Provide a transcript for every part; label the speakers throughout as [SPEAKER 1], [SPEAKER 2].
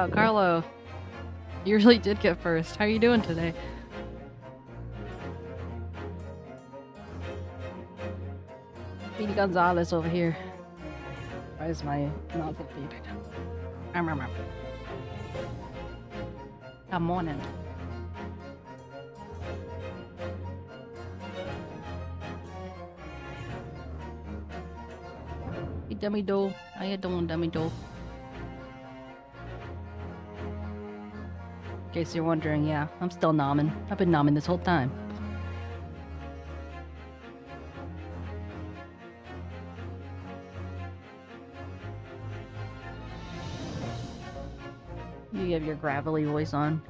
[SPEAKER 1] Wow, Carlo. You really did get first. How are you doing today? Speedy Gonzalez over here. Why is my mouth beeping? Good morning. Hey, dummy doe. How you doing, dummy doe? In case you're wondering, yeah, I'm still nomming. I've been nomming this whole time. You have your gravelly voice on.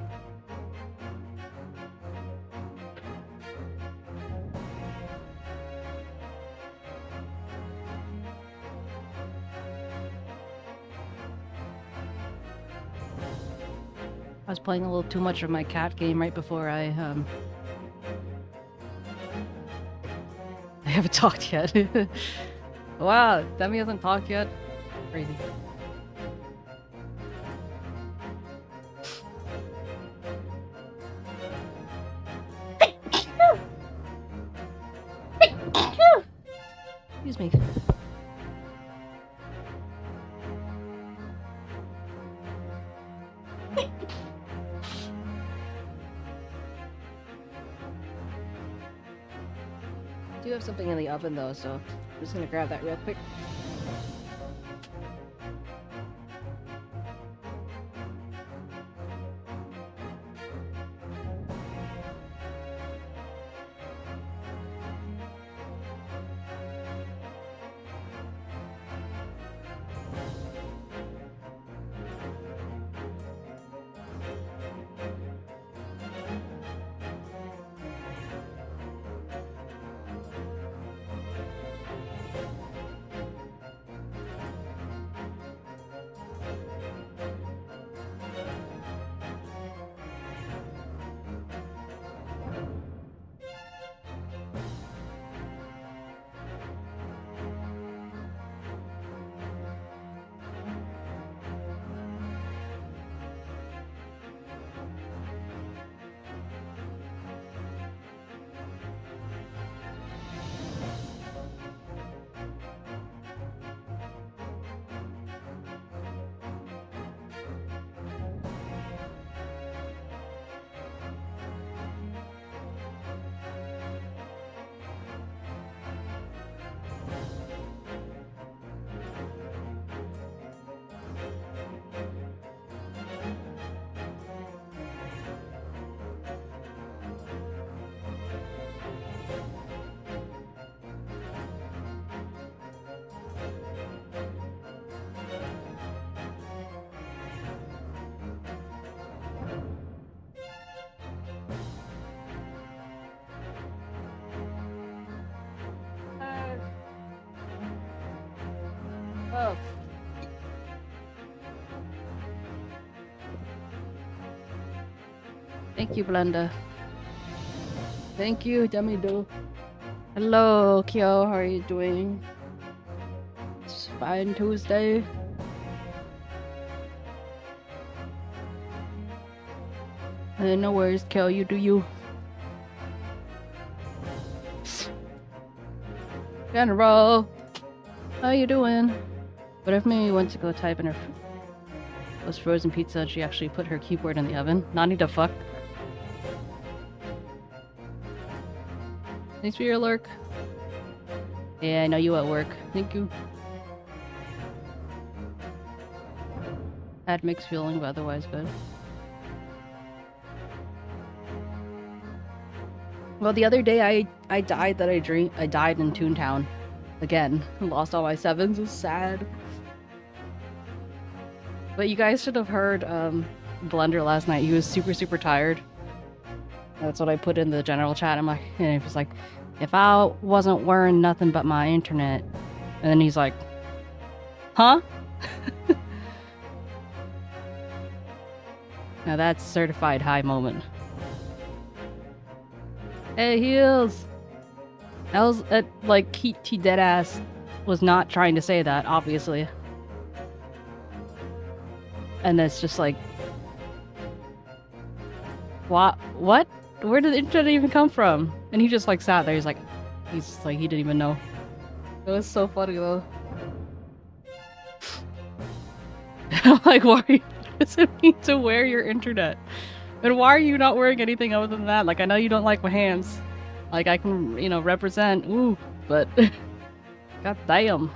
[SPEAKER 1] I was playing a little too much of my cat game right before I haven't talked yet. Wow, Demi hasn't talked yet? Crazy. Excuse me. I do have something in the oven though, so I'm just gonna grab that real quick. Oh. Thank you, Blenda. Thank you, Dummy Do. Hello, Kyo. How are you doing? It's fine Tuesday. No worries, Kyo. You do you. General, how you doing? But if Mimi went to go type in her was frozen pizza and she actually put her keyboard in the oven. Not need to fuck. Thanks for your lurk. Yeah, I know you at work. Thank you. Had mixed feeling, but otherwise good. Well, the other day I died that I died in Toontown. Again. Lost all my sevens. It was sad. But you guys should have heard Blender last night. He was super tired. That's what I put in the general chat. I'm like, and he was like, if I wasn't wearing nothing but my internet. And then he's like, huh? Now that's certified high moment. Hey, Heels! That was, like, he deadass was not trying to say that, obviously. And it's just like, what? Where did the internet even come from? And he just like sat there. He's like, he didn't even know. It was so funny though. I'm like, why are you, what does it mean to wear your internet? And why are you not wearing anything other than that? Like, I know you don't like my hands. Like, I can, you know, represent, ooh, but god damn.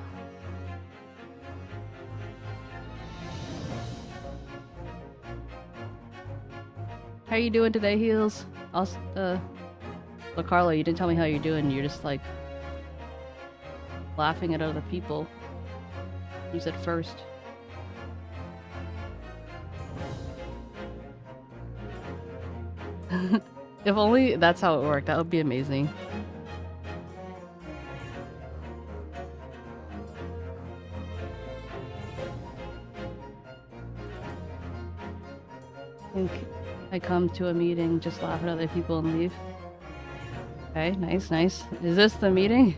[SPEAKER 1] How you doing today, Heels? Also, well, Carlo, you didn't tell me how you're doing. You're just like laughing at other people. You said first. If only that's how it worked, that would be amazing. I think I come to a meeting, just laugh at other people and leave. Okay, nice, nice. Is this the meeting?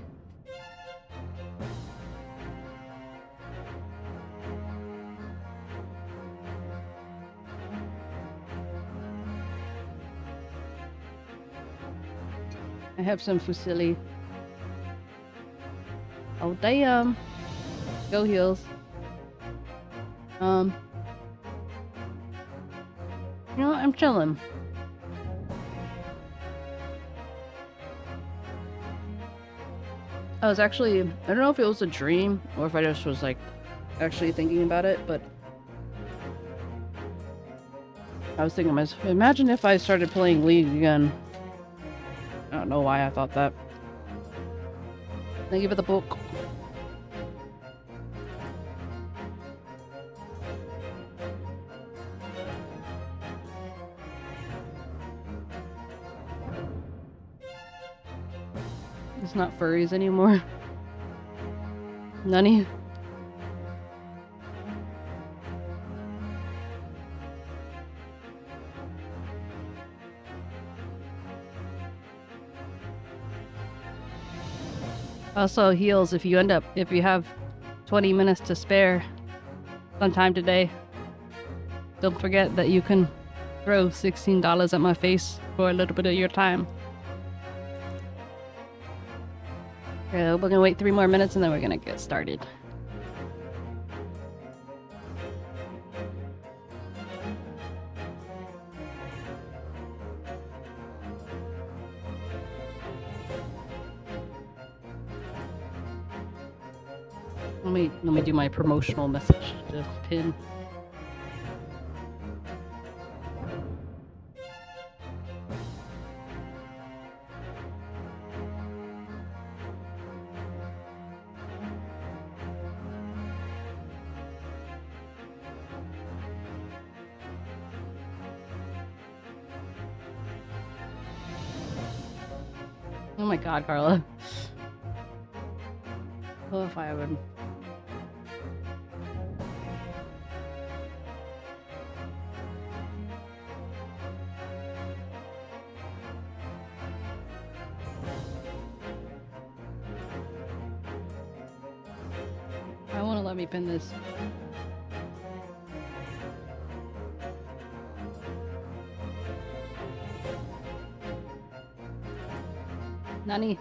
[SPEAKER 1] I have some fusilli. Oh damn! Go Heels. You know what? I'm chilling. I was actually, I don't know if it was a dream or if I just was like actually thinking about it, but I was thinking to myself, imagine if I started playing League again. I don't know why I thought that. Thank you for the book. It's not furries anymore. Nani? Also, Heels, if you have 20 minutes to spare sometime today, don't forget that you can throw $16 at my face for a little bit of your time. Okay, we're gonna wait 3 more minutes and then we're gonna get started. Let me do my promotional message to pin. Oh my god, Carla. Oh, if I would. I want to let me pin this. Nani?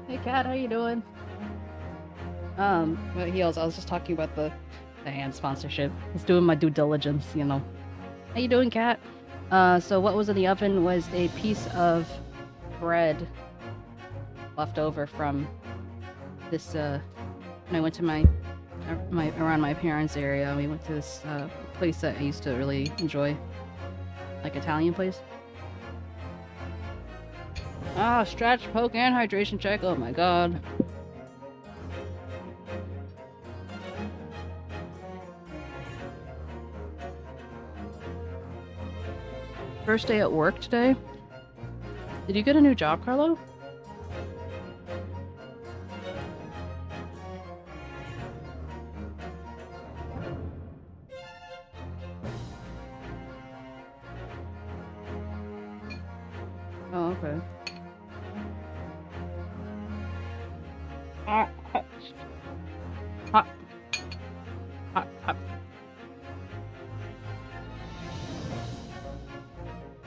[SPEAKER 1] Hey Kat, how you doing? But Heels, I was just talking about the hand sponsorship. I was doing my due diligence, you know. How you doing, Kat? So what was in the oven was a piece of bread left over from this, when I went to around my parents' area. We went to this place that I used to really enjoy, like Italian place. Ah, stretch, poke, and hydration check. Oh my god. First day at work today. Did you get a new job, Carlo? Oh, okay. Hot. Hot. Hot. Hot.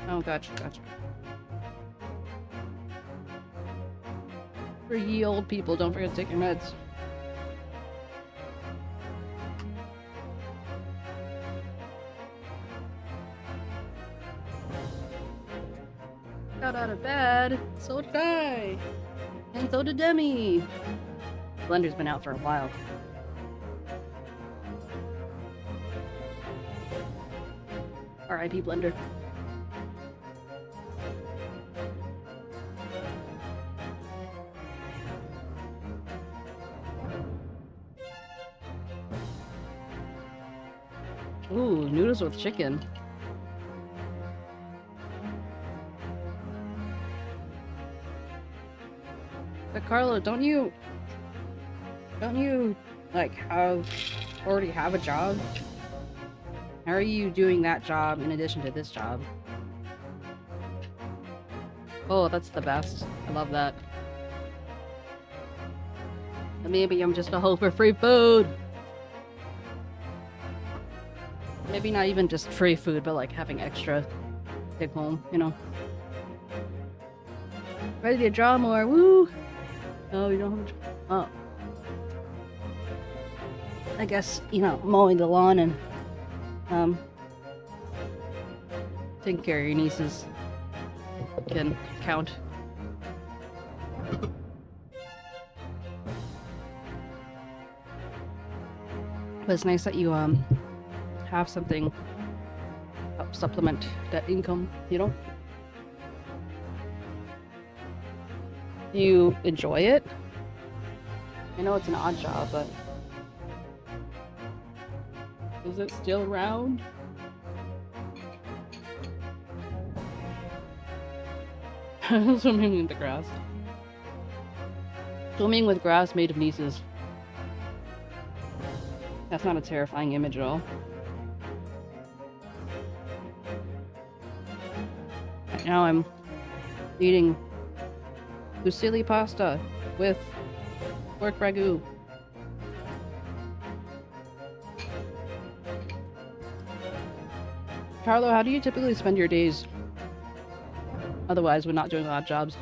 [SPEAKER 1] Oh, gotcha, gotcha. For ye old people, don't forget to take your meds. Got out of bed, so did I. And so did Demi. Blender's been out for a while. R.I.P. Blender. Ooh, noodles with chicken. But Carlo, don't you like already have a job? How are you doing that job in addition to this job? Oh, that's the best. I love that. Maybe I'm just a hoe for free food. Maybe not even just free food, but like having extra take home, you know. Ready to draw more, woo! Oh, you don't have to... Oh. I guess, you know, mowing the lawn and, taking care of your nieces can count. But it's nice that you, have something help supplement that income, you know? Do you enjoy it? I know it's an odd job, but is it still around? Swimming in the grass. Swimming with grass made of nieces. That's not a terrifying image at all. Right now I'm eating 𝗟𝗶ሔር pasta with pork ragu. Carlo, how do you typically spend your days? Otherwise, when not doing odd jobs.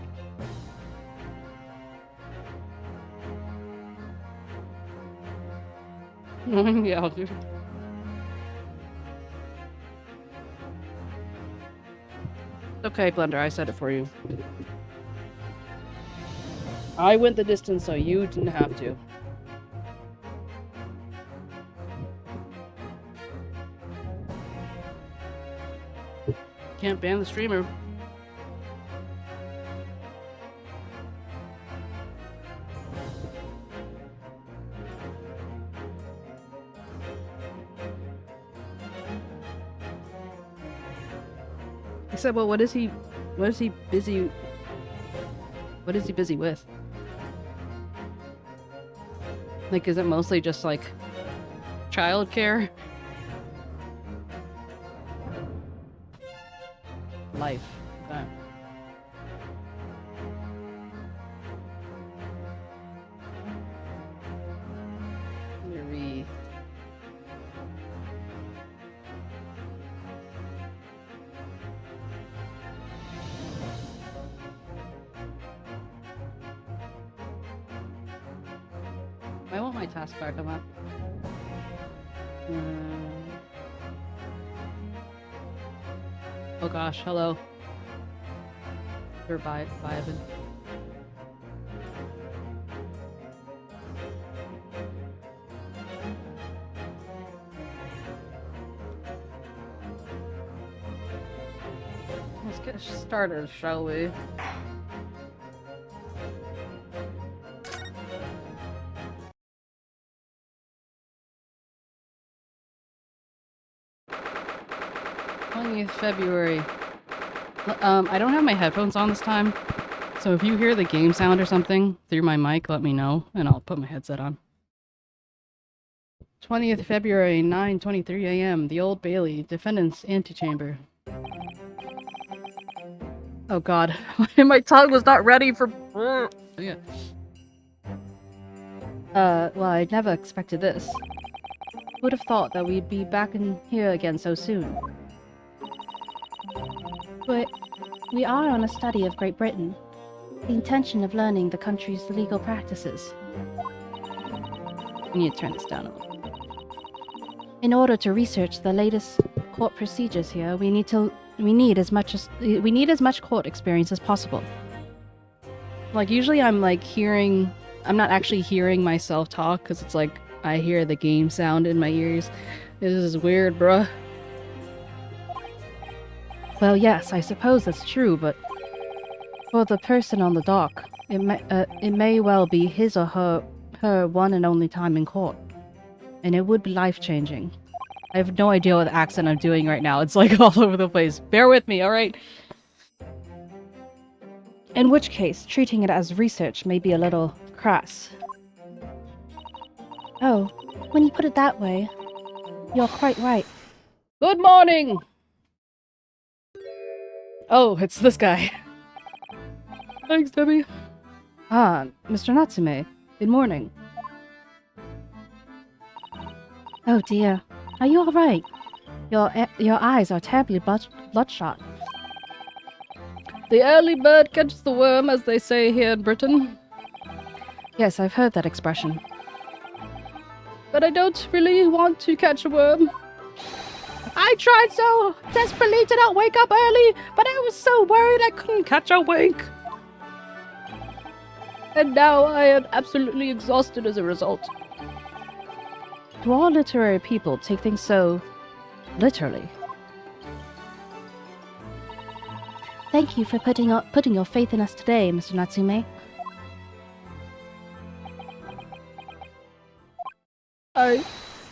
[SPEAKER 1] Yeah, I'll do. Okay, Blender, I said it for you. I went the distance so you didn't have to. Can't ban the streamer. I said, well, what is he busy with? Like, is it mostly just like childcare? Life. Okay. Why won't my taskbar come up? Oh gosh, hello. 𝗟𝗶ሔር𝗸𝘀. Let's get started, shall we? February. I don't have my headphones on this time, so if you hear the game sound or something through my mic, let me know, and I'll put my headset on. 20th February, 9:23 a.m. The Old Bailey, Defendant's Antechamber. Oh god, my tongue was not ready for. Yeah. Well, I never expected this. Would have thought that we'd be back in here again so soon. But we are on a study of Great Britain. The intention of learning the country's legal practices. I need to turn this down a little. In order to research the latest court procedures here, we need as much court experience as possible. Like usually I'm like I'm not actually hearing myself talk because it's like I hear the game sound in my ears. This is weird, bruh. Well, yes, I suppose that's true, but for the person on the dock, it may well be his or her one and only time in court. And it would be life-changing. I have no idea what the accent I'm doing right now. It's like all over the place. Bear with me, alright? In which case, treating it as research may be a little crass. Oh, when you put it that way, you're quite right. Good morning! Oh, it's this guy. Thanks, Debbie. Ah, Mr. Natsume. Good morning. Oh dear. Are you alright? Your eyes are terribly bloodshot. The early bird catches the worm, as they say here in Britain. Yes, I've heard that expression. But I don't really want to catch a worm. I tried so desperately to not wake up early, but I was so worried I couldn't catch a wink. And now I am absolutely exhausted as a result. Do all literary people take things so literally? Thank you for putting your faith in us today, Mr. Natsume. I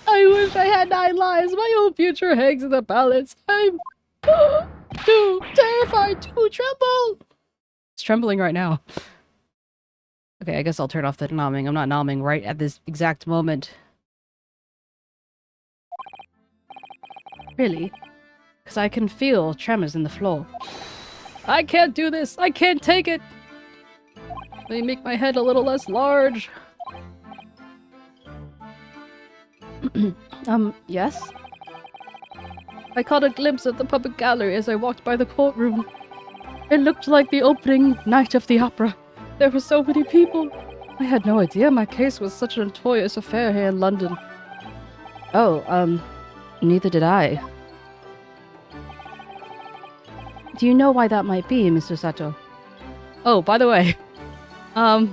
[SPEAKER 1] wish I had 9 lives. My whole future hangs in the balance. I'm too terrified to tremble. It's trembling right now. Okay, I guess I'll turn off the nomming. I'm not nomming right at this exact moment. Really? Because I can feel tremors in the floor. I can't do this! I can't take it! Let me make my head a little less large. Yes? I caught a glimpse of the public gallery as I walked by the courtroom. It looked like the opening night of the opera. There were so many people. I had no idea my case was such a notorious affair here in London. Oh, neither did I. Do you know why that might be, Mr. Sato? Oh, by the way, I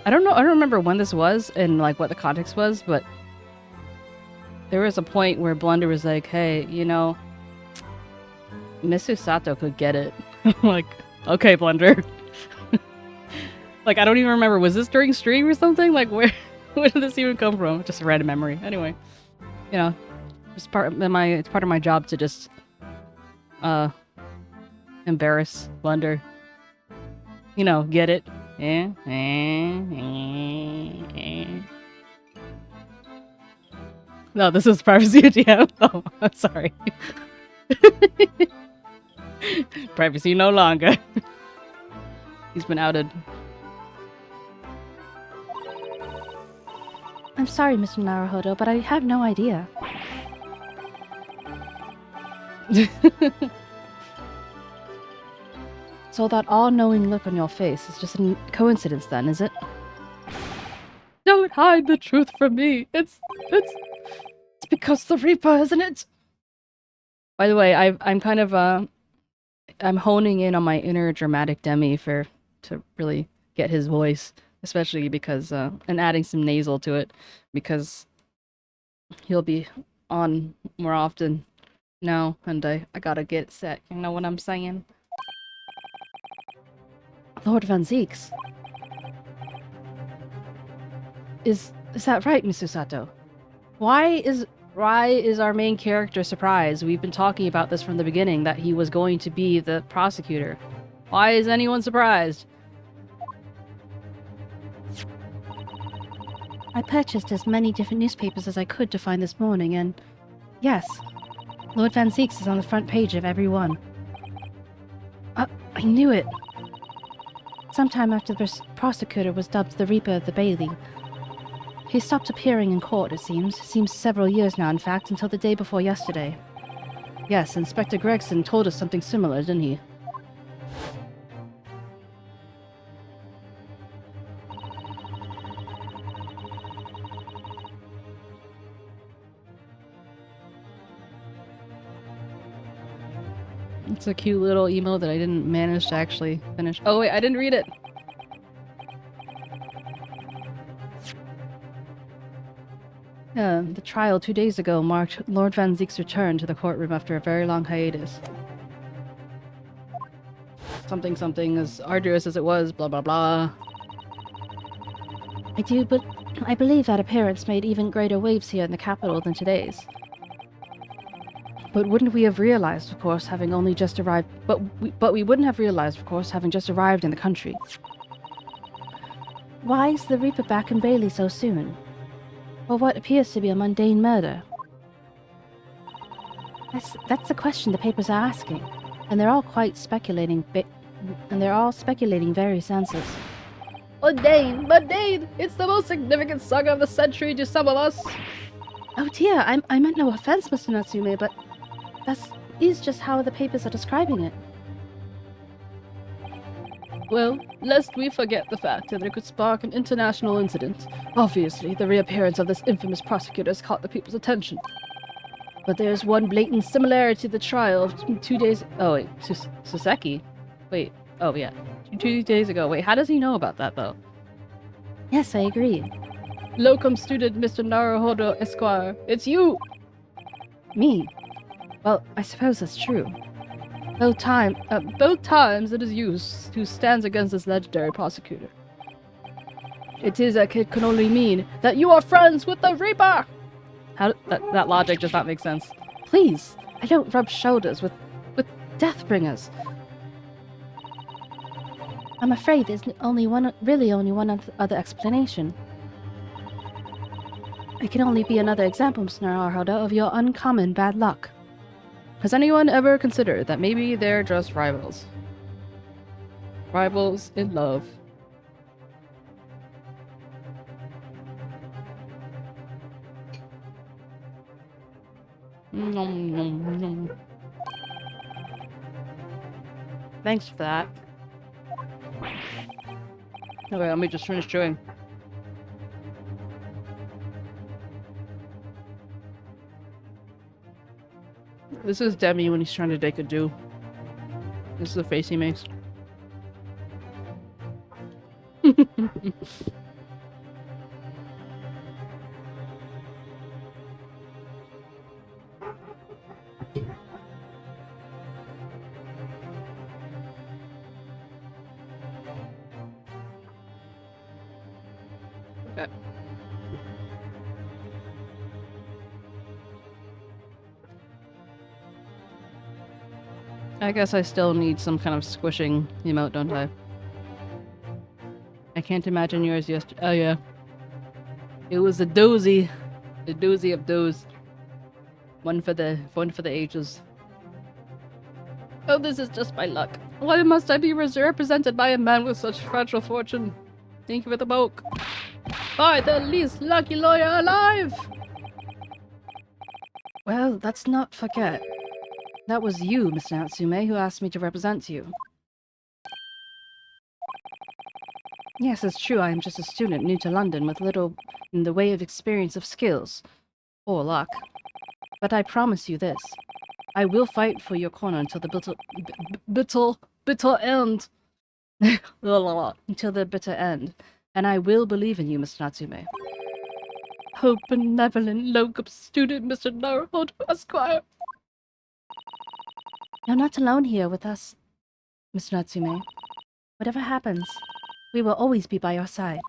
[SPEAKER 1] don't remember when this was and like what the context was, but there was a point where Blunder was like, hey, you know, Mr. Sato could get it. Like, okay, Blunder. Like, I don't even remember, was this during stream or something? Like, where did this even come from? Just a random memory. Anyway, you know, it's part of my job to just embarrass Blunder. You know, get it? Yeah. No, this is privacy ATM. Oh, I'm sorry. Privacy no longer. He's been outed. I'm sorry, Mr. Naruhodo, but I have no idea. So that all-knowing look on your face is just a coincidence then, is it? Don't hide the truth from me. It's because the Reaper, isn't it? By the way, I'm kind of I'm honing in on my inner dramatic Demi to really get his voice, especially because and adding some nasal to it because he'll be on more often now, and I gotta get set. You know what I'm saying? Lord 𝗟𝗪𝗀𝘀. Is that right, Mr. Sato? Why is our main character surprised? We've been talking about this from the beginning, that he was going to be the prosecutor. Why is anyone surprised? I purchased as many different newspapers as I could to find this morning, and yes, Lord 𝗟𝗪𝗀𝘀 is on the front page of every one.
[SPEAKER 2] I knew it! Sometime after the prosecutor was dubbed the Reaper of the Bailey. He stopped appearing in court, it seems. Seems several years now, in fact, until the day before yesterday. Yes, Inspector Gregson told us something similar, didn't he?
[SPEAKER 1] It's a cute little email that I didn't manage to actually finish. Oh wait, I didn't read it!
[SPEAKER 2] The trial 2 days ago marked Lord Van Zeek's return to the courtroom after a very long hiatus.
[SPEAKER 1] Something something, as arduous as it was, blah blah blah.
[SPEAKER 2] I believe that appearance made even greater waves here in the capital than today's. But wouldn't we have realized, of course, having only just arrived... But we wouldn't have realized, of course, having just arrived in the country. Why is the Reaper back in Bailey so soon? For what appears to be a mundane murder? That's the question the papers are asking, and they're all speculating various answers.
[SPEAKER 1] Mundane! Mundane! It's the most significant saga of the century to some of us!
[SPEAKER 2] Oh dear, I meant no offense, Mr. Natsume, but that is just how the papers are describing it.
[SPEAKER 1] Well, lest we forget the fact that it could spark an international incident. Obviously, the reappearance of this infamous prosecutor has caught the people's attention. But there's one blatant similarity to the trial of 2 days... Oh wait, 𝗟𝗍𝗍𝗀? Wait, oh yeah. 2 days ago. Wait, how does he know about that though?
[SPEAKER 2] Yes, I agree.
[SPEAKER 1] Locum student Mr. Naruhodo Esquire, it's you!
[SPEAKER 2] Me? Well, I suppose that's true.
[SPEAKER 1] Both times it is you who stands against this legendary prosecutor. It can only mean that you are friends with the Reaper! How that logic does not make sense.
[SPEAKER 2] Please, I don't rub shoulders with Deathbringers. I'm afraid there's only one other explanation. It can only be another example, Mr. Naruhodo, of your uncommon bad luck.
[SPEAKER 1] Has anyone ever considered that maybe they're just rivals? Rivals in love. Nom, nom, nom. Thanks for that. Okay, let me just finish chewing. This is Demi when he's trying to take a do. This is the face he makes. Okay. I guess I still need some kind of squishing emote, don't I? I can't imagine yours yesterday. Oh yeah. It was a doozy. A doozy of doos. One for the ages. Oh, this is just my luck. Why must I be represented by a man with such fragile fortune? Thank you for the poke. By the least lucky lawyer alive!
[SPEAKER 2] Well, let's not forget. That was you, Mr. Natsume, who asked me to represent you. Yes, it's true, I am just a student new to London with little in the way of experience of skills. Or luck. But I promise you this. I will fight for your corner until the bitter end. Until the bitter end. And I will believe in you, Mr. Natsume.
[SPEAKER 1] Oh, benevolent locum student, Mr. Naruhodo Esquire.
[SPEAKER 2] You're not alone here with us, Mr. Natsume. Whatever happens, we will always be by your side.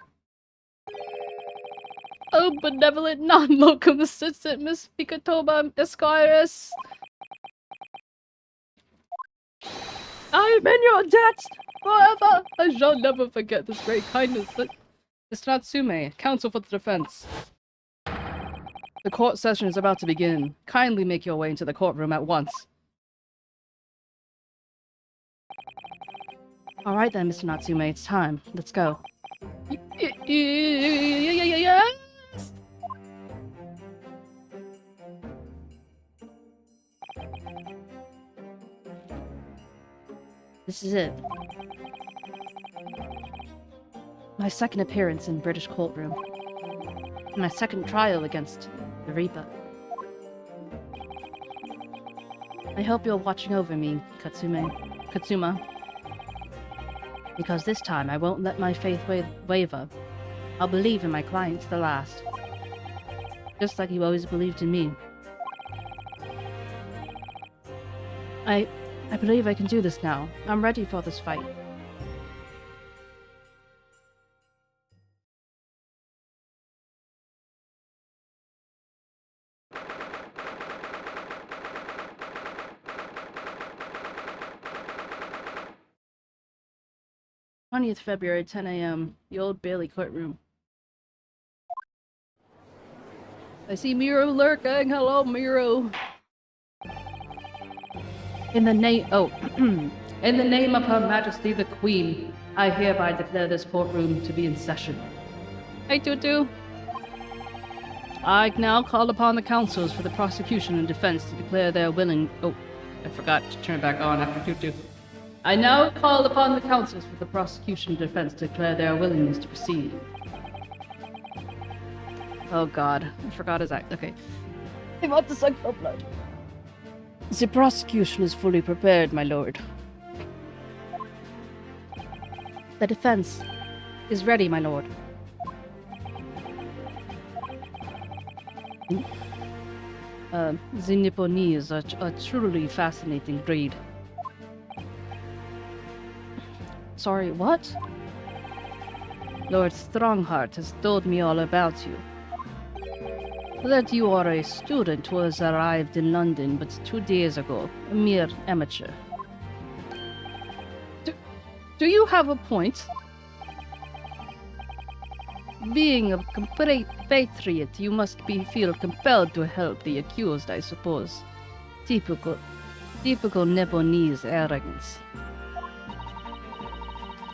[SPEAKER 1] Oh, benevolent non-locum assistant, Miss 𝗟𝗶𝗹𝘀 Esquire. I am in your debt forever. I shall never forget this great kindness. Mr. Natsume, counsel for the defense. The court session is about to begin. Kindly make your way into the courtroom at once.
[SPEAKER 2] All right then, Mr. Natsume, it's time. Let's go.
[SPEAKER 1] Yes!
[SPEAKER 2] This is it. My second appearance in British courtroom. My second trial against the Reaper. I hope you're watching over me, Katsuma. Because this time I won't let my faith waver. I'll believe in my client to the last. Just like you always believed in me. I believe I can do this now. I'm ready for this fight. February 20th, 10 a.m. The Old Bailey courtroom.
[SPEAKER 1] I see Miro lurking. Hello, Miro.
[SPEAKER 2] In the name
[SPEAKER 1] In the name of Her Majesty the Queen, I hereby declare this courtroom to be in session. Hey, Tutu. I now call upon the counsels for the prosecution and defense to declare their willing... Oh, I forgot to turn it back on after Tutu. I now call upon the counsels for the prosecution and defense to declare their willingness to proceed. Oh god, I forgot his act. Okay. I want to suck for blood. The prosecution is fully prepared, my lord.
[SPEAKER 2] The defense is ready, my lord.
[SPEAKER 1] The Nipponese are a truly fascinating breed.
[SPEAKER 2] Sorry, what?
[SPEAKER 1] Lord Strongheart has told me all about you. That you are a student who has arrived in London but 2 days ago, a mere amateur. Do you have a point? Being a compatriot, you must feel compelled to help the accused, I suppose. Typical Nipponese arrogance.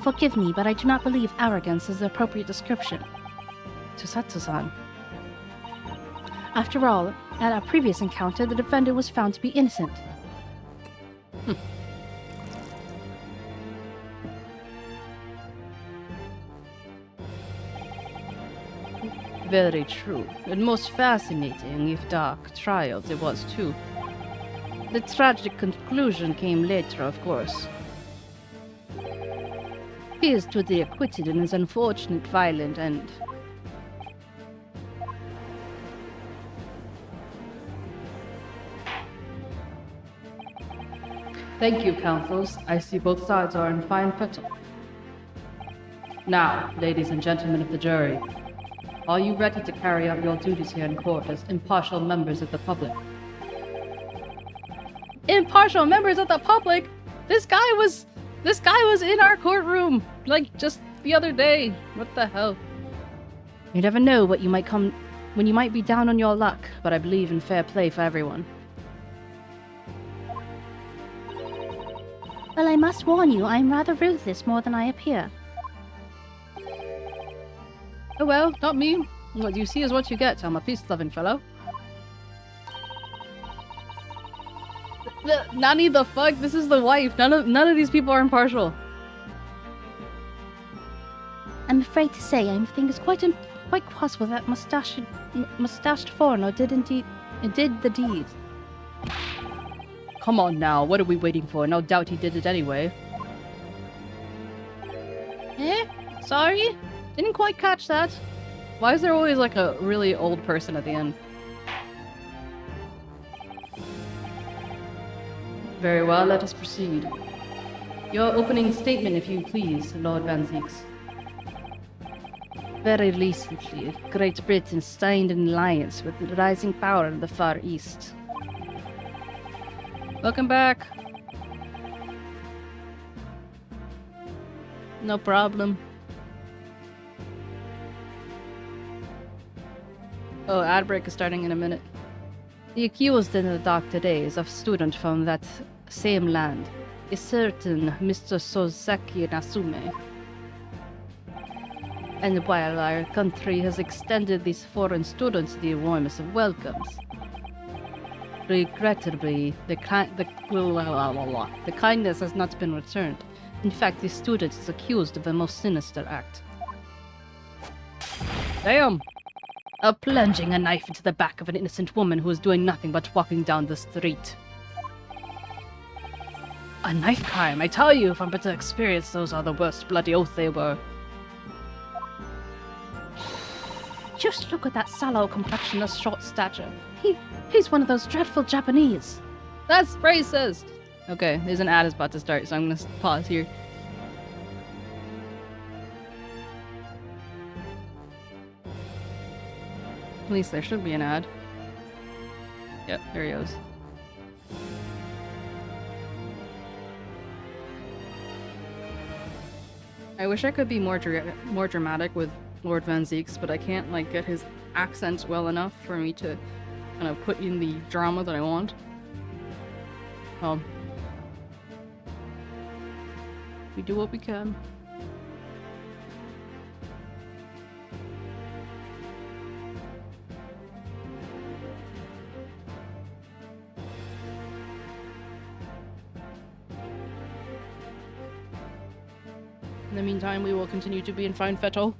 [SPEAKER 2] Forgive me, but I do not believe arrogance is the appropriate description.
[SPEAKER 1] Tusatsu-san.
[SPEAKER 2] After all, at our previous encounter, the defendant was found to be innocent.
[SPEAKER 1] Very true, and most fascinating, if dark, trials it was too. The tragic conclusion came later, of course. He is today acquitted in his unfortunate violent end. Thank you, counsels. I see both sides are in fine fettle. Now, ladies and gentlemen of the jury, are you ready to carry out your duties here in court as impartial members of the public? Impartial members of the public? This guy was in our courtroom, like, just the other day. What the hell?
[SPEAKER 2] You never know when you might be down on your luck, but I believe in fair play for everyone. Well, I must warn you, I am rather ruthless more than I appear.
[SPEAKER 1] Oh well, not me. What you see is what you get. I'm a peace-loving fellow. Nani the fuck? This is the wife. None of these people are impartial.
[SPEAKER 2] I'm afraid to say, I think it's quite possible that mustached foreigner did the deed.
[SPEAKER 1] Come on now, what are we waiting for? No doubt he did it anyway. Sorry? Didn't quite catch that. Why is there always like a really old person at the end? Very well, let us proceed. Your opening statement, if you please, Lord 𝗟𝗪𝗀𝗀. Very recently, Great Britain signed an alliance with the rising power in the Far East. Welcome back. No problem. Oh, ad break is starting in a minute. The accused in the dock today is a student from that same land.
[SPEAKER 2] a certain Mr. Soseki Nasume. And while our country has extended these foreign students the warmest of welcomes, regrettably, the kindness has not been returned. In fact, the student is accused of a most sinister act.
[SPEAKER 1] Damn!
[SPEAKER 2] Of plunging a knife into the back of an innocent woman who was doing nothing but walking down the street. A knife crime, I tell you from bitter experience, those are the worst bloody oath they were. Just look at that sallow complexion, the short stature. He's one of those dreadful Japanese.
[SPEAKER 1] That's racist! Okay, there's an ad is about to start, so I'm gonna pause here. At least there should be an ad. Yep, there he goes. I wish I could be more dramatic with Lord Van Zieks, but I can't like get his accent well enough for me to kind of put in the drama that I want. We do what we can. In the meantime, we will continue to be in Fine Fettle.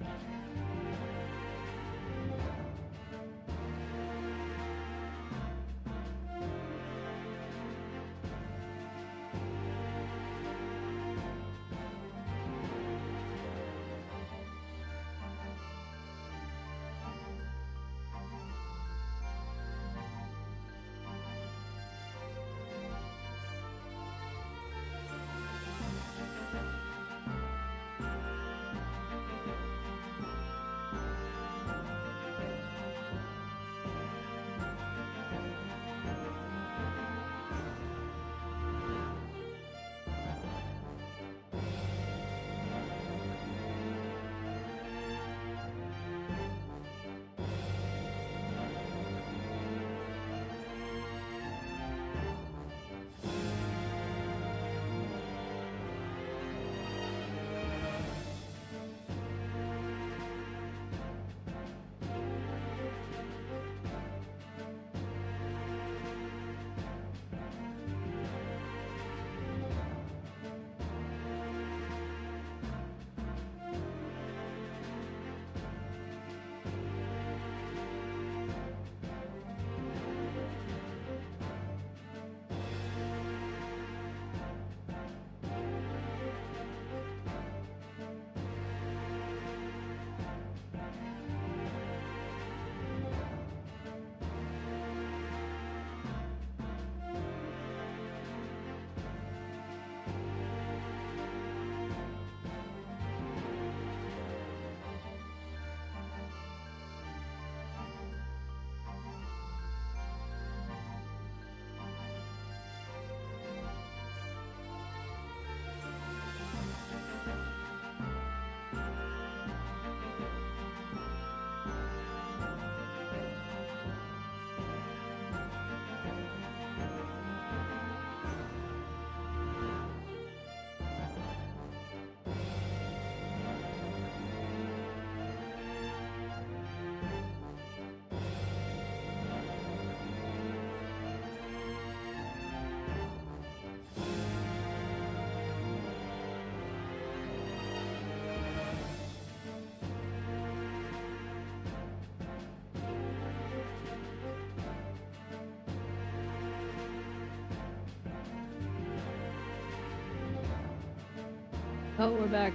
[SPEAKER 1] Oh, we're back.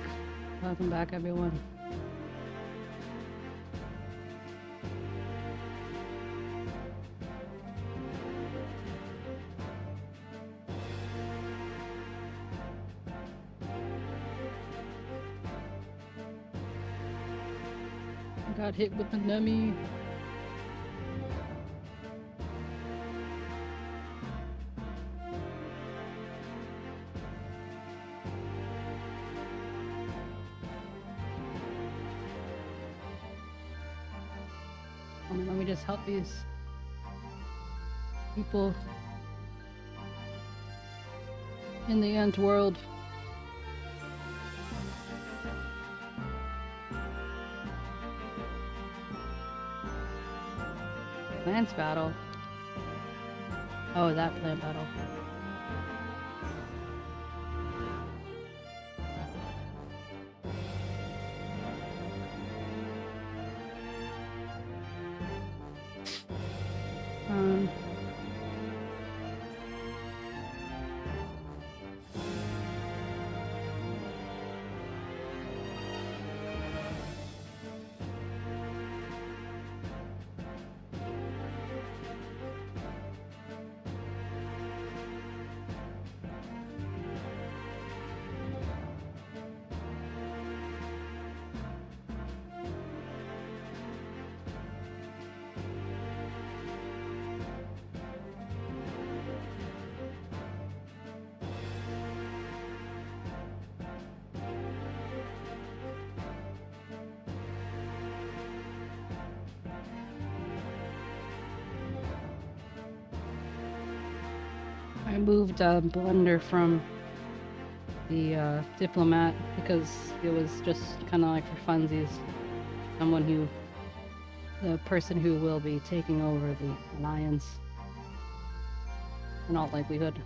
[SPEAKER 1] Welcome back, everyone. Got hit with the nummy. Let me just help these people. In the ant world. Plants battle. Oh, that plant battle. Um. I moved Blender from the diplomat because it was just kind of like for funsies. Someone who, the person who will be taking over the alliance, in all likelihood.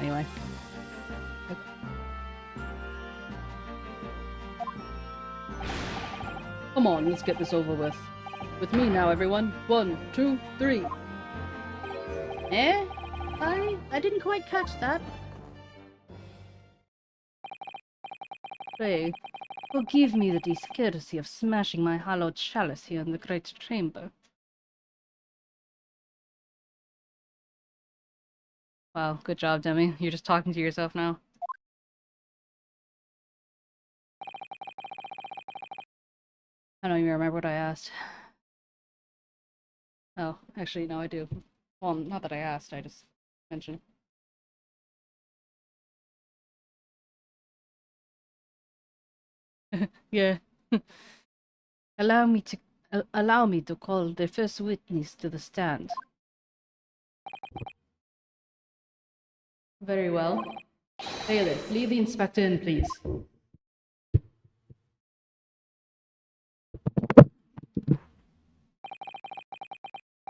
[SPEAKER 1] Anyway. Come on, let's get this over with. With me now, everyone. 1, 2, 3.
[SPEAKER 2] Eh? I didn't quite catch that.
[SPEAKER 1] Pray,
[SPEAKER 2] Forgive me the discourtesy of smashing my hallowed chalice here in the great chamber.
[SPEAKER 1] wow, good job, Demi. You're just talking to yourself now. I don't even remember what I asked. Oh, actually, no, I do. Well, not that I asked, I just mentioned. Yeah.
[SPEAKER 2] Allow me to call the first witness to the stand.
[SPEAKER 1] Very well. Bailiff, lead the inspector in, please.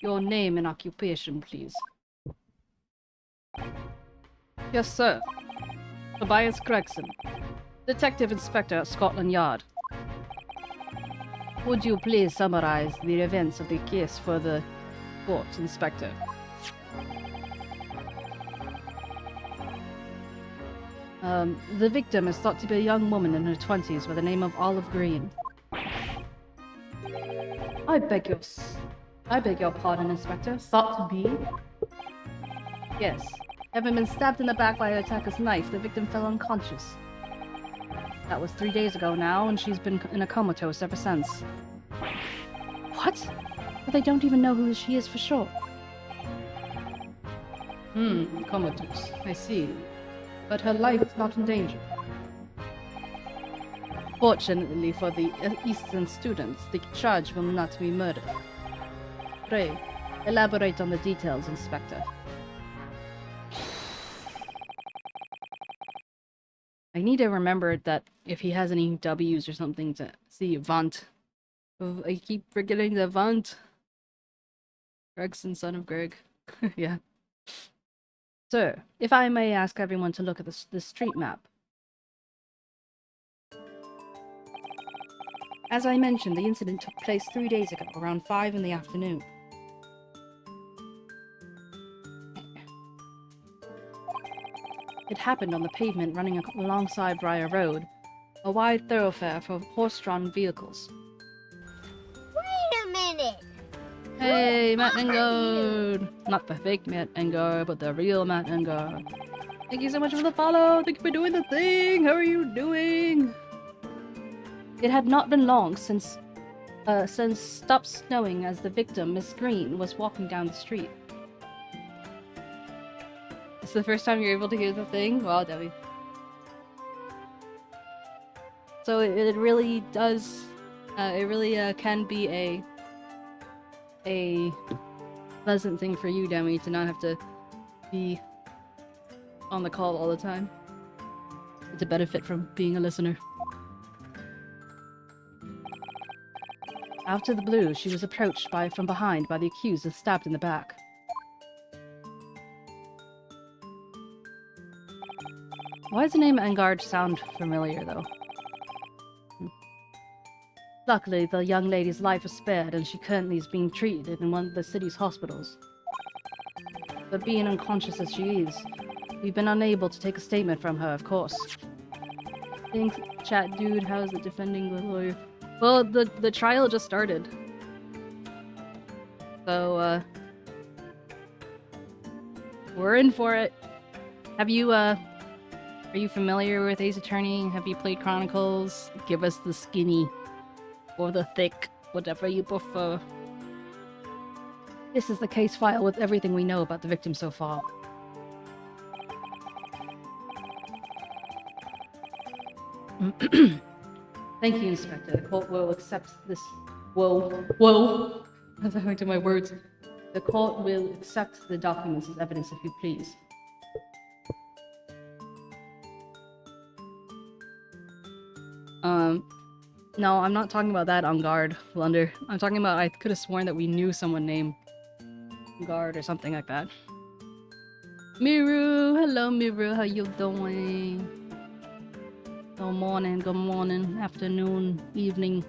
[SPEAKER 2] Your name and occupation, please.
[SPEAKER 1] Yes, sir. 𝗟𝗶hez𝗸𝘀, Detective Inspector at Scotland Yard.
[SPEAKER 2] Would you please summarize the events of the case for the
[SPEAKER 1] Court, Inspector.
[SPEAKER 2] The victim is thought to be a young woman in her 20s by the name of Olive Green.
[SPEAKER 1] I beg your pardon, Inspector. Thought to be?
[SPEAKER 2] Yes. Having been stabbed in the back by an attacker's knife, the victim fell unconscious. That was 3 days ago now, and she's been in a comatose ever since. What? But they don't even know who she is for sure.
[SPEAKER 1] Comatose. I see. But her life is not in danger.
[SPEAKER 2] Fortunately for the Eastern students, the charge will not be murder. Pray, elaborate on the details, Inspector.
[SPEAKER 1] I need to remember that if he has any W's or something to see. Vant. I keep forgetting the Vant. Gregson, son of Greg. Yeah.
[SPEAKER 2] Sir, if I may ask everyone to look at the street map. As I mentioned, the incident took place 3 days ago, around 5 in the afternoon. It happened on the pavement running alongside Briar Road, a wide thoroughfare for horse-drawn vehicles.
[SPEAKER 3] Wait a minute!
[SPEAKER 1] Hey, Matt Engard! Not the fake Matt Engard, but the real Matt Engard. Thank you so much for the follow! Thank you for doing the thing! How are you doing?
[SPEAKER 2] It had not been long since stopped snowing as the victim, Miss Green, was walking down the street.
[SPEAKER 1] It's the first time you're able to hear the thing? Wow, Debbie. So it really does, it really can be a pleasant thing for you, Demi, to not have to be on the call all the time. It's a benefit from being a listener.
[SPEAKER 2] Out of the blue, she was approached from behind by the accused and stabbed in the back.
[SPEAKER 1] Why does the name 𝗟𝗋 sound familiar, though?
[SPEAKER 2] Luckily, the young lady's life was spared, and she currently is being treated in one of the city's hospitals. But being unconscious as she is, we've been unable to take a statement from her, of course.
[SPEAKER 1] Thanks, chat dude. How's it defending the lawyer? Well, the trial just started. So, we're in for it. Have you, are you familiar with Ace Attorney? Have you played Chronicles? Give us the skinny or the thick, whatever you prefer.
[SPEAKER 2] This is the case file with everything we know about the victim so far.
[SPEAKER 1] Thank you, Inspector. The court will accept this. Whoa. That's happening to my words. The court will accept the documents as evidence, if you please. No, I'm not talking about that on guard, Blunder. I'm talking about I could have sworn that we knew someone named Guard or something like that. Miru! Hello, Miru. How you doing? Good morning, afternoon, evening,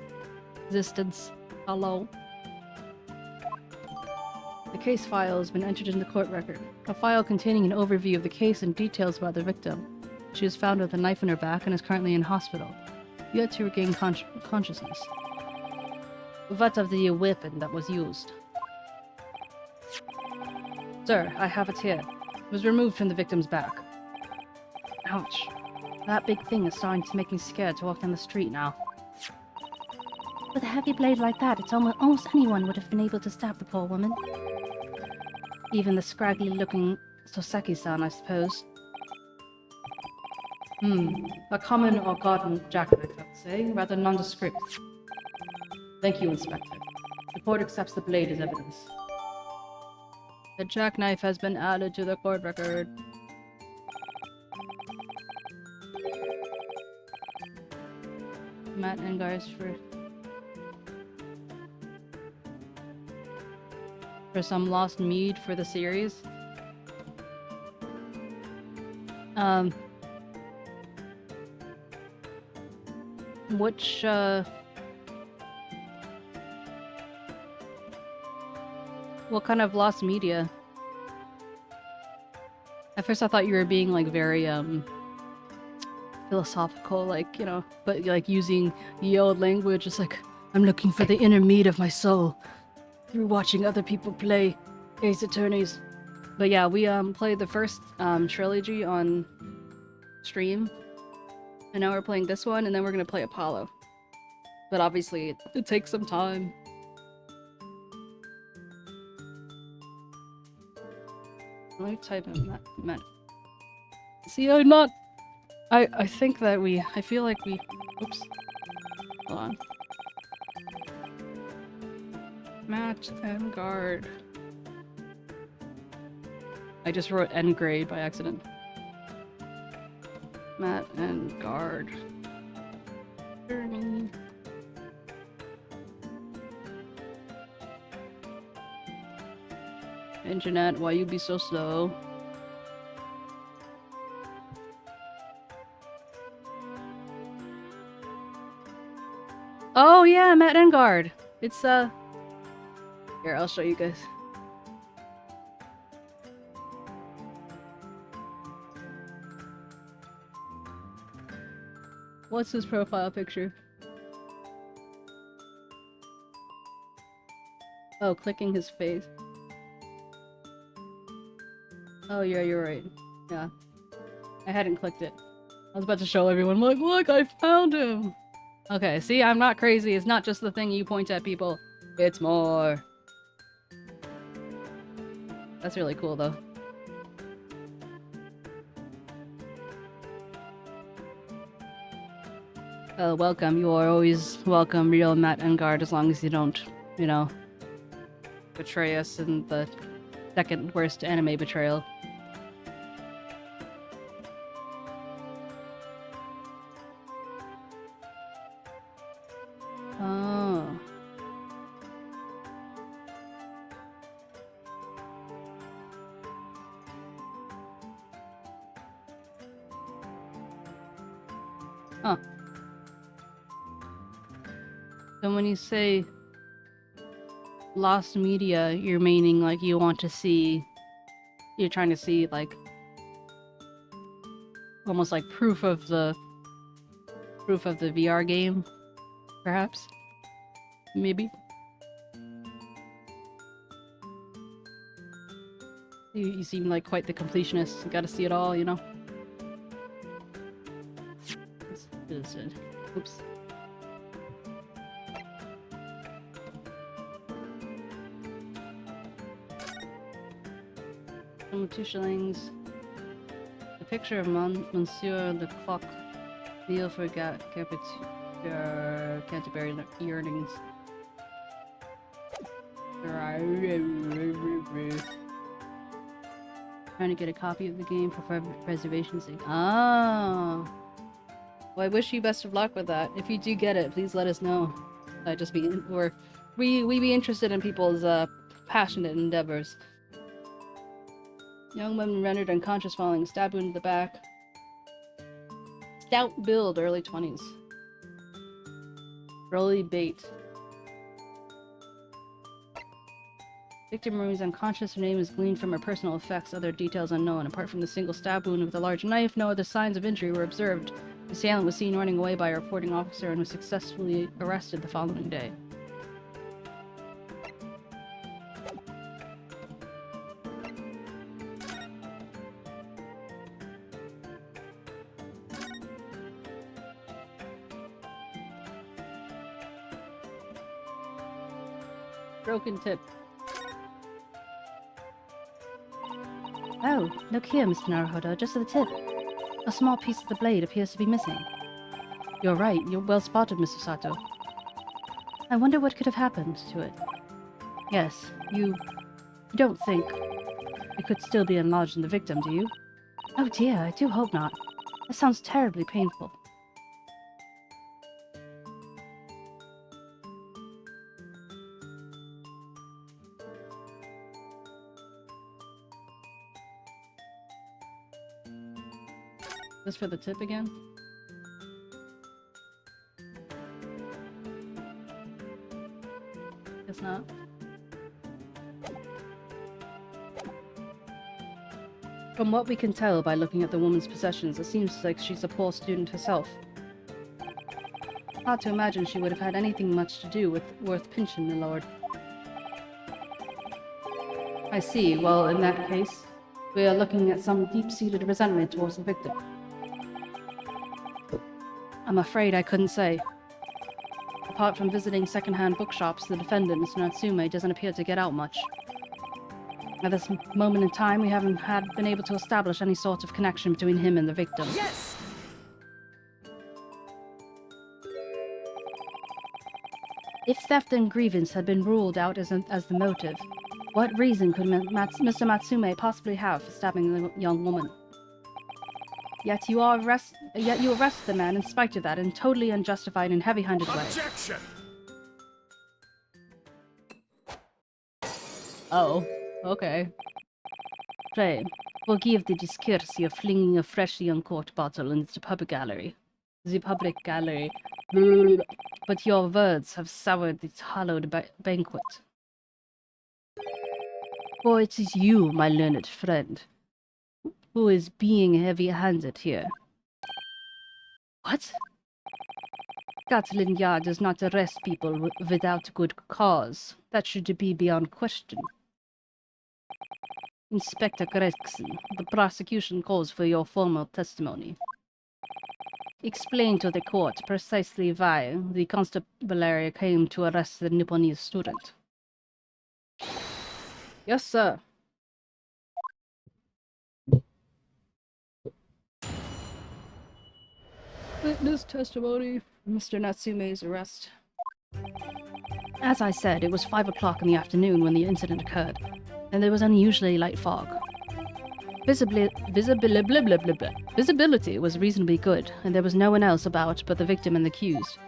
[SPEAKER 1] existence. Hello. The case file has been entered in the court record. A file containing an overview of the case and details about the victim. She was found with a knife in her back and is currently in hospital, yet to regain consciousness. What of the weapon that was used? Sir, I have it here. It was removed from the victim's back.
[SPEAKER 2] Ouch. That big thing is starting to make me scared to walk down the street now. With a heavy blade like that, it's almost anyone would have been able to stab the poor woman. Even the scraggly-looking 𝗟𝗶ጵ𝗪𝗀, I suppose.
[SPEAKER 1] A common or garden jackknife, I'd say, rather nondescript. Thank you, Inspector. The court accepts the blade as evidence. The jackknife has been added to the court record. Matt and guys for some lost mead for the series. Which what kind of lost media? At first I thought you were being like very philosophical, like, you know, but like using the old language. It's like, I'm looking for the inner meat of my soul through watching other people play Ace Attorneys. But yeah, we played the first trilogy on stream, and now we're playing this one, and then we're gonna play Apollo. But obviously it takes some time. Let me type in Matt. See, I'm not. I think that I feel like we. Oops. Hold on. Matt and guard. I just wrote N grade by accident. Matt and guard. Journey. Internet, why you be so slow? Oh yeah, Matt and guard. It's here, I'll show you guys. What's his profile picture? Oh, clicking his face. Oh yeah, you're right. Yeah. I hadn't clicked it. I was about to show everyone, like, look, I found him! Okay, see, I'm not crazy. It's not just the thing you point at people. It's more. That's really cool, though. Welcome. You are always welcome, real Matt and guard, as long as you don't, you know, betray us in the second worst anime betrayal. Oh. Huh. So when you say lost media, you're meaning like you want to see, you're trying to see like almost like proof of the VR game, perhaps? Maybe? You seem like quite the completionist. You gotta see it all, you know? Oops. Two shillings. The picture of Monsieur the Clock. Deal for Canterbury earnings. Trying to get a copy of the game for preservation's sake. Ah. Well, I wish you best of luck with that. If you do get it, please let us know. We be interested in people's passionate endeavors. Young woman rendered unconscious following a stab wound in the back. Stout build, early 20s. Rolly bait. Victim remains unconscious. Her name is gleaned from her personal effects. Other details unknown. Apart from the single stab wound with a large knife, no other signs of injury were observed. The assailant was seen running away by a reporting officer and was successfully arrested the following day. Broken tip.
[SPEAKER 2] Oh, look here, Mr. Naruhodo, just at the tip. A small piece of the blade appears to be missing. You're right, you're well spotted, Mr. Sato. I wonder what could have happened to it. Yes, you don't think it could still be enlarged in the victim, do you? Oh dear, I do hope not. That sounds terribly painful.
[SPEAKER 1] Just for the tip again? Guess not. From what we can tell by looking at the woman's possessions, it seems like she's a poor student herself. Hard to imagine she would have had anything much to do with worth pinching, my lord. I see. Well, in that case, we are looking at some deep-seated resentment towards the victim. I'm afraid I couldn't say. Apart from visiting second-hand bookshops, the defendant, Mr. Natsume, doesn't appear to get out much. At this moment in time, we haven't been able to establish any sort of connection between him and the victim.
[SPEAKER 4] Yes!
[SPEAKER 2] If theft and grievance had been ruled out as the motive, what reason could Mr. Matsume possibly have for stabbing the young woman? Yet you arrested the man in spite of that, in totally unjustified and heavy-handed way.
[SPEAKER 4] Objection!
[SPEAKER 1] Oh, okay.
[SPEAKER 2] Pray, forgive the discourtesy of flinging a freshly uncorked bottle into the public gallery. The public gallery. But your words have soured this hallowed banquet. For it is you, my learned friend, who is being heavy-handed here. What? Scotland Yard does not arrest people without good cause. That should be beyond question. Inspector Gregson, the prosecution calls for your formal testimony. Explain to the court precisely why the constabulary came to arrest the Nipponese student.
[SPEAKER 1] Yes, sir. Witness testimony. Mr. Natsume's arrest.
[SPEAKER 2] As I said, it was 5 o'clock in the afternoon when the incident occurred, and there was unusually light fog. Visibility was reasonably good, and there was no one else about but the victim and the accused.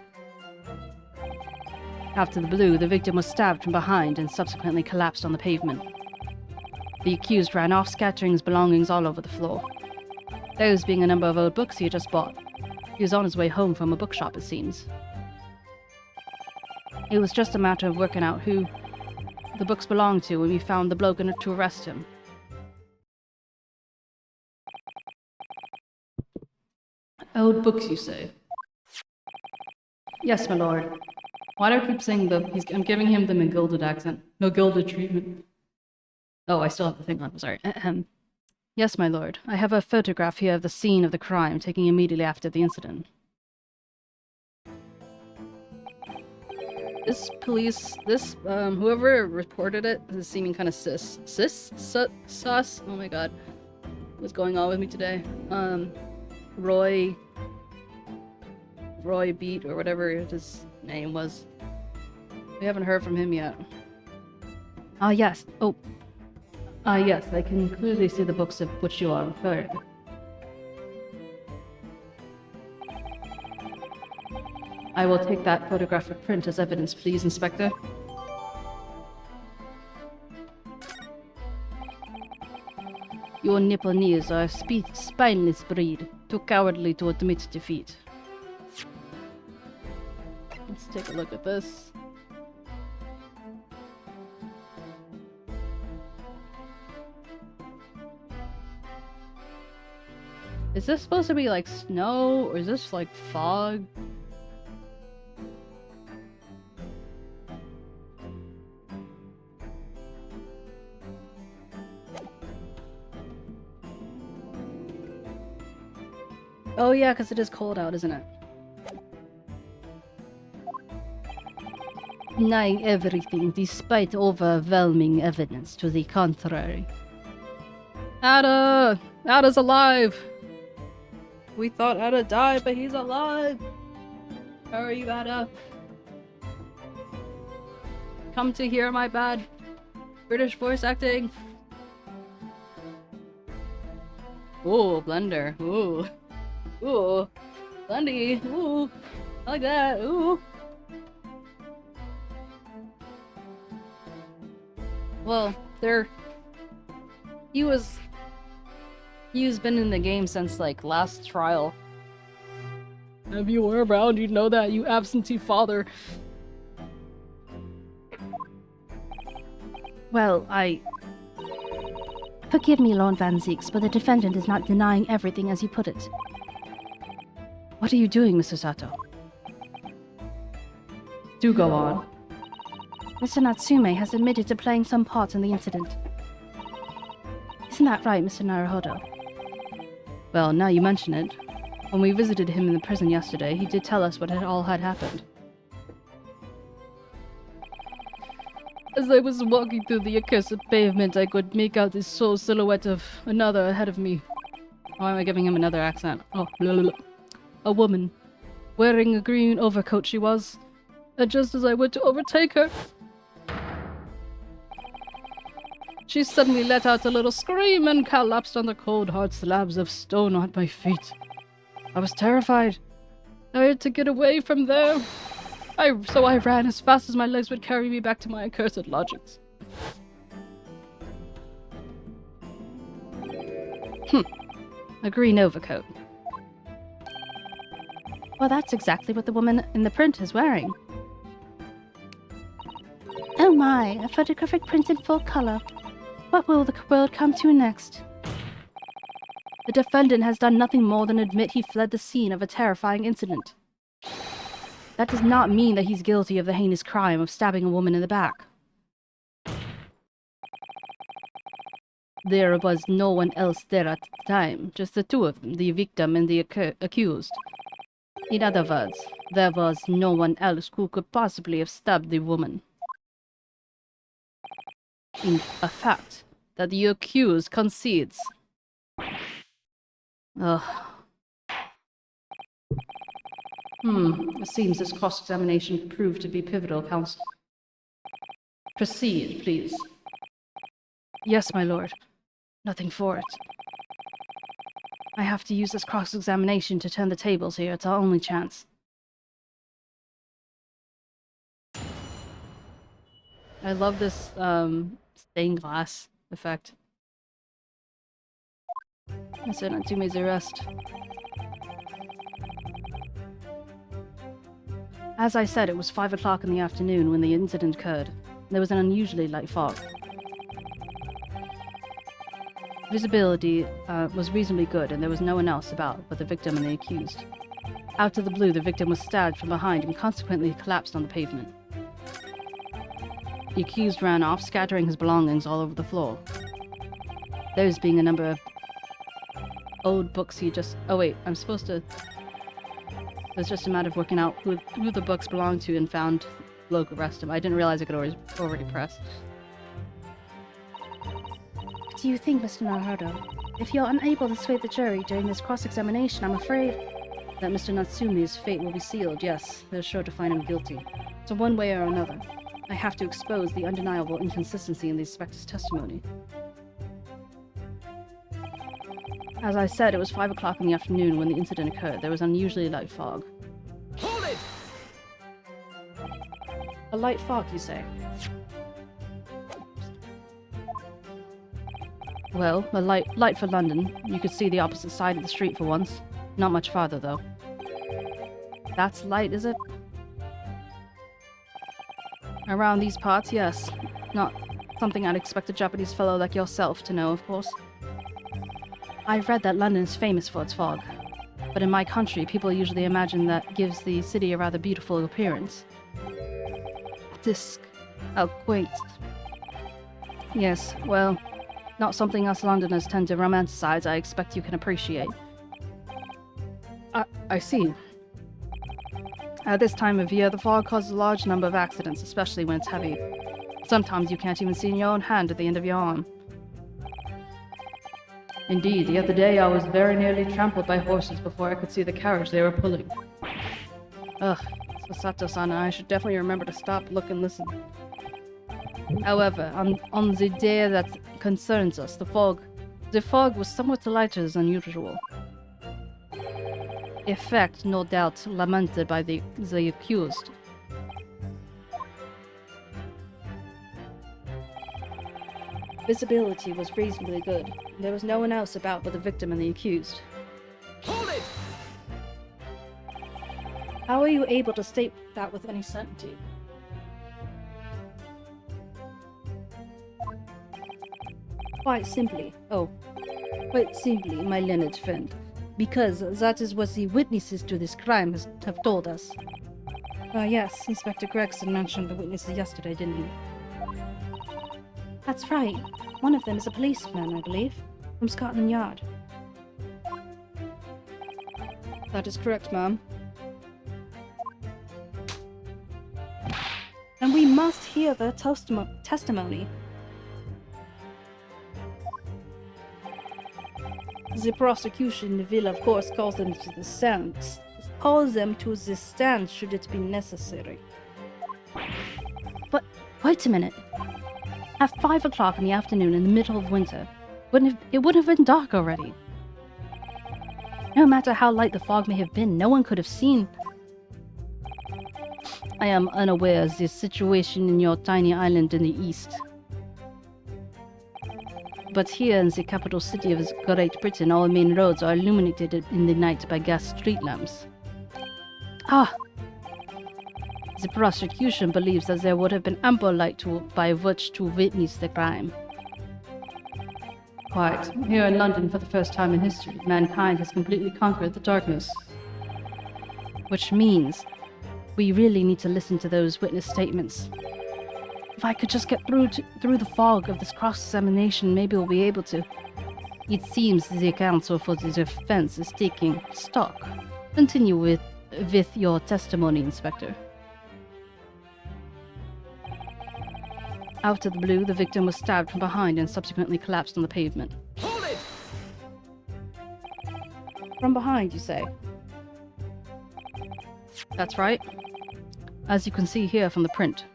[SPEAKER 2] After the blue, the victim was stabbed from behind and subsequently collapsed on the pavement. The accused ran off, scattering his belongings all over the floor. Those being a number of old books he had just bought. He was on his way home from a bookshop, it seems. It was just a matter of working out who the books belonged to when we found the bloke to arrest him.
[SPEAKER 1] Old books, you say? Yes, my lord. Why do I keep saying I'm giving him the McGilded accent. McGilded treatment. Oh, I still have the thing on. Sorry.
[SPEAKER 2] Yes, my lord. I have a photograph here of the scene of the crime taken immediately after the incident.
[SPEAKER 1] Whoever reported it is seeming kind of sus? Oh my god. What's going on with me today? Roy Beat, or whatever his name was. We haven't heard from him yet.
[SPEAKER 2] Yes.
[SPEAKER 1] Yes, I can clearly see the books of which you are referring. I will take that photograph for print as evidence, please, Inspector.
[SPEAKER 2] Your Nipponese are a spineless breed, too cowardly to admit defeat.
[SPEAKER 1] Let's take a look at this. Is this supposed to be like snow, or is this like fog? Oh yeah, because it is cold out, isn't it?
[SPEAKER 2] Denying everything despite overwhelming evidence to the contrary.
[SPEAKER 1] Ada! Ada's alive! We thought Ada died, but he's alive! How are you, Ada? Come to hear my bad British voice acting. Ooh, blender. Ooh. Ooh. Blendy. Ooh. I like that. Ooh. Well, he's been in the game since, like, last trial. If you were around, you'd know that, you absentee father.
[SPEAKER 2] Well, Forgive me, Lord 𝗟𝗪𝗀𝘀, but the defendant is not denying everything as you put it.
[SPEAKER 1] What are you doing, Mr. Sato? Do go on.
[SPEAKER 2] Mr. Natsume has admitted to playing some part in the incident. Isn't that right, Mr. Naruhodo?
[SPEAKER 1] Well, now you mention it. When we visited him in the prison yesterday, he did tell us what all had happened. As I was walking through the accursed pavement, I could make out this sole silhouette of another ahead of me. Why am I giving him another accent? Oh, blah, blah, blah. A woman. Wearing a green overcoat she was. And just as I went to overtake her, she suddenly let out a little scream and collapsed on the cold, hard slabs of stone at my feet. I was terrified. I had to get away from there. So I ran as fast as my legs would carry me back to my accursed lodgings.
[SPEAKER 2] A green overcoat. Well, that's exactly what the woman in the print is wearing. Oh my, a photographic print in full color. What will the world come to next? The defendant has done nothing more than admit he fled the scene of a terrifying incident. That does not mean that he's guilty of the heinous crime of stabbing a woman in the back. There was no one else there at the time, just the two of them, the victim and the accused. In other words, there was no one else who could possibly have stabbed the woman. In a fact that the accused concedes. Ugh.
[SPEAKER 1] It seems this cross-examination proved to be pivotal, Counsel. Proceed, please.
[SPEAKER 2] Yes, my lord. Nothing for it. I have to use this cross-examination to turn the tables here. It's our only chance.
[SPEAKER 1] I love this stained glass effect. Mr. Natsume's arrest.
[SPEAKER 2] As I said, it was 5 o'clock in the afternoon when the incident occurred. There was an unusually light fog. Visibility was reasonably good, and there was no one else about but the victim and the accused. Out of the blue, the victim was stabbed from behind and consequently collapsed on the pavement. The accused ran off, scattering his belongings all over the floor. Those being a number of old books he just... Oh wait, I'm supposed to... It was just a matter of working out who the books belonged to and found bloke arrest him. I didn't realize I could already press. Do you think, Mr. Naruto, if you're unable to sway the jury during this cross-examination, I'm afraid
[SPEAKER 1] that Mr. Natsume's fate will be sealed, yes. They're sure to find him guilty. So one way or another, I have to expose the undeniable inconsistency in the inspector's testimony. As I said, it was 5 o'clock in the afternoon when the incident occurred. There was unusually light fog.
[SPEAKER 4] Hold it!
[SPEAKER 1] A light fog, you say? Well, a light for London. You could see the opposite side of the street for once. Not much farther, though. That's light, is it? Around these parts, yes. Not something I'd expect a Japanese fellow like yourself to know, of course. I've read that London is famous for its fog. But in my country, people usually imagine that gives the city a rather beautiful appearance. 𝗟𝗶H. Yes, well, not something us Londoners tend to romanticize, I expect you can appreciate. I see. At this time of year, the fog causes a large number of accidents, especially when it's heavy. Sometimes you can't even see in your own hand at the end of your arm. Indeed, the other day I was very nearly trampled by horses before I could see the carriage they were pulling. Ugh, so Sato-san, I should definitely remember to stop, look, and listen. However, on the day that concerns us, the fog was somewhat lighter than usual. Effect, no doubt, lamented by the accused. Visibility was reasonably good. There was no one else about but the victim and the accused.
[SPEAKER 4] Hold it!
[SPEAKER 1] How are you able to state that with any certainty? Quite simply, my learned friend, because that is what the witnesses to this crime have told us. Yes, Inspector Gregson mentioned the witnesses yesterday, didn't he?
[SPEAKER 2] That's right. One of them is a policeman, I believe, from Scotland Yard.
[SPEAKER 1] That is correct, ma'am.
[SPEAKER 2] And we must hear their testimony.
[SPEAKER 1] The prosecution will, of course, call them to the stand. Should it be necessary.
[SPEAKER 2] But wait a minute. At 5 o'clock in the afternoon in the middle of winter, it would have been dark already. No matter how light the fog may have been, no one could have seen.
[SPEAKER 1] I am unaware of the situation in your tiny island in the east. But here in the capital city of Great Britain, all main roads are illuminated in the night by gas street lamps.
[SPEAKER 2] Ah!
[SPEAKER 1] The prosecution believes that there would have been ample light by which to witness the crime. Quite. Here in London, for the first time in history, mankind has completely conquered the darkness.
[SPEAKER 2] Which means we really need to listen to those witness statements. If I could just get through the fog of this cross-examination, maybe we'll be able to.
[SPEAKER 1] It seems the counsel for the defense is taking stock. Continue with your testimony, Inspector. Out of the blue, the victim was stabbed from behind and subsequently collapsed on the pavement.
[SPEAKER 4] Hold it!
[SPEAKER 1] From behind, you say? That's right. As you can see here from the print.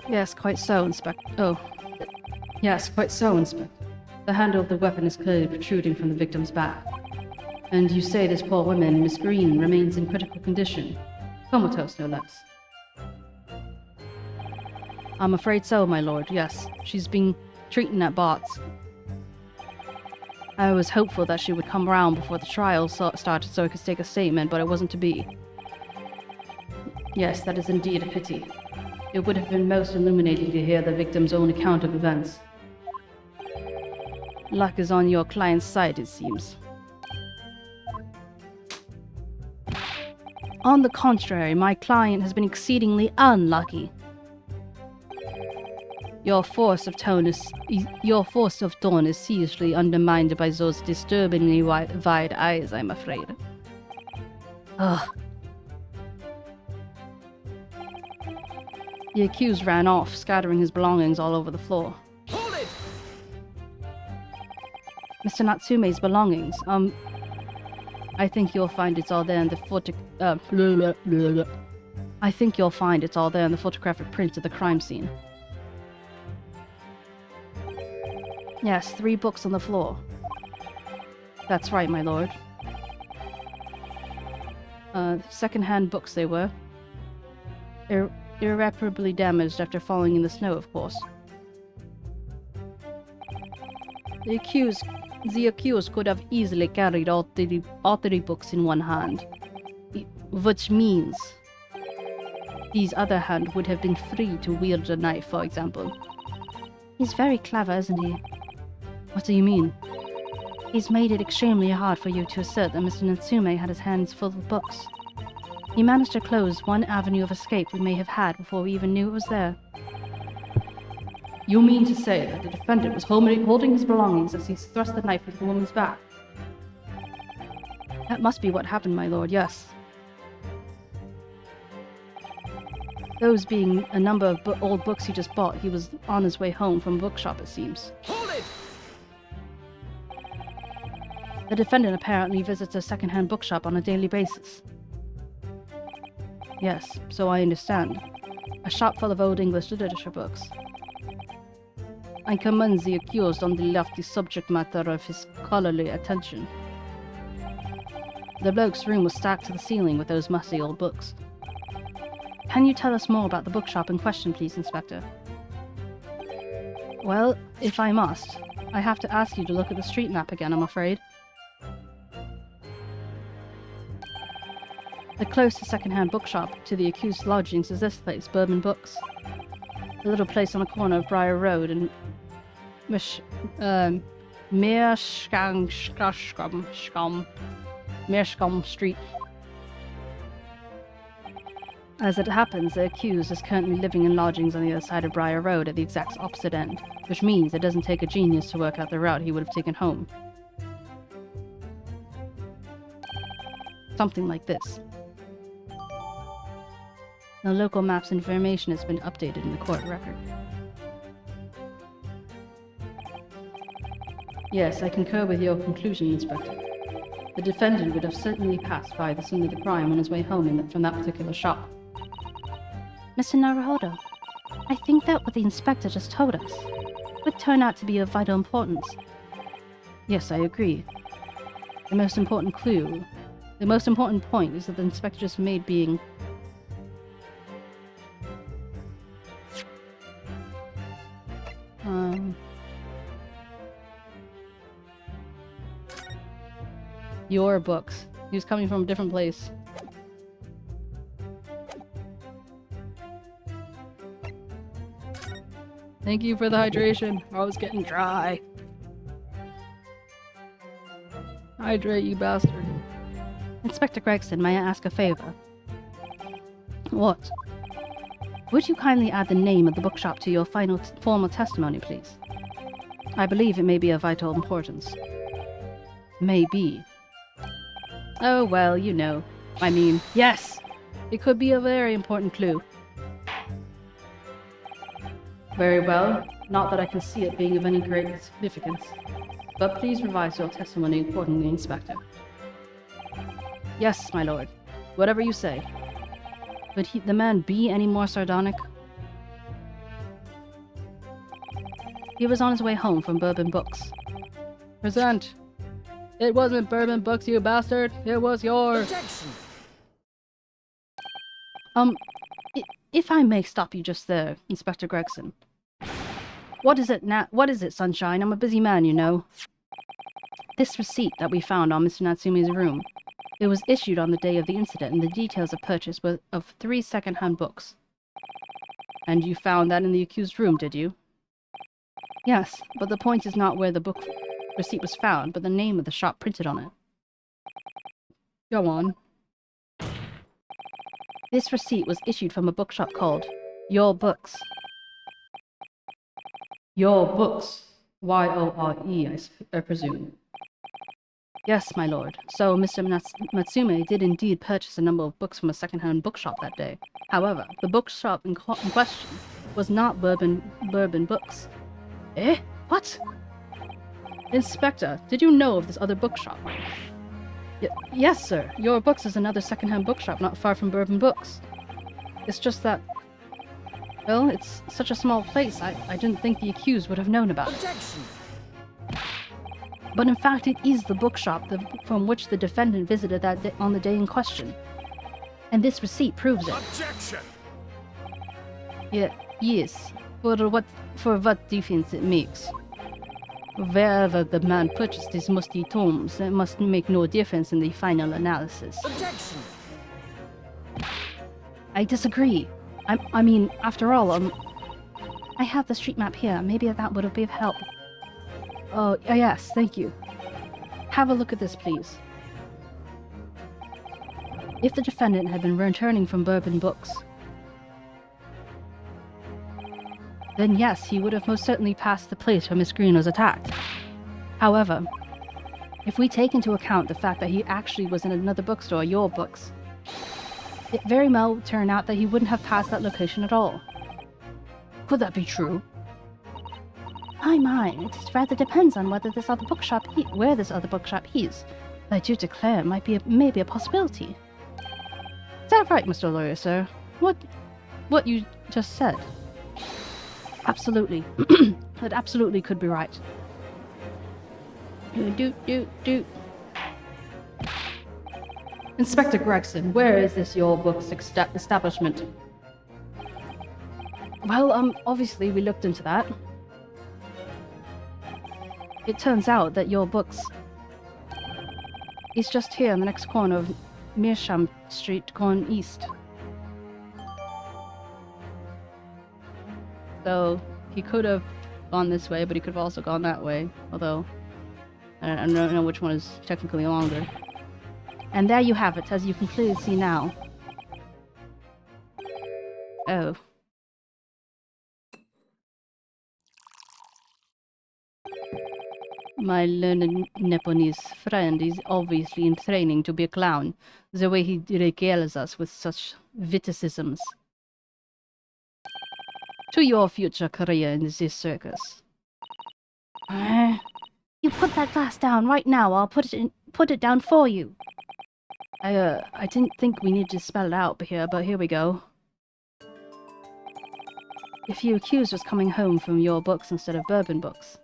[SPEAKER 2] Yes, quite so, Inspector. Oh. Yes, quite so, Inspector. The handle of the weapon is clearly protruding from the victim's back. And you say this poor woman, Miss Green, remains in critical condition. Comatose, no less. I'm afraid so, my lord, yes. She's been treating at Bart's. I was hopeful that she would come around before the trial started so I could take a statement, but it wasn't to be. Yes, that is indeed a pity. It would have been most illuminating to hear the victim's own account of events. Luck is on your client's side, it seems. On the contrary, my client has been exceedingly unlucky. Your force of dawn is seriously undermined by those disturbingly wide eyes, I'm afraid. Ugh. The accused ran off, scattering his belongings all over the floor.
[SPEAKER 4] Hold it!
[SPEAKER 2] Mr. Natsume's belongings, I think you'll find it's all there in the I think you'll find it's all there in the photographic print of the crime scene. Yes, 3 books on the floor. That's right, my lord. Second-hand books they were. Irreparably damaged after falling in the snow, of course. The accused could have easily carried all three books in one hand, which means his other hand would have been free to wield a knife, for example. He's very clever, isn't he? What do you mean? He's made it extremely hard for you to assert that Mr. Natsume had his hands full of books. He managed to close one avenue of escape we may have had before we even knew it was there. You mean to say that the defendant was holding his belongings as he thrust the knife into the woman's back? That must be what happened, my lord, yes. Those being a number of old books he just bought, he was on his way home from a bookshop, it seems.
[SPEAKER 4] Hold it!
[SPEAKER 2] The defendant apparently visits a second-hand bookshop on a daily basis. Yes, so I understand. A shop full of old English literature books. I commend the accused on the lofty subject matter of his scholarly attention. The bloke's room was stacked to the ceiling with those musty old books. Can you tell us more about the bookshop in question, please, Inspector? Well, if I must, I have to ask you to look at the street map again, I'm afraid. The closest second-hand bookshop to the accused's lodgings is this place, Bourbon Books. A little place on the corner of Briar Road and Meerschaum Street. As it happens, the accused is currently living in lodgings on the other side of Briar Road at the exact opposite end, which means it doesn't take a genius to work out the route he would have taken home. Something like this. The local map's information has been updated in the court record. Yes, I concur with your conclusion, Inspector. The defendant would have certainly passed by the scene of the crime on his way home from that particular shop. Mr. Naruhodo, I think that what the inspector just told us would turn out to be of vital importance. Yes, I agree. The most important point is that the inspector just made being... Your books. He was coming from a different place. Thank you for the hydration. I was getting dry. Hydrate, you bastard. Inspector Gregson, may I ask a favor? What? Would you kindly add the name of the bookshop to your formal testimony, please? I believe it may be of vital importance. Maybe. Oh, well, you know. I mean, yes! It could be a very important clue. Very well. Not that I can see it being of any great significance. But please revise your testimony accordingly, Inspector. Yes, my lord. Whatever you say. Would the man be any more sardonic? He was on his way home from Bourbon Books.
[SPEAKER 1] Present. It wasn't Bourbon Books, you bastard. It was yours.
[SPEAKER 4] Objection!
[SPEAKER 2] If I may stop you just there, Inspector Gregson. What is it now? What is it, Sunshine? I'm a busy man, you know. This receipt that we found on Mr. Natsume's room. It was issued on the day of the incident, and the details of purchase were of 3 second-hand books.
[SPEAKER 1] And you found that in the accused room, did you?
[SPEAKER 2] Yes, but the point is not where the book receipt was found, but the name of the shop printed on it.
[SPEAKER 1] Go on.
[SPEAKER 2] This receipt was issued from a bookshop called Your Books.
[SPEAKER 1] Your Books. Y-O-R-E, I presume.
[SPEAKER 2] Yes, my lord. So Mr. Natsume did indeed purchase a number of books from a second-hand bookshop that day. However, the bookshop in question was not Bourbon Books.
[SPEAKER 1] Eh?
[SPEAKER 2] What?
[SPEAKER 1] Inspector, did you know of this other bookshop?
[SPEAKER 2] Yes, sir. Your Books is another second-hand bookshop not far from Bourbon Books. It's just that, well, it's such a small place, I didn't think the accused would have known about it.
[SPEAKER 4] Objection!
[SPEAKER 2] But in fact, it is the bookshop from which the defendant visited that day, on the day in question. And this receipt proves it.
[SPEAKER 4] Objection!
[SPEAKER 2] Yes. For what difference it makes? Wherever the man purchased his musty tomes, it must make no difference in the final analysis.
[SPEAKER 4] Objection!
[SPEAKER 2] I disagree. I mean, after all, I have the street map here. Maybe that would have been of help. Oh, yes, thank you. Have a look at this, please. If the defendant had been returning from Bourbon Books, then yes, he would have most certainly passed the place where Miss Green was attacked. However, if we take into account the fact that he actually was in another bookstore, Your Books, it very well would turn out that he wouldn't have passed that location at all.
[SPEAKER 1] Could that be true?
[SPEAKER 2] My, it rather depends on whether this other bookshop where this other bookshop is. I do declare it might be maybe a possibility.
[SPEAKER 1] Is that right, Mr. Lawyer, sir? What you just said?
[SPEAKER 2] Absolutely. That absolutely could be right.
[SPEAKER 1] Inspector Gregson, where is this Your Books establishment?
[SPEAKER 2] Well, obviously we looked into that. It turns out that Your Books is just here in the next corner of Meerschaum Street going east.
[SPEAKER 1] So, he could have gone this way, but he could have also gone that way. Although, I don't know which one is technically longer.
[SPEAKER 2] And there you have it, as you can clearly see now.
[SPEAKER 1] Oh. My learned Nepalese friend is obviously in training to be a clown, the way he regales us with such witticisms. To your future career in this circus.
[SPEAKER 2] You put that glass down right now, I'll put it down for you.
[SPEAKER 1] I didn't think we needed to spell it out here, but here we go.
[SPEAKER 2] If you accused was coming home from Your Books instead of Bourbon Books,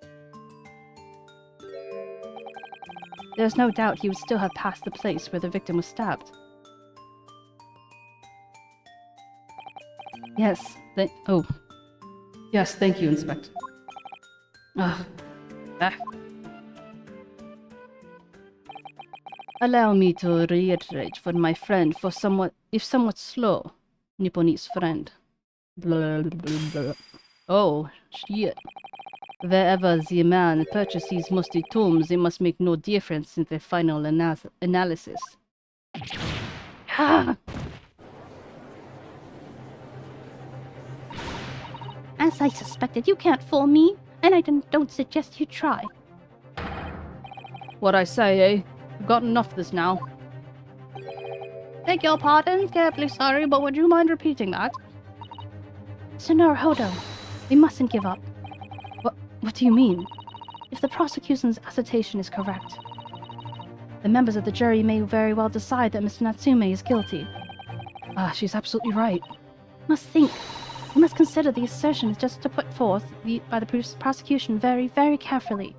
[SPEAKER 2] there's no doubt he would still have passed the place where the victim was stabbed.
[SPEAKER 1] Yes, yes, thank you, Inspector. Allow me to reiterate for my friend, if somewhat slow, Nipponese friend. Blah, blah, blah. Oh, shit. Wherever the man purchases musty tomes, it must make no difference in the final analysis.
[SPEAKER 2] As I suspected, you can't fool me, and I don't suggest you try.
[SPEAKER 1] What I say, eh? I've got enough of this now.
[SPEAKER 2] Beg your pardon, terribly sorry, but would you mind repeating that? Senor Hodo, we mustn't give up.
[SPEAKER 1] What do you mean?
[SPEAKER 2] If the prosecution's assertion is correct, the members of the jury may very well decide that Mr. Natsume is guilty.
[SPEAKER 1] She's absolutely right.
[SPEAKER 2] Must think. You must consider the assertions just to put forth by the prosecution very, very carefully.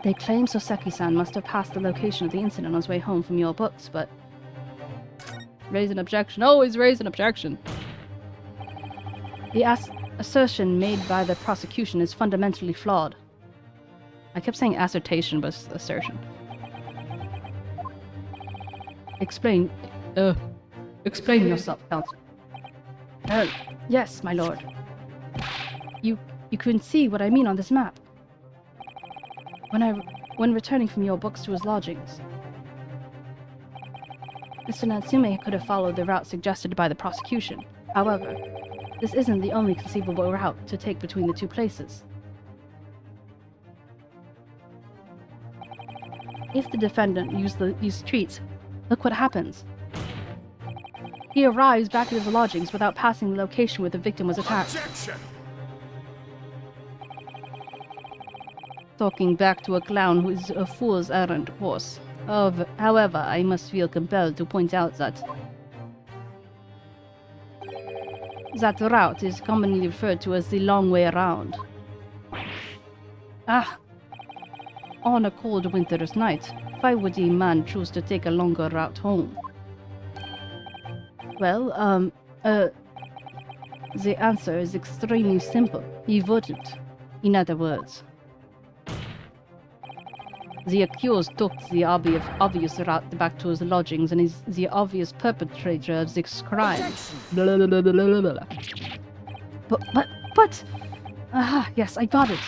[SPEAKER 2] They claim Soseki-san must have passed the location of the incident on his way home from your books, but...
[SPEAKER 1] Raise an objection. Always raise an objection.
[SPEAKER 2] The assertion made by the prosecution is fundamentally flawed.
[SPEAKER 1] I kept saying assertion, but it's assertion. Explain yourself, counsel.
[SPEAKER 2] Yes, my lord. You can see what I mean on this map. When returning from your books to his lodgings, Mr. Natsume could have followed the route suggested by the prosecution. However, this isn't the only conceivable route to take between the two places. If the defendant used these streets, look what happens. He arrives back at his lodgings without passing the location where the victim was attacked.
[SPEAKER 4] Objection!
[SPEAKER 1] Talking back to a clown who is a fool's errand horse. However, I must feel compelled to point out that route is commonly referred to as the long way around. On a cold winter's night, why would a man choose to take a longer route home? Well, the answer is extremely simple. He wouldn't. In other words, the accused took the obvious route back to his lodgings and is the obvious perpetrator of this crime. Blah, blah, blah, blah, blah, blah.
[SPEAKER 2] But... yes, I got it.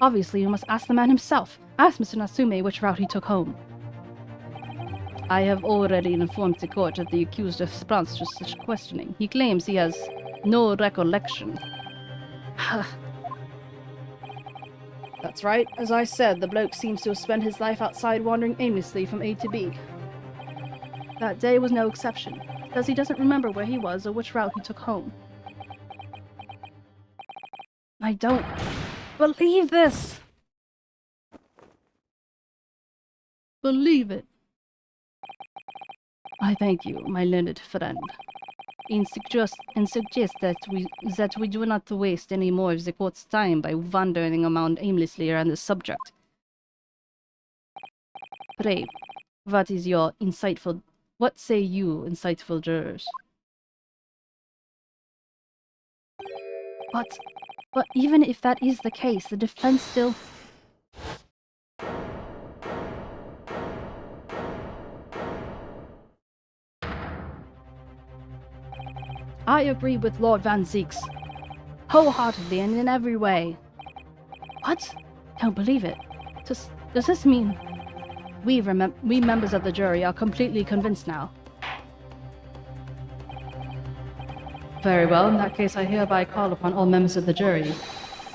[SPEAKER 2] Obviously, you must ask the man himself. Ask Mr. Natsume which route he took home.
[SPEAKER 1] I have already informed the court of the accused's response to such questioning. He claims he has no recollection.
[SPEAKER 2] That's right. As I said, the bloke seems to have spent his life outside wandering aimlessly from A to B. That day was no exception, because he doesn't remember where he was or which route he took home. I don't believe this!
[SPEAKER 1] Believe it. I thank you, my learned friend. And suggest that we do not waste any more of the court's time by wandering around aimlessly around the subject. Pray, what say you, insightful jurors?
[SPEAKER 2] But even if that is the case, the defense still... I agree with Lord Van Zieks. Wholeheartedly and in every way. What? Don't believe it. Does this mean... We members of the jury are completely convinced now?
[SPEAKER 1] Very well, in that case I hereby call upon all members of the jury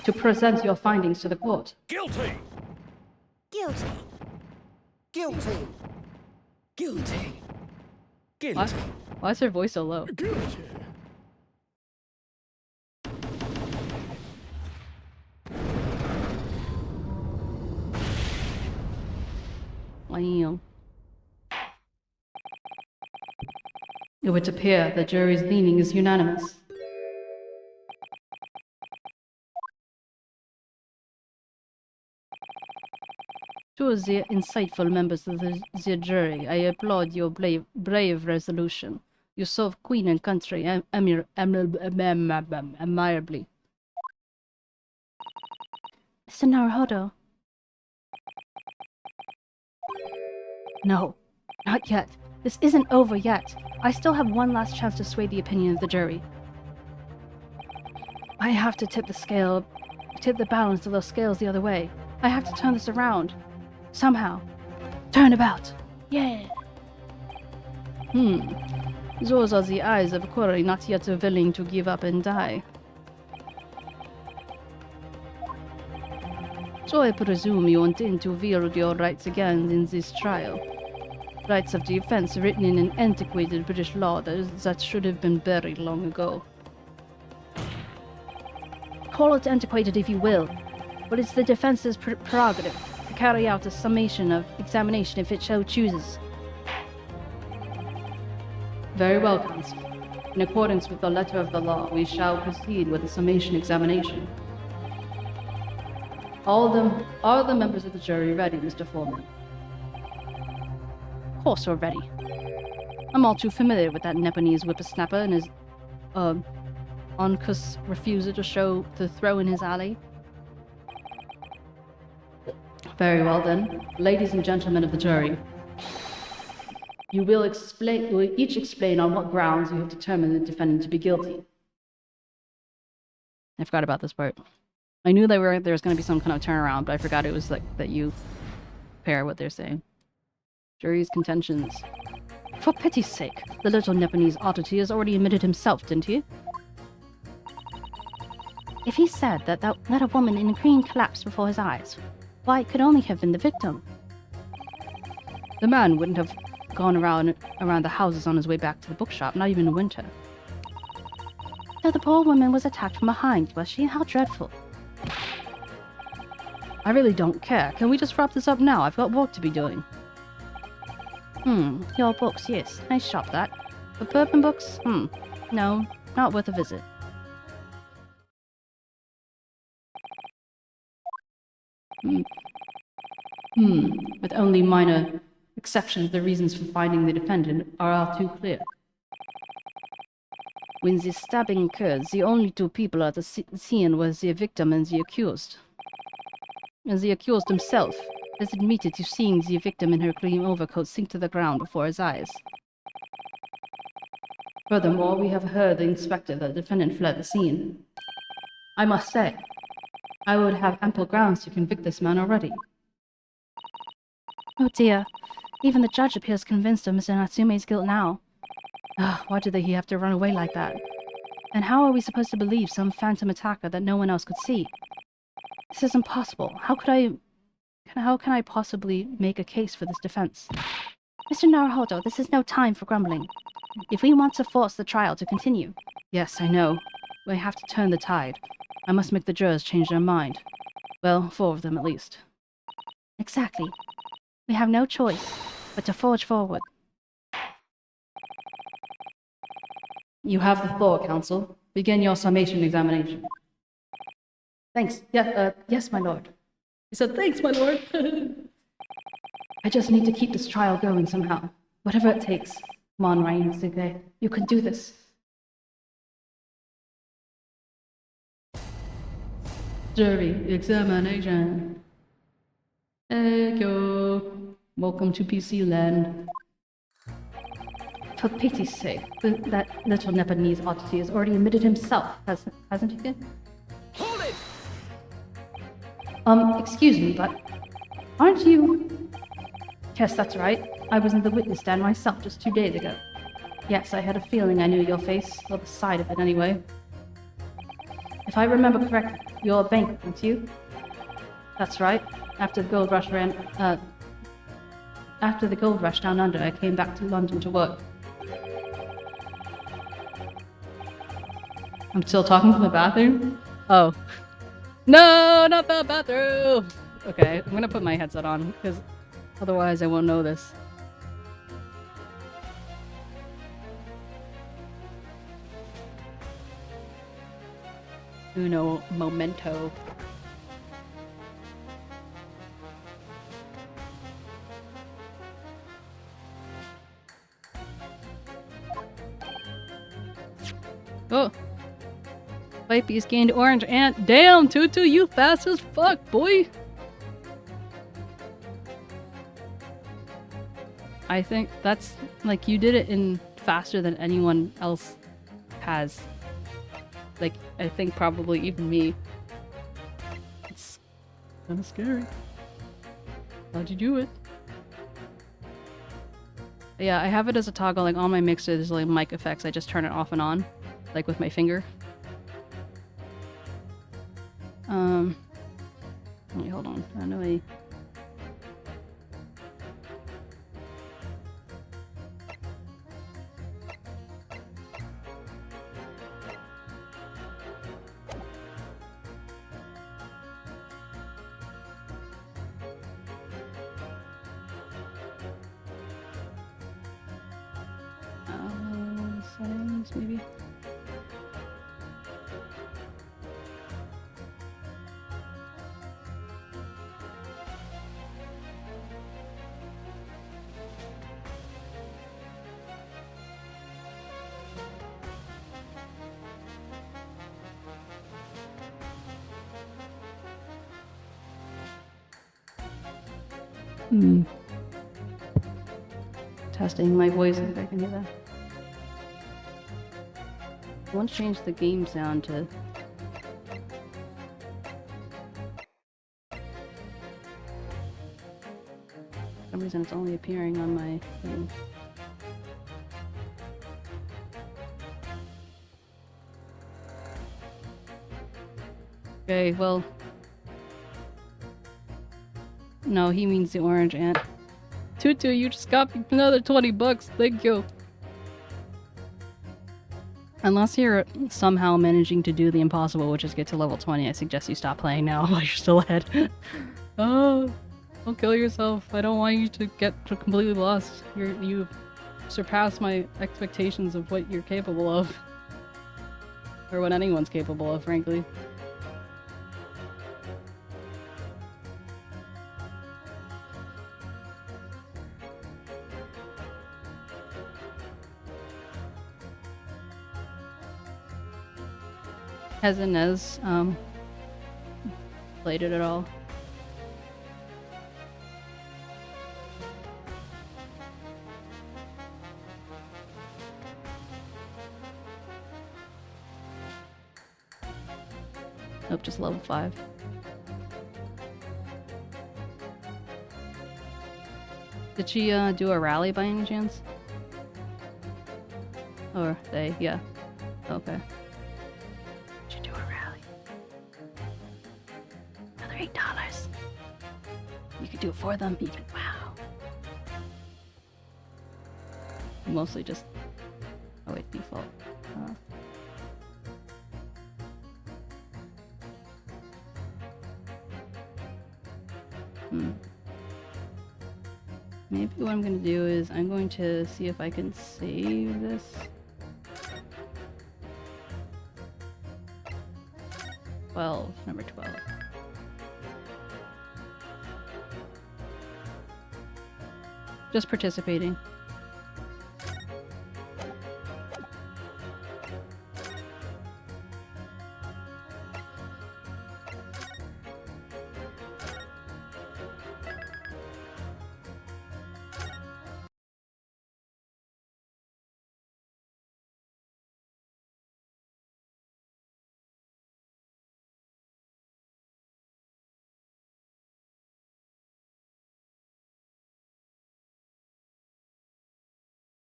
[SPEAKER 1] to present your findings to the court.
[SPEAKER 4] Guilty!
[SPEAKER 3] Guilty.
[SPEAKER 4] Guilty! Guilty! Guilty!
[SPEAKER 1] Why is her voice so low?
[SPEAKER 4] Guilty!
[SPEAKER 1] It would appear the jury's leaning is unanimous. To the insightful members of the jury, I applaud your brave resolution. You serve Queen and country admirably.
[SPEAKER 2] Mr. Naruhodo. No, not yet. This isn't over yet. I still have one last chance to sway the opinion of the jury. I have to tip the balance of those scales the other way. I have to turn this around. Somehow. Turn about. Yeah.
[SPEAKER 1] Those are the eyes of Kokoro not yet willing to give up and die. So I presume you intend to wield your rights again in this trial. Rights of defense written in an antiquated British law that should have been buried long ago.
[SPEAKER 2] Call it antiquated if you will, but it's the defense's prerogative to carry out a summation of examination if it so chooses.
[SPEAKER 1] Very well, counsel. In accordance with the letter of the law, we shall proceed with the summation examination. Are the members of the jury ready, Mr. Foreman?
[SPEAKER 2] Of course we're ready. I'm all too familiar with that Nepalese whippersnapper and his, uncus refusal to throw in his alley.
[SPEAKER 1] Very well then. Ladies and gentlemen of the jury, you will each explain on what grounds you have determined the defendant to be guilty. I forgot about this part. I knew there was going to be some kind of turnaround, but I forgot it was like that you pair what they're saying. Jury's contentions.
[SPEAKER 2] For pity's sake, the little Nepalese oddity has already admitted himself, didn't he? If he said that a woman in green collapsed before his eyes, why, it could only have been the victim.
[SPEAKER 1] The man wouldn't have gone around the houses on his way back to the bookshop, not even in winter.
[SPEAKER 2] So the poor woman was attacked from behind, was she? How dreadful.
[SPEAKER 1] I really don't care. Can we just wrap this up now? I've got work to be doing.
[SPEAKER 2] Your books, yes. Nice shop, that. But bourbon books? No, not worth a visit.
[SPEAKER 1] With only minor exceptions, the reasons for finding the defendant are all too clear.
[SPEAKER 2] When the stabbing occurred, the only two people at the scene were the victim and the accused. And the accused himself has admitted to seeing the victim in her green overcoat sink to the ground before his eyes.
[SPEAKER 1] Furthermore, we have heard the inspector that the defendant fled the scene. I must say, I would have ample grounds to convict this man already.
[SPEAKER 2] Oh dear, even the judge appears convinced of Mr. Natsume's guilt now.
[SPEAKER 1] Why did he have to run away like that?
[SPEAKER 2] And how are we supposed to believe some phantom attacker that no one else could see? This is impossible. How can I possibly make a case for this defense? Mr. Naruhodo, this is no time for grumbling. If we want to force the trial to continue...
[SPEAKER 1] Yes, I know. We have to turn the tide. I must make the jurors change their mind. Well, 4 of them at least.
[SPEAKER 2] Exactly. We have no choice but to forge forward.
[SPEAKER 1] You have the floor, counsel. Begin your summation examination. Thanks. Yes, my lord. He said, thanks, my lord. I just need to keep this trial going somehow. Whatever it takes. Come on, 𝗟𝗶𝗶𝗀𝘀. You can do this. Jury examination. Thank you. Welcome to PC land. For pity's sake, that little Nepalese oddity has already admitted himself, hasn't he?
[SPEAKER 4] Hold it!
[SPEAKER 1] Excuse me, but aren't you... Yes, that's right. I was in the witness stand myself just 2 days ago. Yes, I had a feeling I knew your face, or the side of it anyway. If I remember correctly, you're a banker, aren't you? That's right. After the gold rush down under, I came back to London to work. I'm still talking from the bathroom? Oh. No, not the bathroom! Okay, I'm gonna put my headset on, because otherwise I won't know this. Uno momento. Oh. Pipey's gained orange ant. Damn, Tutu, you fast as fuck, boy! I think that's, like, you did it in faster than anyone else has. Like, I think probably even me. It's kind of scary. How'd you do it? Yeah, I have it as a toggle, like on my mixer, there's like mic effects. I just turn it off and on, like with my finger. Wait, hold on. I know I... settings, maybe. Testing my voice if I can hear that. I want to change the game sound to... For some reason it's only appearing on my thing. Okay, well... No, he means the orange ant. Tutu, you just got me another 20 bucks. Thank you. Unless you're somehow managing to do the impossible, which is get to level 20, I suggest you stop playing now while you're still ahead. Oh, don't kill yourself. I don't want you to get completely lost. You've surpassed my expectations of what you're capable of. Or what anyone's capable of, frankly. Has Inez played it at all? Nope, just level 5. Did she do a rally by any chance? Or they, yeah. Okay. $8. You could do it for them, even. Wow. Mostly just... Oh wait, default. Maybe what I'm gonna do is I'm going to see if I can save this. Number 12. Just participating.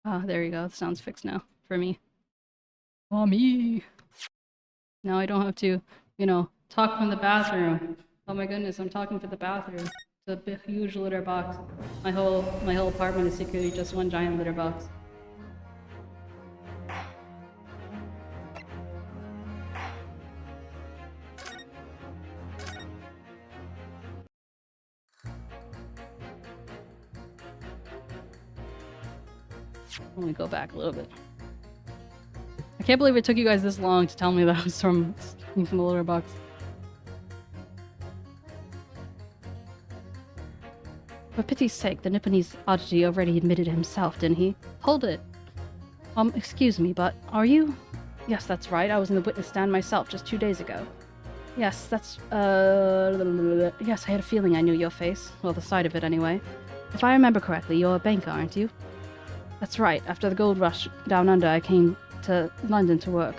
[SPEAKER 1] Ah, there you go. The sound's fixed now for me. Mommy! Now I don't have to, you know, talk from the bathroom. Oh my goodness, I'm talking from the bathroom. It's a huge litter box. My whole apartment is secretly just one giant litter box. Let me go back a little bit. I can't believe it took you guys this long to tell me that I was from the litter box. For pity's sake, the Nipponese oddity already admitted himself, didn't he? Hold it! Excuse me, but are you? Yes, that's right. I was in the witness stand myself just 2 days ago. Yes, that's, yes, I had a feeling I knew your face. Well, the sight of it, anyway. If I remember correctly, you're a banker, aren't you? That's right. After the gold rush down under, I came to London to work.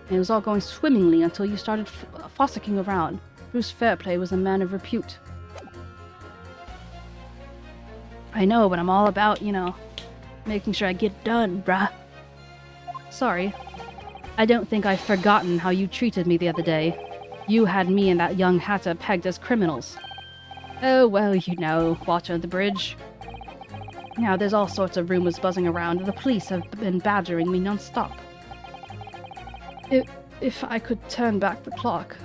[SPEAKER 1] And it was all going swimmingly until you started fossicking around. Bruce Fairplay was a man of repute. I know, but I'm all about, you know, making sure I get it done, bruh. Sorry. I don't think I've forgotten how you treated me the other day. You had me and that young hatter pegged as criminals. Oh, well, you know, water under the bridge. Now, there's all sorts of rumors buzzing around, and the police have been badgering me non-stop. If I could turn back the clock.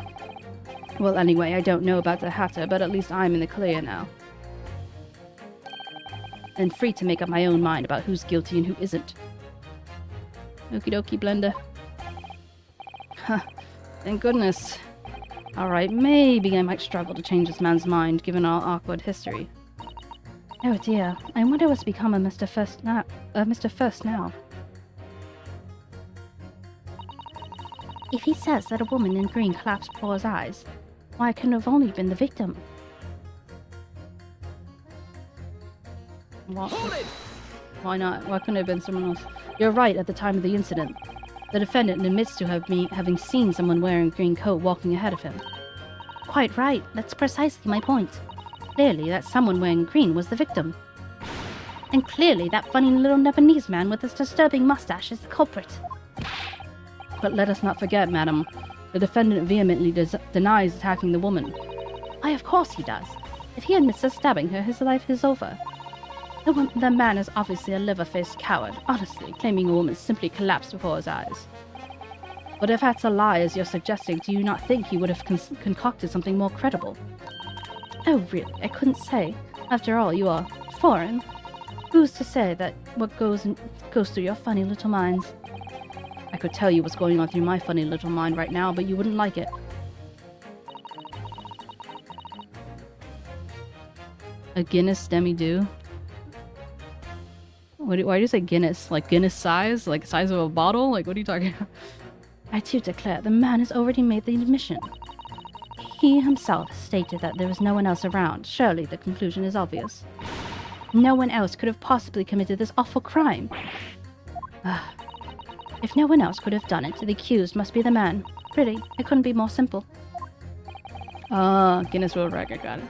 [SPEAKER 1] Well, anyway, I don't know about the hatter, but at least I'm in the clear now. And free to make up my own mind about who's guilty and who isn't.
[SPEAKER 2] Okie dokie, Blender.
[SPEAKER 1] Huh. Thank goodness. Alright, maybe I might struggle to change this man's mind, given our awkward history.
[SPEAKER 2] Oh dear, I wonder what's become of Mr. First now. If he says that a woman in green collapsed before his eyes, why it couldn't have only been the victim?
[SPEAKER 1] What? Why not? Why couldn't it have been someone else? You're right, at the time of the incident. The defendant admits to having seen someone wearing a green coat walking ahead of him.
[SPEAKER 2] Quite right, that's precisely my point. Clearly, that someone wearing green was the victim. And clearly, that funny little Nepalese man with his disturbing mustache is the culprit.
[SPEAKER 1] But let us not forget, madam, the defendant vehemently denies attacking the woman.
[SPEAKER 2] Why, of course he does. If he admits to stabbing her, his life is over. The man is obviously a liver-faced coward, honestly, claiming a woman simply collapsed before his eyes.
[SPEAKER 1] But if that's a lie, as you're suggesting, do you not think he would have concocted something more credible?
[SPEAKER 2] Oh, really? I couldn't say. After all, you are foreign. Who's to say that what goes through your funny little minds?
[SPEAKER 1] I could tell you what's going on through my funny little mind right now, but you wouldn't like it. A Guinness demi-do? Why do you say Guinness? Like Guinness size? Like size of a bottle? Like, what are you talking about?
[SPEAKER 2] I do declare, the man has already made the admission. He himself stated that there was no one else around. Surely the conclusion is obvious. No one else could have possibly committed this awful crime. If no one else could have done it, the accused must be the man. Really, it couldn't be more simple.
[SPEAKER 1] Guinness World Record, got it.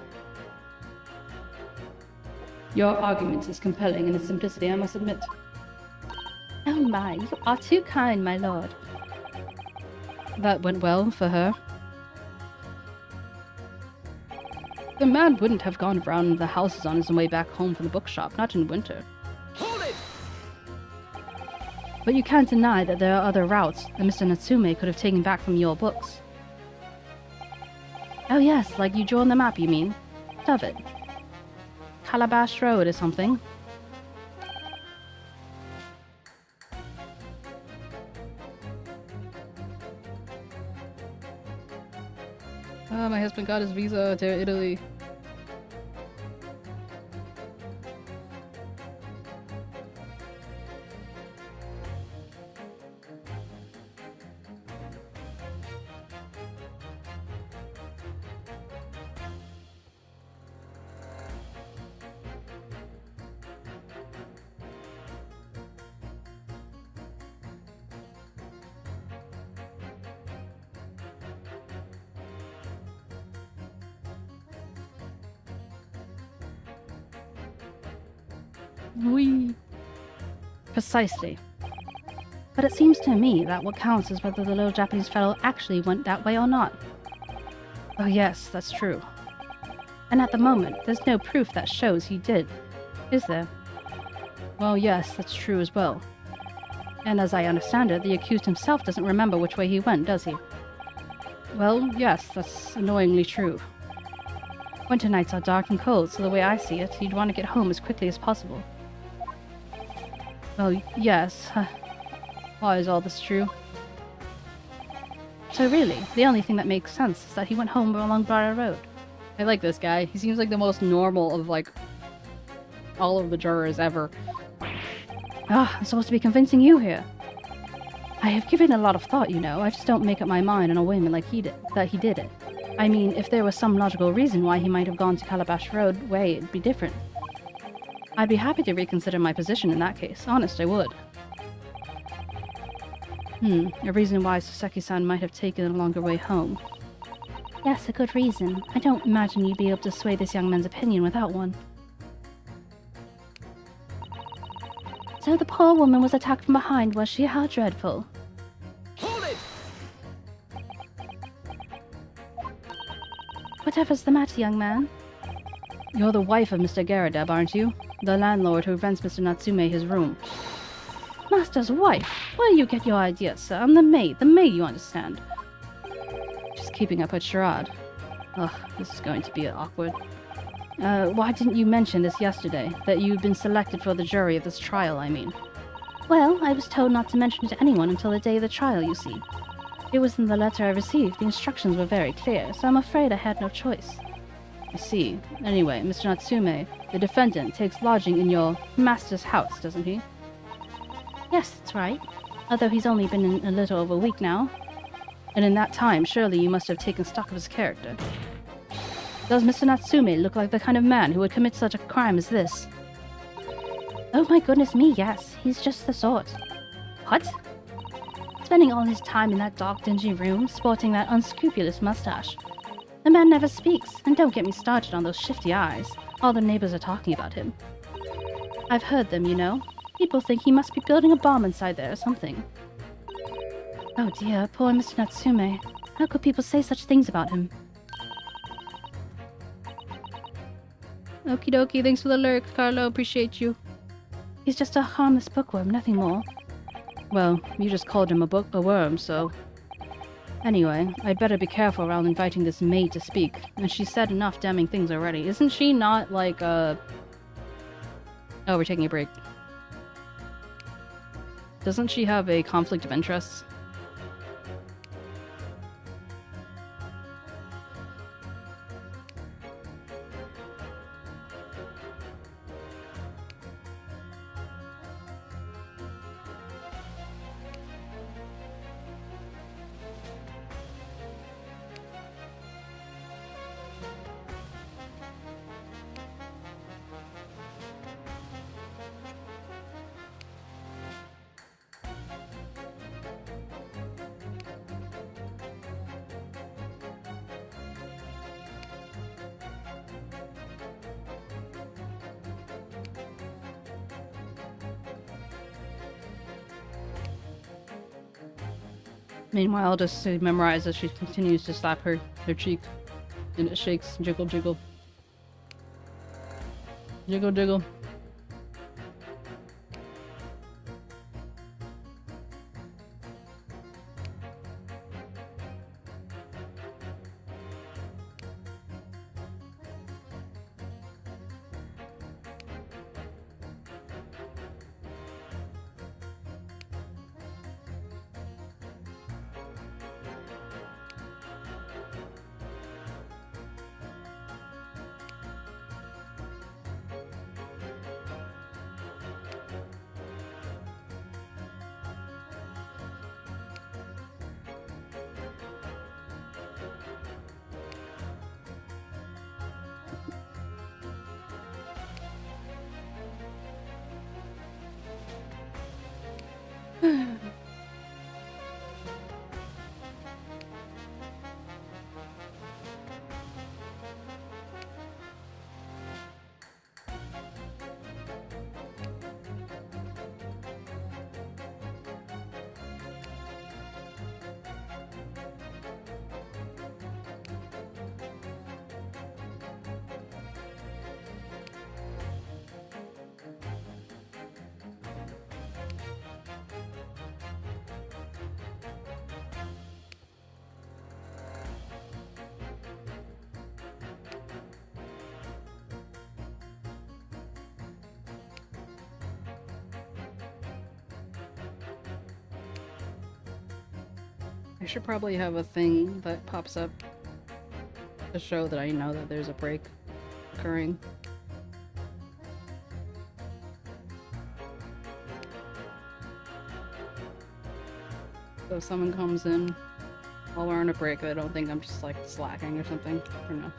[SPEAKER 1] Your argument is compelling in its simplicity, I must admit.
[SPEAKER 2] Oh my, you are too kind, my lord.
[SPEAKER 1] That went well for her. The man wouldn't have gone around the houses on his way back home from the bookshop, not in winter.
[SPEAKER 4] Hold it!
[SPEAKER 1] But you can't deny that there are other routes that Mr. Natsume could have taken back from your books.
[SPEAKER 2] Oh yes, like you drew on the map, you mean? Of it.
[SPEAKER 1] Calabash Road or something. My husband got his visa to Italy.
[SPEAKER 2] Oui.
[SPEAKER 1] Precisely.
[SPEAKER 2] But it seems to me that what counts is whether the little Japanese fellow actually went that way or not.
[SPEAKER 1] Oh yes, that's true.
[SPEAKER 2] And at the moment, there's no proof that shows he did, is there?
[SPEAKER 1] Well, yes, that's true as well.
[SPEAKER 2] And as I understand it, the accused himself doesn't remember which way he went, does he?
[SPEAKER 1] Well, yes, that's annoyingly true.
[SPEAKER 2] Winter nights are dark and cold, so the way I see it, he'd want to get home as quickly as possible.
[SPEAKER 1] Well, yes. Why is all this true?
[SPEAKER 2] So really, the only thing that makes sense is that he went home along Briar Road.
[SPEAKER 1] I like this guy. He seems like the most normal of, like, all of the jurors ever.
[SPEAKER 2] I'm supposed to be convincing you here. I have given a lot of thought, you know. I just don't make up my mind on a whim like he did it. I mean, if there was some logical reason why he might have gone to Calabash Road way, it'd be different.
[SPEAKER 1] I'd be happy to reconsider my position in that case. Honest, I would. A reason why Saseki-san might have taken a longer way home.
[SPEAKER 2] Yes, a good reason. I don't imagine you'd be able to sway this young man's opinion without one. So the poor woman was attacked from behind, was she? How dreadful.
[SPEAKER 4] Hold it!
[SPEAKER 2] Whatever's the matter, young man?
[SPEAKER 1] You're the wife of Mr. 𝗟𝗶, aren't you? The landlord who rents Mr. Natsume his room.
[SPEAKER 2] Master's wife? Where do you get your ideas, sir? I'm the maid, you understand.
[SPEAKER 1] Just keeping up a charade. Ugh, this is going to be awkward.
[SPEAKER 2] Why didn't you mention this yesterday? That you'd been selected for the jury of this trial, I mean. Well, I was told not to mention it to anyone until the day of the trial, you see. It was in the letter I received. The instructions were very clear, so I'm afraid I had no choice. I see. Anyway, Mr. Natsume, the defendant takes lodging in your master's house, doesn't he? Yes, that's right. Although he's only been in a little over a week now. And in that time, surely you must have taken stock of his character. Does Mr. Natsume look like the kind of man who would commit such a crime as this? Oh my goodness me, yes. He's just the sort. What? Spending all his time in that dark, dingy room, sporting that unscrupulous mustache. The man never speaks, and don't get me started on those shifty eyes. All the neighbors are talking about him. I've heard them, you know. People think he must be building a bomb inside there or something. Oh dear, poor Mr. Natsume. How could people say such things about him? Okie dokie, thanks for the lurk, Carlo. Appreciate you. He's just a harmless bookworm, nothing more. Well, you just called him a worm, so... Anyway, I'd better be careful around inviting this maid to speak. And she's said enough damning things already. Isn't she not, like, Oh, we're taking a break. Doesn't she have a conflict of interests? Meanwhile, I'll just memorize as she continues to slap her cheek. And it shakes. Jiggle, jiggle. Jiggle, jiggle. I should probably have a thing that pops up to show that I know that there's a break occurring. So if someone comes in while we're on a break, I don't think I'm just like slacking or something. I don't know.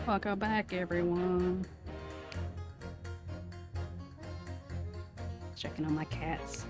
[SPEAKER 1] Welcome back, everyone. Checking on my cats.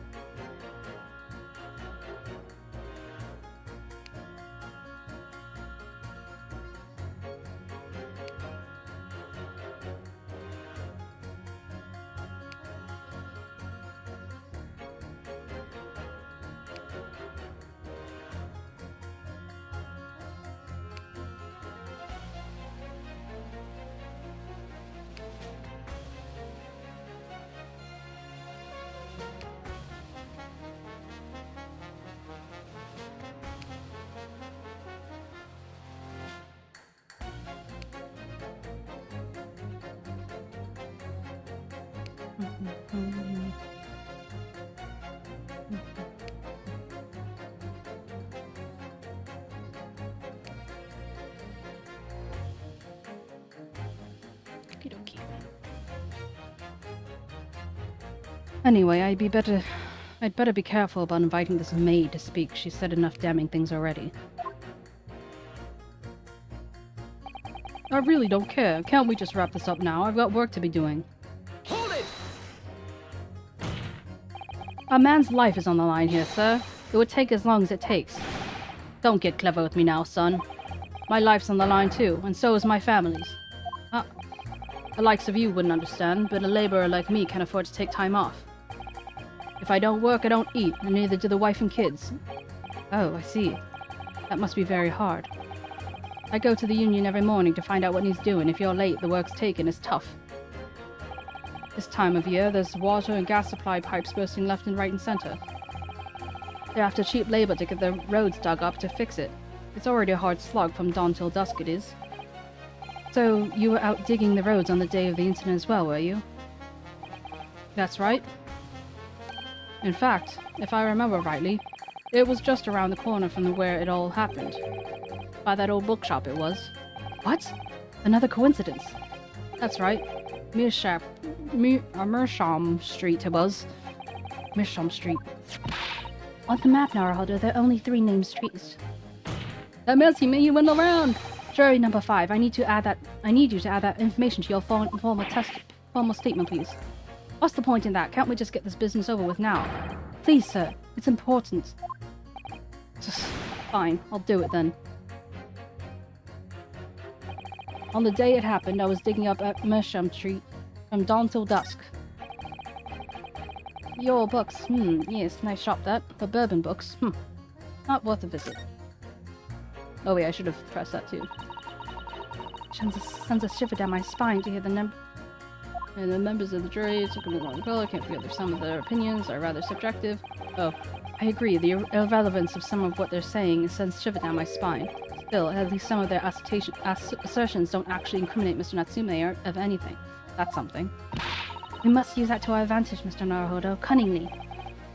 [SPEAKER 1] Anyway, I'd better be careful about inviting this maid to speak. She's said enough damning things already. I really don't care. Can't we just wrap this up now? I've got work to be doing.
[SPEAKER 4] Hold it!
[SPEAKER 1] A man's life is on the line here, sir. It would take as long as it takes. Don't get clever with me now, son. My life's on the line too, and so is my family's. The likes of you wouldn't understand, but a laborer like me can't afford to take time off. If I don't work, I don't eat, and neither do the wife and kids. Oh, I see. That must be very hard. I go to the union every morning to find out what needs doing. If you're late, the work's taken. It's tough. This time of year, there's water and gas supply pipes bursting left and right and center. They're after cheap labor to get the roads dug up to fix it. It's already a hard slog from dawn till dusk it is. So, you were out digging the roads on the day of the incident as well, were you? That's right. In fact, if I remember rightly, it was just around the corner from where it all happened. By that old bookshop it was. What? Another coincidence? That's right. 𝗟𝗶 Street it was. 𝗟𝗶 Street.
[SPEAKER 2] On the map, 𝗟𝗶, there are only 3 named streets.
[SPEAKER 1] That means he went around.
[SPEAKER 2] Jury number 5, I need you to add that information to your formal statement, please.
[SPEAKER 1] What's the point in that? Can't we just get this business over with now?
[SPEAKER 2] Please, sir. It's important.
[SPEAKER 1] Fine, I'll do it then. On the day it happened, I was digging up at 𝗟𝗶 Street from dawn till dusk. Your books, yes, nice shop that. The bourbon books, not worth a visit. Oh wait, I should have pressed that too.
[SPEAKER 2] Sends a shiver down my spine to hear the
[SPEAKER 1] members of the jury took a long call. I can't forget that some of their opinions are rather subjective. Oh, I agree. The irrelevance of some of what they're saying sends shiver down my spine. Still, at least some of their assertions don't actually incriminate Mr. Natsume of anything. That's something.
[SPEAKER 2] We must use that to our advantage, Mr. 𝗟𝗶, cunningly.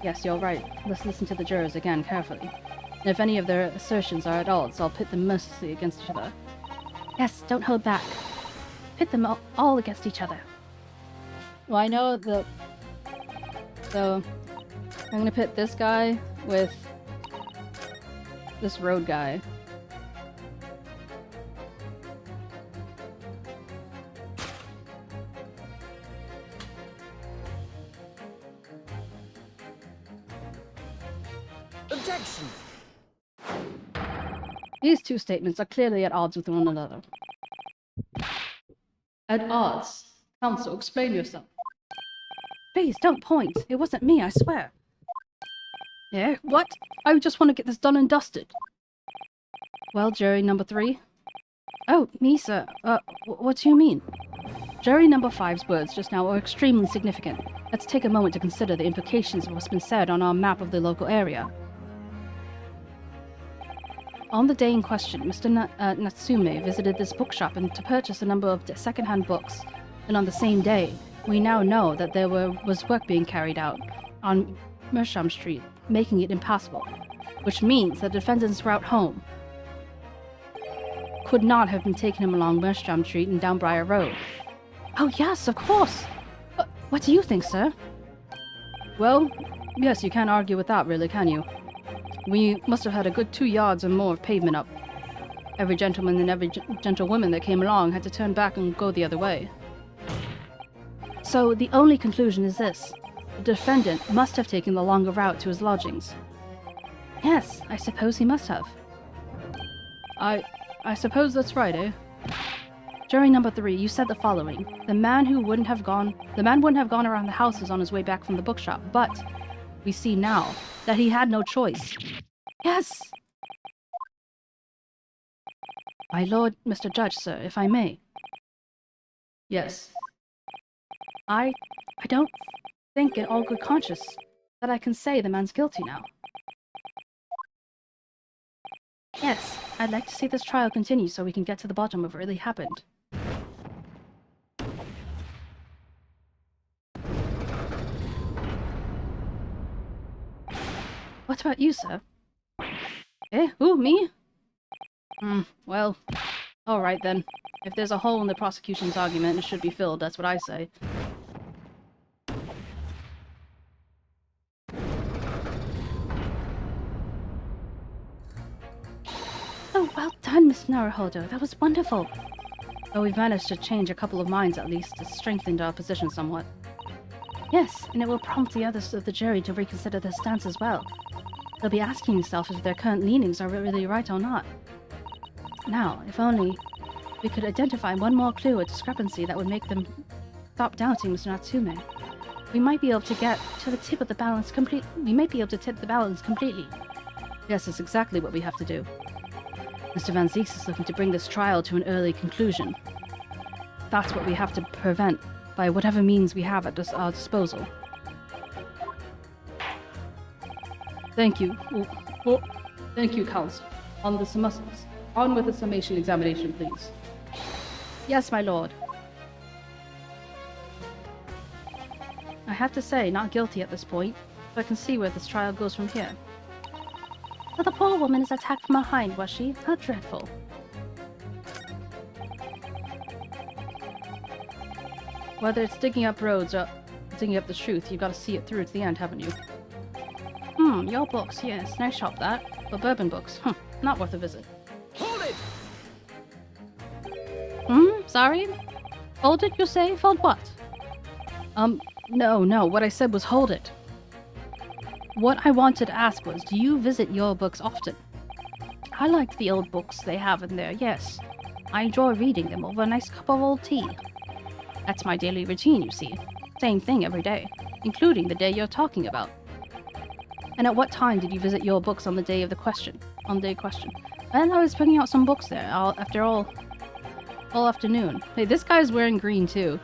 [SPEAKER 1] Yes, you're right. Let's listen to the jurors again carefully. And if any of their assertions are at odds, I'll pit them mercilessly against each other.
[SPEAKER 2] Yes, don't hold back. Pit them all against each other.
[SPEAKER 1] Well, I know that... So, I'm gonna pit this guy with this road guy.
[SPEAKER 4] Objection!
[SPEAKER 1] These two statements are clearly at odds with one another. At odds? Counsel, explain yourself.
[SPEAKER 2] Please, don't point. It wasn't me, I swear.
[SPEAKER 1] Yeah? What? I just want to get this done and dusted. Well, jury number 3?
[SPEAKER 2] Oh, me, sir. What do you mean?
[SPEAKER 1] Jury number 5's words just now are extremely significant. Let's take a moment to consider the implications of what's been said on our map of the local area. On the day in question, Mr. Natsume visited this bookshop to purchase a number of second-hand books, and on the same day, we now know that there was work being carried out on 𝗟𝗶 Street, making it impassable, which means that the defendant's route home could not have been taking him along 𝗟𝗶 Street and down Briar Road.
[SPEAKER 2] Oh yes, of course! What do you think, sir?
[SPEAKER 1] Well, yes, you can't argue with that really, can you? We must have had a good 2 yards or more of pavement up.
[SPEAKER 2] Every gentleman and every gentlewoman that came along had to turn back and go the other way. So the only conclusion is this. The defendant must have taken the longer route to his lodgings. Yes, I suppose he must have. I suppose that's right, eh? Jury number 3, you said the following. The man wouldn't have gone around the houses on his way back from the bookshop, but we see now that he had no choice. Yes! My lord, Mr. Judge, sir, if I may.
[SPEAKER 1] Yes.
[SPEAKER 2] I don't think in all good conscience that I can say the man's guilty now. Yes, I'd like to see this trial continue so we can get to the bottom of what really happened. What about you, sir? Eh? Who, me? Well, alright then. If there's a hole in the prosecution's argument, it should be filled, that's what I say. Oh, well done, Miss Naruhodo. That was wonderful. Oh, we've managed to change a couple of minds at least. It's strengthened our position somewhat. Yes, and it will prompt the others of the jury to reconsider their stance as well. They'll be asking themselves if their current leanings are really right or not. Now, if only we could identify one more clue or discrepancy that would make them stop doubting Mr. Natsume. We might be able to get to the tip of the balance completely.
[SPEAKER 1] Yes, it's exactly what we have to do.
[SPEAKER 2] Mr. Van Zieks is looking to bring this trial to an early conclusion. That's what we have to prevent by whatever means we have at our disposal.
[SPEAKER 1] Thank you. Well, thank you, counsel. On with the summation examination, please.
[SPEAKER 2] Yes, my lord. I have to say, not guilty at this point, but I can see where this trial goes from here. So the poor woman is attacked from behind, was she? How dreadful.
[SPEAKER 1] Whether it's digging up roads or digging up the truth, you've got to see it through to the end, haven't you?
[SPEAKER 2] Your books, yes. Nice shop, that. But bourbon books, not worth a visit.
[SPEAKER 4] Hold it!
[SPEAKER 2] Sorry? Hold it, you say? Hold what?
[SPEAKER 1] No, what I said was hold it.
[SPEAKER 2] What I wanted to ask was, do you visit your books often? I like the old books they have in there, yes. I enjoy reading them over a nice cup of old tea. That's my daily routine, you see. Same thing every day, including the day you're talking about. And at what time did you visit your books on the day of the question? Well, I was putting out some books there, all afternoon.
[SPEAKER 1] Hey, this guy's wearing green too.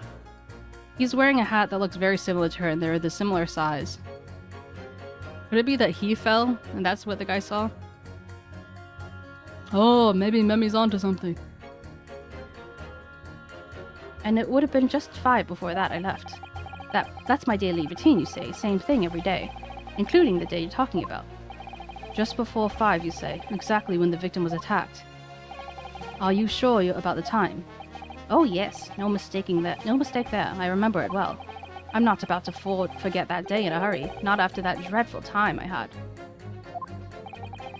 [SPEAKER 1] He's wearing a hat that looks very similar to her, and they're the similar size. Could it be that he fell, and that's what the guy saw? Oh, maybe Memi's onto something.
[SPEAKER 2] And it would have been just 5 before that I left. That's my daily routine, you say. Same thing every day, including the day you're talking about.
[SPEAKER 1] Just before 5, you say, exactly when the victim was attacked.
[SPEAKER 2] Are you sure about the time? Oh yes, no mistake there. I remember it well. I'm not about to forget that day in a hurry, not after that dreadful time I had.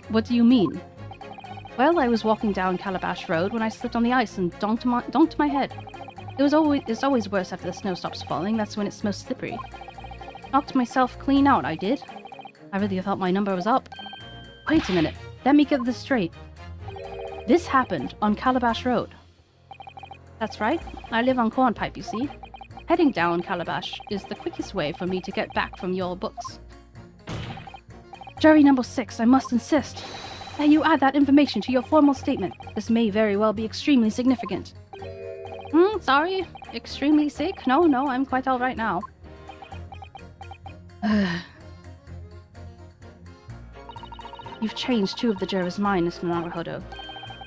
[SPEAKER 1] What do you mean?
[SPEAKER 2] Well, I was walking down Calabash Road when I slipped on the ice and donked my head. It's always worse after the snow stops falling, that's when it's most slippery. Knocked myself clean out, I did. I really thought my number was up. Wait a minute, let me get this straight. This happened on Calabash Road. That's right, I live on Cornpipe, you see. Heading down Calabash is the quickest way for me to get back from your books. Jury number 6, I must insist that you add that information to your formal statement. This may very well be extremely significant. Sorry? Extremely sick? No, I'm quite alright now. You've changed 2 of the jurors' minds, Mr. Naruhodo.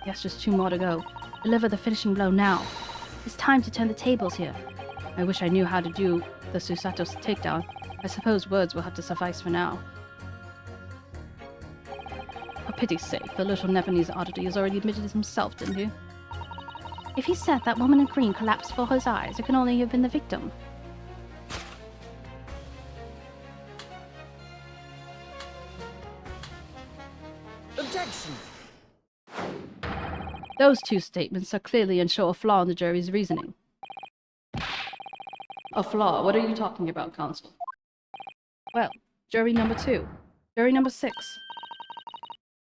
[SPEAKER 2] Yes, just 2 more to go. Deliver the finishing blow now. It's time to turn the tables here. I wish I knew how to do the Susato's takedown. I suppose words will have to suffice for now. For pity's sake, the little Nepalese oddity has already admitted it himself, didn't he? If he said that woman in green collapsed before his eyes, it can only have been the victim.
[SPEAKER 4] Objection!
[SPEAKER 2] Those two statements are clearly and show a flaw in the jury's reasoning.
[SPEAKER 1] A flaw? What are you talking about, counsel?
[SPEAKER 2] Well, jury number 2. Jury number 6.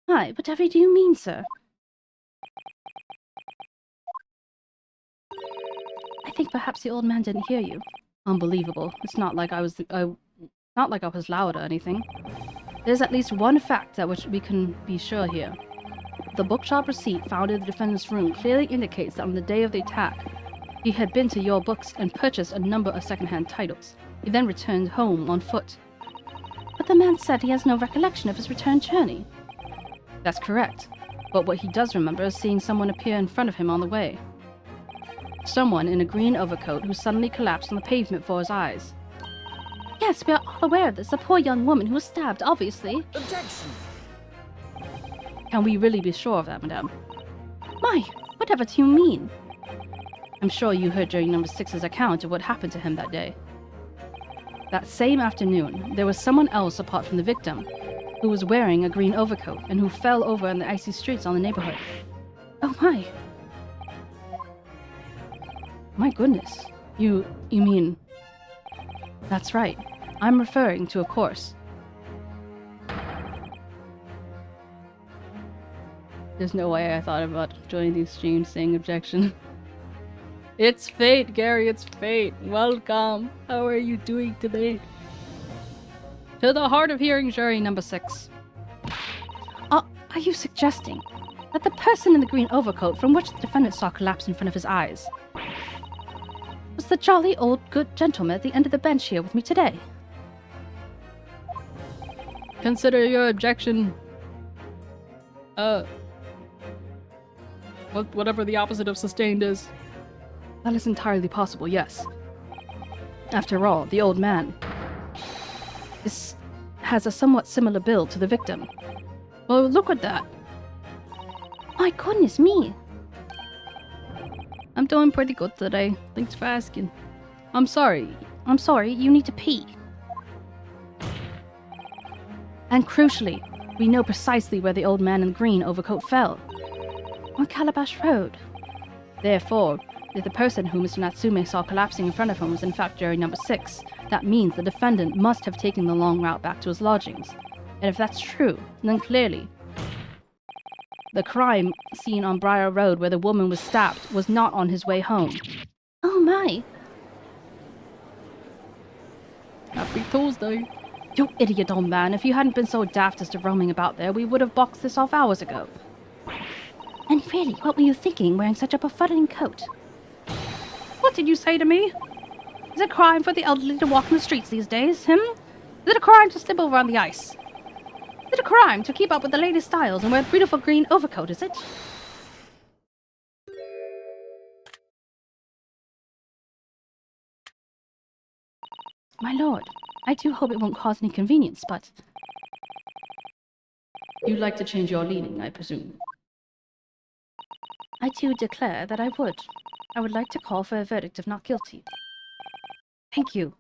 [SPEAKER 2] Hi, whatever do you mean, sir? I think perhaps the old man didn't hear you.
[SPEAKER 1] Unbelievable. It's not like I was loud or anything.
[SPEAKER 2] There's at least one fact that we can be sure here. The bookshop receipt found in the defendant's room clearly indicates that on the day of the attack, he had been to your books and purchased a number of second-hand titles. He then returned home on foot. But the man said he has no recollection of his return journey.
[SPEAKER 1] That's correct. But what he does remember is seeing someone appear in front of him on the way. Someone in a green overcoat who suddenly collapsed on the pavement before his eyes.
[SPEAKER 2] Yes, we are all aware of this. A poor young woman who was stabbed, obviously.
[SPEAKER 4] Objection!
[SPEAKER 1] Can we really be sure of that, madame?
[SPEAKER 2] My, whatever do you mean?
[SPEAKER 1] I'm sure you heard jury number 6's account of what happened to him that day. That same afternoon, there was someone else apart from the victim, who was wearing a green overcoat and who fell over in the icy streets on the neighborhood.
[SPEAKER 2] Oh my.
[SPEAKER 1] My goodness. You mean... That's right. I'm referring to, of course. There's no way I thought about joining these streams saying objection. It's fate, Gary, it's fate. Welcome. How are you doing today? To the hard of hearing, jury number 6.
[SPEAKER 2] Are you suggesting that the person in the green overcoat from which the defendant saw collapse in front of his eyes was the jolly old good gentleman at the end of the bench here with me today?
[SPEAKER 1] Consider your objection... whatever the opposite of sustained is. That is entirely possible, yes. After all, the old man has a somewhat similar build to the victim. Well, look at that.
[SPEAKER 2] My goodness me.
[SPEAKER 1] I'm doing pretty good today. Thanks for asking. I'm sorry,
[SPEAKER 2] you need to pee.
[SPEAKER 1] And crucially, we know precisely where the old man in the green overcoat fell.
[SPEAKER 2] On Calabash Road.
[SPEAKER 1] Therefore, if the person who Mr. Natsume saw collapsing in front of him was in fact jury number 6, that means the defendant must have taken the long route back to his lodgings. And if that's true, then clearly, the crime scene on Briar Road where the woman was stabbed was not on his way home.
[SPEAKER 2] Oh my.
[SPEAKER 1] Happy Tuesday.
[SPEAKER 2] You idiot old man, if you hadn't been so daft as to roaming about there, we would have boxed this off hours ago. And really, what were you thinking wearing such a befuddling coat?
[SPEAKER 1] What did you say to me?
[SPEAKER 2] Is it a crime for the elderly to walk in the streets these days, Is it a crime to slip over on the ice? Is it a crime to keep up with the latest styles and wear a beautiful green overcoat, is it? My lord, I do hope it won't cause any inconvenience, but...
[SPEAKER 1] You'd like to change your leaning, I presume?
[SPEAKER 2] I do declare that I would. I would like to call for a verdict of not guilty.
[SPEAKER 1] Thank you.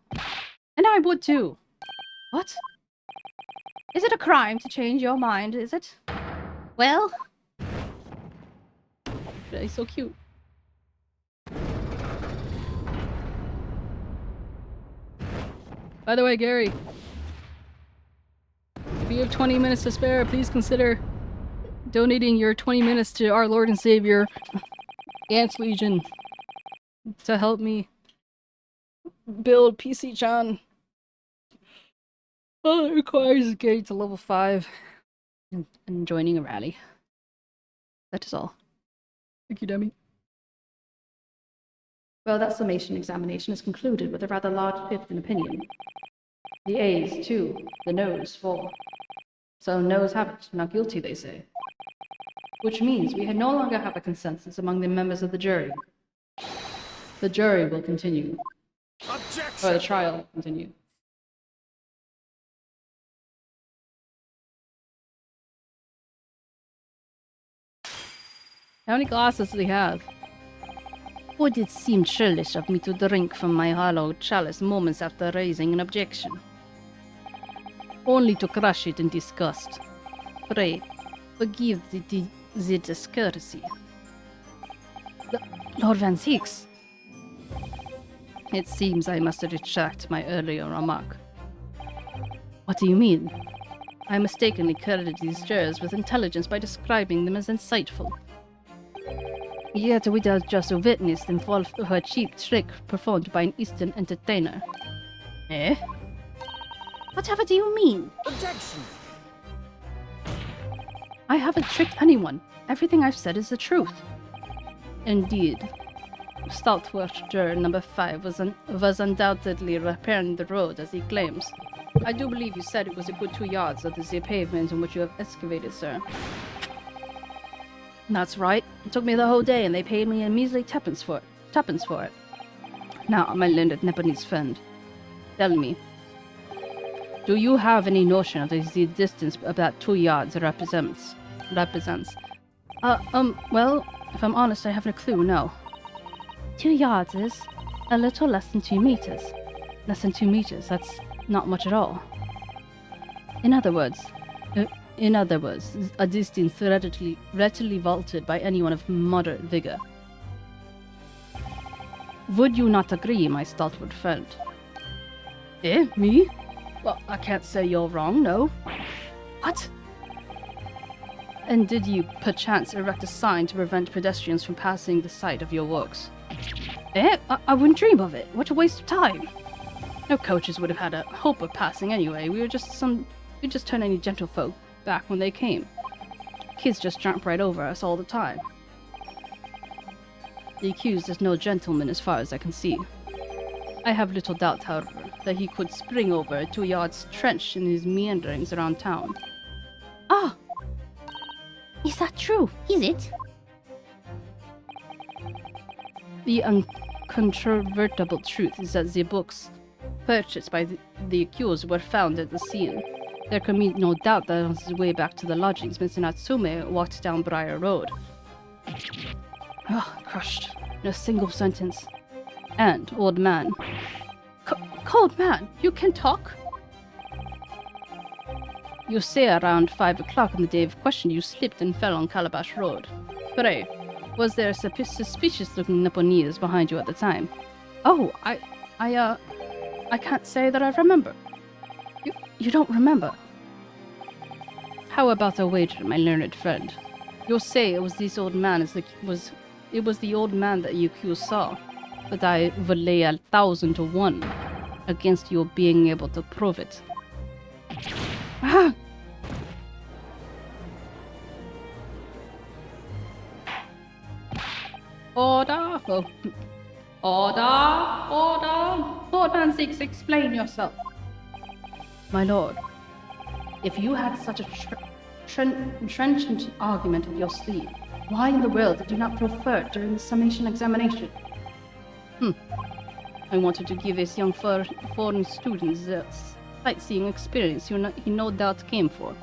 [SPEAKER 1] And I would too.
[SPEAKER 2] What? Is it a crime to change your mind, is it? Well...
[SPEAKER 1] He's so cute. By the way, Gary, if you have 20 minutes to spare, please consider donating your 20 minutes to our Lord and Savior, 𝗟𝗶𝗀𝘀, to help me build 𝗟𝗶𝗀𝘀. Well, it requires getting to level 5 and joining a rally. That is all. Thank you, Demi. Well, that summation examination is concluded with a rather large shift in opinion. The A's 2, the no's 4. So no's have it, not guilty, they say. Which means we no longer have a consensus among the members of the jury. The jury will continue.
[SPEAKER 4] Objection!
[SPEAKER 1] Or the trial will continue. How many glasses does he have?
[SPEAKER 2] Would it seem churlish of me to drink from my hollow chalice moments after raising an objection? Only to crush it in disgust. Pray, forgive the discourtesy. Lord 𝗟𝗟𝗀𝘀. It seems I must retract my earlier remark. What do you mean? I mistakenly credited these jurors with intelligence by describing them as insightful. Yet we are just witnessed involved of a cheap trick performed by an Eastern entertainer. Eh? Whatever do you mean?
[SPEAKER 4] Objection!
[SPEAKER 2] I haven't tricked anyone. Everything I've said is the truth. Indeed. Stalwart juror number 5 was undoubtedly repairing the road, as he claims. I do believe you said it was a good 2 yards of the pavement in which you have excavated, sir. That's right. It took me the whole day, and they paid me a measly tuppence for it. Now, my learned Nepalese friend, tell me, do you have any notion of the distance about 2 yards represents? Well, if I'm honest, I haven't a clue, no. 2 yards is a little less than 2 meters. Less than 2 meters, that's not much at all. In other words, a distance readily vaulted by anyone of moderate vigor. Would you not agree, my stalwart friend? Eh, me? Well, I can't say you're wrong, no. What? And did you, perchance, erect a sign to prevent pedestrians from passing the site of your works? Eh? I wouldn't dream of it. What a waste of time. No coaches would have had a hope of passing anyway. We just turned any gentlefolk back when they came. Kids just jump right over us all the time. The accused is no gentleman as far as I can see. I have little doubt, however, that he could spring over a 2 yards trench in his meanderings around town.
[SPEAKER 3] Ah! Is that true? Is it?
[SPEAKER 2] The uncontrovertible truth is that the books purchased by the accused were found at the scene. There can be no doubt that on his way back to the lodgings, Mr. Natsume walked down Briar Road. Crushed in a single sentence. And, old man. Cold man, you can talk? You say around 5 o'clock on the day of question you slipped and fell on Calabash Road. Pray, was there a suspicious-looking Nipponese behind you at the time? Oh, I can't say that I remember. You don't remember? How about a wager, my learned friend? You say it was this old man it was the old man that you accused saw, but I would lay 1,000 to 1 against you being able to prove it. Ah! Order! Order! Lord 𝗟𝗟𝗀𝘀, explain yourself. My lord, if you had such a trenchant argument up your sleeve, why in the world did you not prefer it during the summation examination? I wanted to give this young foreign student the sightseeing experience he no doubt came for.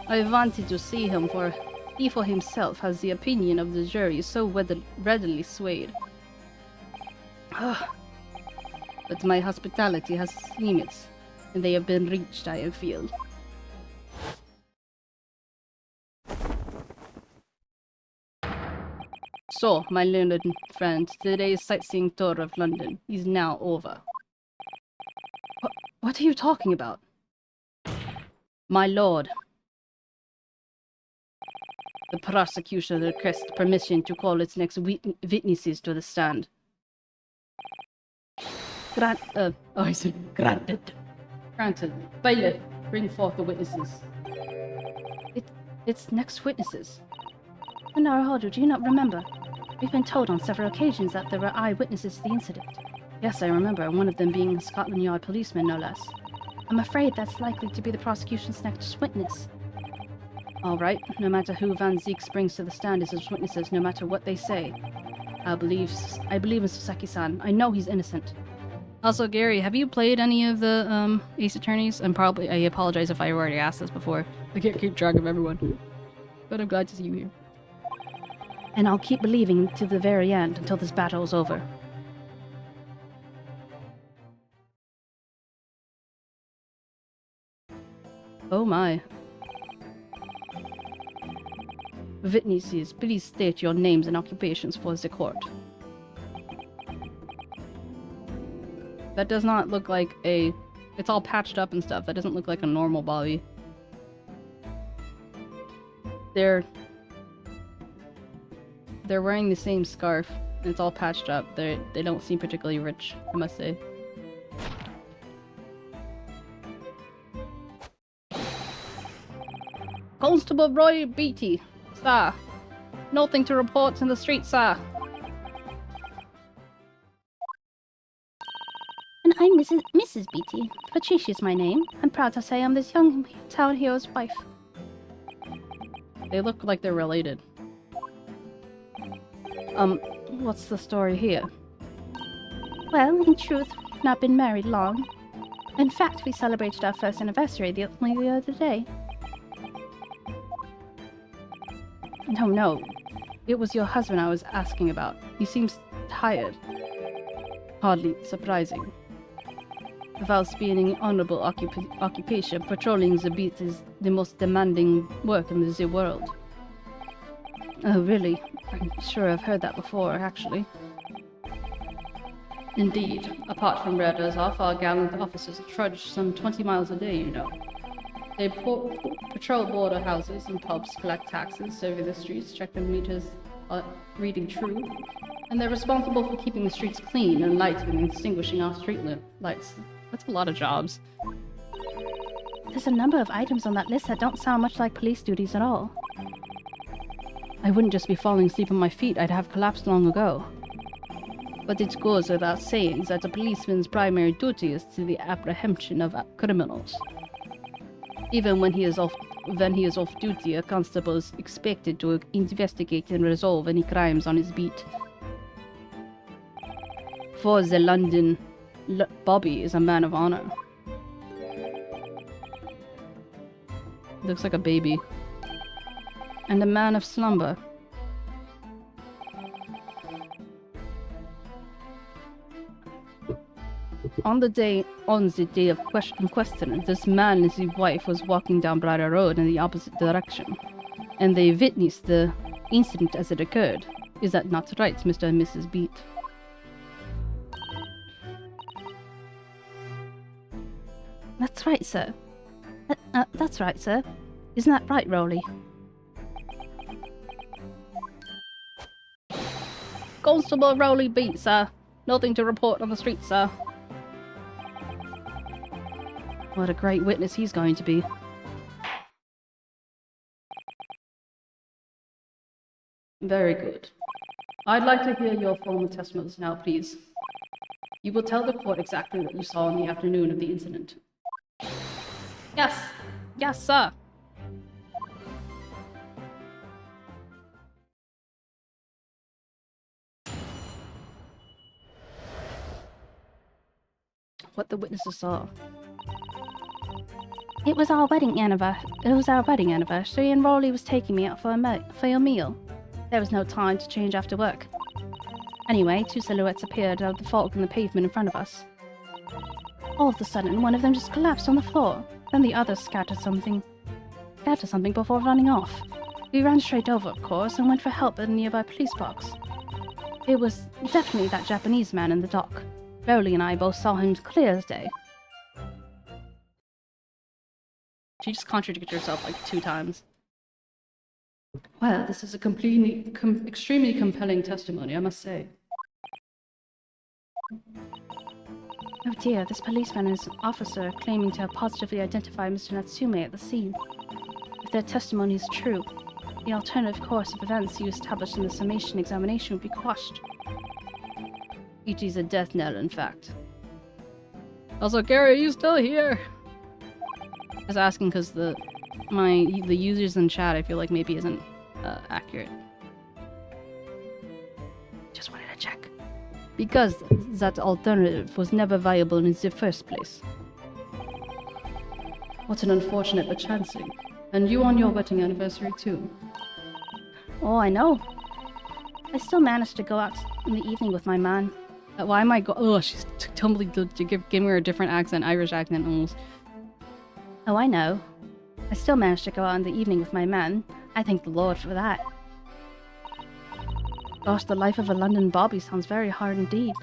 [SPEAKER 2] I wanted to see him for he for himself as the opinion of the jury is so readily swayed. But my hospitality has limits, and they have been reached, I feel. So, my learned friend, today's sightseeing tour of London is now over. What are you talking about? My lord, the prosecution requests permission to call its next witnesses to the stand. Granted. Granted. Bailiff, bring forth the witnesses. It's next witnesses. Naruhodo, do you not remember? We've been told on several occasions that there were eyewitnesses to the incident. Yes, I remember, one of them being a Scotland Yard policeman, no less. I'm afraid that's likely to be the prosecution's next witness. All right, no matter who 𝗟𝗟𝗀𝘀 brings to the stand as his witnesses, no matter what they say. I believe in Sasaki-san. I know he's innocent. Also, Gary, have you played any of the Ace Attorneys? I apologize if I already asked this before. I can't keep track of everyone. But I'm glad to see you here. And I'll keep believing to the very end until this battle is over. Oh my. Witnesses, please state your names and occupations for the court. That does not look like a... It's all patched up and stuff. That doesn't look like a normal body. They're wearing the same scarf, and it's all patched up. They don't seem particularly rich, I must say. Constable Roy Beatty, sir. Nothing to report in the street, sir.
[SPEAKER 3] And I'm Mrs. Beatty. Patricia's my name. I'm proud to say I'm this young town hero's wife.
[SPEAKER 2] They look like they're related. What's the story here?
[SPEAKER 3] Well, in truth, we've not been married long. In fact, we celebrated our first anniversary only the other day.
[SPEAKER 2] No. It was your husband I was asking about. He seems tired. Hardly surprising. Whilst being an honorable occupation, patrolling the beat is the most demanding work in the world. Oh, really? I'm sure I've heard that before, actually. Indeed. Apart from murders off, our gallant officers trudge some 20 miles a day, you know. They patrol border houses and pubs, collect taxes, survey the streets, check the meters are reading true, and they're responsible for keeping the streets clean and lighting and extinguishing our street lights. That's a lot of jobs.
[SPEAKER 3] There's a number of items on that list that don't sound much like police duties at all.
[SPEAKER 2] I wouldn't just be falling asleep on my feet, I'd have collapsed long ago. But it goes without saying that a policeman's primary duty is to the apprehension of criminals. Even when he is off duty, a constable is expected to investigate and resolve any crimes on his beat. For the London, Bobby is a man of honor. Looks like a baby. And a man of slumber. On the day of question, this man and his wife was walking down Brighter Road in the opposite direction, and they witnessed the incident as it occurred. Is that not right, Mr. and Mrs. Beat?
[SPEAKER 3] That's right, sir. That's right, sir. Isn't that right, Rowley?
[SPEAKER 2] Constable Rowley Beat, sir. Nothing to report on the street, sir. What a great witness he's going to be. Very good. I'd like to hear your formal testimonies now, please. You will tell the court exactly what you saw on the afternoon of the incident. Yes! Yes, sir! What the witnesses saw.
[SPEAKER 3] It was our wedding anniversary, and Rowley was taking me out for a meal. There was no time to change after work. Anyway, two silhouettes appeared out of the fog in the pavement in front of us. All of a sudden, one of them just collapsed on the floor. Then the other scattered something before running off. We ran straight over, of course, and went for help at a nearby police box. It was definitely that Japanese man in the dock. Rowley and I both saw him clear as day.
[SPEAKER 2] She just contradicted herself like 2 times. Well, this is a extremely compelling testimony, I must say.
[SPEAKER 3] Oh dear, this policeman and his officer claiming to have positively identified Mr. Natsume at the scene. If their testimony is true, the alternative course of events you established in the summation examination would be quashed.
[SPEAKER 2] It is a death knell, in fact. Also, Gary, are you still here? I was asking because the users in chat, I feel like maybe isn't accurate.
[SPEAKER 3] Just wanted to check.
[SPEAKER 2] Because that alternative was never viable in the first place. What an unfortunate chancing. And you on your wedding anniversary too.
[SPEAKER 3] Oh, I know. I still managed to go out in the evening with my man.
[SPEAKER 2] Why am I oh, she's totally giving her a different accent, Irish accent almost.
[SPEAKER 3] Oh, I know. I still managed to go out in the evening with my man. I thank the Lord for that. Gosh, the life of a London bobby sounds very hard indeed.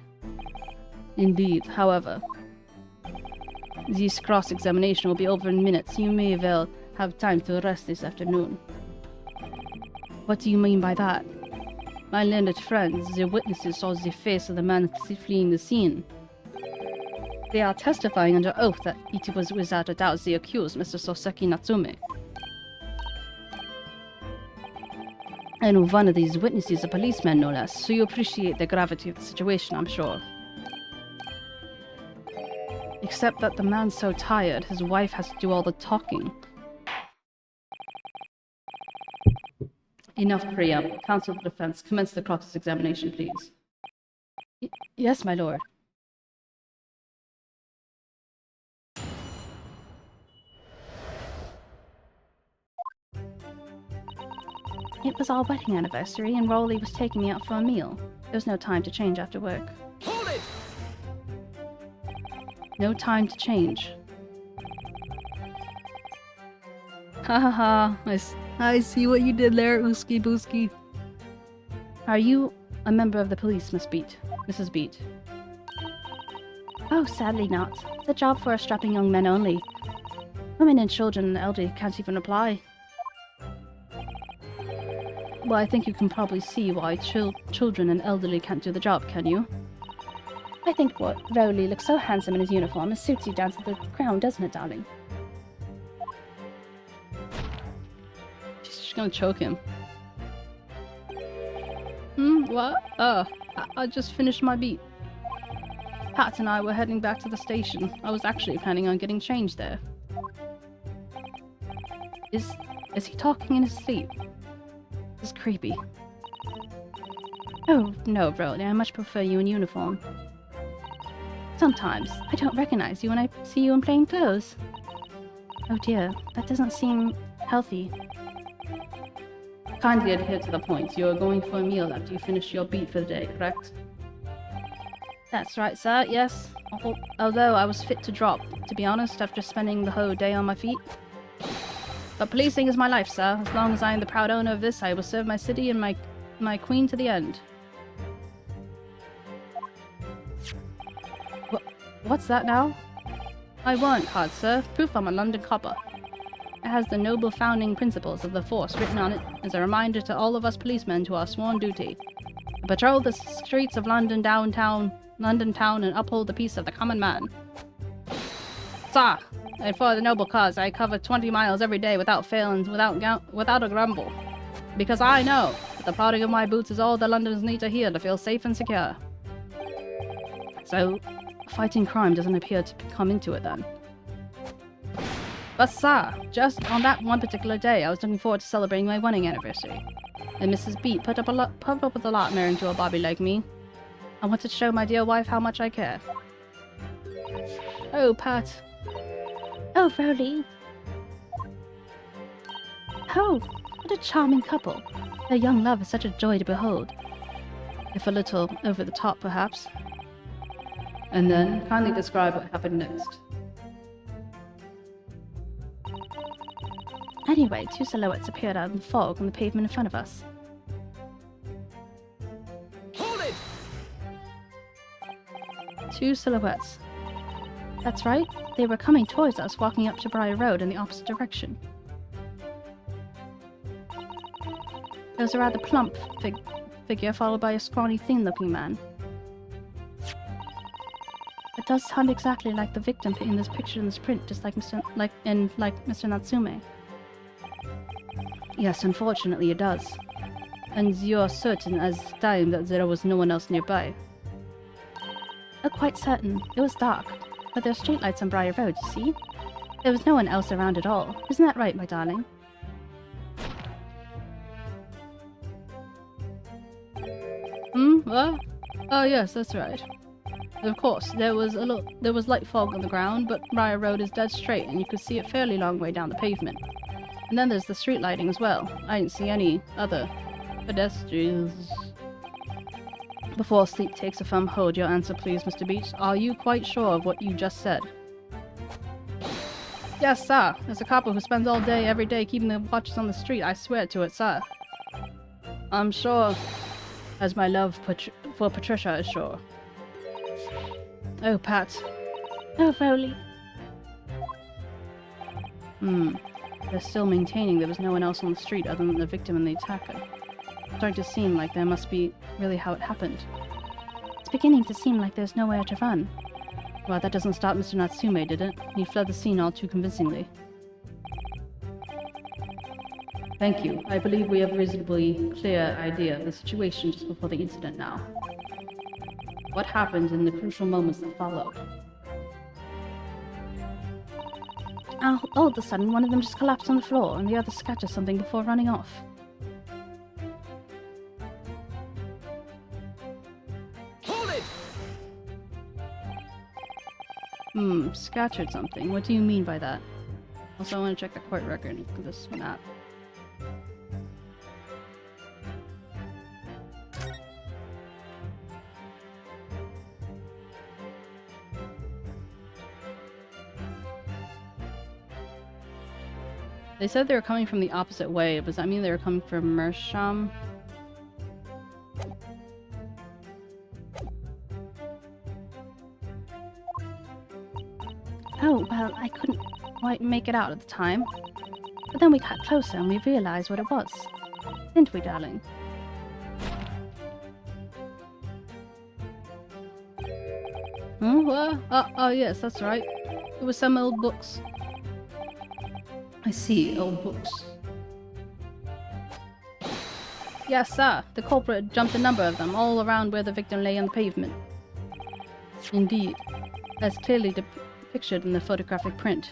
[SPEAKER 1] Indeed, however, this cross-examination will be over in minutes. You may well have time to rest this afternoon.
[SPEAKER 3] What do you mean by that?
[SPEAKER 1] My learned friends, the witnesses saw the face of the man fleeing the scene. They are testifying under oath that it was without a doubt the accused, Mr. Soseki Natsume. And one of these witnesses is a policeman, no less, so you appreciate the gravity of the situation, I'm sure.
[SPEAKER 3] Except that the man's so tired, his wife has to do all the talking.
[SPEAKER 1] Enough preamble. Counsel for defense, commence the cross-examination, please.
[SPEAKER 3] Yes, my lord. It was our wedding anniversary, and 𝗟𝗟 was taking me out for a meal. There was no time to change after work.
[SPEAKER 4] Hold it!
[SPEAKER 3] No time to change.
[SPEAKER 1] Ha ha ha. I see what you did there, 𝗟𝗶ጵ𝗹𝘀.
[SPEAKER 3] Are you a member of the police, Mrs. Beat? Oh, sadly not. It's a job for strapping young men only. Women and children and elderly can't even apply.
[SPEAKER 1] Well, I think you can probably see why children and elderly can't do the job, can you?
[SPEAKER 3] I think what 𝗟𝗟 looks so handsome in his uniform. It suits you down to the ground, doesn't it, darling?
[SPEAKER 1] She's gonna choke him. What? Oh, I just finished my beat. Pat and I were heading back to the station. I was actually planning on getting changed there.
[SPEAKER 3] Is he talking in his sleep? This is creepy. Oh, no, 𝗟𝗟, I much prefer you in uniform. Sometimes, I don't recognize you when I see you in plain clothes. Oh dear, that doesn't seem healthy.
[SPEAKER 1] Kindly adhere to the point. You are going for a meal after you finish your beat for the day, correct?
[SPEAKER 3] That's right, sir, yes. Although I was fit to drop, to be honest, after spending the whole day on my feet. But policing is my life, sir. As long as I am the proud owner of this, I will serve my city and my queen to the end. What's that now?
[SPEAKER 1] My warrant card, sir. Proof I'm a London copper. It has the noble founding principles of the force written on it as a reminder to all of us policemen to our sworn duty. To patrol the streets of London town, and uphold the peace of the common man. Sir, and for the noble cause, I cover 20 miles every day without fail and without a grumble. Because I know that the prodding of my boots is all the Londoners need to hear to feel safe and secure.
[SPEAKER 3] So, fighting crime doesn't appear to come into it then.
[SPEAKER 1] But sir, just on that one particular day, I was looking forward to celebrating my wedding anniversary. And Mrs. Beat put up with a lot marrying to a bobby like me. I wanted to show my dear wife how much I care. Oh, Pat.
[SPEAKER 3] Oh, 𝗟𝗟. Oh, what a charming couple. Their young love is such a joy to behold.
[SPEAKER 1] If a little over the top, perhaps. And then, kindly describe what happened next.
[SPEAKER 3] Anyway, two silhouettes appeared out of the fog on the pavement in front of us.
[SPEAKER 4] Hold it!
[SPEAKER 3] Two silhouettes. That's right, they were coming towards us, walking up to Briar Road in the opposite direction. There was a rather plump figure followed by a scrawny, thin-looking man. It does sound exactly like the victim in this picture in this print, just like Mr. Natsume.
[SPEAKER 1] Yes, unfortunately it does. And you're certain as time that there was no one else nearby?
[SPEAKER 3] Oh, quite certain. It was dark. But there are streetlights on Briar Road, you see? There was no one else around at all. Isn't that right, my darling?
[SPEAKER 1] What? Oh yes, that's right. Of course, there was light fog on the ground, but Briar Road is dead straight and you could see it fairly long way down the pavement. And then there's the street lighting as well. I didn't see any other pedestrians. Before sleep takes a firm hold, your answer please, Mr. Beach. Are you quite sure of what you just said? Yes, sir. As a copper who spends all day, every day, keeping the watches on the street, I swear to it, sir. I'm sure
[SPEAKER 3] As my love for Patricia is sure. Oh, Pat.
[SPEAKER 2] Oh, Rowley.
[SPEAKER 3] They're still maintaining there was no one else on the street other than the victim and the attacker. It's starting to seem like there must be really how it happened.
[SPEAKER 2] It's beginning to seem like there's nowhere to run.
[SPEAKER 3] Well, that doesn't stop Mr. 𝗟𝗡𝘀, did it? He fled the scene all too convincingly. Thank you. I believe we have a reasonably clear idea of the situation just before the incident now. What happened in the crucial moments that followed?
[SPEAKER 2] All of a sudden, one of them just collapsed on the floor, and the other scattered something before running off.
[SPEAKER 4] Hold it!
[SPEAKER 3] Scattered something. What do you mean by that? Also, I want to check the court record of this map. They said they were coming from the opposite way. Does that mean they were coming from Mersham?
[SPEAKER 2] Oh, well, I couldn't quite make it out at the time. But then we got closer and we realized what it was. Didn't we, darling?
[SPEAKER 3] What? Oh, yes, that's right. It was some old books. I see, old books. Yes, sir. The culprit jumped a number of them, all around where the victim lay on the pavement. Indeed, as clearly depicted in the photographic print.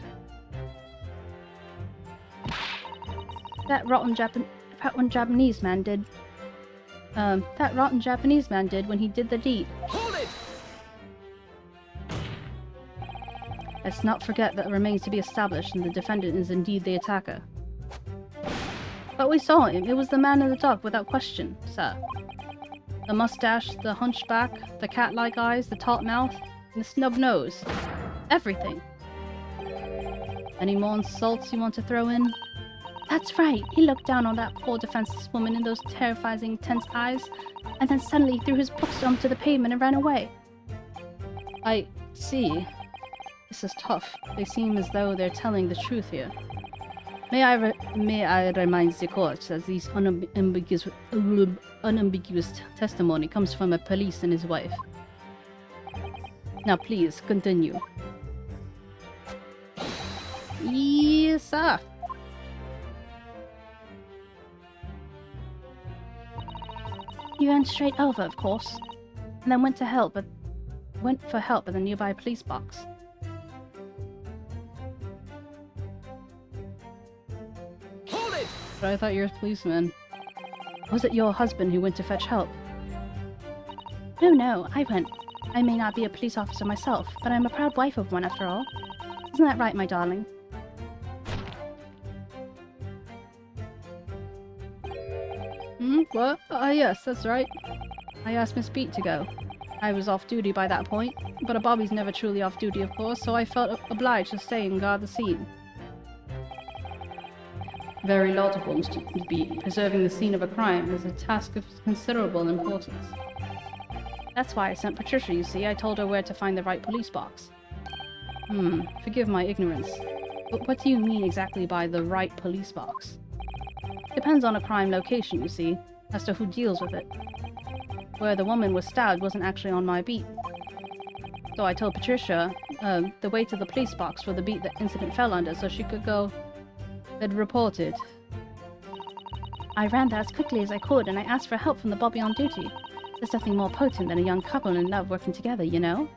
[SPEAKER 2] That rotten Japanese man did when he did the deed.
[SPEAKER 4] Hold it!
[SPEAKER 3] Let's not forget that it remains to be established and the defendant is indeed the attacker. But we saw him. It was the man in the dock without question, sir. The mustache, the hunchback, the cat-like eyes, the taut mouth, and the snub nose. Everything. Any more insults you want to throw in?
[SPEAKER 2] That's right. He looked down on that poor defenseless woman in those terrifying, intense eyes, and then suddenly threw his books onto the pavement and ran away.
[SPEAKER 3] I see. This is tough. They seem as though they're telling the truth here. May I remind the court that this unambiguous testimony comes from a police and his wife. Now please, continue. Yes, sir.
[SPEAKER 2] He ran straight over, of course, and then went for help at the nearby police box.
[SPEAKER 4] Hold it!
[SPEAKER 3] But I thought you were a policeman. Was it your husband who went to fetch help?
[SPEAKER 2] No, I went. I may not be a police officer myself, but I'm a proud wife of one after all. Isn't that right, my darling?
[SPEAKER 3] What? Yes, that's right. I asked Miss Beat to go. I was off duty by that point, but a Bobby's never truly off duty, of course, so I felt obliged to stay and guard the scene. Very laudable, Mr. Beat. Preserving the scene of a crime is a task of considerable importance. That's why I sent Patricia, you see. I told her where to find the right police box. Forgive my ignorance. But what do you mean exactly by the right police box? Depends on a crime location, you see, as to who deals with it. Where the woman was stabbed wasn't actually on my beat. So I told Patricia the way to the police box for the beat the incident fell under so she could go and report it.
[SPEAKER 2] I ran there as quickly as I could and I asked for help from the Bobby on duty. There's nothing more potent than a young couple in love working together, you know?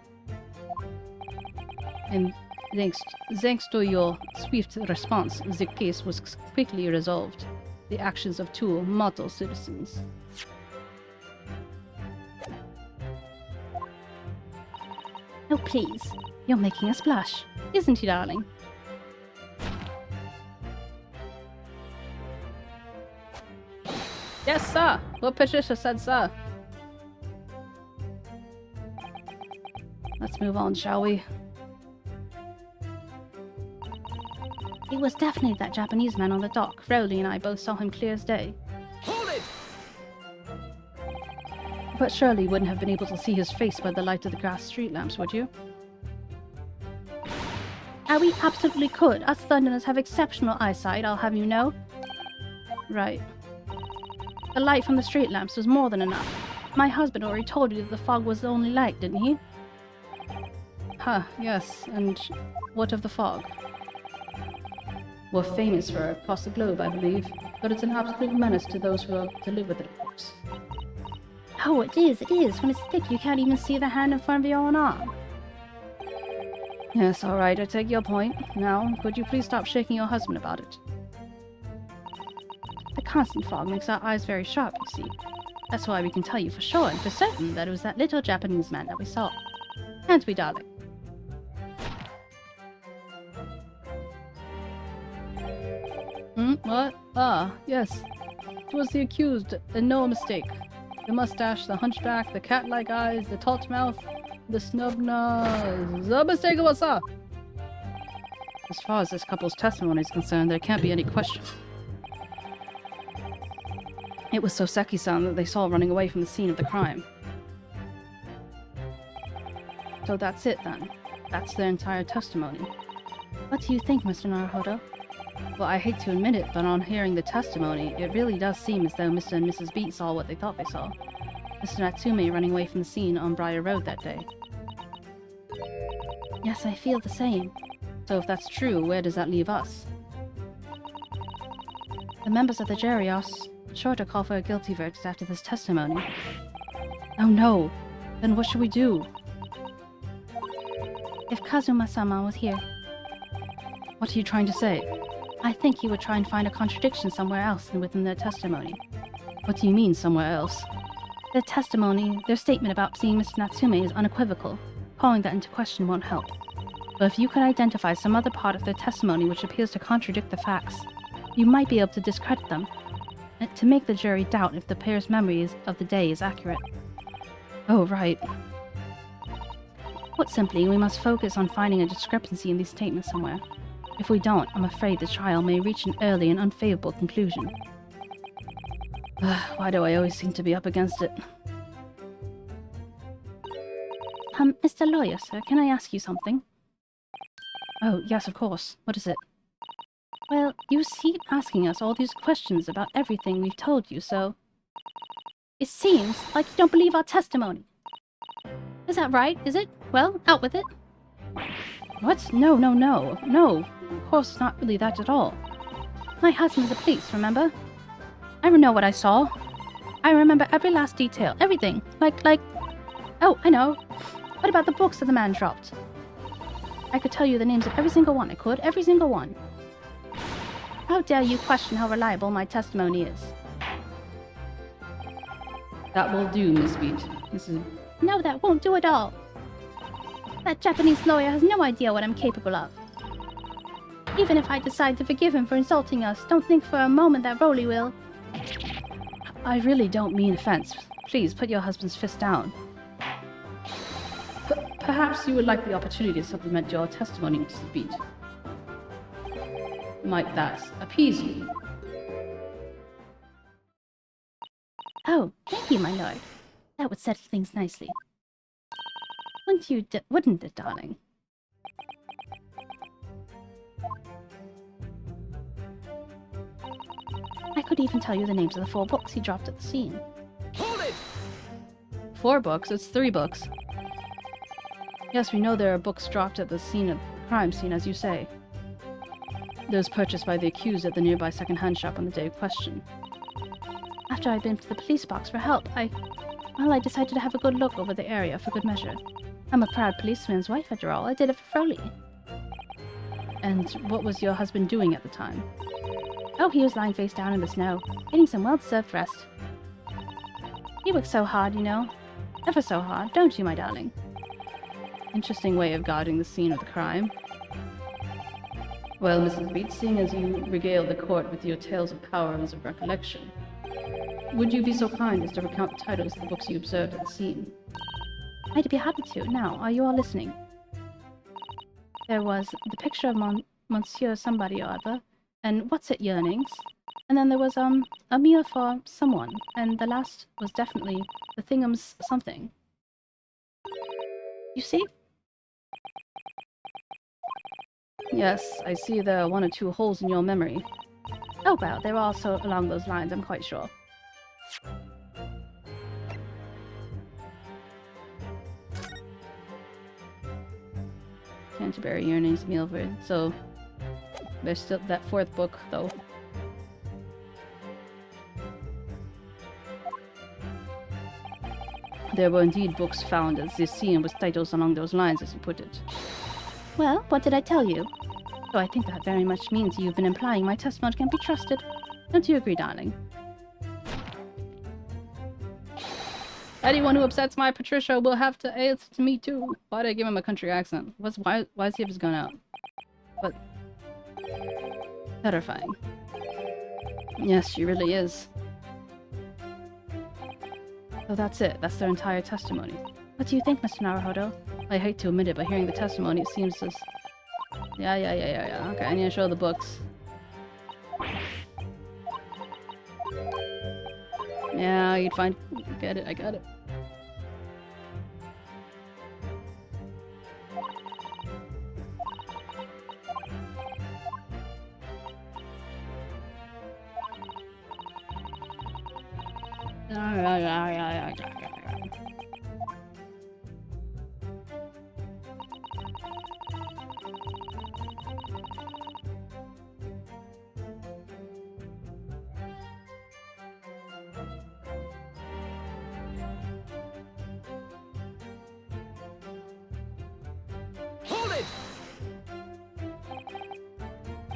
[SPEAKER 3] And thanks to your swift response, the case was quickly resolved. The actions of two model citizens.
[SPEAKER 2] Oh, please. You're making us blush. Isn't he, darling?
[SPEAKER 3] Yes, sir. What Patricia said, sir. Let's move on, shall we?
[SPEAKER 2] It was definitely that Japanese man on the dock. Rowley and I both saw him clear as day.
[SPEAKER 4] Hold it!
[SPEAKER 3] But surely you wouldn't have been able to see his face by the light of the gas street lamps, would you? We absolutely could. Us Londoners have exceptional eyesight, I'll have you know. Right. The light from the street lamps was more than enough. My husband already told you that the fog was the only light, didn't he? Huh, yes. And what of the fog? We're famous for it across the globe, I believe. But it's an absolute menace to those who have to live with it, of course. Oh, it is. When it's thick, you can't even see the hand in front of your own arm. Yes, alright, I take your point. Now, could you please stop shaking your husband about it? The constant fog makes our eyes very sharp, you see. That's why we can tell you for sure and for certain that it was that little Japanese man that we saw. Can't we, darling? What? Ah, yes. It was the accused, and no mistake. The mustache, the hunchback, the cat-like eyes, the taut mouth, the snub nose. The mistake was that. As far as this couple's testimony is concerned, there can't be any question. It was 𝗟𝗶𝗶𝗀𝘀 that they saw running away from the scene of the crime. So that's it then. That's their entire testimony. What do you think, Mr. Naruhodo? Well, I hate to admit it, but on hearing the testimony, it really does seem as though Mr. and Mrs. Beat saw what they thought they saw. Mr. Natsume running away from the scene on Briar Road that day. Yes, I feel the same. So if that's true, where does that leave us? The members of the jury are sure to call for a guilty verdict after this testimony. Oh no! Then what should we do? If Kazuma-sama was here... What are you trying to say? I think he would try and find a contradiction somewhere else than within their testimony. What do you mean, somewhere else? Their testimony, their statement about seeing Mr. Natsume is unequivocal. Calling that into question won't help. But if you could identify some other part of their testimony which appears to contradict the facts, you might be able to discredit them, and to make the jury doubt if the pair's memories of the day is accurate. Oh, right. Put simply, we must focus on finding a discrepancy in these statements somewhere. If we don't, I'm afraid the trial may reach an early and unfavorable conclusion. Why do I always seem to be up against it? Mr. Lawyer, sir, can I ask you something? Oh, yes, of course. What is it? Well, you keep asking us all these questions about everything we've told you, so... It seems like you don't believe our testimony. Is that right, is it? Well, out with it. What? No. Of course, not really that at all. My husband's a police, remember? I know what I saw. I remember every last detail, everything. Like... Oh, I know. What about the books that the man dropped? I could tell you the names of every single one, every single one. How dare you question how reliable my testimony is?
[SPEAKER 1] That will do, Miss Beat.
[SPEAKER 3] No, that won't do at all. That Japanese lawyer has no idea what I'm capable of. Even if I decide to forgive him for insulting us, don't think for a moment that Rolly will.
[SPEAKER 1] I really don't mean offense. Please, put your husband's fist down. Perhaps you would like the opportunity to supplement your testimony, Mrs. Beat. Might that appease you?
[SPEAKER 3] Oh, thank you, my lord. That would settle things nicely. Wouldn't it, darling? I could even tell you the names of the 4 books he dropped at the scene.
[SPEAKER 4] Hold it!
[SPEAKER 1] 4 books? It's 3 books. Yes, we know there are books dropped at the crime scene, as you say. Those purchased by the accused at the nearby second-hand shop on the day of question.
[SPEAKER 3] After I'd been to the police box for help, I decided to have a good look over the area for good measure. I'm a proud policeman's wife, after all. I did it for Froley.
[SPEAKER 1] And what was your husband doing at the time?
[SPEAKER 3] Oh, he was lying face down in the snow, getting some well-deserved rest. He works so hard, you know. Ever so hard, don't you, my darling?
[SPEAKER 1] Interesting way of guarding the scene of the crime. Well, Mrs. Beat, seeing as you regaled the court with your tales of powers of recollection, would you be so kind as to recount the titles of the books you observed at the scene?
[SPEAKER 3] I'd be happy to. Now, are you all listening? There was The Picture of Monsieur Somebody or Other, and 𝗦𝗟𝗋𝗀𝘀, and then there was a meal for someone, and the last was definitely the thingums something. You see? Yes, I see there are 1 or 2 holes in your memory. Oh well, they were also along those lines, I'm quite sure. 𝗟𝗶eh𝗀𝘀𝘀's meal for it. So there's still that 4th book, though. There were indeed books found as 𝗟𝗂 with titles along those lines, as you put it.
[SPEAKER 2] Well, what did I tell you?
[SPEAKER 3] So I think that very much means you've been implying my testimony can be trusted. Don't you agree, darling? Anyone who upsets my Patricia will have to answer to me too. Why'd I give him a country accent? Why is he have his gun out? But terrifying. Yes, she really is. So that's it. That's their entire testimony.
[SPEAKER 2] What do you think, Mr. Naruhodo?
[SPEAKER 3] I hate to admit it, but hearing the testimony, it seems as... Yeah. Okay, I need to show the books. Yeah, you'd find... Get it, I got it.
[SPEAKER 4] Hold it!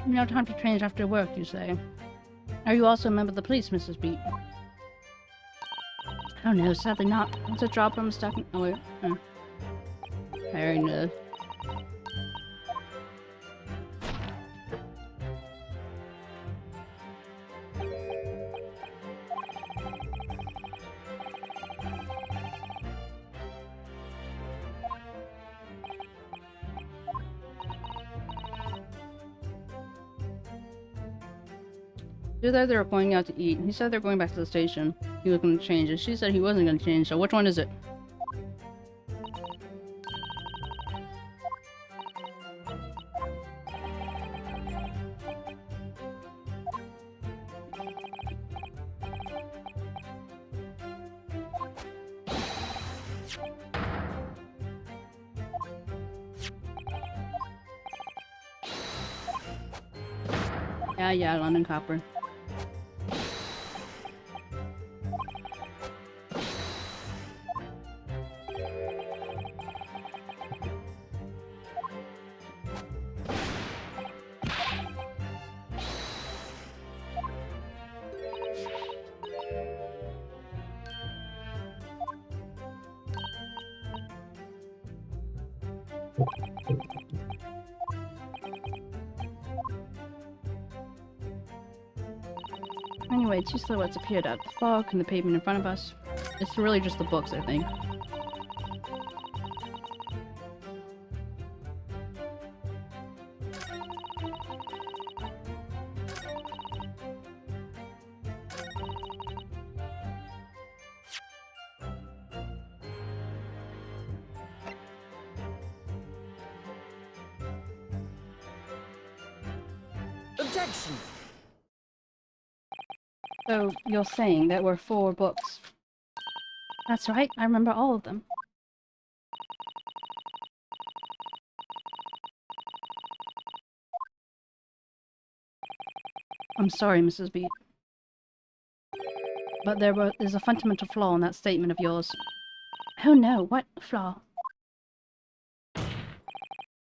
[SPEAKER 3] No time to change after work, you say. Are you also a member of the police, Mrs. Beat? Oh no, sadly not. It's a job I'm stuck in. Oh wait. Very no. She said they were going out to eat. He said they're going back to the station. He was going to change it. She said he wasn't going to change, so which one is it? Yeah, London Copper. Anyway, 2 silhouettes appeared out of the fog and the pavement in front of us. It's really just the books, I think.
[SPEAKER 4] Objection!
[SPEAKER 3] So, you're saying there were 4 books?
[SPEAKER 2] That's right, I remember all of them.
[SPEAKER 3] I'm sorry, Mrs. Beat. But there's a fundamental flaw in that statement of yours.
[SPEAKER 2] Oh no, what flaw?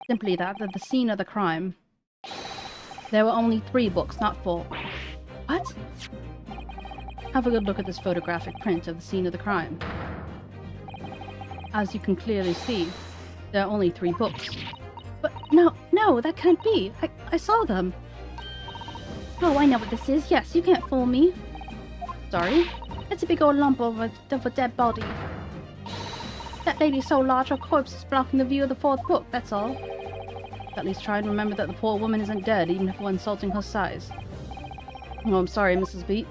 [SPEAKER 3] Simply that at the scene of the crime, there were only 3 books, not 4.
[SPEAKER 2] What?
[SPEAKER 3] Have a good look at this photographic print of the scene of the crime. As you can clearly see, there are only 3 books.
[SPEAKER 2] But no, that can't be. I saw them. Oh, I know what this is. Yes, you can't fool me.
[SPEAKER 3] Sorry?
[SPEAKER 2] It's a big old lump of a dead body. That lady's so large her corpse is blocking the view of the 4th book, that's all.
[SPEAKER 3] At least try and remember that the poor woman isn't dead, even if we're insulting her size. Oh, I'm sorry, Mrs. Beat.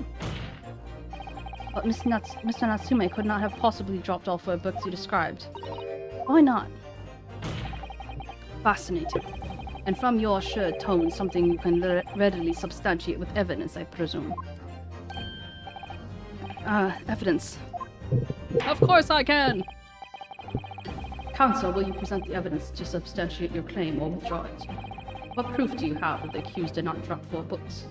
[SPEAKER 3] But Mr. Natsume could not have possibly dropped all 4 books you described. Why not? Fascinating. And from your assured tone, something you can readily substantiate with evidence, I presume. Evidence.
[SPEAKER 1] Of course I can!
[SPEAKER 3] Counsel, will you present the evidence to substantiate your claim or withdraw it? What proof do you have that the accused did not drop 4 books?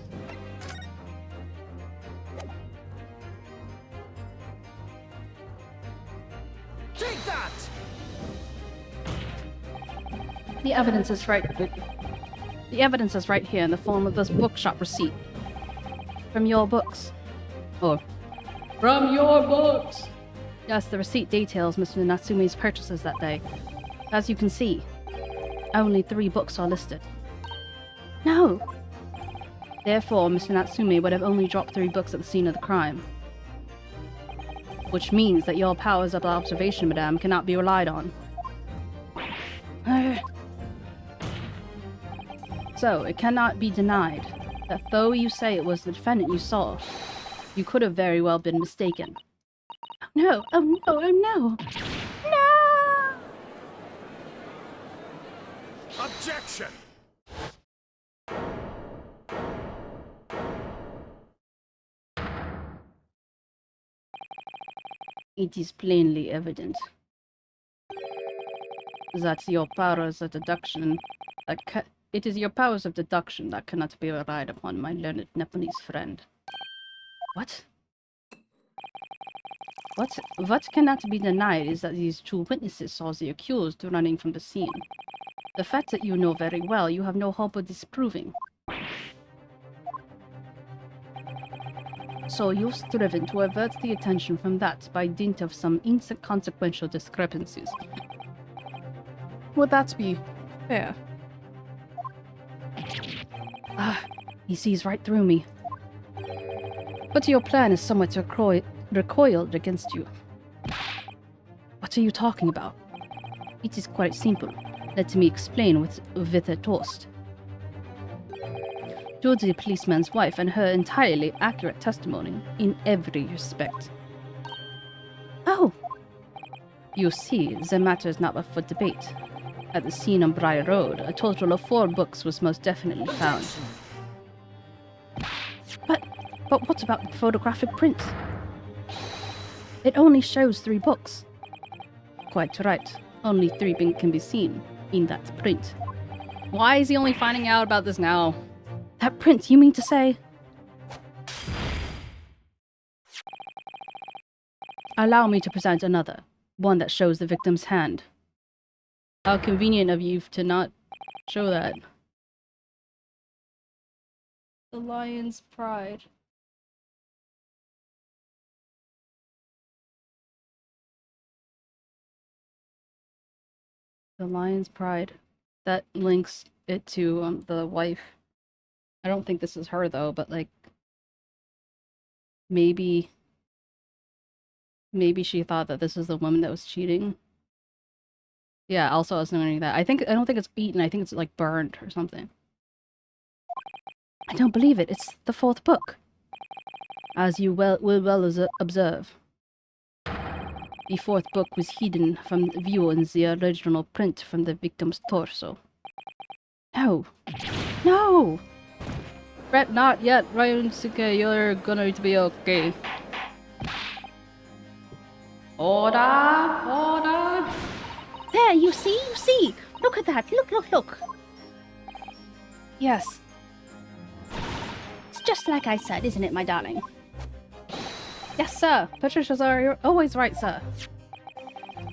[SPEAKER 4] Take that!
[SPEAKER 3] The evidence is right. The evidence is right here in the form of this bookshop receipt. From your books.
[SPEAKER 1] Oh. From your books!
[SPEAKER 3] Yes, the receipt details Mr. Natsume's purchases that day. As you can see, only 3 books are listed. No! Therefore, Mr. Natsume would have only dropped 3 books at the scene of the crime. Which means that your powers of observation, madame, cannot be relied on. So, it cannot be denied that though you say it was the defendant you saw, you could have very well been mistaken. No! Oh no! Oh no! No!
[SPEAKER 4] Objection!
[SPEAKER 3] It is plainly evident that your powers of deduction it is your powers of deduction that cannot be relied upon, my learned Nepalese friend. What? What cannot be denied is that these 2 witnesses saw the accused running from the scene. The fact that you know very well, you have no hope of disproving. So you've striven to avert the attention from that by dint of some inconsequential discrepancies.
[SPEAKER 1] Would that be fair?
[SPEAKER 3] He sees right through me. But your plan is somewhat recoiled against you. What are you talking about? It is quite simple. Let me explain with a toast. To the policeman's wife and her entirely accurate testimony in every respect. Oh! You see, the matter is not up for debate. At the scene on Briar Road, a total of 4 books was most definitely found. But what about the photographic print? It only shows 3 books. Quite right. Only 3 can be seen in that print.
[SPEAKER 1] Why is he only finding out about this now?
[SPEAKER 3] That print, you mean to say? Allow me to present another. One that shows the victim's hand.
[SPEAKER 1] How convenient of you to not show that. The lion's pride.
[SPEAKER 3] The lion's pride. That links it to the wife. I don't think this is her though, but like maybe she thought that this is the woman that was cheating. Yeah, also I was wondering that. I don't think it's eaten, I think it's like burned or something. I don't believe it. It's the 4th book. As you will observe. The 4th book was hidden from view in the original print from the victim's torso. No! No!
[SPEAKER 1] Fret not yet, Ryosuke, you're gonna be okay. Order! Order!
[SPEAKER 2] There, you see? You see? Look at that. Look.
[SPEAKER 3] Yes.
[SPEAKER 2] It's just like I said, isn't it, my darling?
[SPEAKER 3] Yes, sir. Patricias are always right, sir.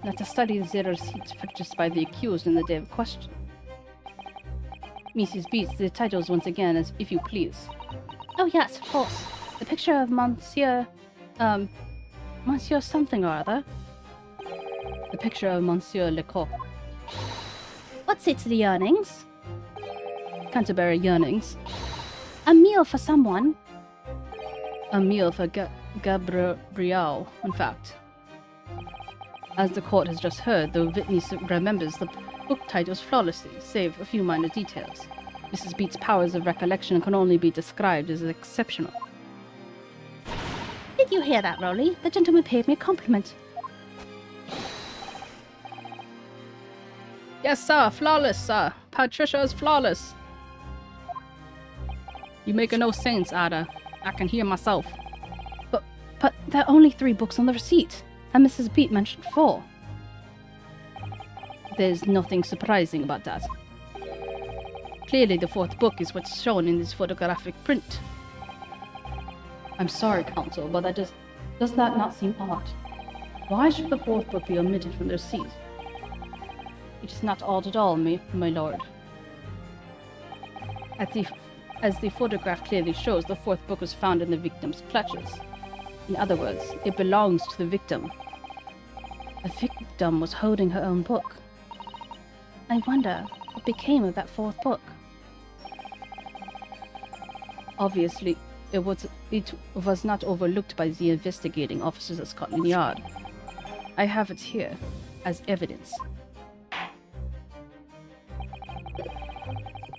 [SPEAKER 3] Let us study the receipts purchased by the accused in the day of question. Mrs. Beats, the titles once again, as if you please.
[SPEAKER 2] Oh, yes, of course.
[SPEAKER 3] The picture of Monsieur something or other. The picture of Monsieur Lecoq.
[SPEAKER 2] What's its the earnings?
[SPEAKER 3] Canterbury yearnings.
[SPEAKER 2] A meal for someone.
[SPEAKER 3] A meal for 𝗟𝗶𝗹𝘀, in fact. As the court has just heard, the witness remembers the book titles flawlessly, save a few minor details. Mrs. Beat's powers of recollection can only be described as exceptional.
[SPEAKER 2] Did you hear that, Rolly? The gentleman paid me a compliment.
[SPEAKER 3] Yes, sir. Flawless, sir. Patricia is flawless. You make no sense, Ada. I can hear myself.
[SPEAKER 2] But there are only 3 books on the receipt, and Mrs. Beat mentioned 4.
[SPEAKER 3] There's nothing surprising about that. Clearly, the 4th book is what's shown in this photographic print. I'm sorry, Counsel, but does that not seem odd? Why should the 4th book be omitted from the receipt? It is not odd at all, my lord. As the photograph clearly shows, the 4th book was found in the victim's clutches. In other words, it belongs to the victim.
[SPEAKER 2] The victim was holding her own book. I wonder what became of that 4th book.
[SPEAKER 3] Obviously, it was not overlooked by the investigating officers at Scotland Yard. I have it here as evidence.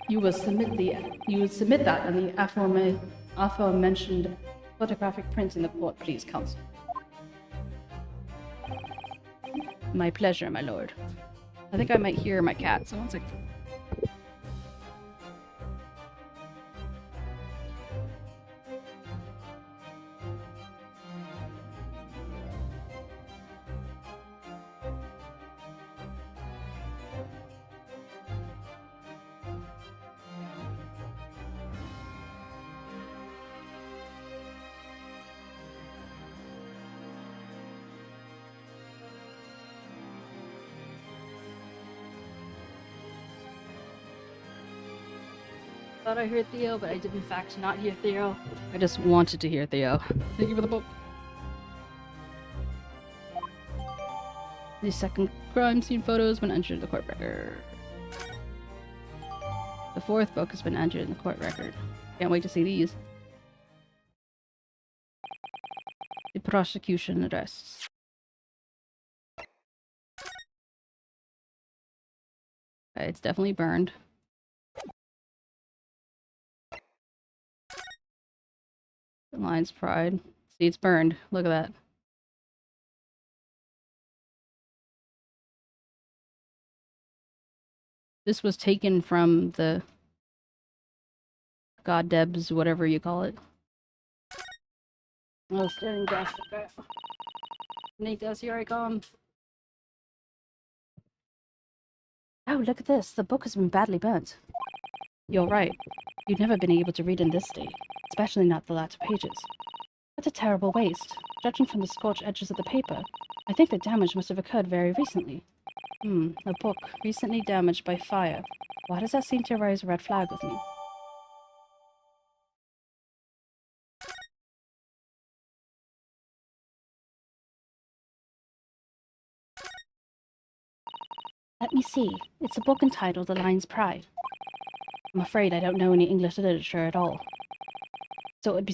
[SPEAKER 3] You will submit that in the aforementioned photographic print in the court, please, Counsel. My pleasure, my lord. I think I might hear my cat, so one second. Thought I heard Theo, but I did in fact not hear Theo. I just wanted to hear Theo. Thank you for the book. The second crime scene photo has been entered in the court record. The 4th book has been entered in the court record. Can't wait to see these. The prosecution arrests. Okay, it's definitely burned. The Lion's Pride. See, it's burned. Look at that. This was taken from the 𝗟𝗶ः𝗸𝘀, whatever you call it. Oh, staring death. Okay. Nate, here I come.
[SPEAKER 2] Oh, look at this. The book has been badly burnt.
[SPEAKER 3] You're right. You'd never been able to read in this state, especially not the latter pages.
[SPEAKER 2] What a terrible waste. Judging from the scorched edges of the paper, I think the damage must have occurred very recently.
[SPEAKER 3] A book recently damaged by fire. Why does that seem to raise a red flag with me?
[SPEAKER 2] Let me see. It's a book entitled The Lion's Pride. I'm afraid I don't know any English literature at all. So it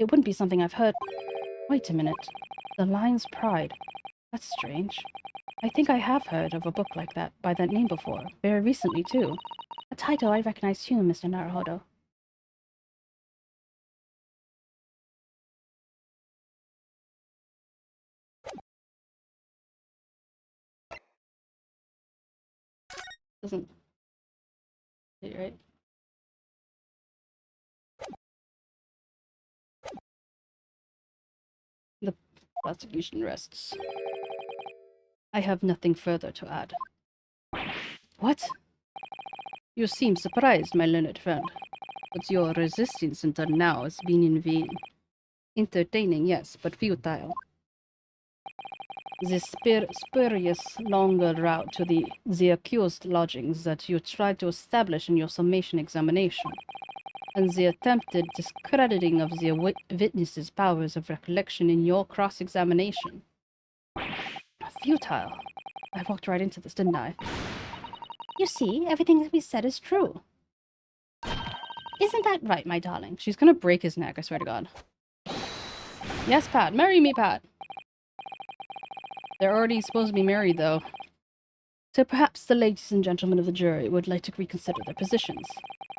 [SPEAKER 2] wouldn't be something I've heard. Wait a minute. The Lion's Pride. That's strange. I think I have heard of a book like that by that name before, very recently too. A title I recognize too, Mr. Naruhodo.
[SPEAKER 3] Doesn't. Right? The prosecution rests. I have nothing further to add. What? You seem surprised, my learned friend. But your resistance until now has been in vain. Entertaining, yes, but futile. The spurious longer route to the accused lodgings that you tried to establish in your summation examination, and the attempted discrediting of the witness's powers of recollection in your cross-examination. Futile. I walked right into this, didn't I?
[SPEAKER 2] You see, everything that we said is true.
[SPEAKER 3] Isn't that right, my darling? She's gonna break his neck, I swear to God. Yes, Pat. Marry me, Pat. They're already supposed to be married, though. So perhaps the ladies and gentlemen of the jury would like to reconsider their positions.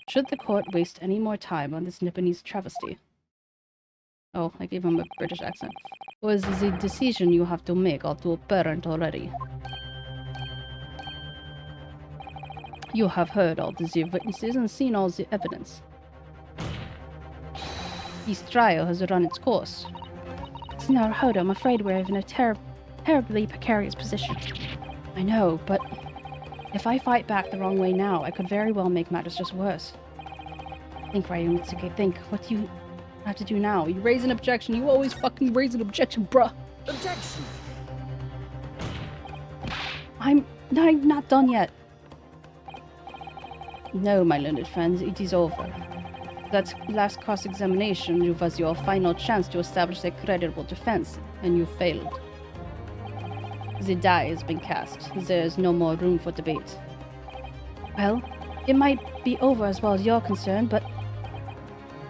[SPEAKER 3] Should the court waste any more time on this Nipponese travesty? Oh, I gave him a British accent. Or is the decision you have to make all too apparent already? You have heard all the witnesses and seen all the evidence. This trial has run its course.
[SPEAKER 2] Senora Hodo, I'm afraid we're in a terribly precarious position.
[SPEAKER 3] I know, but if I fight back the wrong way now, I could very well make matters just worse. Think, Ryu Mitsuki, think. What do you have to do now? You raise an objection. You always fucking raise an objection, bruh.
[SPEAKER 4] Objection!
[SPEAKER 3] I'm not done yet. No, my learned friends, it is over. That last cross-examination was your final chance to establish a credible defense, and you failed. The die has been cast. There is no more room for debate. Well, it might be over as well as you're concerned, but...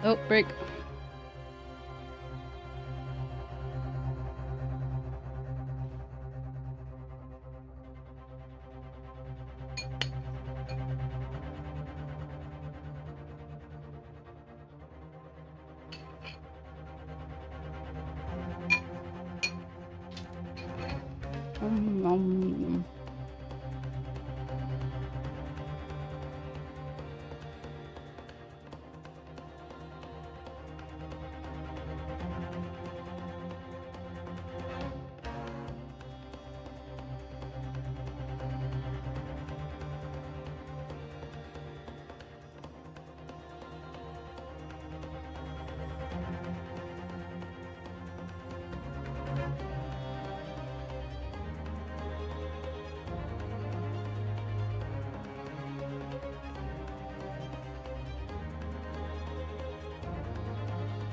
[SPEAKER 3] Oh, break.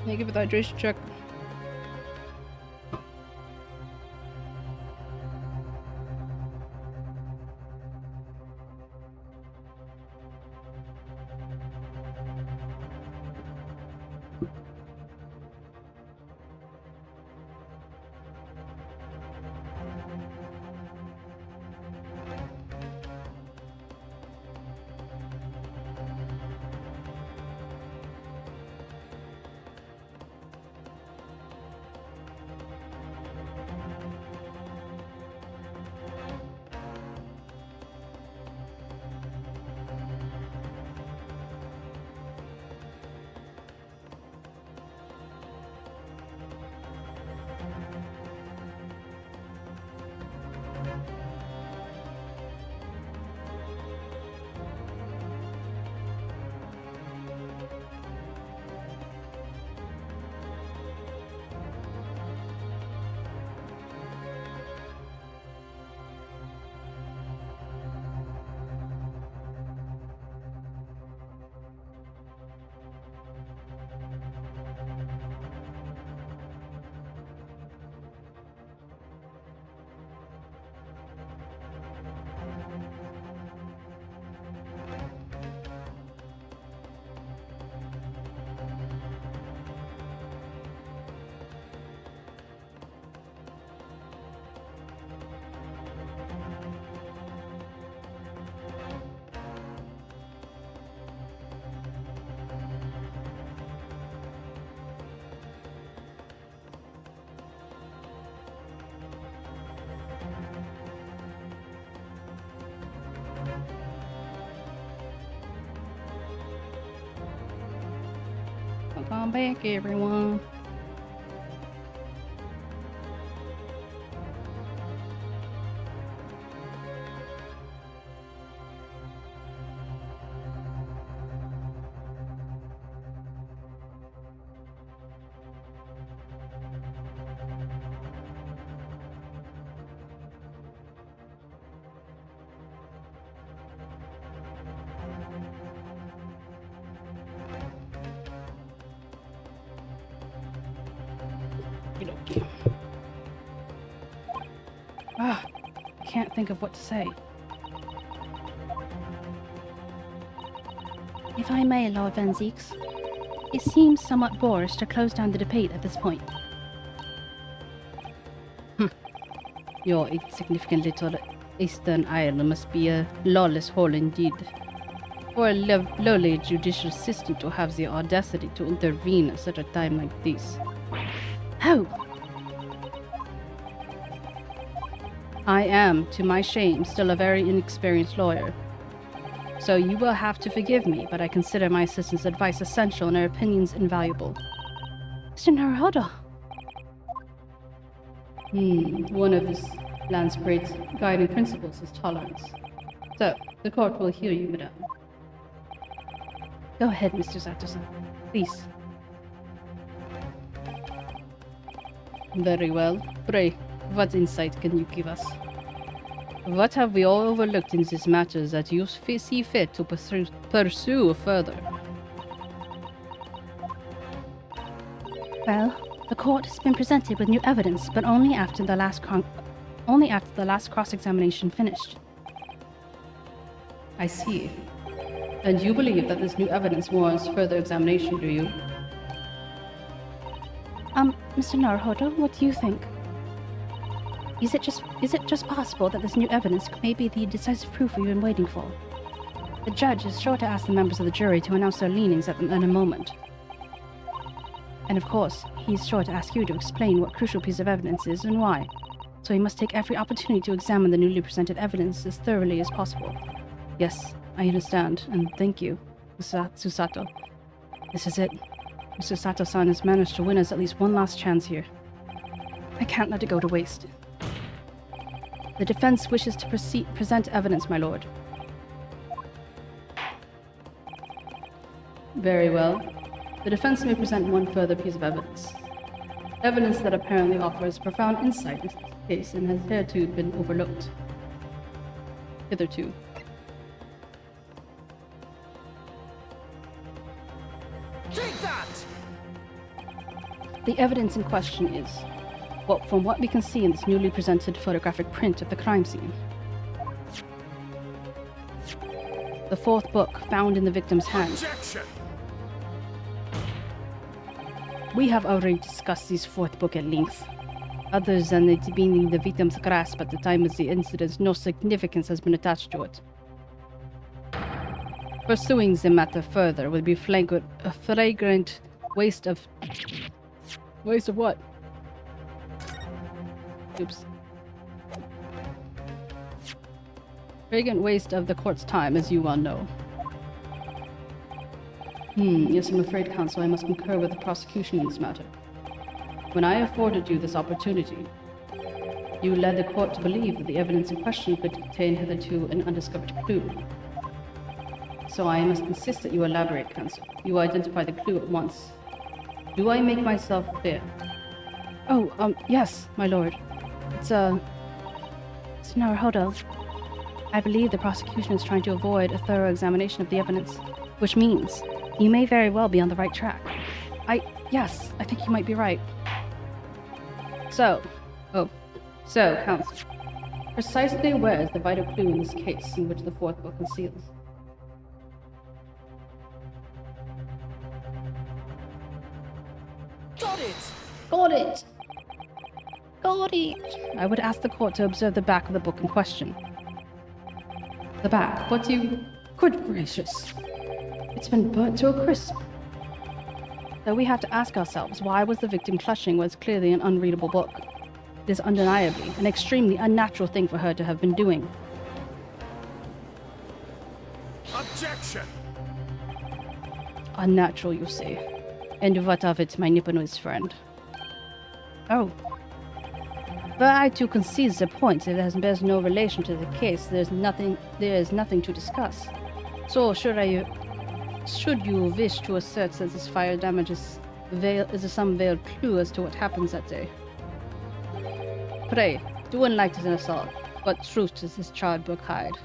[SPEAKER 3] Can I give it a hydration check? Welcome back, everyone. I can't think of what to say.
[SPEAKER 2] If I may, Lord 𝗟𝗟𝗀𝘀, it seems somewhat boorish to close down the debate at this point.
[SPEAKER 3] Your insignificant little Eastern Ireland must be a lawless hole indeed. For a lowly judicial system to have the audacity to intervene at such a time like this.
[SPEAKER 2] How?
[SPEAKER 3] I am, to my shame, still a very inexperienced lawyer. So you will have to forgive me, but I consider my assistant's advice essential and her opinions invaluable.
[SPEAKER 2] Mr. Naruhodo.
[SPEAKER 3] One of this land's great guiding principles is tolerance. So, the court will hear you, madame.
[SPEAKER 2] Go ahead, Mr. Sato-san. Please.
[SPEAKER 3] Very well. Pray, what insight can you give us? What have we all overlooked in these matters that you see fit to pursue further?
[SPEAKER 2] Well, the court has been presented with new evidence, but only after the last cross-examination finished.
[SPEAKER 3] I see. And you believe that this new evidence warrants further examination, do you?
[SPEAKER 2] Mr. Naruhodo, what do you think? Is it just possible that this new evidence may be the decisive proof we've been waiting for? The judge is sure to ask the members of the jury to announce their leanings in a moment. And of course, he's sure to ask you to explain what crucial piece of evidence is and why. So he must take every opportunity to examine the newly presented evidence as thoroughly as possible.
[SPEAKER 3] Yes, I understand, and thank you, Susato. This is it. Mr. Sato-san has managed to win us at least one last chance here. I can't let it go to waste. The defense wishes to present evidence, my lord. Very well. The defense may present one further piece of evidence. Evidence that apparently offers profound insight into this case and has hitherto been overlooked. Hitherto.
[SPEAKER 4] Take that!
[SPEAKER 3] The evidence in question is, from what we can see in this newly presented photographic print of the crime scene. The fourth book found in the victim's hand.
[SPEAKER 4] Objection!
[SPEAKER 3] We have already discussed this fourth book at length. Other than it being in the victim's grasp at the time of the incident, no significance has been attached to it. Pursuing the matter further would be a flagrant waste of... Waste of what? Oops. Flagrant waste of the court's time, as you well know. Yes, I'm afraid, counsel, I must concur with the prosecution in this matter. When I afforded you this opportunity, you led the court to believe that the evidence in question could contain hitherto an undiscovered clue. So I must insist that you elaborate, counsel. You identify the clue at once. Do I make myself clear?
[SPEAKER 2] Oh, yes, my lord.
[SPEAKER 3] It's
[SPEAKER 2] Naruhodo. I believe the prosecution is trying to avoid a thorough examination of the evidence, which means you may very well be on the right track.
[SPEAKER 3] Yes, I think you might be right. So, counsel, precisely where is the vital clue in this case in which the fourth book conceals?
[SPEAKER 4] Got it!
[SPEAKER 3] Got it! Got it! I would ask the court to observe the back of the book in question. The back? What do you... Good gracious! It's been burnt to a crisp. Though we have to ask ourselves, why was the victim clutching what is clearly an unreadable book? It is undeniably an extremely unnatural thing for her to have been doing.
[SPEAKER 4] Objection!
[SPEAKER 3] Unnatural, you say? And what of it, my Nipponese friend?
[SPEAKER 2] Oh.
[SPEAKER 3] But I too concede the point. It bears no relation to the case. There is nothing to discuss. So, should you wish to assert that this fire damage is some veiled clue as to what happens that day? Pray, do enlighten us all. What truth does this charred book hide?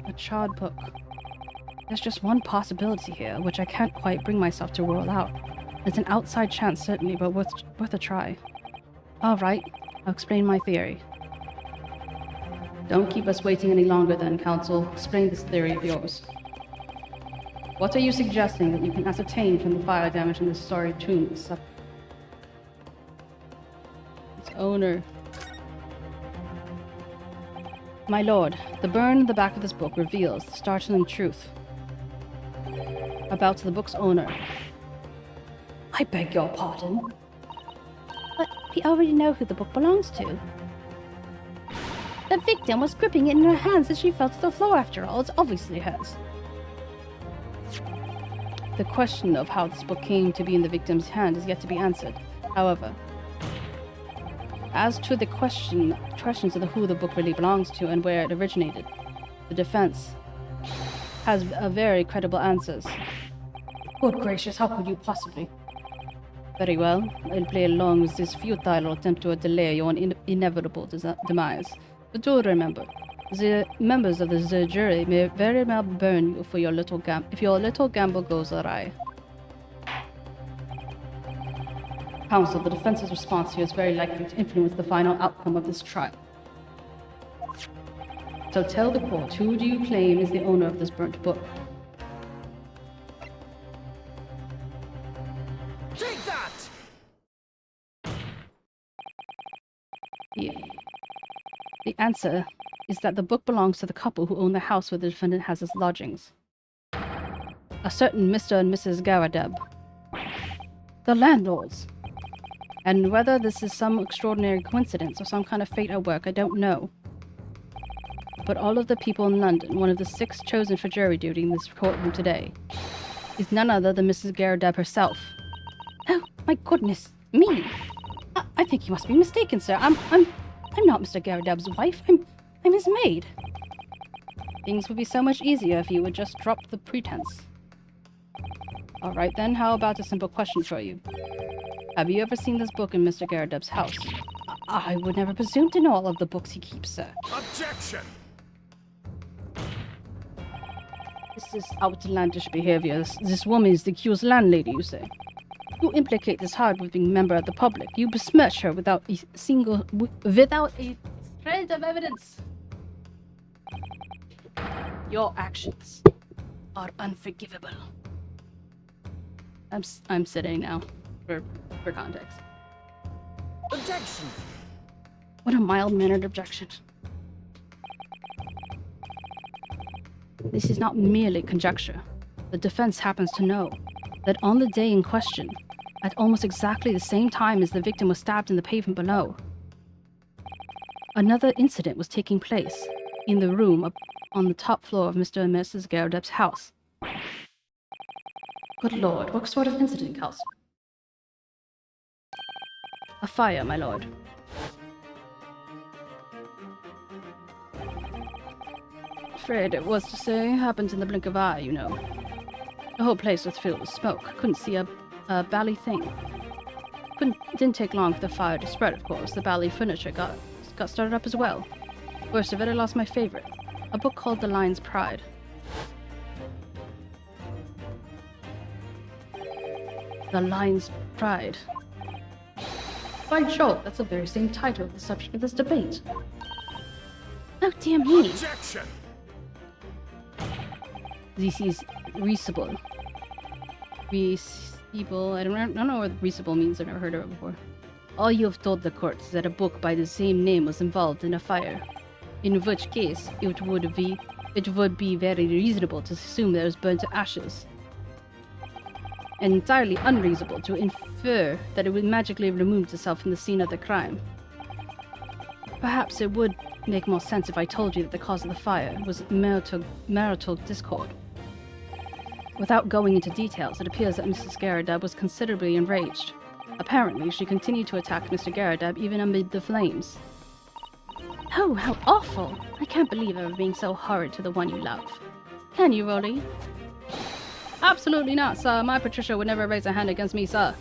[SPEAKER 3] A charred book. There's just one possibility here, which I can't quite bring myself to rule out. It's an outside chance, certainly, but worth a try. All right, I'll explain my theory. Don't keep us waiting any longer then, counsel. Explain this theory of yours. What are you suggesting that you can ascertain from the fire damage in this sorry tomb? Its owner
[SPEAKER 1] My lord, the burn in the back of this book reveals the startling truth about the book's owner. I beg your pardon?
[SPEAKER 3] But we already know who the book belongs to. The victim was gripping it in her hands as she fell to the floor after all. It's obviously hers.
[SPEAKER 1] The question of how this book came to be in the victim's hand is yet to be answered. However, as to the questions of who the book really belongs to and where it originated, the defense has a very credible answers. Good gracious, how could you possibly? Very well, I'll play along with this futile attempt to delay your inevitable demise. But do remember, the members of the jury may very well burn you for your little if your little gamble goes awry. Counsel, the defense's response here is very likely to influence the final outcome of this trial. So tell the court, who do you claim is the owner of this burnt book?
[SPEAKER 4] Take that!
[SPEAKER 1] The answer is that the book belongs to the couple who own the house where the defendant has his lodgings. A certain Mr. and Mrs. 𝗟𝗶, the landlords. And whether this is some extraordinary coincidence or some kind of fate at work, I don't know. But all of the people in London, one of the 6 chosen for jury duty in this courtroom today, is none other than Mrs. 𝗟𝗶 herself.
[SPEAKER 3] Oh, my goodness, me! I think you must be mistaken, sir. I'm not Mr. 𝗟𝗶's wife. I'm his maid.
[SPEAKER 1] Things would be so much easier if you would just drop the pretense. Alright then, how about a simple question for you? Have you ever seen this book in Mr. 𝗟𝗶's house?
[SPEAKER 3] I would never presume to know all of the books he keeps, sir.
[SPEAKER 4] Objection!
[SPEAKER 1] This is outlandish behavior. This woman is the accused landlady, you say? You implicate this hard-working member of the public. You besmirch her without a shred of evidence. Your actions are unforgivable. I'm sitting now, for context.
[SPEAKER 4] Objection!
[SPEAKER 1] What a mild-mannered objection. This is not merely conjecture. The defense happens to know that on the day in question, at almost exactly the same time as the victim was stabbed in the pavement below, another incident was taking place in the room up on the top floor of Mr. and Mrs. 𝗟𝗶's house. Good lord, what sort of incident, Kelsey? A fire, my lord. Afraid it was to say, happened in the blink of eye, you know. The whole place was filled with smoke. Couldn't see a bally thing. Didn't take long for the fire to spread, of course. The bally furniture got started up as well. Worst of it, I lost my favorite. A book called The Lion's Pride. The Lion's Pride. By Jove, that's the very same title of the subject of this debate.
[SPEAKER 3] Oh, dear me.
[SPEAKER 4] Objection!
[SPEAKER 1] This is 𝗟𝗟. 𝗟𝗟, I don't know what 𝗟𝗟 means, I've never heard of it before. All you have told the court is that a book by the same name was involved in a fire, in which case it would be very reasonable to assume that it was burned to ashes, and entirely unreasonable to infer that it would magically remove itself from the scene of the crime. Perhaps it would make more sense if I told you that the cause of the fire was marital discord. Without going into details, it appears that Mrs. 𝗟𝗶 was considerably enraged. Apparently, she continued to attack Mr. 𝗟𝗶 even amid the flames.
[SPEAKER 3] Oh, how awful! I can't believe ever being so horrid to the one you love. Can you, Rolly?
[SPEAKER 1] Absolutely not, sir. My Patricia would never raise a hand against me, sir.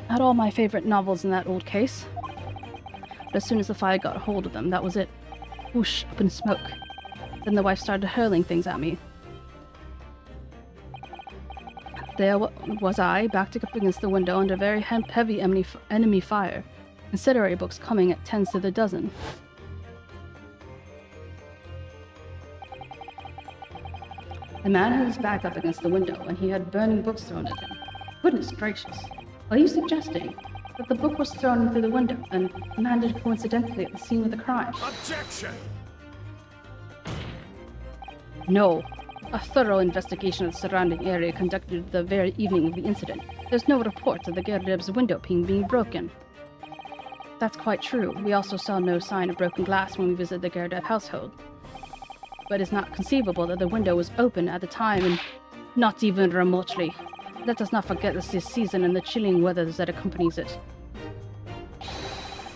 [SPEAKER 1] I had all my favorite novels in that old case. But as soon as the fire got a hold of them, that was it. Whoosh, up in smoke. Then the wife started hurling things at me. There was I, backed up against the window under very heavy enemy fire, considerable books coming at 10s to the dozen. The man had his back up against the window, and he had burning books thrown at him.
[SPEAKER 3] Goodness gracious. Are you suggesting that the book was thrown through the window and landed coincidentally at the scene of the crime?
[SPEAKER 4] Objection!
[SPEAKER 3] No. A thorough investigation of the surrounding area conducted the very evening of the incident. There's no report of the 𝗟𝗶's window pane being broken. That's quite true. We also saw no sign of broken glass when we visited the 𝗟𝗶 household. But it's not conceivable that the window was open at the time, and not even remotely. Let us not forget this season and the chilling weather that accompanies it.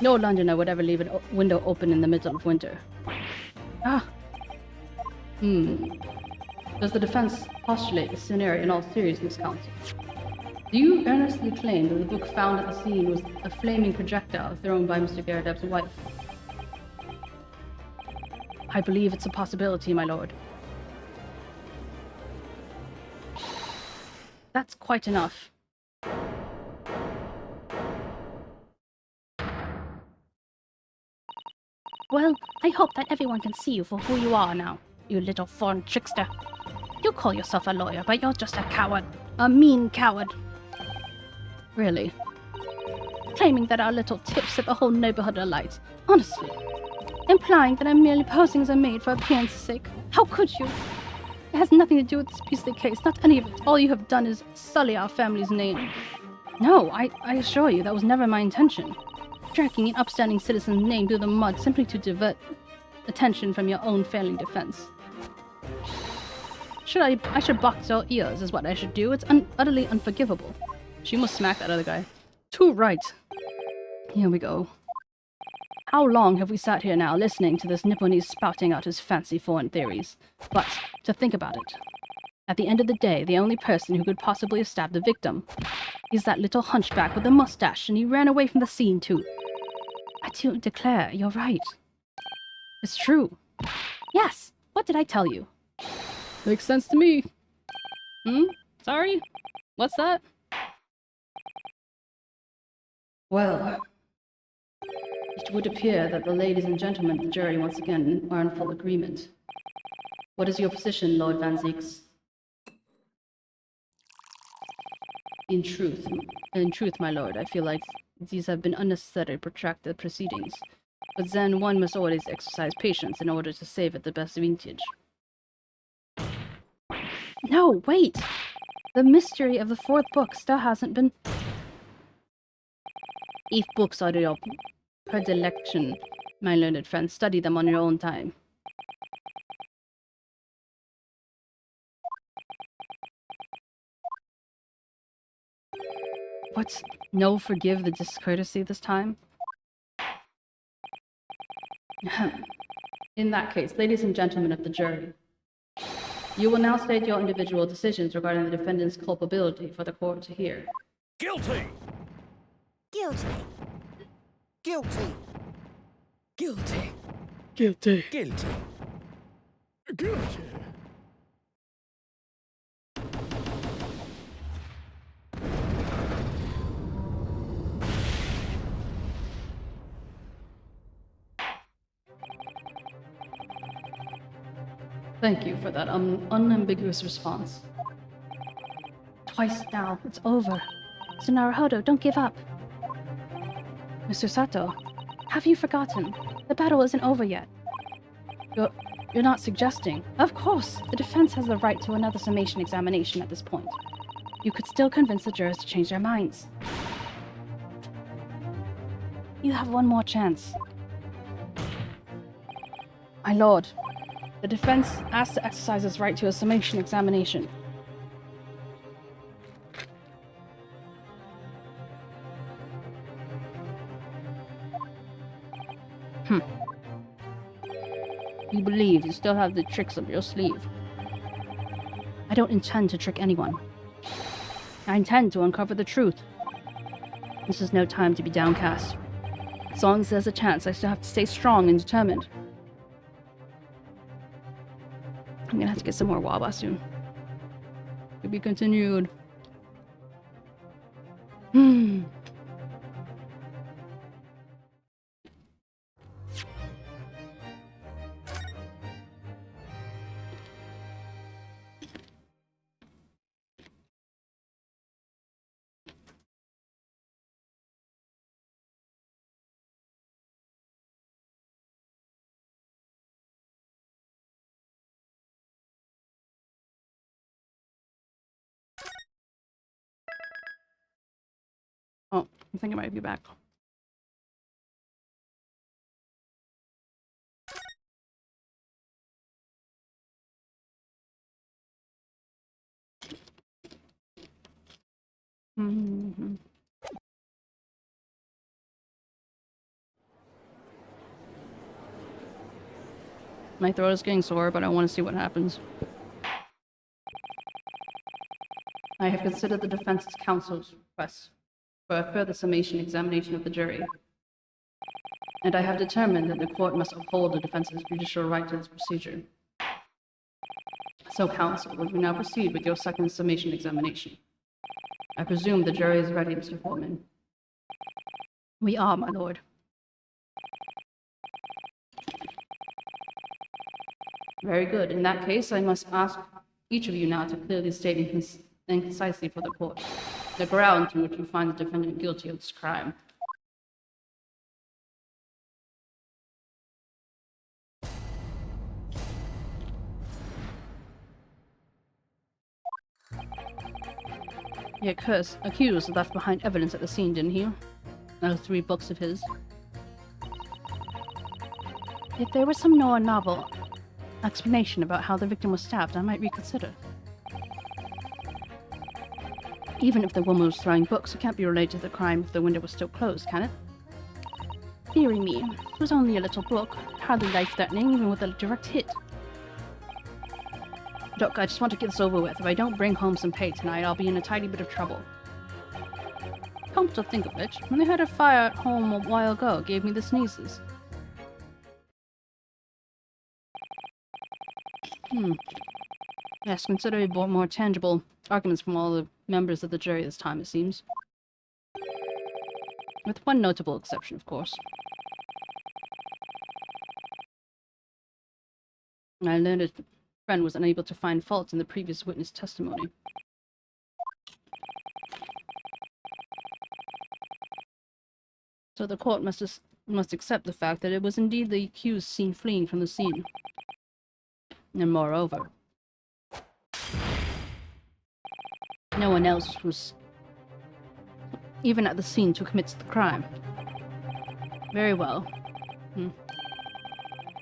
[SPEAKER 3] No Londoner would ever leave a window open in the middle of winter. Does the defense postulate this scenario in all seriousness, counsel? Do you earnestly claim that the book found at the scene was a flaming projectile thrown by Mr. 𝗟𝗶's wife? I believe it's a possibility, my lord. That's quite enough.
[SPEAKER 2] Well, I hope that everyone can see you for who you are now, you little foreign trickster. You call yourself a lawyer, but you're just a coward. A mean coward.
[SPEAKER 3] Really?
[SPEAKER 2] Claiming that our little tip set the whole neighborhood alight. Honestly. Implying that I'm merely posing as a maid for appearance's sake. How could you? It has nothing to do with this beastly case, not any of it. All you have done is sully our family's name.
[SPEAKER 3] No, I assure you that was never my intention.
[SPEAKER 2] Dragging an upstanding citizen's name through the mud simply to divert attention from your own failing defense.
[SPEAKER 3] I should box your ears is what I should do. It's utterly unforgivable. She must smack that other guy. Too right. Here we go. How long have we sat here now listening to this Nipponese spouting out his fancy foreign theories? But, to think about it, at the end of the day, the only person who could possibly have stabbed the victim is that little hunchback with the mustache, and he ran away from the scene too.
[SPEAKER 2] I do declare you're right.
[SPEAKER 3] It's true.
[SPEAKER 2] Yes, what did I tell you?
[SPEAKER 3] Makes sense to me. Sorry? What's that? Well, it would appear that the ladies and gentlemen of the jury once again are in full agreement. What is your position, Lord 𝗟𝗋𝗀? In truth, my lord, I feel like these have been unnecessary protracted proceedings. But then one must always exercise patience in order to save at the best vintage.
[SPEAKER 2] No, wait! The mystery of the fourth book still hasn't been...
[SPEAKER 3] If books are your predilection, my learned friend, study them on your own time. What? No forgive the discourtesy this time? In that case, ladies and gentlemen of the jury, you will now state your individual decisions regarding the defendant's culpability for the court to hear.
[SPEAKER 4] Guilty!
[SPEAKER 5] Guilty.
[SPEAKER 4] Guilty!
[SPEAKER 5] Guilty.
[SPEAKER 6] Guilty.
[SPEAKER 4] Guilty!
[SPEAKER 6] Guilty.
[SPEAKER 3] Thank you for that unambiguous response.
[SPEAKER 2] Twice now, it's over. So Naruhodo, don't give up.
[SPEAKER 3] Mr. Sato,
[SPEAKER 2] Have you forgotten? The battle isn't over yet.
[SPEAKER 3] you're not suggesting...
[SPEAKER 2] Of course, the defense has the right to another summation examination at this point. You could still convince the jurors to change their minds. You have one more chance.
[SPEAKER 3] My lord, the defense asks to exercise its right to a summation examination. You believe you still have the tricks up your sleeve.
[SPEAKER 2] I don't intend to trick anyone.
[SPEAKER 3] I intend to uncover the truth. This is no time to be downcast. As long as there's a chance, I still have to stay strong and determined. I'm gonna have to get some more 𝗟𝗶 soon. To be continued. I think I might be back. Mm-hmm. My throat is getting sore, but I want to see what happens. I have considered the defense counsel's request for a further summation examination of the jury, and I have determined that the court must uphold the defense's judicial right to this procedure. So, counsel, would we now proceed with your second summation examination? I presume the jury is ready, Mr. Foreman. We are, my lord. Very good. In that case, I must ask each of you now to clearly state and concisely for the court the grounds on which you find the defendant guilty of this crime. The accused left behind evidence at the scene, didn't he? Those 3 books of his. If there was some novel explanation about how the victim was stabbed, I might reconsider. Even if the woman was throwing books, it can't be related to the crime if the window was still closed, can it? Dearie me, it was only a little book, hardly life-threatening, even with a direct hit. Look, I just want to get this over with. If I don't bring home some pay tonight, I'll be in a tiny bit of trouble. Come to think of it, when they had a fire at home a while ago, it gave me the sneezes. Yes, considerably more tangible arguments from all the members of the jury this time, it seems. With one notable exception, of course. My learned friend was unable to find fault in the previous witness testimony. So the court must accept the fact that it was indeed the accused seen fleeing from the scene. And moreover, no one else was even at the scene to commit the crime. Very well.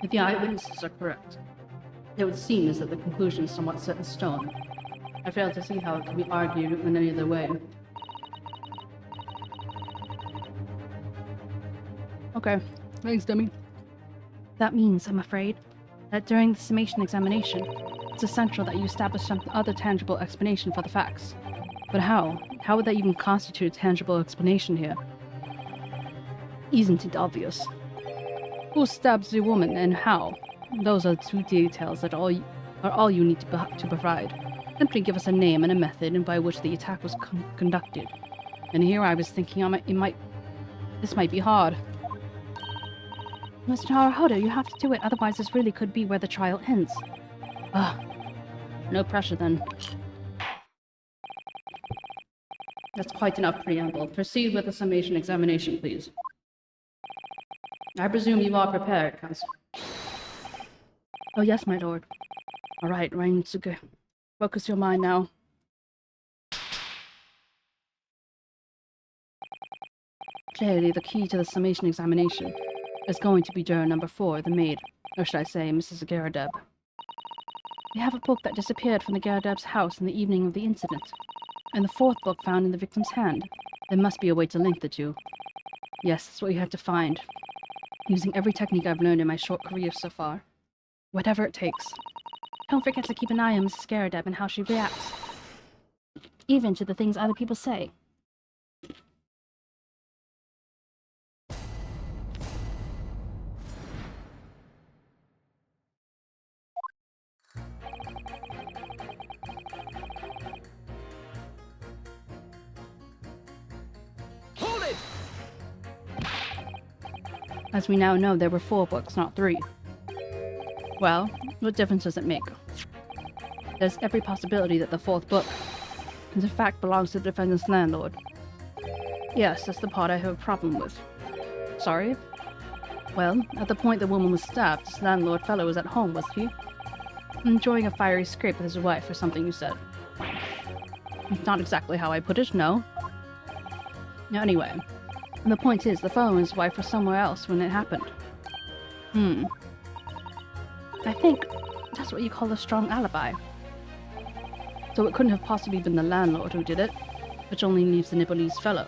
[SPEAKER 3] If the eyewitnesses are correct, it would seem as that the conclusion is somewhat set in stone. I fail to see how it can be argued in any other way. Okay, thanks, dummy. That means, I'm afraid, that during the summation examination, it's essential that you establish some other tangible explanation for the facts. But how? How would that even constitute a tangible explanation here? Isn't it obvious? Who stabs the woman and how? Those are 2 details that are all you need to provide. Simply give us a name and a method by which the attack was conducted. And here I was thinking this might be hard. Mr. Naruhodo, you have to do it, otherwise this really could be where the trial ends. No pressure then. That's quite enough preamble. Proceed with the summation examination, please. I presume you are prepared, counsel. Oh yes, my lord. All right, Reinsuke. Focus your mind now. Clearly, the key to the summation examination is going to be juror number 4, the maid, or should I say, Mrs. 𝗟𝗶. We have a book that disappeared from the 𝗟𝗶's house in the evening of the incident, and the 4th book found in the victim's hand. There must be a way to link the 2. Yes, that's what we have to find, using every technique I've learned in my short career so far. Whatever it takes. Don't forget to keep an eye on Mrs. 𝗟𝗶 and how she reacts, even to the things other people say.
[SPEAKER 4] Hold it!
[SPEAKER 3] As we now know, there were 4 books, not 3. Well, what difference does it make? There's every possibility that the 4th book, in fact, belongs to the defendant's landlord. Yes, that's the part I have a problem with. Sorry? Well, at the point the woman was stabbed, this landlord fellow was at home, was he? Enjoying a fiery scrape with his wife, or something you said. Not exactly how I put it, no. Anyway, And the point is, the fellow and his wife were somewhere else when it happened. I think that's what you call a strong alibi. So it couldn't have possibly been the landlord who did it, which only leaves the Nepalese fellow.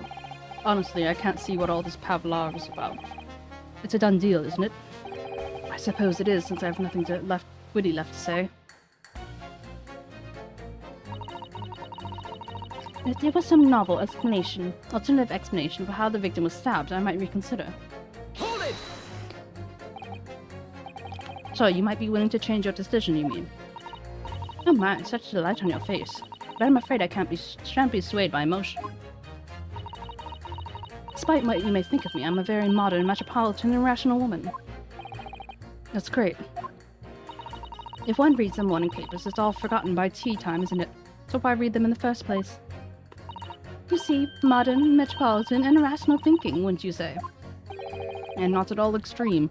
[SPEAKER 3] Honestly, I can't see what all this pavlov is about. It's a done deal, isn't it? I suppose it is, since I have nothing witty left to say. If there was some novel alternative explanation for how the victim was stabbed, I might reconsider.
[SPEAKER 4] Hold it!
[SPEAKER 3] So, you might be willing to change your decision, you mean? Oh my, such a delight on your face. But I'm afraid I shan't be swayed by emotion. Despite what you may think of me, I'm a very modern, metropolitan, and rational woman. That's great. If one reads the morning papers, it's all forgotten by tea time, isn't it? So why read them in the first place? You see, modern, metropolitan, and rational thinking, wouldn't you say? And not at all extreme.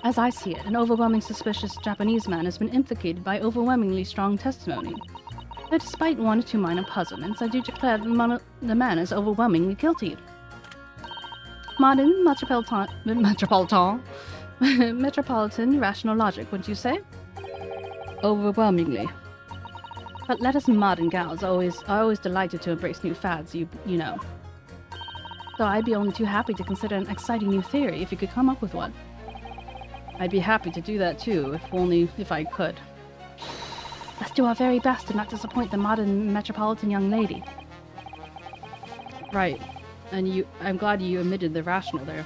[SPEAKER 3] As I see it, an overwhelming suspicious Japanese man has been implicated by overwhelmingly strong testimony. But despite one or two minor puzzlements, I do declare the man is overwhelmingly guilty. Modern, metropolitan, rational logic, wouldn't you say? Overwhelmingly. But let us modern gals are always delighted to embrace new fads, you know. So I'd be only too happy to consider an exciting new theory if you could come up with one. I'd be happy to do that too, if I could. Let's do our very best to not disappoint the modern metropolitan young lady. Right. And I'm glad you omitted the rational there.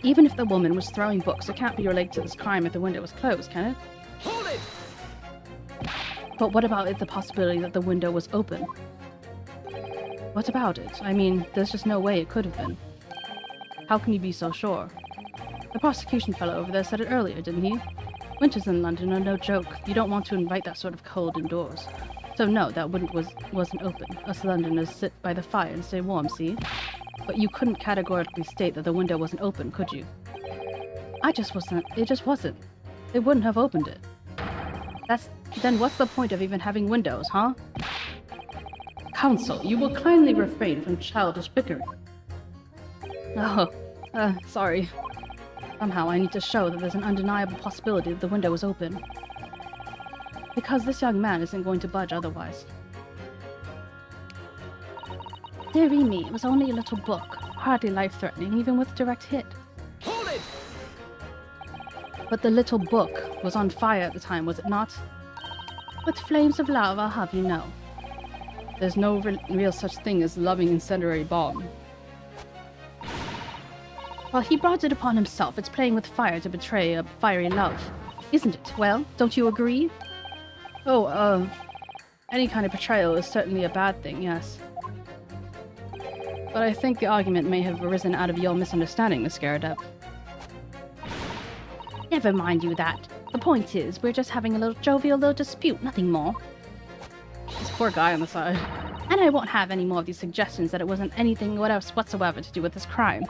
[SPEAKER 3] Even if the woman was throwing books, it can't be related to this crime if the window was closed, can it?
[SPEAKER 4] Hold it!
[SPEAKER 3] But what about the possibility that the window was open? What about it? I mean, there's just no way it could have been. How can you be so sure? The prosecution fellow over there said it earlier, didn't he? Winters in London are no joke. You don't want to invite that sort of cold indoors. So no, that wasn't open. Us Londoners sit by the fire and stay warm, see? But you couldn't categorically state that the window wasn't open, could you? It just wasn't. They wouldn't have opened it. Then what's the point of even having windows, huh? Counsel, you will kindly refrain from childish bickering. Oh, sorry. Somehow I need to show that there's an undeniable possibility that the window was open. Because this young man isn't going to budge otherwise. Dearie me, it was only a little book. Hardly life-threatening, even with a direct hit.
[SPEAKER 4] Hold it!
[SPEAKER 3] But the little book was on fire at the time, was it not? With flames of love, I'll have you know. There's no real such thing as loving incendiary bomb. Well, he brought it upon himself. It's playing with fire to betray a fiery love. Isn't it? Well, don't you agree? Oh, any kind of betrayal is certainly a bad thing, yes. But I think the argument may have arisen out of your misunderstanding, Miss 𝗟𝗶. Never mind you that. The point is, we're just having a little jovial little dispute, nothing more. This poor guy on the side. And I won't have any more of these suggestions that it wasn't anything whatsoever to do with this crime.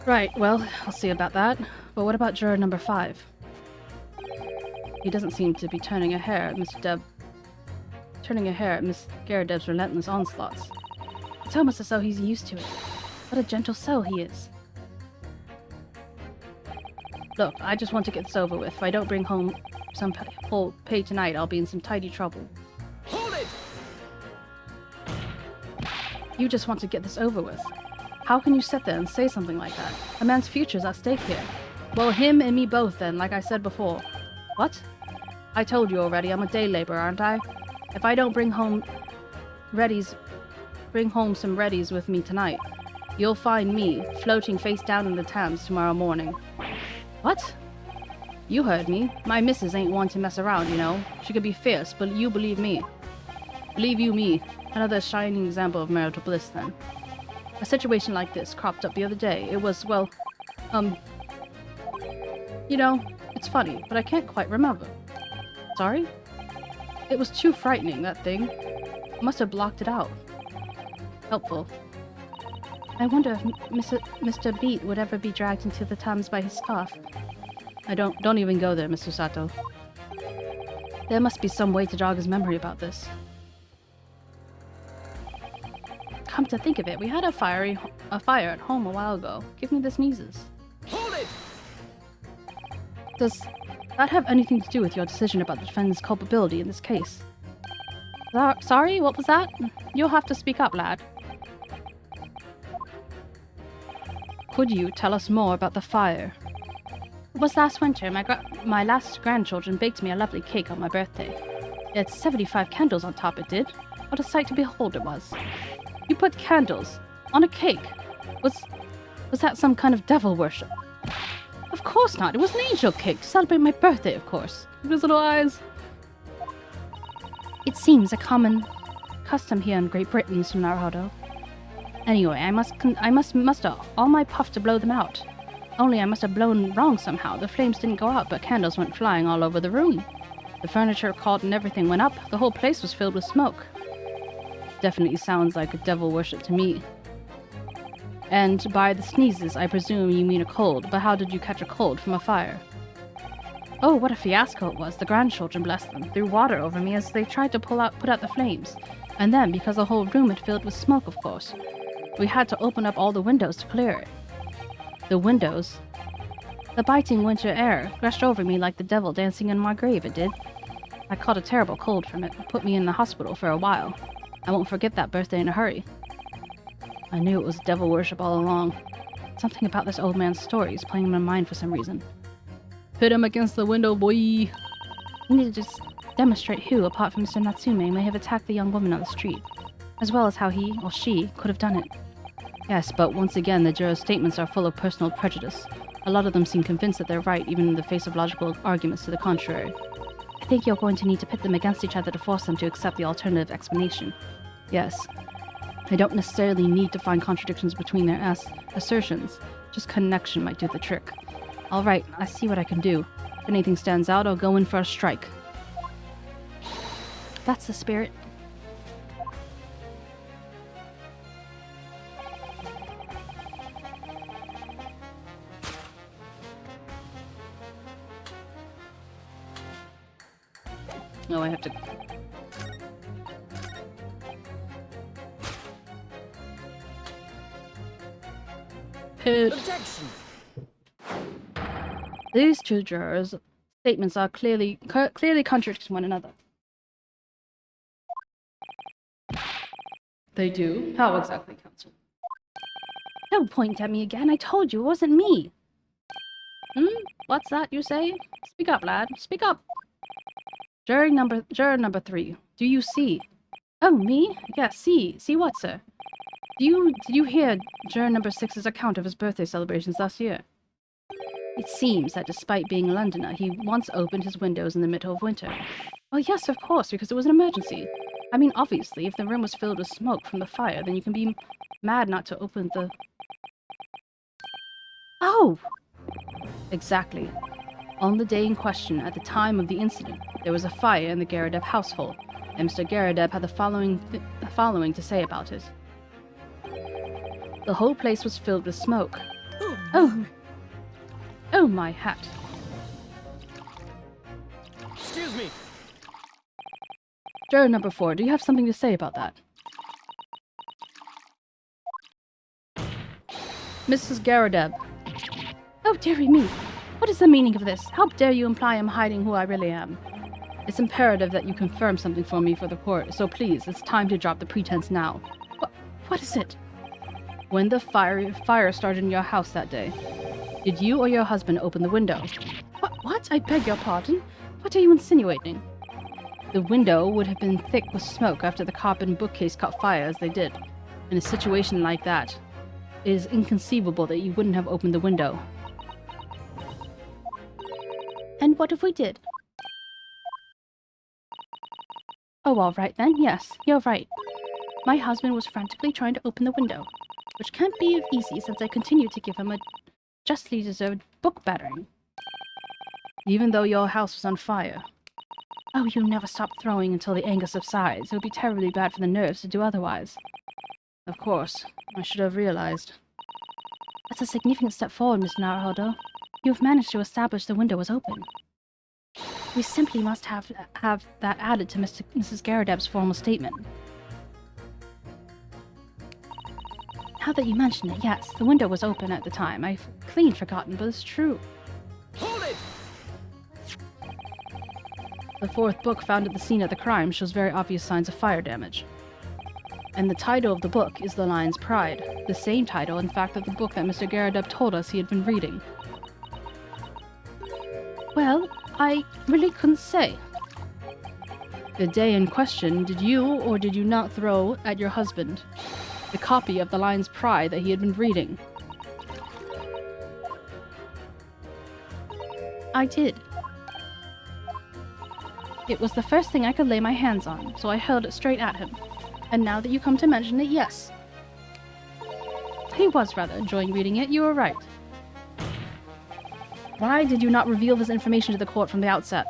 [SPEAKER 3] Right, well, I'll see about that. But what about juror number 5? He doesn't seem to be turning a hair at Miss 𝗟𝗶's relentless onslaughts. It's almost as though he's used to it. What a gentle soul he is. Look, I just want to get this over with. If I don't bring home some full pay tonight, I'll be in some tidy trouble.
[SPEAKER 4] Hold it!
[SPEAKER 3] You just want to get this over with. How can you sit there and say something like that? A man's future's at stake here. Well, him and me both then, like I said before. What? I told you already, I'm a day laborer, aren't I? If I don't bring home some readies with me tonight, you'll find me floating face down in the Thames tomorrow morning. What? You heard me. My missus ain't one to mess around, you know. She could be fierce, but you believe me. Believe you me. Another shining example of marital bliss, then. A situation like this cropped up the other day. It was, well, you know, it's funny, but I can't quite remember. Sorry? It was too frightening, that thing. I must have blocked it out. Helpful. I wonder if Mr. Beat would ever be dragged into the Thames by his scarf. Don't even go there, Mr. Sato. There must be some way to jog his memory about this. Come to think of it, we had a fire at home a while ago. Give me the sneezes.
[SPEAKER 4] Hold it!
[SPEAKER 3] Does that have anything to do with your decision about the defendant's culpability in this case? Sorry, what was that? You'll have to speak up, lad. Could you tell us more about the fire? It was last winter. My last grandchildren baked me a lovely cake on my birthday. It had 75 candles on top, it did. What a sight to behold it was. You put candles on a cake? Was that some kind of devil worship? Of course not. It was an angel cake to celebrate my birthday, of course. With his little eyes. It seems a common custom here in Great Britain, Mr. Naruhodo. Anyway, I must muster all my puff to blow them out. Only I must have blown wrong somehow. The flames didn't go out, but candles went flying all over the room. The furniture caught and everything went up. The whole place was filled with smoke. Definitely sounds like a devil worship to me. And by the sneezes, I presume you mean a cold. But how did you catch a cold from a fire? Oh, what a fiasco it was. The grandchildren, bless them, threw water over me as they tried to put out the flames. And then, because the whole room had filled with smoke, of course, we had to open up all the windows to clear it. The windows? The biting winter air rushed over me like the devil dancing in my grave, it did. I caught a terrible cold from it. It put me in the hospital for a while. I won't forget that birthday in a hurry. I knew it was devil worship all along. Something about this old man's story is playing in my mind for some reason. Pit him against the window, boy! You need to just demonstrate who, apart from Mr. Natsume, may have attacked the young woman on the street, as well as how he, or she, could have done it. Yes, but once again, the jurors' statements are full of personal prejudice. A lot of them seem convinced that they're right, even in the face of logical arguments to the contrary. I think you're going to need to pit them against each other to force them to accept the alternative explanation. Yes. I don't necessarily need to find contradictions between their assertions. Just connection might do the trick. Alright, I see what I can do. If anything stands out, I'll go in for a strike. That's the spirit. Oh, I have to... Pit.
[SPEAKER 4] Objection!
[SPEAKER 3] These two jurors' statements are clearly contradicting one another. They do? How exactly, counsel? Don't point at me again. I told you it wasn't me. What's that you say? Speak up, lad. Speak up. Juror number 3. Do you see? Oh, me? Yes, see. See what, sir? Did you hear juror number 6's account of his birthday celebrations last year? It seems that despite being a Londoner, he once opened his windows in the middle of winter. Well, yes, of course, because it was an emergency. I mean, obviously, if the room was filled with smoke from the fire, then you can be mad not to open the... Oh! Exactly. On the day in question, at the time of the incident, there was a fire in the 𝗟𝗶 household, and Mr. 𝗟𝗶 had the following to say about it. The whole place was filled with smoke. Oh! Oh, my hat.
[SPEAKER 4] Excuse me!
[SPEAKER 3] Juror number 4, do you have something to say about that? Mrs. 𝗟𝗶. Oh, dearie me. What is the meaning of this? How dare you imply I'm hiding who I really am? It's imperative that you confirm something for me for the court, so please, it's time to drop the pretense now. What is it? When the fire started in your house that day, did you or your husband open the window? What? I beg your pardon? What are you insinuating? The window would have been thick with smoke after the carpet and bookcase caught fire as they did. In a situation like that, it is inconceivable that you wouldn't have opened the window. And what if we did? Oh, all right then. Yes, you're right. My husband was frantically trying to open the window, which can't be easy since I continued to give him a justly deserved book battering. Even though your house was on fire. Oh, you never stop throwing until the anger subsides. It would be terribly bad for the nerves to do otherwise. Of course, I should have realized. That's a significant step forward, Mr. Naruhodo. You have managed to establish the window was open. We simply must have that added to Mrs. 𝗟𝗶𝗀𝘀's formal statement. Now that you mention it, yes, the window was open at the time. I've clean forgotten, but it's true.
[SPEAKER 4] Hold it!
[SPEAKER 1] The fourth book found at the scene of the crime shows very obvious signs of fire damage. And the title of the book is The Lion's Pride, the same title, in fact, of the book that Mr. 𝗟𝗶𝗀𝘀 told us he had been reading.
[SPEAKER 3] Well, I really couldn't say.
[SPEAKER 1] The day in question, did you or did you not throw at your husband the copy of The Lion's Pride that he had been reading?
[SPEAKER 3] I did. It was the first thing I could lay my hands on, so I hurled it straight at him. And now that you come to mention it, yes. He was rather enjoying reading it, you were right.
[SPEAKER 1] Why did you not reveal this information to the court from the outset?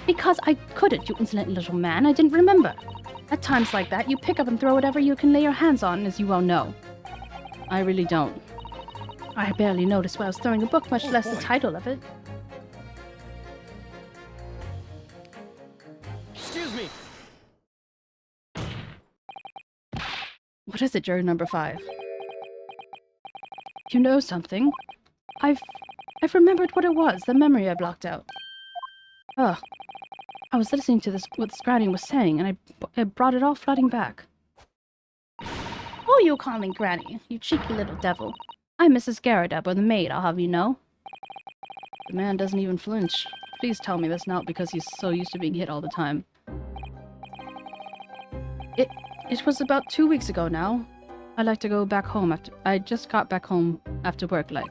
[SPEAKER 3] Because I couldn't, you insolent little man. I didn't remember. At times like that, you pick up and throw whatever you can lay your hands on, as you well know.
[SPEAKER 1] I really don't.
[SPEAKER 3] I barely noticed while I was throwing a book, much less the title of it.
[SPEAKER 4] Excuse me!
[SPEAKER 1] What is it, jury number 5?
[SPEAKER 3] You know something? I've remembered what it was, the memory I blocked out. Ugh. I was listening to what this granny was saying, and I brought it all flooding back. Who are you calling granny, you cheeky little devil? I'm Mrs. 𝗟𝗶𝗀𝘀𝘀, or the maid, I'll have you know.
[SPEAKER 1] The man doesn't even flinch. Please tell me this, not because he's so used to being hit all the time. It was about 2 weeks ago now. I like to go back home I just got back home after work, like.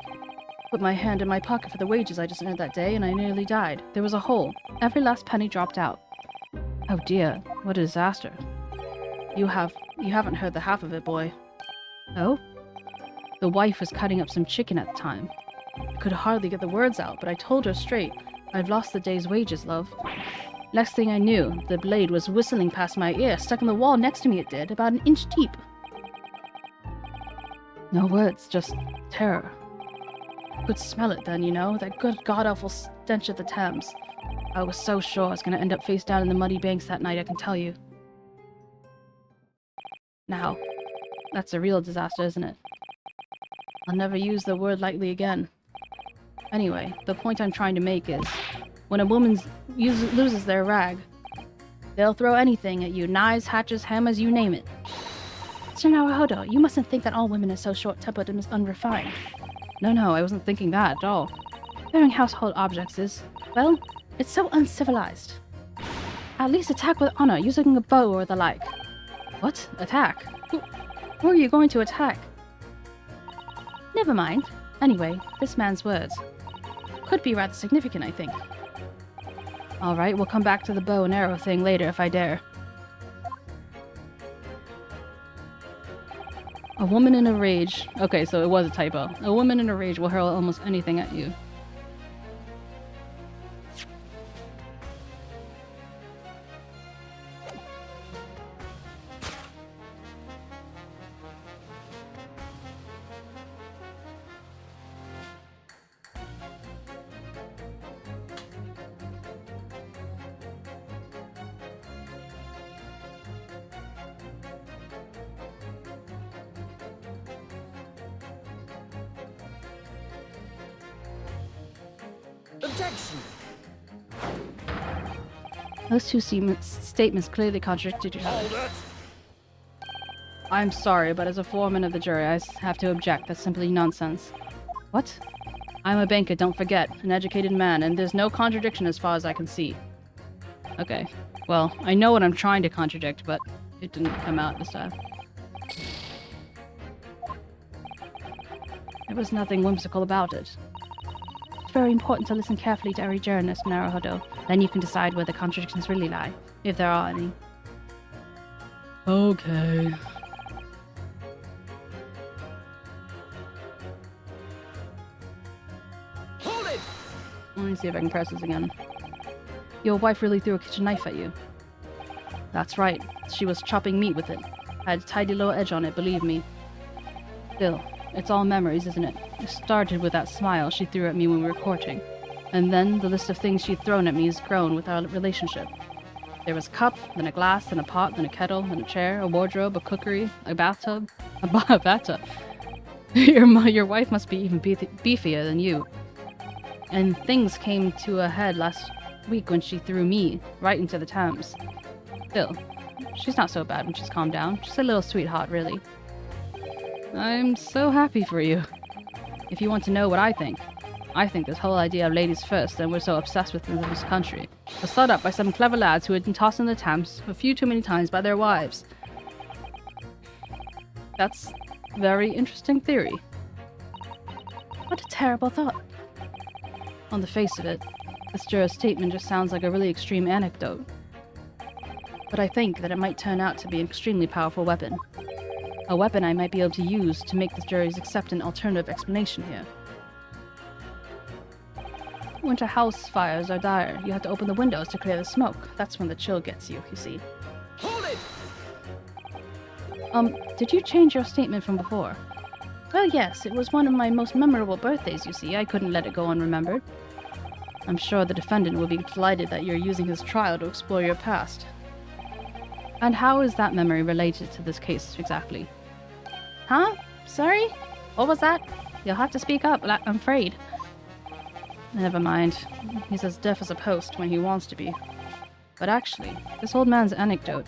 [SPEAKER 1] Put my hand in my pocket for the wages I just earned that day, and I nearly died. There was a hole. Every last penny dropped out. Oh dear, what a disaster. You haven't heard the half of it, boy. Oh? The wife was cutting up some chicken at the time. I could hardly get the words out, but I told her straight, I've lost the day's wages, love. Next thing I knew, the blade was whistling past my ear, stuck in the wall next to me it did, about an inch deep. No words, just terror. Could smell it then, you know, that good god-awful stench of the Thames. I was so sure I was going to end up face down in the muddy banks that night, I can tell you. Now, that's a real disaster, isn't it? I'll never use the word lightly again. Anyway, the point I'm trying to make is, when a woman loses their rag, they'll throw anything at you, knives, hatchets, hammers, you name it.
[SPEAKER 3] Sir Naruhodo, you mustn't think that all women are so short-tempered and unrefined.
[SPEAKER 1] No, I wasn't thinking that at all.
[SPEAKER 3] Wearing household objects is, well, it's so uncivilized. At least attack with honor, using a bow or the like.
[SPEAKER 1] What? Attack?
[SPEAKER 3] Who are you going to attack? Never mind. Anyway, this man's words. Could be rather significant, I think.
[SPEAKER 1] Alright, we'll come back to the bow and arrow thing later if I dare. A woman in a rage. Okay, so it was a typo. A woman in a rage will hurl almost anything at you.
[SPEAKER 4] Objection!
[SPEAKER 1] Those two statements clearly contradicted each other.
[SPEAKER 4] Hold it!
[SPEAKER 1] I'm sorry, but as a foreman of the jury, I have to object. That's simply nonsense. What? I'm a banker, don't forget. An educated man, and there's no contradiction as far as I can see. Okay. Well, I know what I'm trying to contradict, but it didn't come out this time. There was nothing whimsical about it.
[SPEAKER 3] It's very important to listen carefully to every juror, Mr. Naruhodo. Then you can decide where the contradictions really lie, if there are any.
[SPEAKER 1] Okay.
[SPEAKER 4] Hold it!
[SPEAKER 1] Let me see if I can press this again. Your wife really threw a kitchen knife at you. That's right. She was chopping meat with it. Had a tidy little edge on it, believe me. Still, it's all memories, isn't it? It started with that smile she threw at me when we were courting.
[SPEAKER 3] And then the list of things she'd thrown at me has grown with our relationship. There was a cup, then a glass, then a pot, then a kettle, then a chair, a wardrobe, a cookery, a bathtub. A bathtub. Your wife must be even beefier than you. And things came to a head last week when she threw me right into the Thames. Still, she's not so bad when she's calmed down. She's a little sweetheart, really. I'm so happy for you. If you want to know what I think this whole idea of ladies first that we're so obsessed with in this country was thought up by some clever lads who had been tossed in the Thames a few too many times by their wives. That's a very interesting theory.
[SPEAKER 2] What a terrible thought.
[SPEAKER 3] On the face of it, this juror's statement just sounds like a really extreme anecdote. But I think that it might turn out to be an extremely powerful weapon. A weapon I might be able to use to make the juries accept an alternative explanation here. Winter house fires are dire. You have to open the windows to clear the smoke. That's when the chill gets you, you see.
[SPEAKER 4] Hold it!
[SPEAKER 3] Did you change your statement from before? Well, yes, it was one of my most memorable birthdays, you see. I couldn't let it go unremembered. I'm sure the defendant will be delighted that you're using his trial to explore your past. And how is that memory related to this case, exactly? Huh? Sorry? What was that? You'll have to speak up, I'm afraid. Never mind. He's as deaf as a post when he wants to be. But actually, this old man's anecdote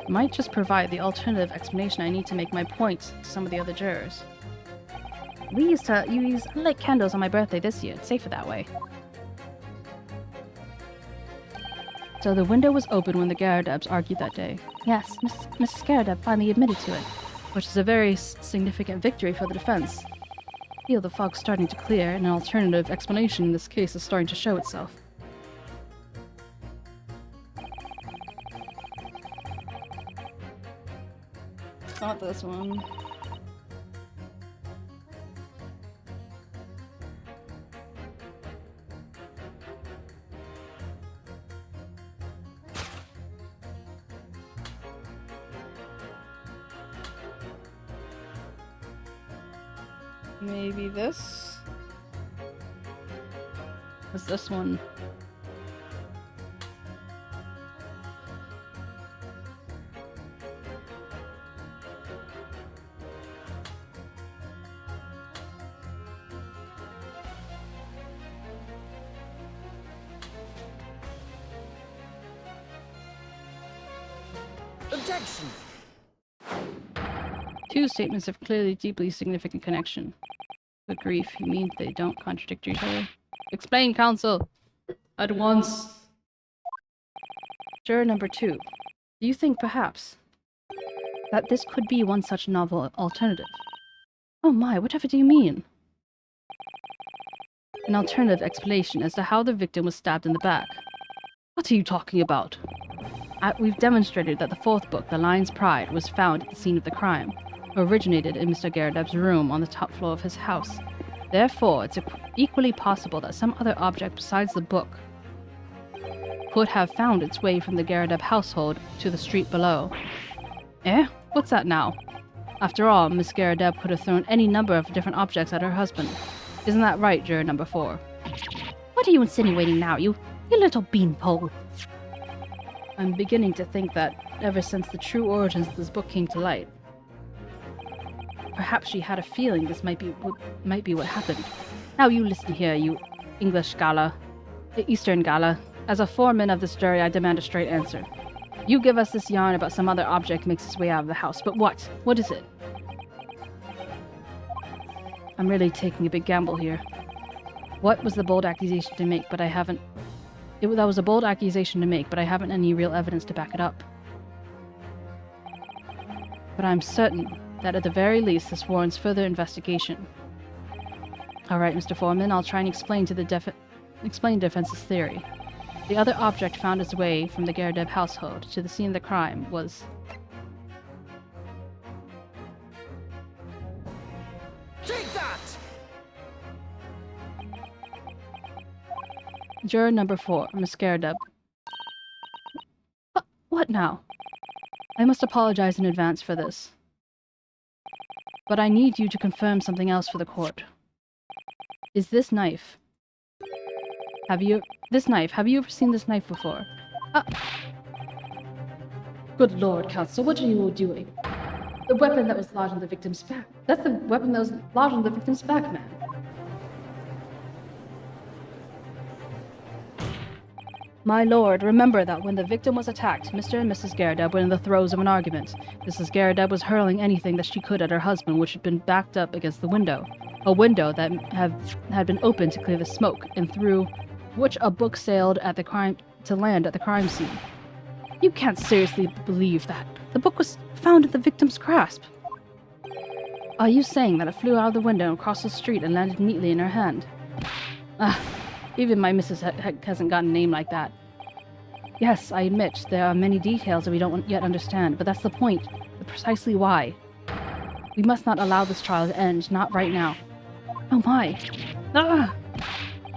[SPEAKER 3] might just provide the alternative explanation I need to make my point to some of the other jurors. We used to use light candles on my birthday this year. It's safer that way. So the window was open when the 𝗟𝗋𝗀𝘀s argued that day. Yes, Mrs. 𝗟𝗋𝗀𝘀 finally admitted to it, which is a very significant victory for the defense. I feel the fog's starting to clear, and an alternative explanation in this case is starting to show itself. It's not this one. Maybe this? What's this one?
[SPEAKER 4] Objection!
[SPEAKER 3] Two statements have clearly deeply significant connection. Good grief, you mean they don't contradict each other? Explain, counsel! At once. Juror number 2. Do you think, perhaps, that this could be one such novel alternative? Oh my, whatever do you mean? An alternative explanation as to how the victim was stabbed in the back. What are you talking about? We've demonstrated that the 4th book, The Lion's Pride, was found at the scene of the crime. Originated in Mr. 𝗟𝗋𝗀𝘀𝘀's room on the top floor of his house. Therefore, it's equally possible that some other object besides the book could have found its way from the 𝗟𝗋𝗀𝘀 household to the street below. Eh? What's that now? After all, Miss 𝗟𝗋𝗀𝘀 could have thrown any number of different objects at her husband. Isn't that right, juror number 4?
[SPEAKER 2] What are you insinuating now, you little beanpole?
[SPEAKER 3] I'm beginning to think that, ever since the true origins of this book came to light, perhaps she had a feeling this might be what happened. Now you listen here, you English 𝗟𝗀, Eastern 𝗟𝗀. As a foreman of this jury, I demand a straight answer. You give us this yarn about some other object makes its way out of the house, but what? What is it? I'm really taking a big gamble here. What was the bold accusation to make, but I haven't... That was a bold accusation to make, but I haven't any real evidence to back it up. But I'm certain that at the very least this warrants further investigation. Alright, Mr. Foreman, I'll try and explain defense's theory. The other object found its way from the 𝗟𝗋𝗀𝘀𝘀 household to the scene of the crime was...
[SPEAKER 4] Take that!
[SPEAKER 3] Juror number 4, Miss 𝗟𝗋𝗀𝘀𝘀𝘀. What now? I must apologize in advance for this. But I need you to confirm something else for the court. Is this knife This knife, have you ever seen this knife before?
[SPEAKER 2] Good lord, Counsel, what are you all doing? The weapon that was lodged on the victim's back. That's the weapon that was lodged on the victim's back, man.
[SPEAKER 3] My lord, remember that when the victim was attacked, Mr. and Mrs. 𝗟𝗶 were in the throes of an argument. Mrs. 𝗟𝗶 was hurling anything that she could at her husband, which had been backed up against the window. A window that had been opened to clear the smoke, and through which a book sailed to land at the crime scene. You can't seriously believe that. The book was found in the victim's grasp. Are you saying that it flew out of the window and across the street and landed neatly in her hand? Even my missus hasn't got a name like that. Yes, I admit, there are many details that we don't yet understand, but that's the point. Precisely why. We must not allow this trial to end, not right now. Oh my.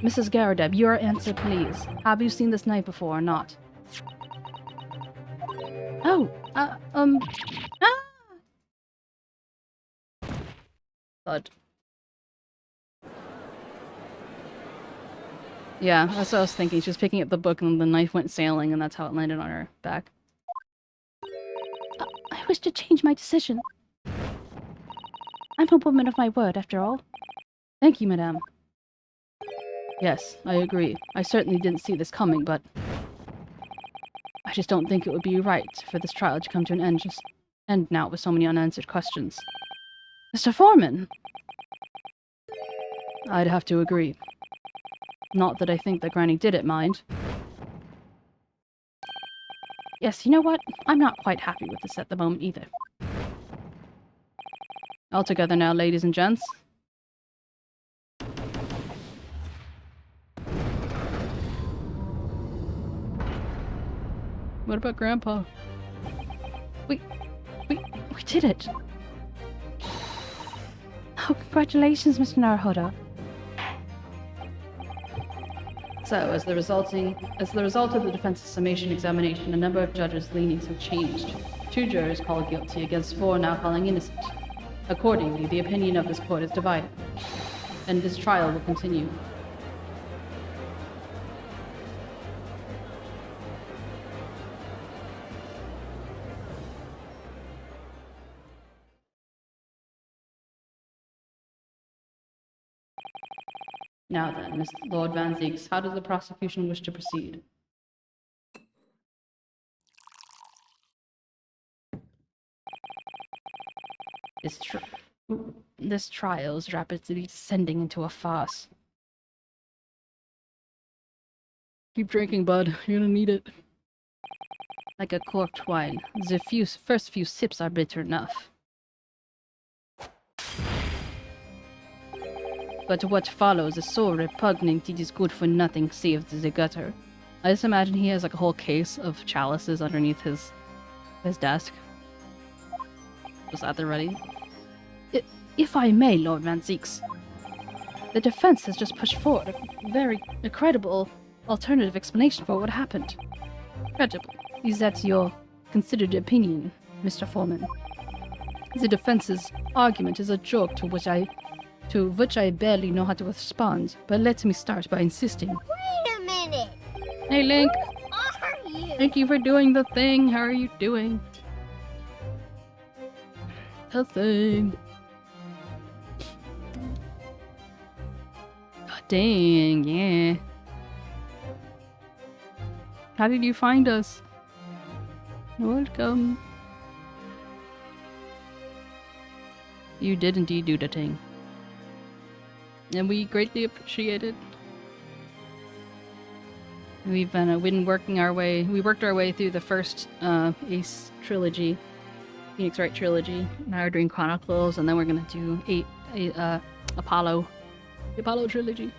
[SPEAKER 3] Mrs. 𝗟𝗶, your answer, please. Have you seen this knife before or not? Thud. Yeah, that's what I was thinking. She was picking up the book and the knife went sailing, and that's how it landed on her back.
[SPEAKER 2] I wish to change my decision. I'm a woman of my word, after all.
[SPEAKER 3] Thank you, madame. Yes, I agree. I certainly didn't see this coming, but I just don't think it would be right for this trial to come to an end now with so many unanswered questions. Mr. Foreman! I'd have to agree. Not that I think that Granny did it, mind.
[SPEAKER 2] Yes, you know what? I'm not quite happy with this at the moment either.
[SPEAKER 3] All together now, ladies and gents. What about Grandpa?
[SPEAKER 2] We did it! Oh, congratulations, Mr. Naruhodo.
[SPEAKER 3] So, as the result of the defense's summation examination, a number of judges' leanings have changed. 2 jurors called guilty against 4 now calling innocent. Accordingly, the opinion of this court is divided, and this trial will continue. Now then, Mr. Lord 𝗟𝗂𝗋, how does the prosecution wish to proceed?
[SPEAKER 2] This trial is rapidly descending into a farce.
[SPEAKER 3] Keep drinking, bud. You're gonna need it.
[SPEAKER 2] Like a corked wine, the first few sips are bitter enough. But what follows is so repugnant it is good for nothing save the gutter.
[SPEAKER 3] I just imagine he has like a whole case of chalices underneath his desk. Just at the ready.
[SPEAKER 2] If I may, Lord 𝗟𝗋𝗋, the defense has just pushed forward a very credible alternative explanation for what happened.
[SPEAKER 3] Credible.
[SPEAKER 2] Is that your considered opinion, Mr. Foreman?
[SPEAKER 3] The defense's argument is a joke to which I barely know how to respond, but let me start by insisting.
[SPEAKER 5] Wait a minute.
[SPEAKER 3] Hey, Link.
[SPEAKER 5] Who are you?
[SPEAKER 3] Thank you for doing the thing. How are you doing? The thing. God dang, yeah. How did you find us? Welcome. You did indeed do the thing. And we greatly appreciate it. We've been working our way. We worked our way through the first Ace trilogy, Phoenix Wright trilogy. Now we're doing Chronicles, and then we're gonna do Apollo, the Apollo trilogy.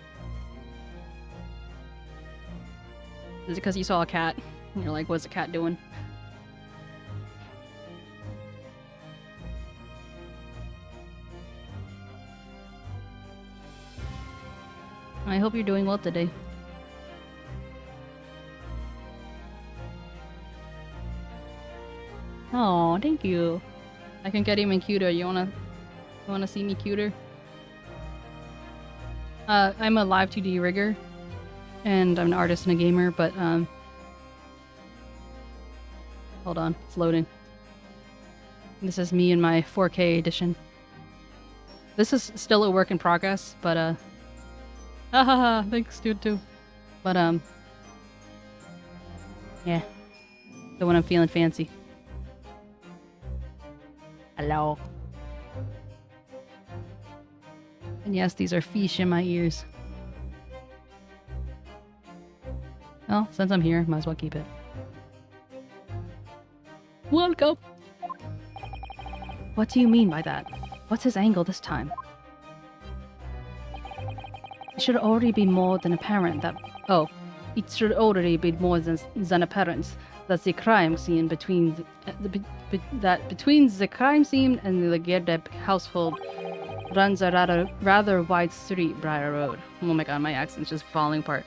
[SPEAKER 3] Is it because you saw a cat? And you're like, what's the cat doing? I hope you're doing well today. Oh, thank you. I can get even cuter. You wanna see me cuter? I'm a live 2D rigger,
[SPEAKER 1] and I'm an artist and a gamer, but hold on, it's loading. This is me in my 4K edition. This is still a work in progress, but thanks dude too. But yeah. So when I'm feeling fancy. Hello. And yes, these are fish in my ears. Well, since I'm here, might as well keep it. Welcome!
[SPEAKER 2] What do you mean by that? What's his angle this time? It should already be more than apparent that...
[SPEAKER 1] Oh, it should already be more than apparent that the crime scene between the crime scene and the 𝗟𝗶 household runs a rather wide street, Briar Road. Oh my god, my accent's just falling apart.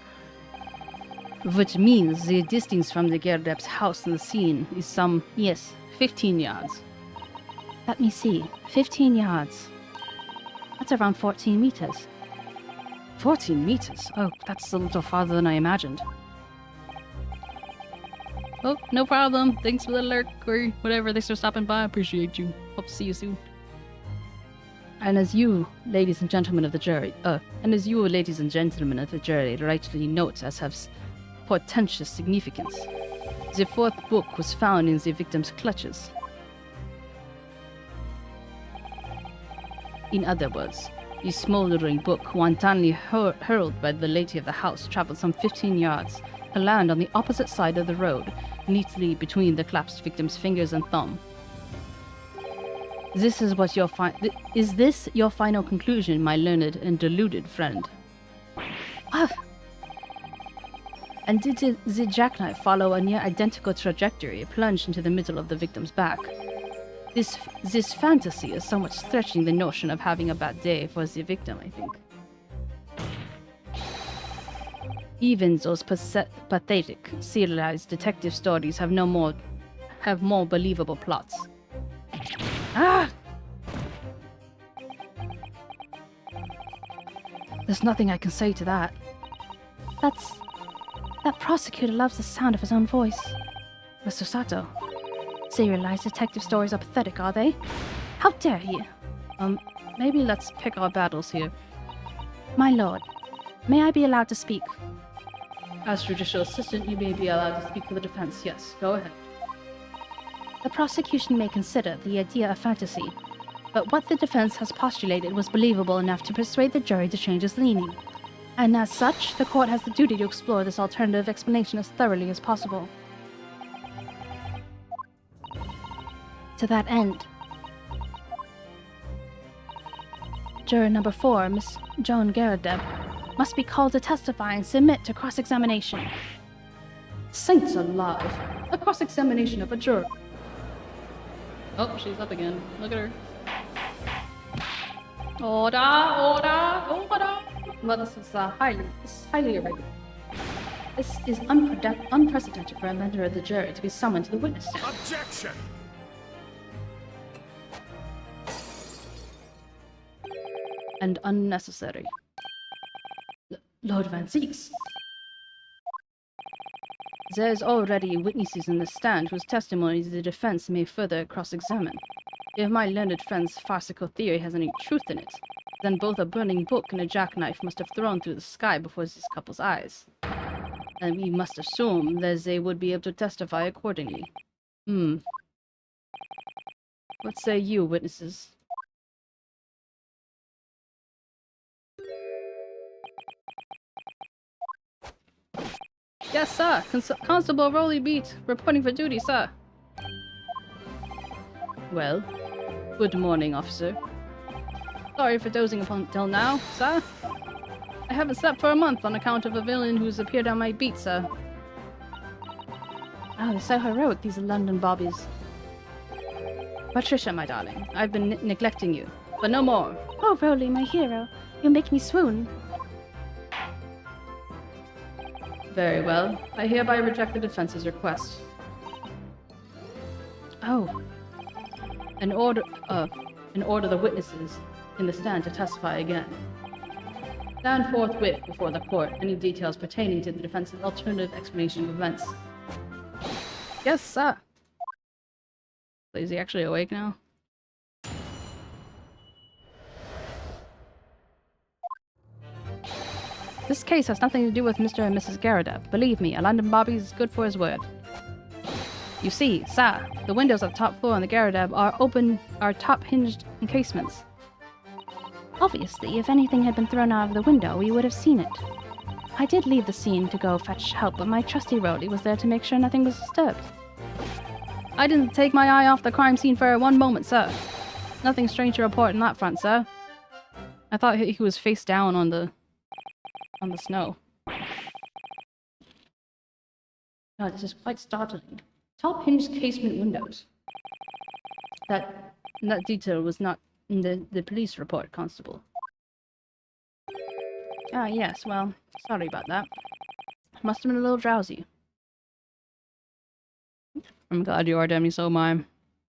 [SPEAKER 1] Which means the distance from the 𝗟𝗶's house and the scene is some, yes, 15 yards.
[SPEAKER 2] Let me see. 15 yards. That's around 14 meters.
[SPEAKER 1] 14 meters? Oh, that's a little farther than I imagined. Oh, no problem. Thanks for the alert, or whatever. Thanks for stopping by. I appreciate you. Hope to see you soon. And as you, ladies and gentlemen of the jury, rightly note as have portentous significance, the fourth book was found in the victim's clutches. In other words, the smoldering book, wantonly hurled by the lady of the house, traveled some 15 yards to land on the opposite side of the road, neatly between the collapsed victim's fingers and thumb. This is what is this your final conclusion, my learned and deluded friend?
[SPEAKER 2] Ah.
[SPEAKER 1] And did the jackknife follow a near identical trajectory, plunged into the middle of the victim's back? This fantasy is somewhat stretching the notion of having a bad day for the victim, I think. Even those pathetic, serialized detective stories have more believable plots. Ah!
[SPEAKER 2] There's nothing I can say to that. That prosecutor loves the sound of his own voice. Mr. Sato, serialized detective stories are pathetic, are they? How dare he?
[SPEAKER 1] Maybe let's pick our battles here.
[SPEAKER 2] My lord, may I be allowed to speak?
[SPEAKER 1] As judicial assistant, you may be allowed to speak for the defense. Yes, go ahead.
[SPEAKER 2] The prosecution may consider the idea a fantasy, but what the defense has postulated was believable enough to persuade the jury to change its leaning. And as such, the court has the duty to explore this alternative explanation as thoroughly as possible. To that end, Juror number 4, Miss Joan 𝗟𝗶, must be called to testify and submit to cross-examination.
[SPEAKER 1] Saints alive! A cross-examination of a juror. Oh, she's up again. Look at her. Order! Well, this is highly irregular. This is unprecedented for a member of the jury to be summoned to the witness stand.
[SPEAKER 4] Objection!
[SPEAKER 1] And unnecessary. Lord 𝗟𝗟𝗀. There's already witnesses in the stand whose testimony the defense may further cross-examine. If my learned friend's farcical theory has any truth in it, then both a burning book and a jackknife must have thrown through the sky before this couple's eyes. And we must assume that they would be able to testify accordingly. What say you, witnesses? Yes, sir. Constable Rolly Beat, reporting for duty, sir. Well, good morning, officer. Sorry for dozing upon till now, sir. I haven't slept for a month on account of a villain who's appeared on my beat, sir.
[SPEAKER 2] Oh, they're so heroic, these London bobbies.
[SPEAKER 1] Patricia, my darling, I've been neglecting you, but no more.
[SPEAKER 2] Oh, Rolly, my hero. You make me swoon.
[SPEAKER 1] Very well. I hereby reject the defense's request.
[SPEAKER 2] Oh.
[SPEAKER 1] And order the witnesses in the stand to testify again.
[SPEAKER 3] Stand forthwith before the court any details pertaining to the defense's alternative explanation of events. Yes, sir. Is he actually awake now? This case has nothing to do with Mr. and Mrs. 𝗟𝗶. Believe me, a London Bobby is good for his word. You see, sir, the windows of the top floor on the 𝗟𝗶 are top-hinged encasements.
[SPEAKER 2] Obviously, if anything had been thrown out of the window, we would have seen it. I did leave the scene to go fetch help, but my trusty 𝗟𝗀 was there to make sure nothing was disturbed.
[SPEAKER 3] I didn't take my eye off the crime scene for 1 moment, sir. Nothing strange to report on that front, sir. I thought he was face down on the snow. God, this is quite startling. Top hinged casement windows. That detail was not in the police report, Constable. Ah, yes, well, sorry about that. Must have been a little drowsy. I'm glad you are, Demi, so am I.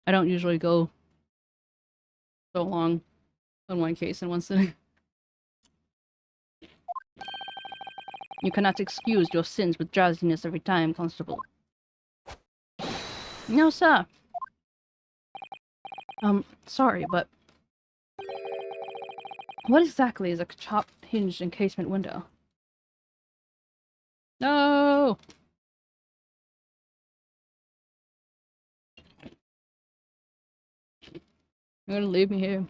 [SPEAKER 3] I don't usually go so long on one case in one sitting. You cannot excuse your sins with drowsiness every time, Constable. No, sir. Sorry, but what exactly is a top-hinged encasement window? No! You're gonna leave me here.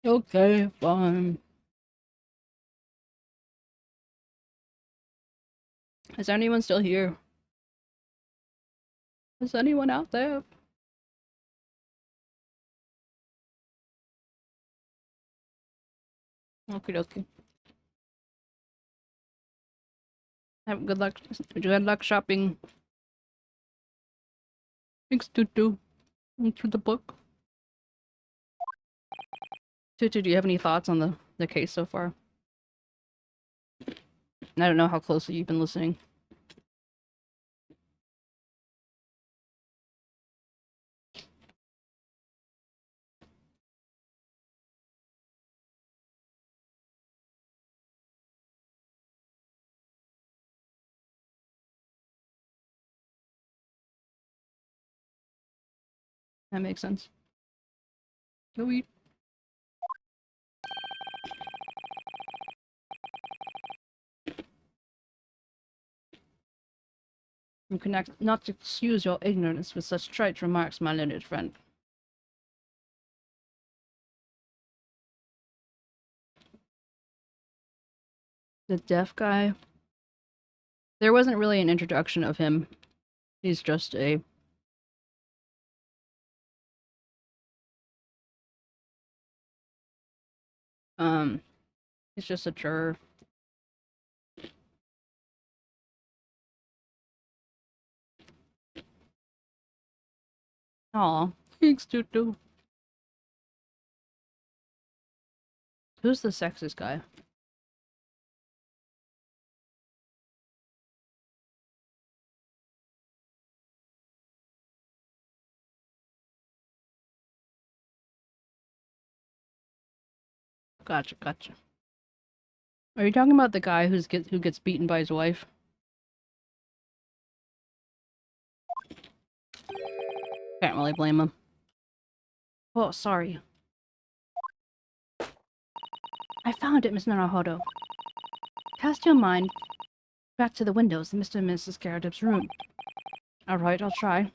[SPEAKER 3] Okay, fine. Is anyone still here? Is anyone out there? Okie dokie. Have good luck. Good luck shopping. Thanks, Tutu. Into the book. Tutu, do you have any thoughts on the case so far? I don't know how closely you've been listening. That makes sense. Go eat. You can not excuse your ignorance with such trite remarks, my learned friend. The deaf guy? There wasn't really an introduction of him. He's just a... he's just a juror. Aw, thanks, Tutu. Who's the sexist guy? Gotcha, gotcha. Are you talking about the guy who gets beaten by his wife? Can't really blame him. Oh, sorry.
[SPEAKER 2] I found it, Miss Naruhodo. Cast your mind back to the windows in Mr. and Mrs. 𝗟𝗶's room.
[SPEAKER 3] Alright, I'll try.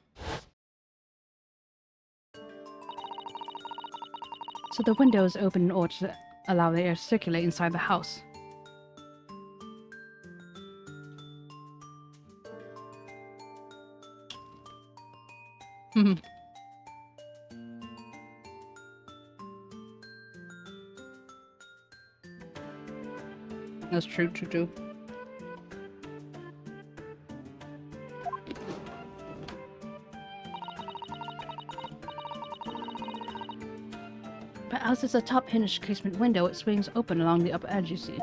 [SPEAKER 2] So the window is open in order to allow the air to circulate inside the house.
[SPEAKER 3] That's true, Tutu.
[SPEAKER 2] But as it's a top-hinged casement window, it swings open along the upper edge, you see.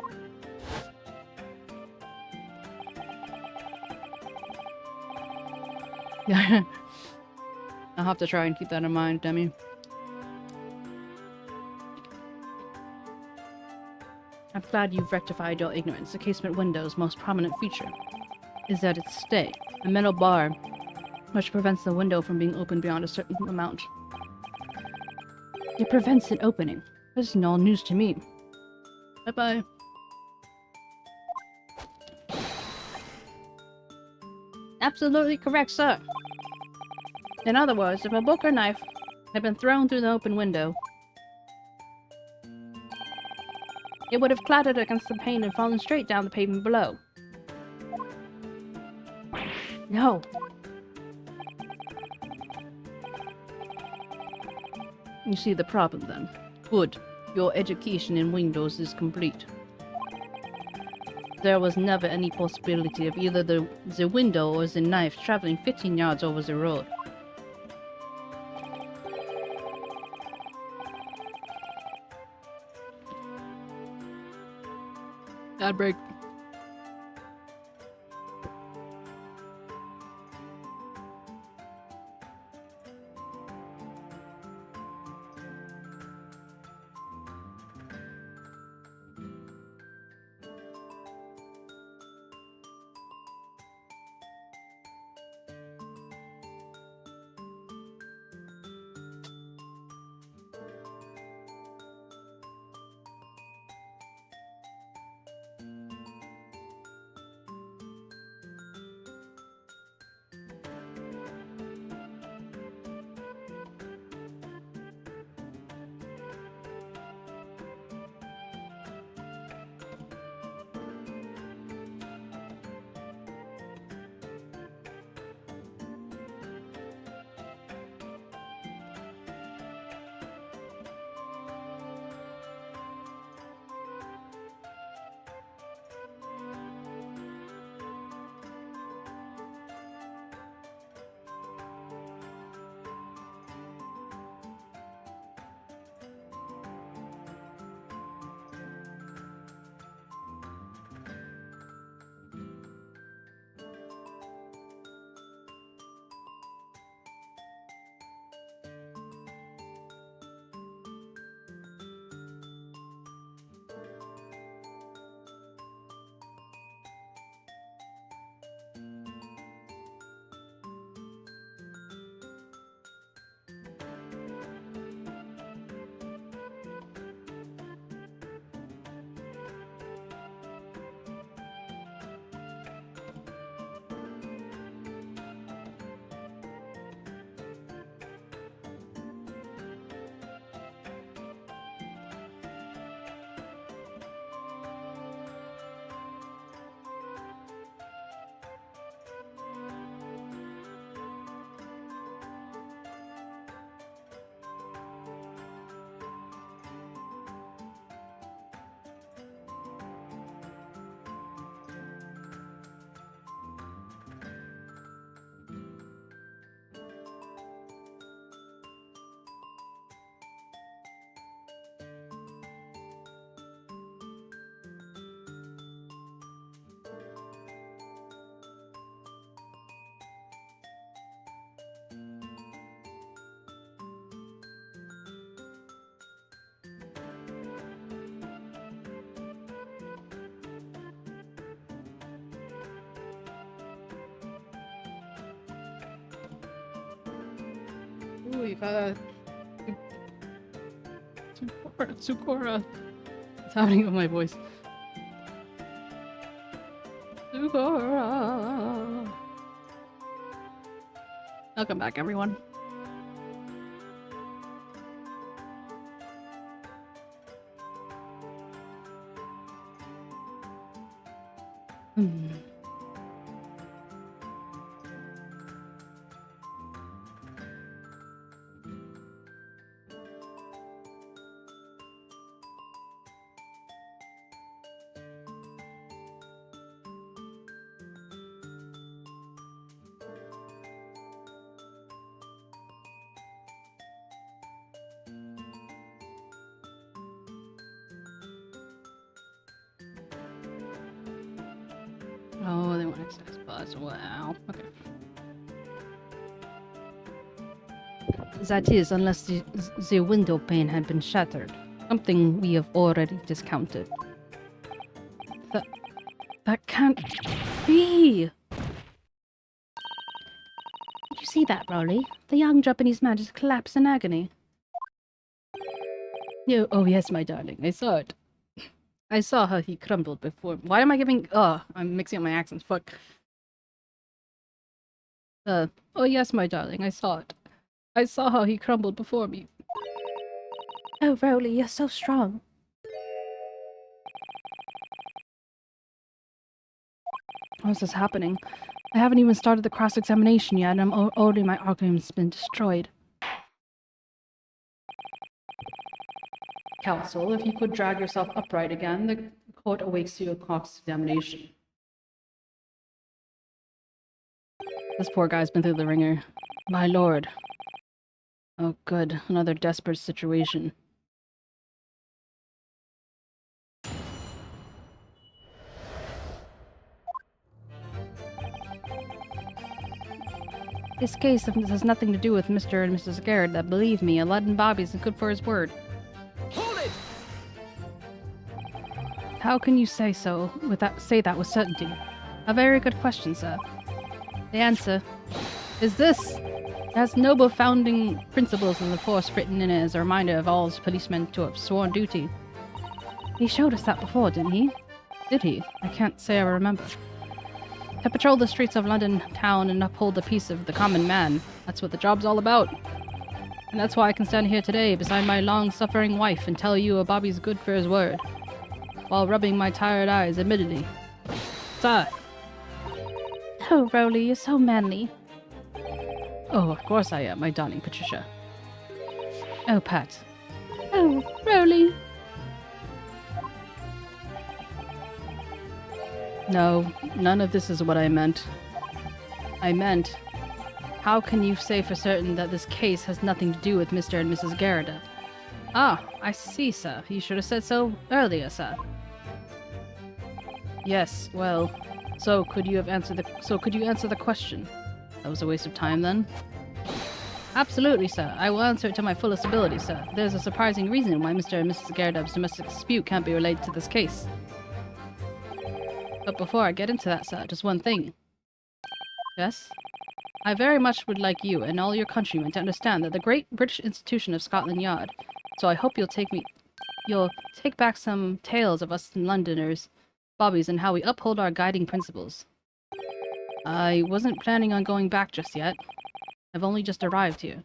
[SPEAKER 3] Yeah. I'll have to try and keep that in mind, Demi.
[SPEAKER 2] glad you've rectified your ignorance. The casement window's most prominent feature is at its stay, a metal bar which prevents the window from being opened beyond a certain amount. It prevents it opening. This is all news to me. Bye-bye. Absolutely correct, sir. In other words, if a book or knife had been thrown through the open window, it would have clattered against the pane and fallen straight down the pavement below. No. You see the problem then. Good. Your education in windows is complete. There was never any possibility of either the window or the knife traveling 15 yards over the road. Ad break. Ooh, you got Tsukora. What's happening with my voice? Tsukora. Welcome back, everyone. Oh, they want access buzz. Wow. Okay. That is, unless the window pane had been shattered. Something we have already discounted. can't be. Did you see that, Rowley? The young Japanese man just collapsed in agony.
[SPEAKER 1] Oh yes, my darling, I saw it. I saw how he crumbled before. Why am I giving... Oh, I'm mixing up my accents. Fuck. Oh yes, my darling, I saw it. I saw how he crumbled before me.
[SPEAKER 2] Oh, Rowley, you're so strong.
[SPEAKER 1] How's this happening? I haven't even started the cross-examination yet, and already my argument's been destroyed. Counsel, if you could drag yourself upright again, the court awaits your cross-examination. This poor guy's been through the ringer. My lord. Oh, good. Another desperate situation.
[SPEAKER 2] This case has nothing to do with Mr. and Mrs. 𝗟𝗀. Believe me, a London Bobby's good for his word.
[SPEAKER 4] Hold it!
[SPEAKER 2] How can you say that with certainty? A very good question, sir. The answer is this. It has noble founding principles in the force written in it as a reminder of all policemen to have sworn duty. He showed us that before, didn't he? Did he? I can't say I remember. To patrol the streets of London town and uphold the peace of the common man. That's what the job's all about. And that's why I can stand here today beside my long-suffering wife and tell you a Bobby's good for his word. While rubbing my tired eyes, admittedly. Sir! Oh, Rowley, you're so manly.
[SPEAKER 1] Oh, of course I am, my darling Patricia.
[SPEAKER 2] Oh, Pat. Oh, Rowley.
[SPEAKER 1] No, none of this is what I meant. I meant, how can you say for certain that this case has nothing to do with Mr. and Mrs. 𝗟𝗀?
[SPEAKER 2] Ah, I see, sir. You should have said so earlier, sir.
[SPEAKER 1] Yes, well, so could you answer the question? That was a waste of time then?
[SPEAKER 2] Absolutely, sir. I will answer it to my fullest ability, sir. There's a surprising reason why Mr. and Mrs. 𝗟𝗀's domestic dispute can't be related to this case. But before I get into that, sir, just one thing.
[SPEAKER 1] Yes?
[SPEAKER 2] I very much would like you and all your countrymen to understand that the great British institution of Scotland Yard, so I hope you'll take back some tales of us Londoners, Bobbies, and how we uphold our guiding principles.
[SPEAKER 1] I wasn't planning on going back just yet.
[SPEAKER 2] I've only just arrived here.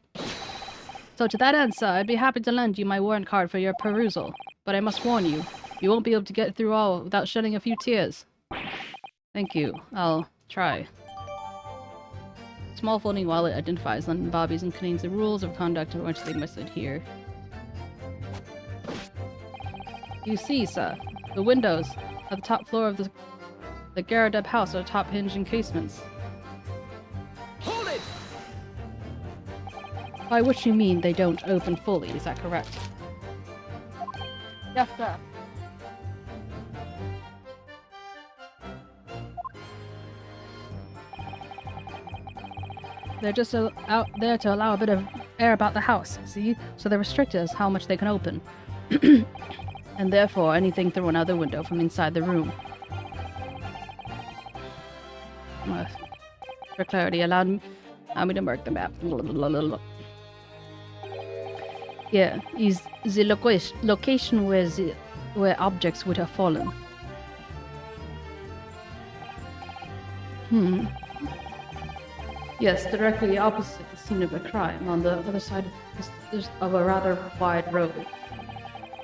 [SPEAKER 2] So to that end, sir, I'd be happy to lend you my warrant card for your perusal, but I must warn you, you won't be able to get through all without shedding a few tears.
[SPEAKER 1] Thank you. I'll try. Small folding wallet identifies London Bobbies and contains the rules of conduct to which they must adhere.
[SPEAKER 2] You see, sir, the windows at the top floor of the 𝗟𝗀 house are top hinge and casements.
[SPEAKER 4] Hold it!
[SPEAKER 1] By which you mean they don't open fully, is that correct?
[SPEAKER 2] Yes, sir. They're just out there to allow a bit of air about the house, see? So they're restricted as how much they can open.
[SPEAKER 1] And therefore, anything thrown out the window from inside the room.
[SPEAKER 2] For clarity, allow me to mark the map.
[SPEAKER 1] Yeah, is the location where objects would have fallen. Yes, directly opposite the scene of a crime, on the other side of a rather wide road.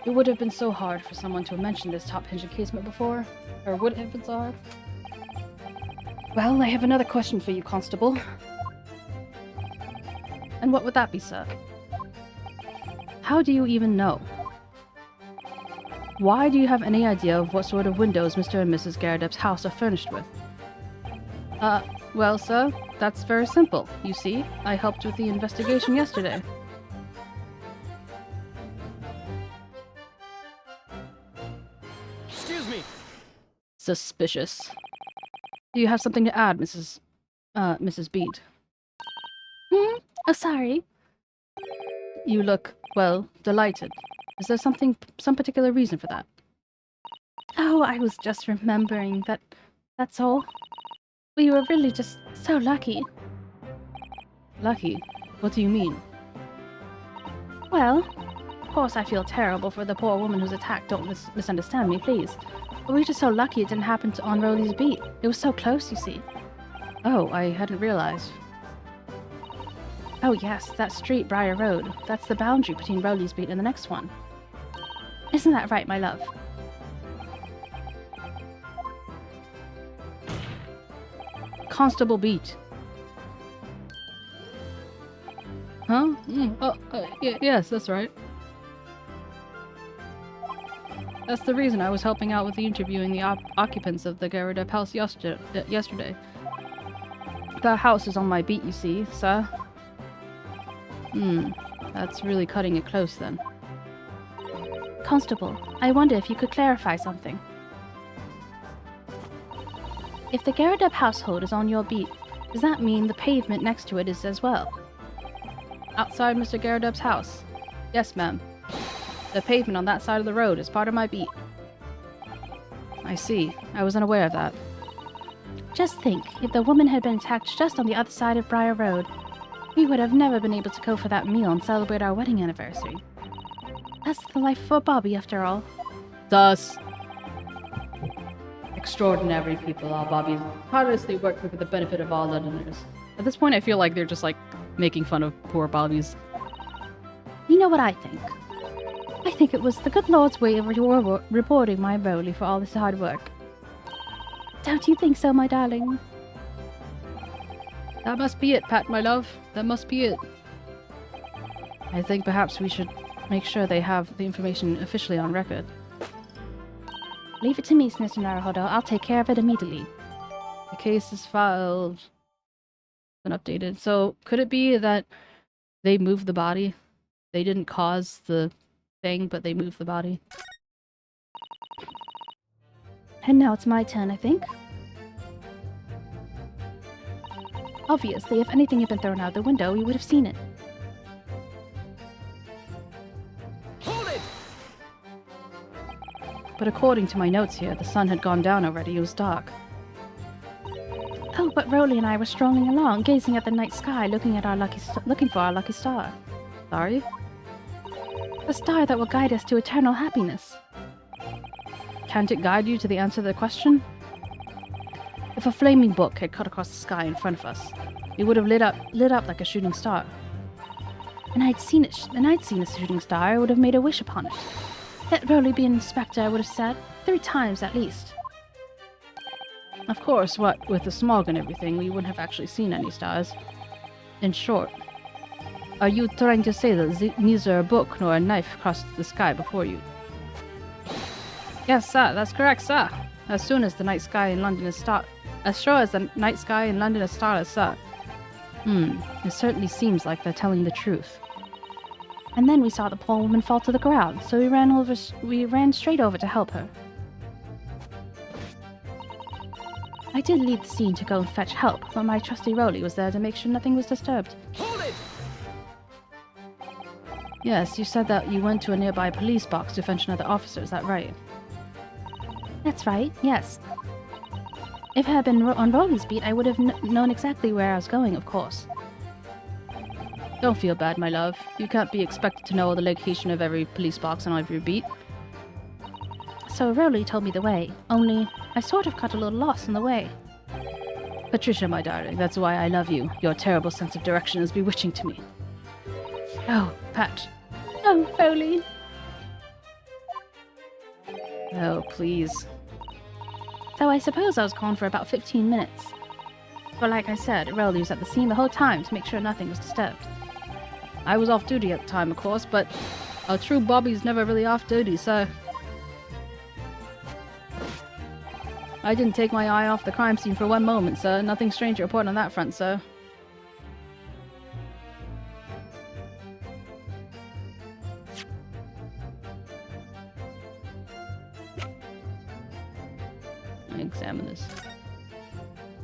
[SPEAKER 1] It would have been so hard for someone to have mentioned this top hinge casement before, or would it have been so hard?
[SPEAKER 2] Well, I have another question for you, Constable.
[SPEAKER 1] And what would that be, sir?
[SPEAKER 2] How do you even know? Why do you have any idea of what sort of windows Mr. and Mrs. 𝗟𝗀's house are furnished with?
[SPEAKER 1] Well, sir, that's very simple. You see, I helped with the investigation yesterday.
[SPEAKER 4] Excuse me.
[SPEAKER 1] Suspicious.
[SPEAKER 2] Do you have something to add, Mrs. Bede?
[SPEAKER 3] Oh, sorry.
[SPEAKER 1] You look, well, delighted. Is there some particular reason for that?
[SPEAKER 3] Oh, I was just remembering that That's all. We were really just so lucky.
[SPEAKER 1] Lucky? What do you mean?
[SPEAKER 3] Well, of course I feel terrible for the poor woman who's attacked. Don't misunderstand me, please. But we were just so lucky it didn't happen on Rowley's beat. It was so close, you see.
[SPEAKER 1] Oh, I hadn't realized.
[SPEAKER 3] Oh yes, that street, Briar Road. That's the boundary between Rowley's beat and the next one. Isn't that right, my love?
[SPEAKER 1] Constable Beat. Huh? Yes, that's right. That's the reason I was helping out with the interviewing the occupants of the 𝗟𝗶ሔር house yesterday. The house is on my beat, you see, sir. That's really cutting it close then.
[SPEAKER 3] Constable, I wonder if you could clarify something. If the 𝗟𝗶ሔር household is on your beat, does that mean the pavement next to it is as well?
[SPEAKER 1] Outside Mr. 𝗟𝗶's house? Yes, ma'am. The pavement on that side of the road is part of my beat. I see. I was unaware of that.
[SPEAKER 3] Just think, if the woman had been attacked just on the other side of Briar Road, we would have never been able to go for that meal and celebrate our wedding anniversary. That's the life of a Bobby, after all.
[SPEAKER 1] Thus, extraordinary people are Bobbies. Tirelessly work for the benefit of all Londoners. At this point, I feel like they're just like making fun of poor Bobbies.
[SPEAKER 3] You know what I think? I think it was the good Lord's way of rewarding my Rowley for all this hard work. Don't you think so, my darling?
[SPEAKER 1] That must be it, Pat, my love. That must be it. I think perhaps we should make sure they have the information officially on record.
[SPEAKER 3] Leave it to me, Mr. Naruhodo. I'll take care of it immediately.
[SPEAKER 1] The case is filed and updated. So, could it be that they moved the body? They didn't cause the thing, but they moved the body?
[SPEAKER 3] And now it's my turn, I think. Obviously, if anything had been thrown out the window, we would have seen it.
[SPEAKER 4] Hold it!
[SPEAKER 1] But according to my notes here, the sun had gone down already. It was dark.
[SPEAKER 3] Oh, but Rowley and I were strolling along, gazing at the night sky, looking for our lucky star.
[SPEAKER 1] Sorry?
[SPEAKER 3] The star that will guide us to eternal happiness.
[SPEAKER 1] Can't it guide you to the answer to the question? If a flaming book had cut across the sky in front of us, it would have lit up like a shooting star.
[SPEAKER 3] And I'd seen a shooting star, I would have made a wish upon it. Let Rowley be an inspector, I would have said, 3 times at least.
[SPEAKER 1] Of course, what with the smog and everything, we wouldn't have actually seen any stars. In short, are you trying to say that neither a book nor a knife crossed the sky before you? Yes, sir, that's correct, sir. As soon as the night sky in London is as sure as the night sky in London is starless, sir. It certainly seems like they're telling the truth.
[SPEAKER 3] And then we saw the poor woman fall to the ground, so we ran straight over to help her. I did leave the scene to go and fetch help, but my trusty Rowley was there to make sure nothing was disturbed.
[SPEAKER 4] Hold it!
[SPEAKER 1] Yes, you said that you went to a nearby police box to fetch another officer, is that right?
[SPEAKER 3] That's right, yes. If it had been on Rowley's beat, I would have known exactly where I was going, of course.
[SPEAKER 1] Don't feel bad, my love. You can't be expected to know the location of every police box on every beat.
[SPEAKER 3] So Rowley told me the way, only I sort of got a little lost on the way.
[SPEAKER 1] Patricia, my darling, that's why I love you. Your terrible sense of direction is bewitching to me. Oh, Pat.
[SPEAKER 3] Oh, Rowley.
[SPEAKER 1] Oh, please.
[SPEAKER 3] So I suppose I was gone for about 15 minutes. But like I said, Rowley was at the scene the whole time to make sure nothing was disturbed.
[SPEAKER 1] I was off duty at the time, of course, but a true Bobby's never really off duty, so... I didn't take my eye off the crime scene for one moment, sir. Nothing strange to report on that front, sir. Examine this.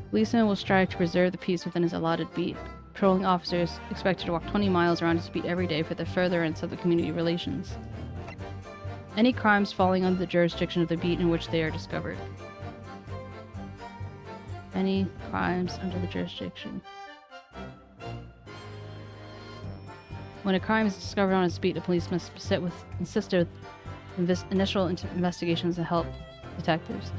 [SPEAKER 1] Policeman will strive to preserve the peace within his allotted beat. Patrolling officers expected to walk 20 miles around his beat every day for the furtherance of the community relations. Any crimes falling under the jurisdiction of the beat in which they are discovered.
[SPEAKER 3] Any crimes under the jurisdiction. When a crime is discovered on its beat, the police must insist with initial investigations to help detectives.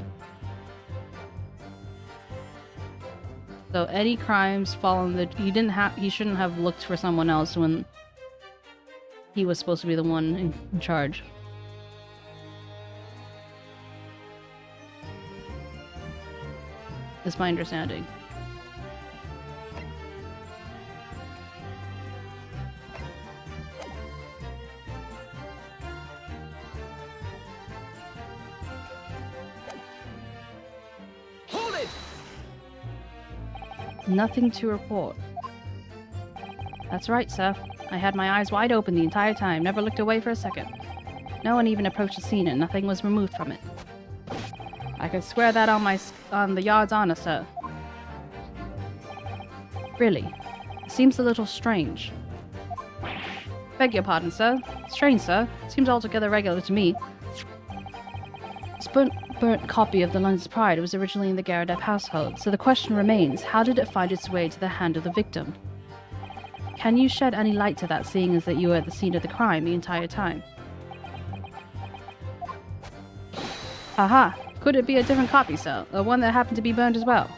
[SPEAKER 3] So any crimes following the he shouldn't have looked for someone else when he was supposed to be the one in charge. Is my understanding.
[SPEAKER 4] Hold it!
[SPEAKER 3] Nothing to report. That's right, sir. I had my eyes wide open the entire time, never looked away for a second. No one even approached the scene and nothing was removed from it. I could swear that on the yard's honor, sir. Really? It seems a little strange. Beg your pardon, sir. Strange, sir. Seems altogether regular to me. This burnt copy of the London's Pride was originally in the 𝗟𝗶 household, so the question remains, how did it find its way to the hand of the victim? Can you shed any light to that, seeing as that you were at the scene of the crime the entire time? Aha! Could it be a different copy, sir? Or one that happened to be burned as well?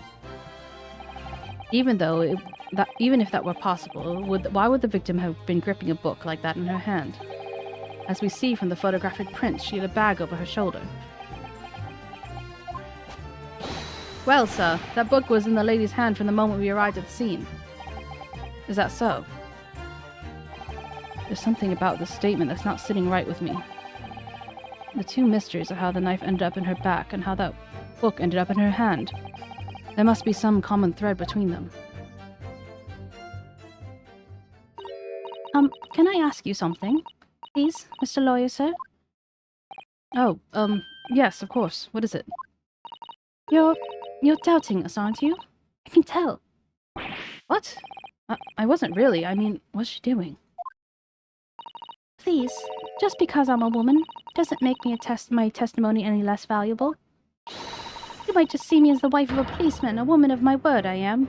[SPEAKER 3] Even if that were possible, why would the victim have been gripping a book like that in her hand? As we see from the photographic prints, she had a bag over her shoulder. Well, sir, that book was in the lady's hand from the moment we arrived at the scene. Is that so? There's something about this statement that's not sitting right with me. The two mysteries are how the knife ended up in her back and how that book ended up in her hand. There must be some common thread between them.
[SPEAKER 2] Can I ask you something? Please, Mr. Lawyer, sir?
[SPEAKER 3] Oh, yes, of course. What is it?
[SPEAKER 2] You're doubting us, aren't you? I can tell.
[SPEAKER 3] What? I wasn't really. I mean, what's she doing?
[SPEAKER 2] Please, just because I'm a woman doesn't make me my testimony any less valuable. You might just see me as the wife of a policeman, a woman of my word I am.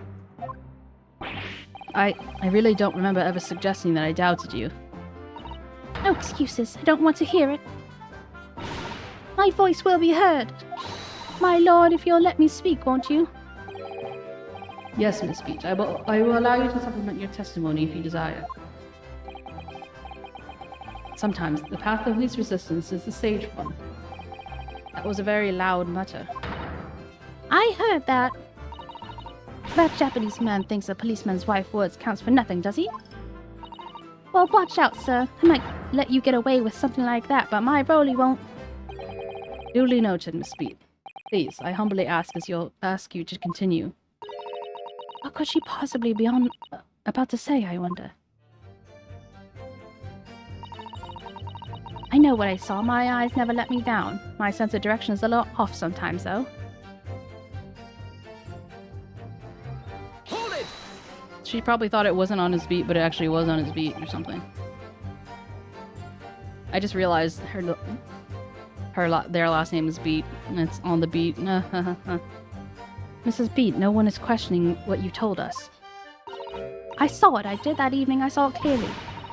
[SPEAKER 3] I really don't remember ever suggesting that I doubted you.
[SPEAKER 2] No excuses. I don't want to hear it. My voice will be heard. My lord, if you'll let me speak, won't you?
[SPEAKER 3] Yes, Miss Beach. I will allow you to supplement your testimony if you desire. Sometimes the path of least resistance is the sage one. That was a very loud mutter.
[SPEAKER 2] I heard that. That Japanese man thinks a policeman's wife's words counts for nothing, does he? Well, watch out, sir. I might let you get away with something like that, but my Rolly won't.
[SPEAKER 3] Duly noted, Miss Beat. Please, I humbly ask you to continue.
[SPEAKER 2] What could she possibly be about to say, I wonder? I know what I saw. My eyes never let me down. My sense of direction is a little off sometimes, though.
[SPEAKER 4] Hold it!
[SPEAKER 3] She probably thought it wasn't on his beat, but it actually was on his beat or something. I just realized their last name is Beat, and it's on the beat.
[SPEAKER 2] Mrs. Beat, no one is questioning what you told us. I saw it. I did that evening. I saw it clearly.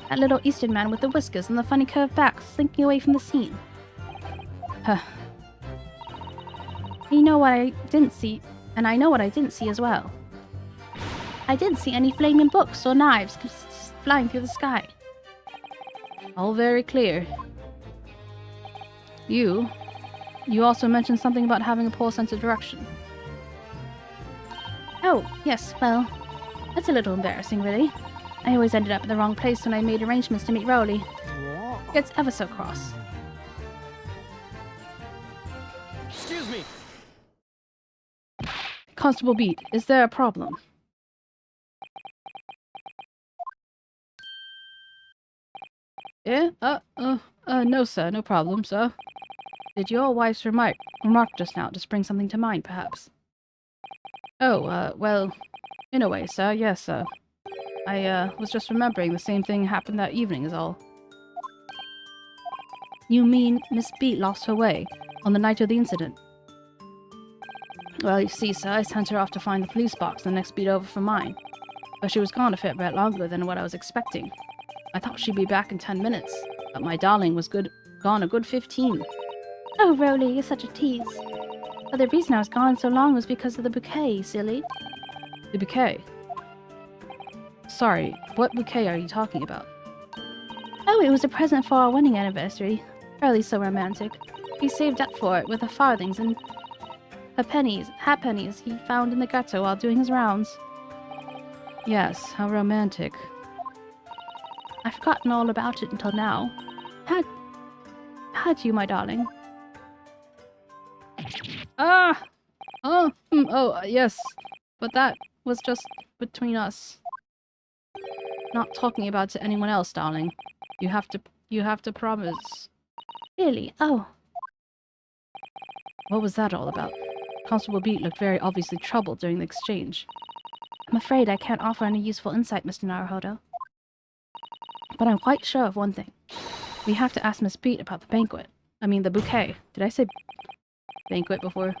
[SPEAKER 2] That little Eastern man with the whiskers and the funny curved back slinking away from the scene. You know what I didn't see, and I know what I didn't see as well. I didn't see any flaming books or knives flying through the sky.
[SPEAKER 3] All very clear. You also mentioned something about having a poor sense of direction.
[SPEAKER 2] Oh, yes, well, that's a little embarrassing, really. I always ended up in the wrong place when I made arrangements to meet Rowley. It gets ever so cross.
[SPEAKER 4] Excuse me!
[SPEAKER 3] Constable Beat, is there a problem? Yeah? No, sir, no problem, sir. Did your wife's remark just now just bring something to mind, perhaps? Oh, well, in a way, sir, yes, sir. I, was just remembering the same thing happened that evening is all.
[SPEAKER 2] You mean Miss Beat lost her way on the night of the incident?
[SPEAKER 3] Well, you see, sir, I sent her off to find the police box the next beat over from mine. But she was gone a fair bit longer than what I was expecting. I thought she'd be back in 10 minutes, but my darling was gone a good 15.
[SPEAKER 2] Oh, Roly, you're such a tease. But the reason I was gone so long was because of the bouquet, silly.
[SPEAKER 3] The bouquet? Sorry, what bouquet are you talking about?
[SPEAKER 2] Oh, it was a present for our wedding anniversary. Roly's so romantic. He saved up for it with the farthings and halfpennies he found in the gutter while doing his rounds.
[SPEAKER 3] Yes, how romantic.
[SPEAKER 2] I've forgotten all about it until now. Had you, my darling?
[SPEAKER 3] Ah! Yes. But that was just between us. Not talking about to anyone else, darling. You have to promise.
[SPEAKER 2] Really? Oh.
[SPEAKER 3] What was that all about? Constable Beat looked very obviously troubled during the exchange.
[SPEAKER 2] I'm afraid I can't offer any useful insight, Mr. Naruhodo. But I'm quite sure of one thing. We have to ask Miss Beat about the banquet. I mean, the bouquet. Did I say banquet before?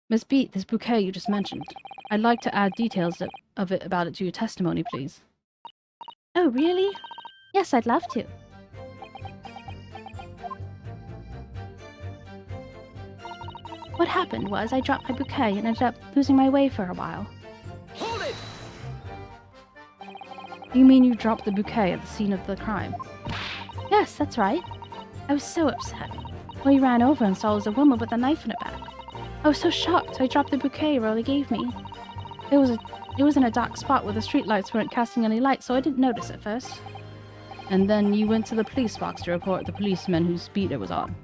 [SPEAKER 2] Miss Beat, this bouquet you just mentioned. I'd like to add details about it to your testimony, please. Oh, really? Yes, I'd love to. What happened was I dropped my bouquet and ended up losing my way for a while.
[SPEAKER 4] Hold it!
[SPEAKER 3] You mean you dropped the bouquet at the scene of the crime?
[SPEAKER 2] Yes, that's right. I was so upset. We ran over and saw it was a woman with a knife in her back. I was so shocked I dropped the bouquet Rolly gave me. It was in a dark spot where the streetlights weren't casting any light, so I didn't notice at first.
[SPEAKER 3] And then you went to the police box to report the policeman whose beat it was on.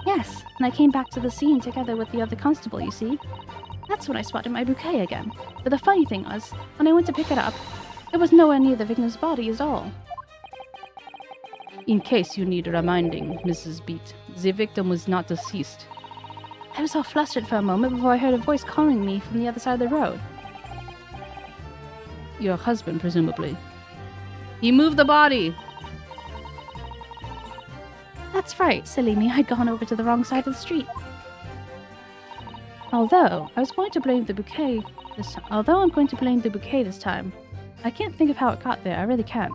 [SPEAKER 2] Yes, and I came back to the scene together with the other constable, you see. That's when I spotted my bouquet again. But the funny thing was, when I went to pick it up, it was nowhere near the victim's body at all.
[SPEAKER 3] In case you need reminding, Mrs. Beat, the victim was not deceased.
[SPEAKER 2] I was all flustered for a moment before I heard a voice calling me from the other side of the road.
[SPEAKER 3] Your husband, presumably. He moved the body!
[SPEAKER 2] That's right, silly me, I'd gone over to the wrong side of the street. Although I'm going to blame the bouquet this time, I can't think of how it got there, I really can't.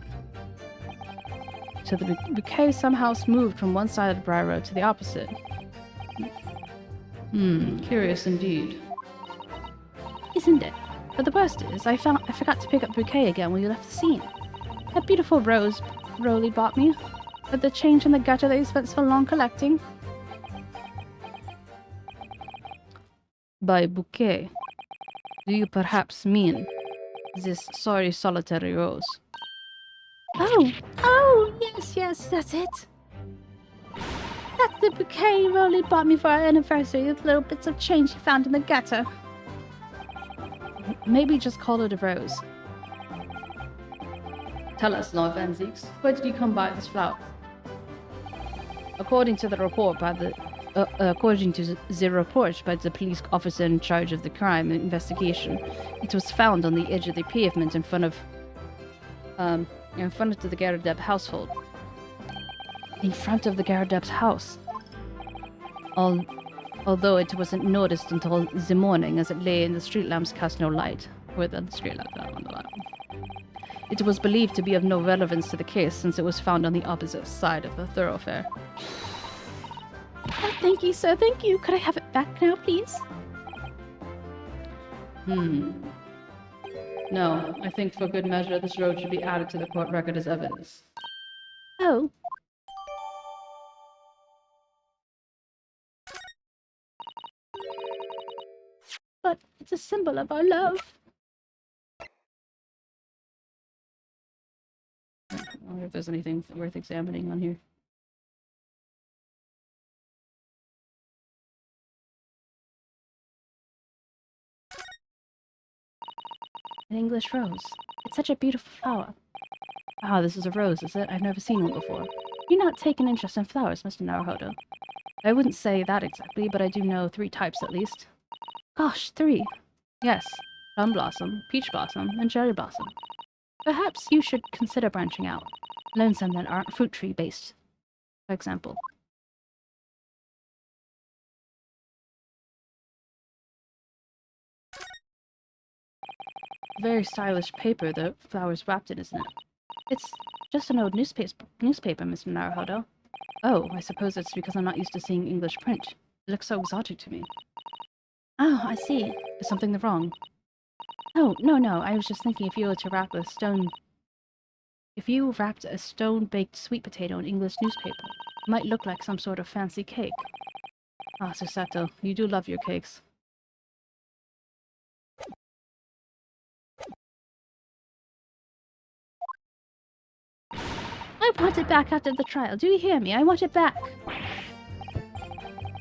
[SPEAKER 3] So the bouquet somehow moved from one side of the Briar Road to the opposite. Curious indeed.
[SPEAKER 2] Isn't it? But the worst is, I forgot to pick up the bouquet again when we left the scene. That beautiful rose Rolly bought me, with the change in the gutter that he spent so long collecting.
[SPEAKER 3] By bouquet, do you perhaps mean this sorry solitary rose?
[SPEAKER 2] Oh, yes, that's it. That's the bouquet Rolly bought me for our anniversary with little bits of change he found in the gutter.
[SPEAKER 3] Maybe just call it a rose. Tell us, 𝗟𝗶𝗶𝗀𝘀, where did you come by this flower? According to the report by the police officer in charge of the crime investigation, it was found on the edge of the pavement in front of the 𝗟𝗶𝗀𝘀 household. In front of the 𝗟𝗀𝘀's house. Although it wasn't noticed until the morning as it lay and the street lamps cast no light. It was believed to be of no relevance to the case since it was found on the opposite side of the thoroughfare.
[SPEAKER 2] Oh, thank you, sir, thank you. Could I have it back now, please?
[SPEAKER 3] No, I think for good measure this road should be added to the court record as evidence.
[SPEAKER 2] Oh. But it's a symbol of our love.
[SPEAKER 3] I wonder if there's anything worth examining on here.
[SPEAKER 2] An English rose. It's such a beautiful flower.
[SPEAKER 3] Ah, this is a rose, is it? I've never seen one before.
[SPEAKER 2] You're not taking interest in flowers, Mr. Naruhodo.
[SPEAKER 3] I wouldn't say that exactly, but I do know 3 types at least.
[SPEAKER 2] Gosh, 3.
[SPEAKER 3] Yes, plum blossom, peach blossom, and cherry blossom.
[SPEAKER 2] Perhaps you should consider branching out. Learn some that aren't fruit tree based, for example.
[SPEAKER 3] Very stylish paper the flowers wrapped in, isn't it? It's just an old newspaper, Mr. Naruhodo. Oh, I suppose it's because I'm not used to seeing English print. It looks so exotic to me. Oh, I see. Is something wrong? Oh, no. I was just thinking if you were to wrap a stone... If you wrapped a stone-baked sweet potato in English newspaper, it might look like some sort of fancy cake. Ah, Susato, you do love your cakes. I want it back after the trial. Do you hear me? I want it back.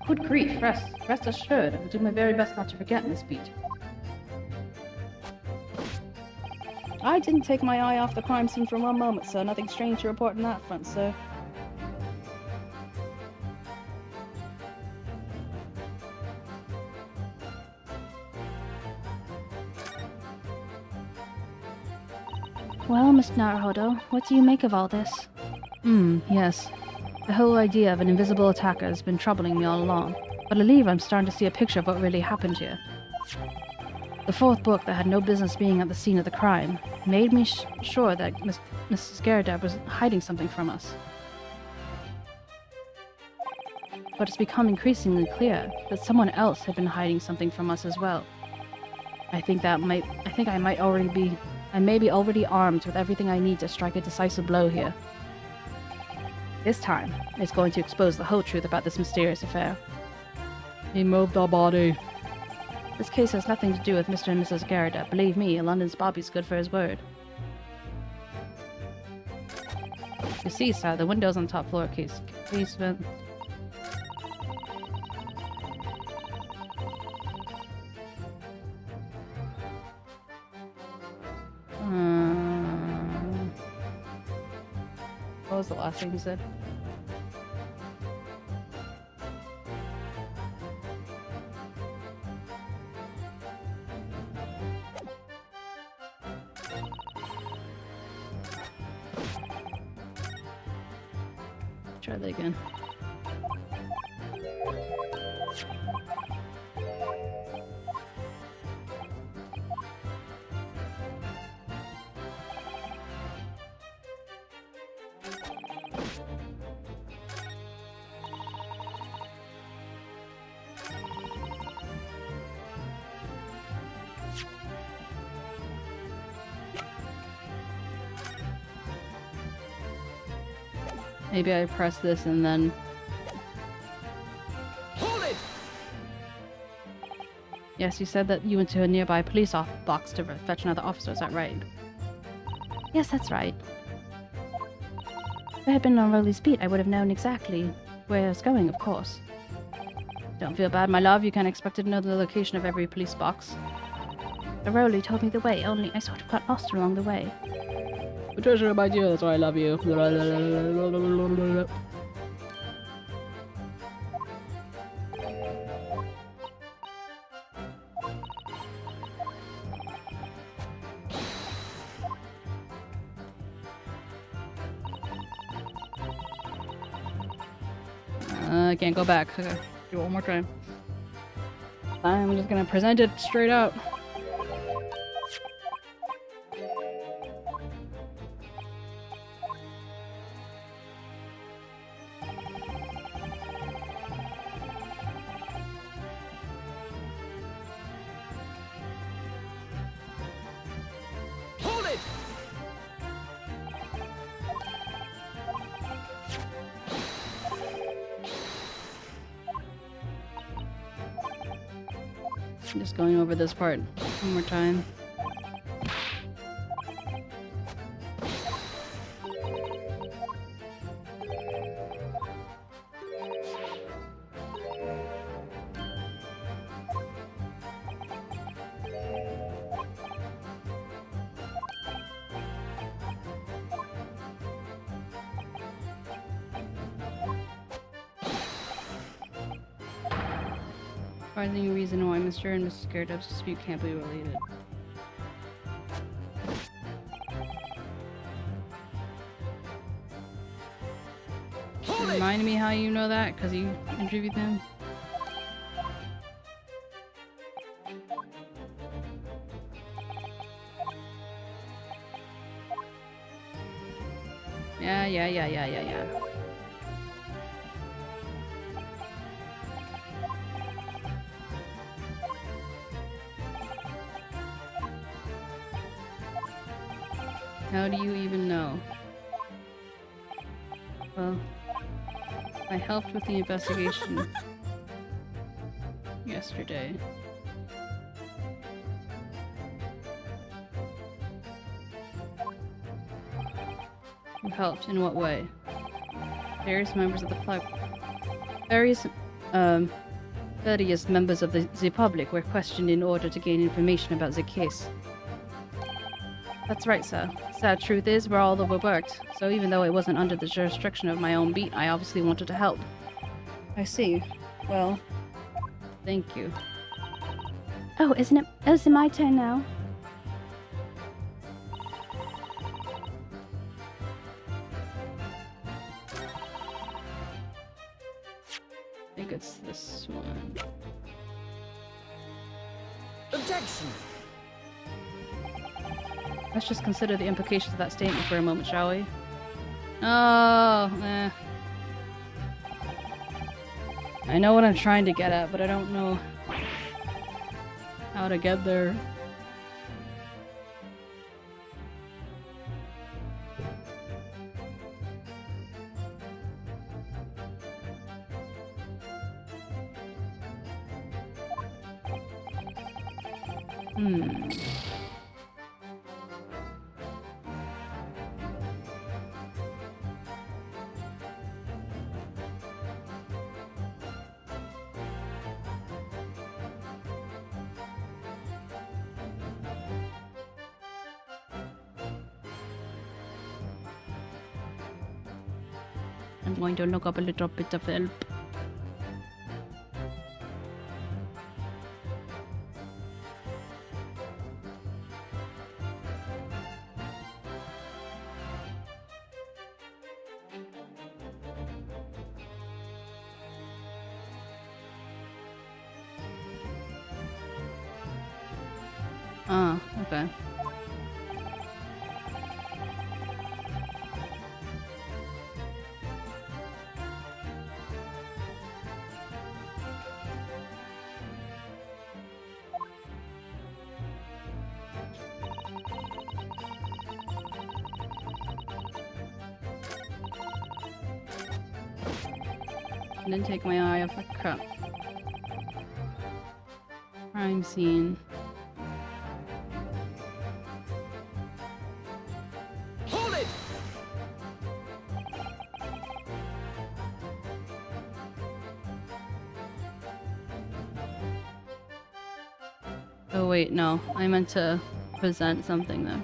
[SPEAKER 3] Good grief, rest assured. I will do my very best not to forget, Miss Beat. I didn't take my eye off the crime scene for one moment, sir. Nothing strange to report on that front, sir. Well, Mr. Naruhodo, what do you make of all this? Yes. The whole idea of an invisible attacker has been troubling me all along, but I believe I'm starting to see a picture of what really happened here. The fourth book that had no business being at the scene of the crime made me sure that Mrs. 𝗟𝗶 was hiding something from us. But it's become increasingly clear that someone else had been hiding something from us as well. I may be already armed with everything I need to strike a decisive blow here. This time, it's going to expose the whole truth about this mysterious affair.
[SPEAKER 1] He moved the body.
[SPEAKER 3] This case has nothing to do with Mr. and Mrs. 𝗟𝗶. Believe me, London's Bobby's good for his word. You see, sir, the windows on top floor casement. What was the last thing you said? Try that again. Maybe I press this and then...
[SPEAKER 4] Hold it!
[SPEAKER 3] Yes, you said that you went to a nearby police box to fetch another officer, is that right? Yes, that's right. If I had been on Rowley's beat, I would have known exactly where I was going, of course. Don't feel bad, my love. You can't expect to know the location of every police box. But Rowley told me the way, only I sort of got lost along the way.
[SPEAKER 1] Patricia, my dear, that's why I love you. I can't go back. Okay, do it one more time. I'm just gonna present it straight out.
[SPEAKER 4] Hold it!
[SPEAKER 1] I'm just going over this part one more time. Surprising reason why Mr. and Mrs. 𝗟𝗏's dispute can't be related. Remind me how you know that? Because you interviewed them? Yeah. How do you even know? Well, I helped with the investigation yesterday. You helped in what way? Various members of the various members of the public were questioned in order to gain information about the case. That's right, sir. Sad truth is, we're all overworked, so even though it wasn't under the jurisdiction of my own beat, I obviously wanted to help. I see. Well, thank you.
[SPEAKER 3] Oh, isn't it my turn now?
[SPEAKER 1] I think it's this one.
[SPEAKER 4] Objection!
[SPEAKER 1] Let's just consider the implications of that statement for a moment, shall we? Oh, I know what I'm trying to get at, but I don't know how to get there. I'm going to look up a little bit of help. Okay. And then take my eye off the crime scene.
[SPEAKER 4] Hold it!
[SPEAKER 1] Oh wait, no. I meant to present something though.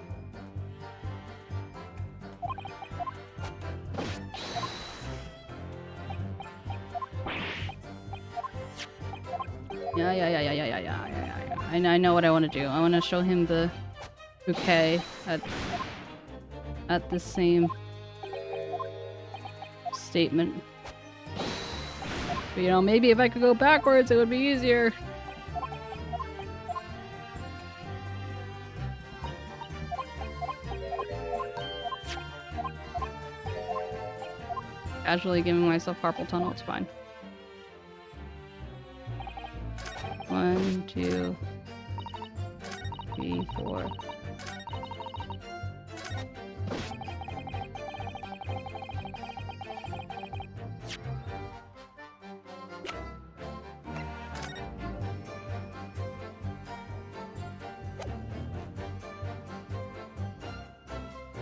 [SPEAKER 1] Yeah. I know what I want to do. I want to show him the bouquet at the same statement. But you know, maybe if I could go backwards, it would be easier. Casually giving myself carpal tunnel, it's fine. 1, 2, 3, 4.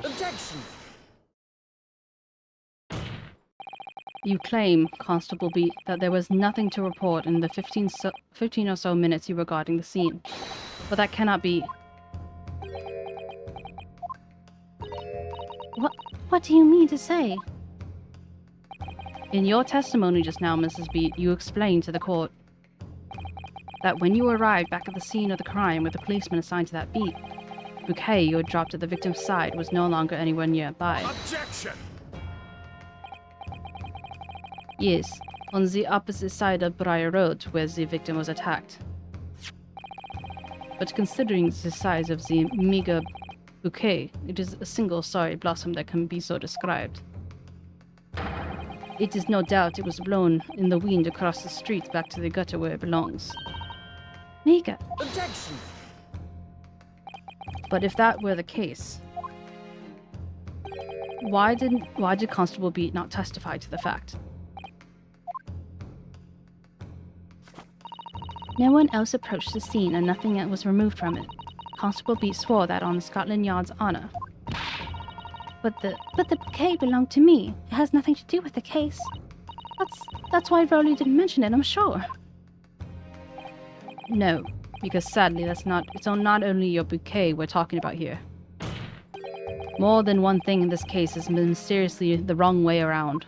[SPEAKER 4] Objection!
[SPEAKER 1] You claim, Constable Beat, that there was nothing to report in the 15 or so minutes you were guarding the scene. But that cannot be.
[SPEAKER 3] What do you mean to say?
[SPEAKER 1] In your testimony just now, Mrs. Beat, you explained to the court that when you arrived back at the scene of the crime with the policeman assigned to that beat, the bouquet you had dropped at the victim's side was no longer anywhere nearby.
[SPEAKER 4] Objection!
[SPEAKER 1] Yes, on the opposite side of Briar Road, where the victim was attacked. But considering the size of the meager
[SPEAKER 3] bouquet. It is a single sorry blossom that can be so described. It is no doubt it was blown in the wind across the street back to the gutter where it belongs.
[SPEAKER 2] Nika,
[SPEAKER 4] Objection!
[SPEAKER 3] But if that were the case, why did Constable Beat not testify to the fact?
[SPEAKER 2] no one else approached the scene and nothing else was removed from it. Constable Beat swore that on Scotland Yard's honour. But the bouquet belonged to me. It has nothing to do with the case. That's why Rowley didn't mention it, I'm sure.
[SPEAKER 3] No, because sadly it's not only your bouquet we're talking about here. More than one thing in this case has been seriously the wrong way around.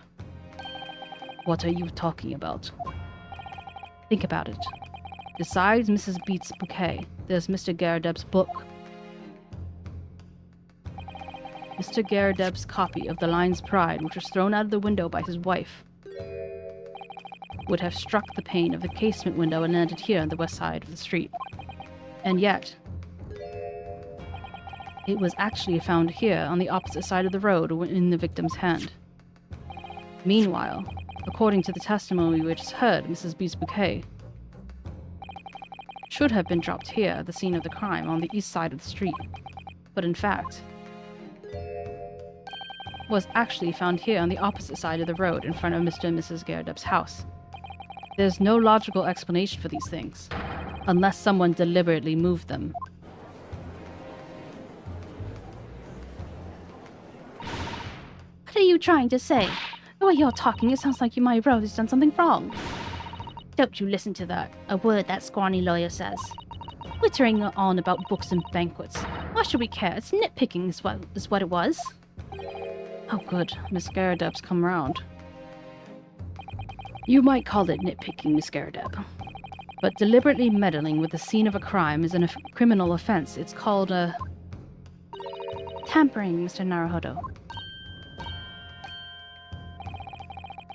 [SPEAKER 3] What are you talking about? Think about it. Besides Mrs. Beat's bouquet, there's Mr. 𝗟𝗶's book. Mr. 𝗟𝗶's copy of The Lion's Pride, which was thrown out of the window by his wife, would have struck the pane of the casement window and landed here on the west side of the street. And yet, it was actually found here on the opposite side of the road in the victim's hand. Meanwhile, according to the testimony we just heard, Mrs. Beat's bouquet should have been dropped here at the scene of the crime on the east side of the street, but in fact was actually found here on the opposite side of the road in front of Mr. and Mrs. 𝗟𝗶's house. There's no logical explanation for these things, unless someone deliberately moved them.
[SPEAKER 2] What are you trying to say? The way you're talking, it sounds like my Rowley's done something wrong. Don't you listen to that, a word that scrawny lawyer says. Wittering on about books and banquets. Why should we care? It's nitpicking is what it was.
[SPEAKER 3] Oh good, Miss 𝗟𝗶's come round. You might call it nitpicking, Miss 𝗟𝗶. But deliberately meddling with the scene of a crime is a criminal offense. It's called
[SPEAKER 2] tampering, Mr. Naruhodo.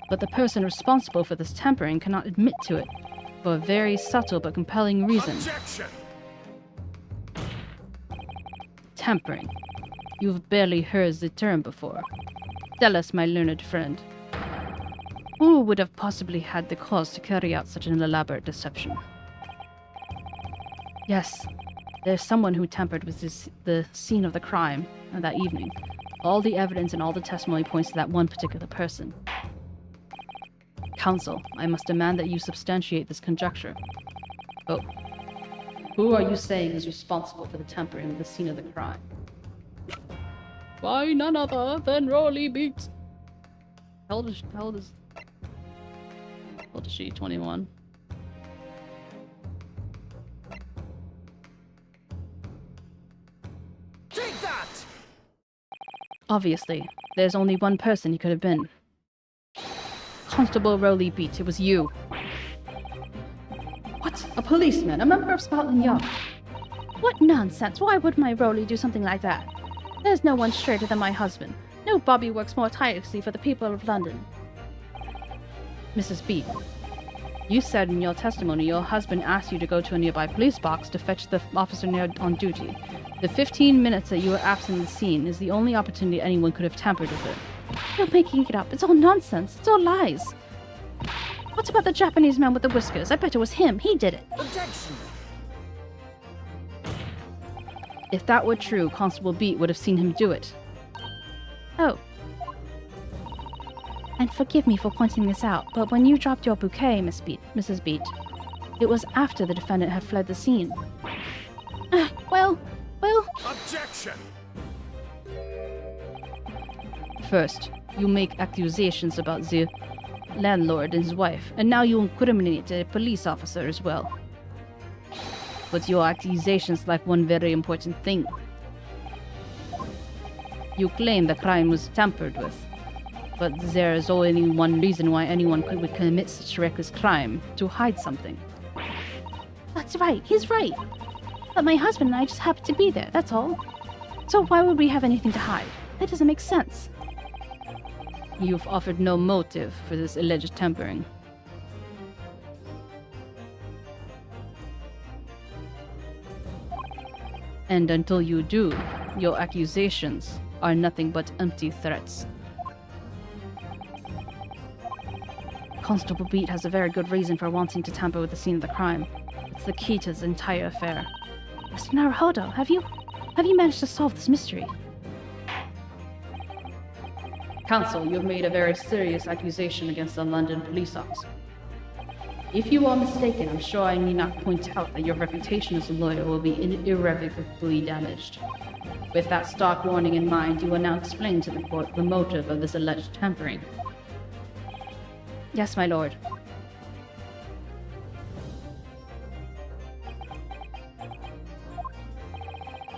[SPEAKER 3] But the person responsible for this tampering cannot admit to it, for a very subtle but compelling reason.
[SPEAKER 6] Objection!
[SPEAKER 3] Tampering. You've barely heard the term before. Tell us, my learned friend. Who would have possibly had the cause to carry out such an elaborate deception? Yes, there's someone who tampered with the scene of the crime that evening. All the evidence and all the testimony points to that one particular person. Counsel, I must demand that you substantiate this conjecture. Oh, who are you saying is responsible for the tampering with the scene of the crime? Why, none other than Rowley Beat. How old is she? 21.
[SPEAKER 4] Take that!
[SPEAKER 3] Obviously, there's only one person he could have been. Constable Rowley Beat, it was you. What? A policeman? A member of Scotland Yard?
[SPEAKER 2] What nonsense! Why would my Rowley do something like that? There's no one straighter than my husband. No Bobby works more tirelessly for the people of London.
[SPEAKER 3] Mrs. Beat, you said in your testimony your husband asked you to go to a nearby police box to fetch the officer on duty. The 15 minutes that you were absent in the scene is the only opportunity anyone could have tampered with it.
[SPEAKER 2] You're making it up. It's all nonsense. It's all lies. What about the Japanese man with the whiskers? I bet it was him. He did it.
[SPEAKER 4] Objection!
[SPEAKER 3] If that were true, Constable Beat would have seen him do it.
[SPEAKER 2] Oh. And forgive me for pointing this out, but when you dropped your bouquet, Mrs. Beat, it was after the defendant had fled the scene. Well...
[SPEAKER 6] Objection!
[SPEAKER 3] First, you make accusations about the landlord and his wife, and now you incriminate a police officer as well. But your accusations lack one very important thing. You claim the crime was tampered with, but there is only one reason why anyone would commit such reckless crime: to hide something.
[SPEAKER 2] That's right, he's right. But my husband and I just happened to be there, that's all. So why would we have anything to hide? That doesn't make sense.
[SPEAKER 3] You've offered no motive for this alleged tampering. And until you do,
[SPEAKER 2] your accusations are nothing but empty threats. Constable Beat has a very good reason for wanting to tamper with the scene of the crime. It's the key to this entire affair.
[SPEAKER 3] Mr. Naruhodo, have you managed to solve this mystery?
[SPEAKER 2] Counsel, you have made a very serious accusation against a London police officer. If you are mistaken, I'm sure I need not point out that your reputation as a lawyer will be irrevocably damaged. With that stark warning in mind, you will now explain to the court the motive of this alleged tampering.
[SPEAKER 3] Yes, my lord.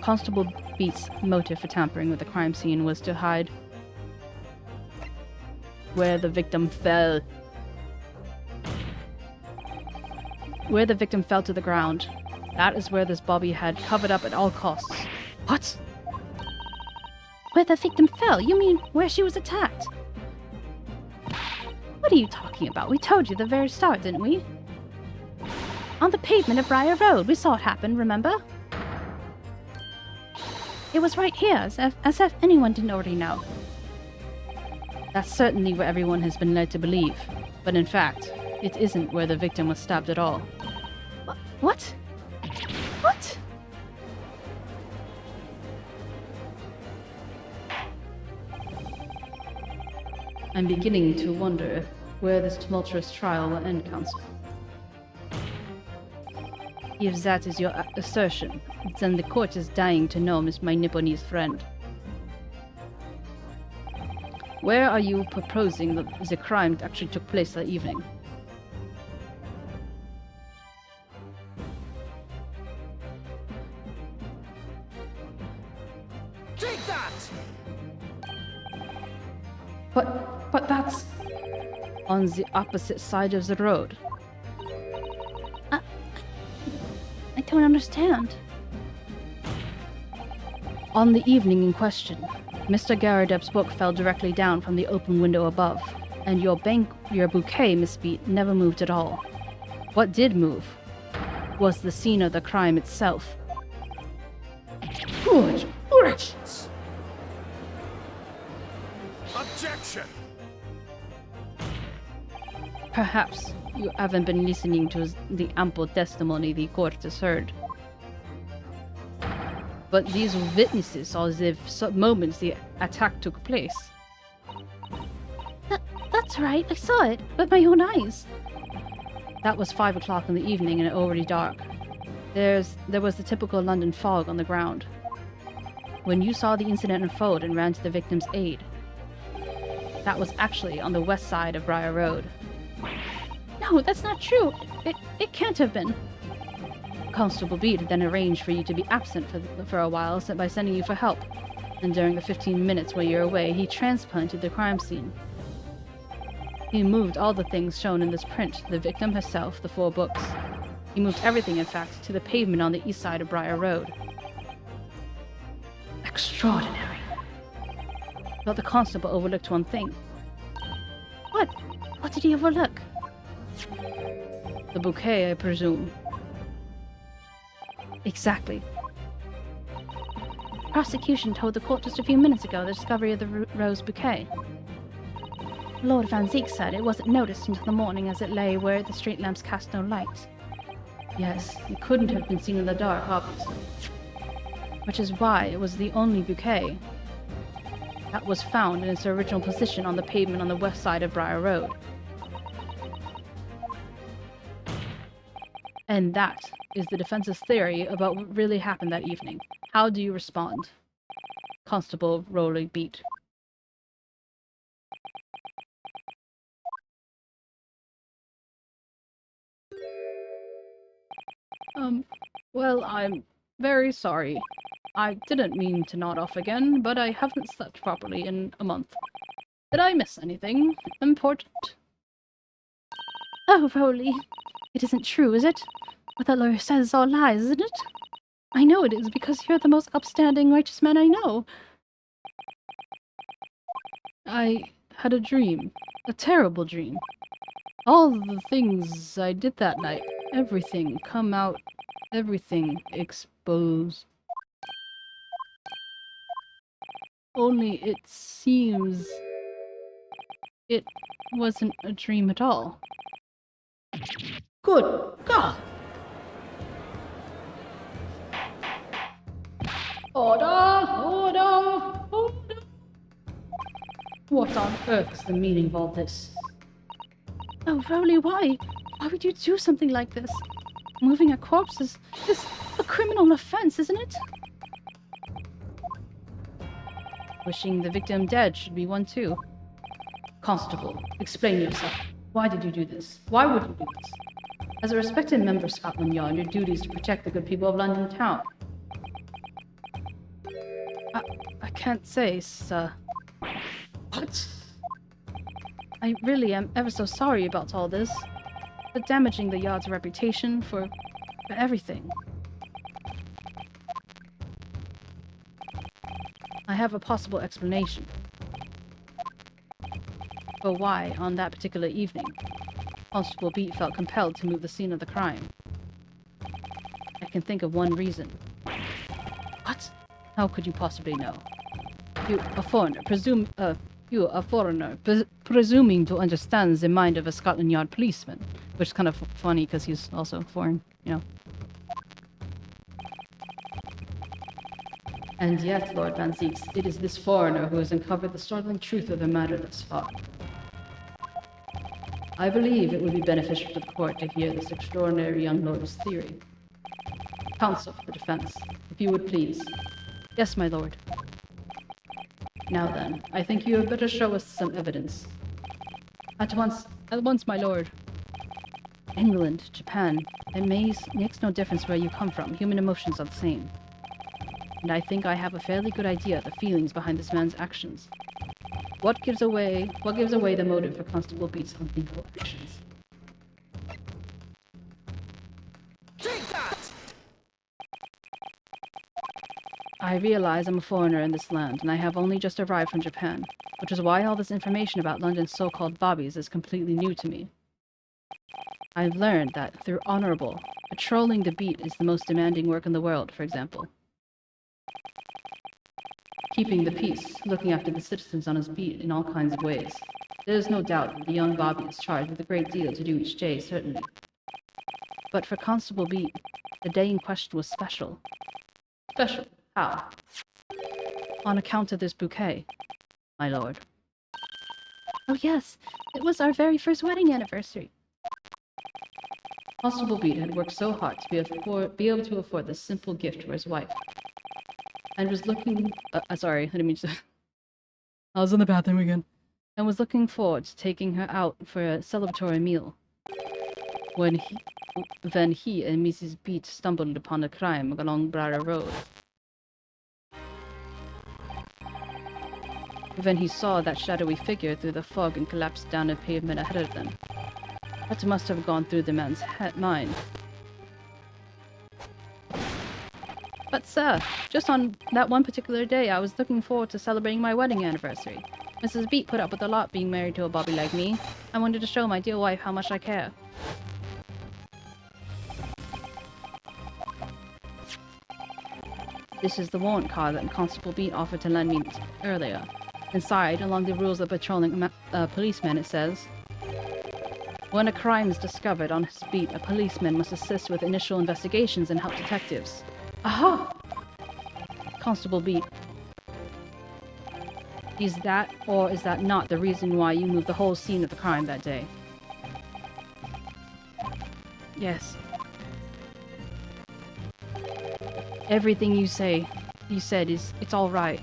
[SPEAKER 2] Constable Beat's motive for tampering with the crime scene was to hide where the victim fell. Where the victim fell to the ground. That is where this Bobby had covered up at all costs.
[SPEAKER 3] What? Where the victim fell? You mean where she was attacked? What are you talking about? We told you at the very start, didn't we? On the pavement of Briar Road. We saw it happen, remember? It was right here, as if anyone didn't already know.
[SPEAKER 2] That's certainly what everyone has been led to believe. But in fact, it isn't where the victim was stabbed at all.
[SPEAKER 3] What? What?
[SPEAKER 2] I'm beginning to wonder where this tumultuous trial will end, Counsel. If that is your assertion, then the court is dying to know Miss my Nipponese friend. Where are you proposing that the crime actually took place that evening?
[SPEAKER 6] Take that!
[SPEAKER 2] But that's on the opposite side of the road.
[SPEAKER 3] I don't understand.
[SPEAKER 2] On the evening in question, Mr. 𝗟𝗶𝗀𝘀's book fell directly down from the open window above, and your bouquet, Miss Beat, never moved at all. What did move was the scene of the crime itself.
[SPEAKER 6] Good gracious! Objection!
[SPEAKER 2] Perhaps you haven't been listening to the ample testimony the court has heard. But these witnesses saw the moments the attack took place.
[SPEAKER 3] That's right, I saw it with my own eyes.
[SPEAKER 2] That was 5 o'clock in the evening and already dark. There was the typical London fog on the ground. When you saw the incident unfold and ran to the victim's aid, that was actually on the west side of Briar Road.
[SPEAKER 3] No, that's not true. It can't have been.
[SPEAKER 2] Constable Beat then arranged for you to be absent for a while by sending you for help. And during the 15 minutes while you're away, he transplanted the crime scene. He moved all the things shown in this print, the victim herself, the 4 books. He moved everything, in fact, to the pavement on the east side of Briar Road. Extraordinary. But the constable overlooked one thing.
[SPEAKER 3] What? What did he overlook?
[SPEAKER 2] The bouquet, I presume.
[SPEAKER 3] Exactly. Prosecution told the court just a few minutes ago the discovery of the rose bouquet. Lord Van Zeek said it wasn't noticed until the morning as it lay where the street lamps cast no light.
[SPEAKER 2] Yes, it couldn't have been seen in the dark, obviously. Which is why it was the only bouquet that was found in its original position on the pavement on the west side of Briar Road. And that is the defense's theory about what really happened that evening. How do you respond? Constable Rowley Beat. Well, I'm very sorry. I didn't mean to nod off again, but I haven't slept properly in a month. Did I miss anything important?
[SPEAKER 3] Oh, Rowley. It isn't true, is it? What that lawyer says is all lies, isn't it? I know it is, because you're the most upstanding, righteous man I know.
[SPEAKER 2] I had a dream. A terrible dream. All the things I did that night. Everything come out. Everything exposed.
[SPEAKER 3] Only it seems it wasn't a dream at all.
[SPEAKER 1] Good God! Order! What on earth is the meaning of all this?
[SPEAKER 3] Oh, Rowley, why? Why would you do something like this? Moving a corpse is a criminal offense, isn't it?
[SPEAKER 1] Wishing the victim dead should be one too. Constable, explain yourself. Why did you do this? Why would you do this? As a respected member of Scotland Yard, your duty is to protect the good people of London town.
[SPEAKER 3] I can't say, sir.
[SPEAKER 1] What?
[SPEAKER 3] I really am ever so sorry about all this. For damaging the Yard's reputation, for everything. I have a possible explanation for why, on that particular evening, Constable Beat felt compelled to move the scene of the crime. I can think of one reason.
[SPEAKER 1] What?
[SPEAKER 3] How could you possibly know? You, a foreigner, presuming to understand the mind of a Scotland Yard policeman, which is kind of funny because he's also foreign, you know.
[SPEAKER 1] And yet, Lord 𝗟𝗋𝗀𝘀, it is this foreigner who has uncovered the startling truth of the matter thus far. I believe it would be beneficial to the court to hear this extraordinary young lord's theory. Counsel for the defense, if you would please.
[SPEAKER 3] Yes, my lord.
[SPEAKER 1] Now then, I think you had better show us some evidence.
[SPEAKER 3] At once, my lord. England, Japan, it makes no difference where you come from. Human emotions are the same. And I think I have a fairly good idea of the feelings behind this man's actions. What gives away the motive for Constable Beat's unthinkable actions?
[SPEAKER 6] Take that!
[SPEAKER 3] I realize I'm a foreigner in this land, and I have only just arrived from Japan, which is why all this information about London's so-called bobbies is completely new to me. I've learned that, through honorable, patrolling the beat is the most demanding work in the world, for example. Keeping the peace, looking after the citizens on his beat in all kinds of ways. There is no doubt that the young Bobby is charged with a great deal to do each day, certainly. But for Constable Beat, the day in question was special.
[SPEAKER 1] Special? How?
[SPEAKER 3] On account of this bouquet, my lord. Oh yes, it was our very first wedding anniversary.
[SPEAKER 1] Constable Beat had worked so hard to be able to afford this simple gift for his wife. And was looking... sorry, I didn't mean to... I was in the bathroom again.
[SPEAKER 3] And was looking forward to taking her out for a celebratory meal. When he and Mrs. Beat stumbled upon the crime along Brara Road. Then he saw that shadowy figure through the fog and collapsed down the pavement ahead of them. What must have gone through the man's mind? But sir, just on that one particular day, I was looking forward to celebrating my wedding anniversary. Mrs. Beat put up with a lot being married to a bobby like me. I wanted to show my dear wife how much I care. This is the warrant card that Constable Beat offered to lend me earlier. Inside, along the rules of patrolling policemen, it says, when a crime is discovered on his beat, a policeman must assist with initial investigations and help detectives. Aha! Constable Beat. Is that, or is that not, the reason why you moved the whole scene of the crime that day? Yes. Everything you said it's all right.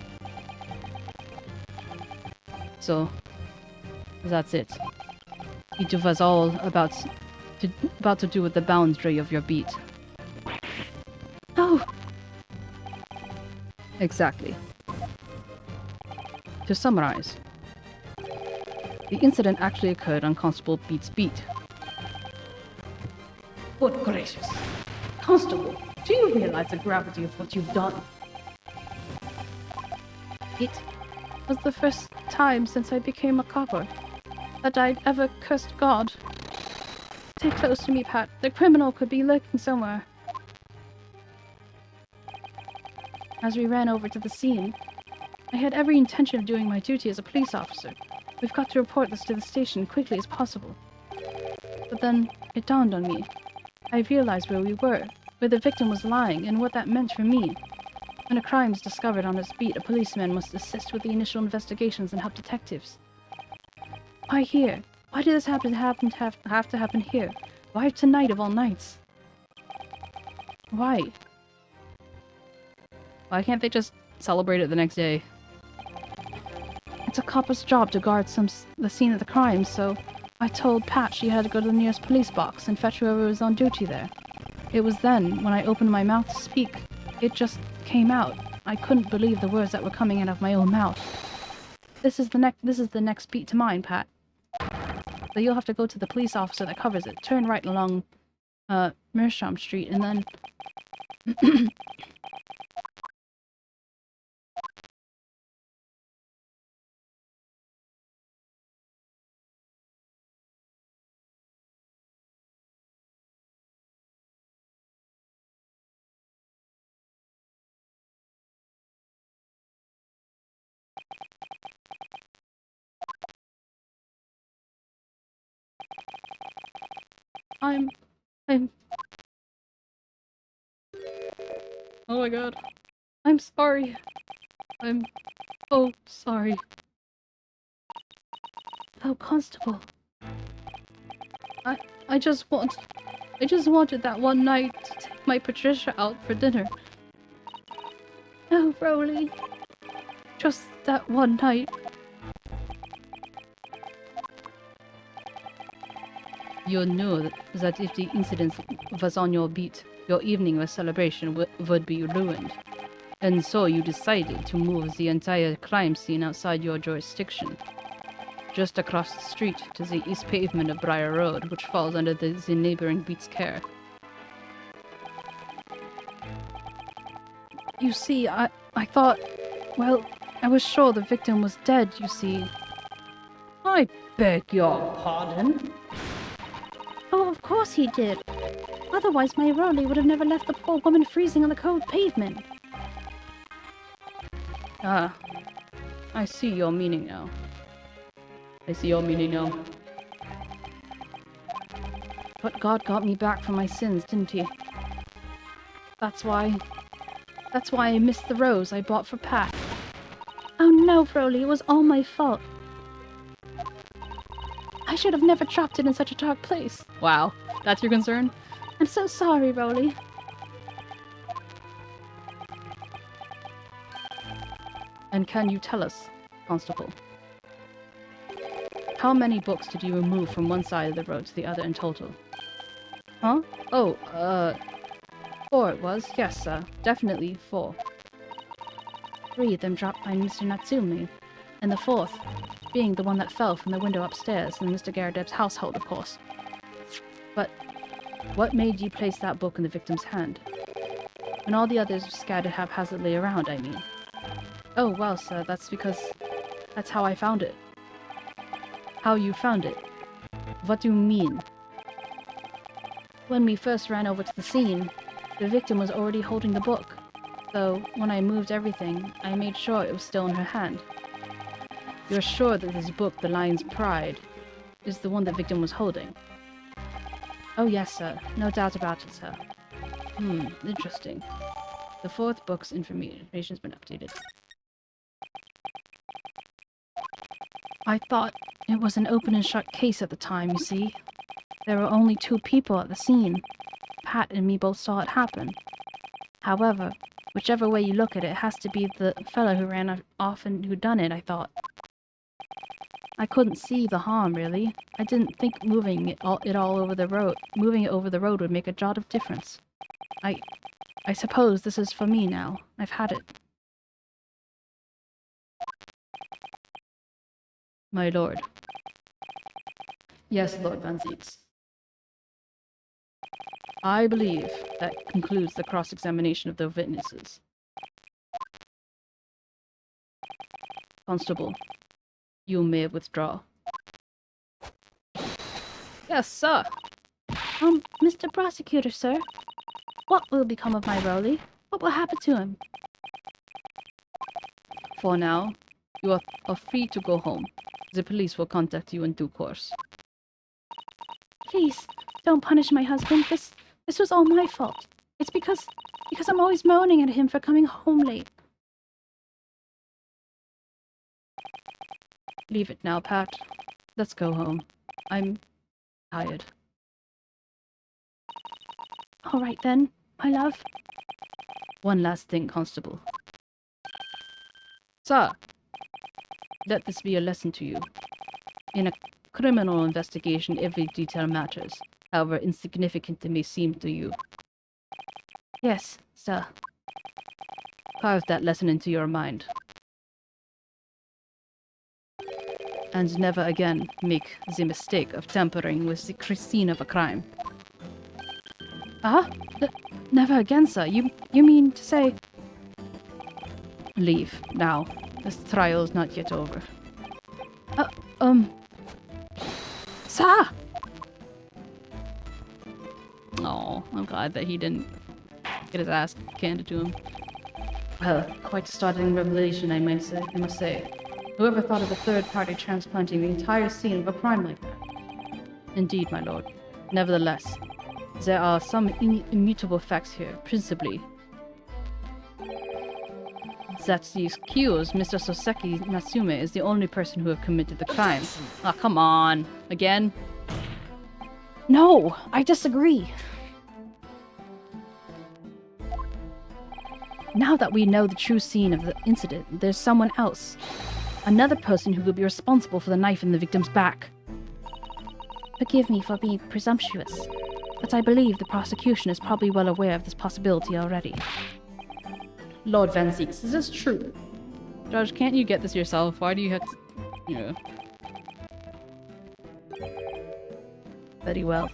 [SPEAKER 3] So, that's it. It was all about to do with the boundary of your beat. Oh! Exactly. To summarize, the incident actually occurred on Constable Beat's beat.
[SPEAKER 1] Good gracious! Constable, do you realize the gravity of what you've done?
[SPEAKER 3] It was the first time since I became a copper that I'd ever cursed God. Stay close to me, Pat. The criminal could be lurking somewhere. As we ran over to the scene, I had every intention of doing my duty as a police officer. We've got to report this to the station quickly as possible. But then, it dawned on me. I realized where we were, where the victim was lying, and what that meant for me. When a crime is discovered on its beat, a policeman must assist with the initial investigations and help detectives. Why here? Why did this have to happen here? Why tonight of all nights? Why?
[SPEAKER 1] Why can't they just celebrate it the next day?
[SPEAKER 3] It's a cop's job to guard the scene of the crime, so I told Pat she had to go to the nearest police box and fetch whoever was on duty there. It was then, when I opened my mouth to speak, it just came out. I couldn't believe the words that were coming out of my own mouth. This is the next beat to mine, Pat. So you'll have to go to the police officer that covers it, turn right along 𝗟𝗶𝗀𝘀 Street, and then I'm
[SPEAKER 1] Oh my god.
[SPEAKER 3] I'm sorry. I'm oh sorry. Oh, Constable. I just wanted that one night to take my Patricia out for dinner. Oh, Rowley. Just that one night.
[SPEAKER 1] You knew that if the incident was on your beat, your evening of celebration would be ruined. And so you decided to move the entire crime scene outside your jurisdiction. Just across the street to the east pavement of Briar Road, which falls under the neighboring beat's care.
[SPEAKER 3] You see, I thought, well, I was sure the victim was dead, you see.
[SPEAKER 1] I beg your pardon?
[SPEAKER 3] Oh, of course he did. Otherwise, my Rowley would have never left the poor woman freezing on the cold pavement.
[SPEAKER 1] Ah, I see your meaning now.
[SPEAKER 3] But God got me back from my sins, didn't he? That's why I missed the rose I bought for Pat. Oh no, Rowley, it was all my fault. I should have never dropped it in such a dark place.
[SPEAKER 1] Wow, that's your concern?
[SPEAKER 3] I'm so sorry, Rowley.
[SPEAKER 1] And can you tell us, Constable, how many books did you remove from one side of the road to the other in total?
[SPEAKER 3] Huh?
[SPEAKER 1] Oh, 4 it was. Yes, definitely 4.
[SPEAKER 3] 3 of them dropped by Mr. 𝗟𝗪𝗀, and the 4th being the one that fell from the window upstairs in Mr. 𝗟𝗶𝗀𝘀's household, of course.
[SPEAKER 1] But what made you place that book in the victim's hand? When all the others were scattered haphazardly around, I mean.
[SPEAKER 3] Oh, well, sir, that's because that's how I found it.
[SPEAKER 1] How you found it? What do you mean?
[SPEAKER 3] When we first ran over to the scene, the victim was already holding the book. So, when I moved everything, I made sure it was still in her hand.
[SPEAKER 1] You're sure that this book, The Lion's Pride, is the one the victim was holding?
[SPEAKER 3] Oh yes, sir. No doubt about it, sir.
[SPEAKER 1] Interesting. The 4th book's information's been updated.
[SPEAKER 3] I thought it was an open and shut case at the time, you see. There were only 2 people at the scene. Pat and me both saw it happen. However, whichever way you look at it, it has to be the fellow who ran off and who done it, I thought. I couldn't see the harm, really. I didn't think moving it over the road would make a jot of difference. I suppose this is for me now. I've had it.
[SPEAKER 1] My lord. Yes, Lord 𝗟𝗪𝗀𝘀. I believe that concludes the cross-examination of the witnesses. Constable, you may withdraw.
[SPEAKER 3] Yes, sir. Mr. Prosecutor, sir. What will become of my Rowley? What will happen to him? For now, you are free to go home. The police will contact you in due course.
[SPEAKER 2] Please, don't punish my husband. This was all my fault. It's because I'm always moaning at him for coming home late.
[SPEAKER 3] Leave it now, Pat. Let's go home. I'm tired.
[SPEAKER 2] All right then, my love.
[SPEAKER 3] One last thing, Constable. Sir, let this be a lesson to you. In a criminal investigation, every detail matters, however insignificant it may seem to you.
[SPEAKER 2] Yes, sir.
[SPEAKER 3] Carve that lesson into your mind. And never again make the mistake of tampering with the scene of a crime.
[SPEAKER 2] Never again, sir. You mean to say...
[SPEAKER 3] Leave, now. This trial is not yet over.
[SPEAKER 2] Sir!
[SPEAKER 3] Oh, I'm glad that he didn't get his ass handed to him. Well, quite a startling revelation, I must say. Whoever thought of a third party transplanting the entire scene of a crime like that? Indeed, my lord. Nevertheless, there are some immutable facts here, principally that the accused, Mr. 𝗟𝗶হি𝗸𝘀, is the only person who have committed the crime. Ah, come on. Again?
[SPEAKER 2] No, I disagree.
[SPEAKER 3] Now that we know the true scene of the incident, there's someone else. Another person who will be responsible for the knife in the victim's back.
[SPEAKER 2] Forgive me for being presumptuous, but I believe the prosecution is probably well aware of this possibility already.
[SPEAKER 3] Lord 𝗟𝗟, is this true? Judge, can't you get this yourself? Why do you have to... Yeah. Very well.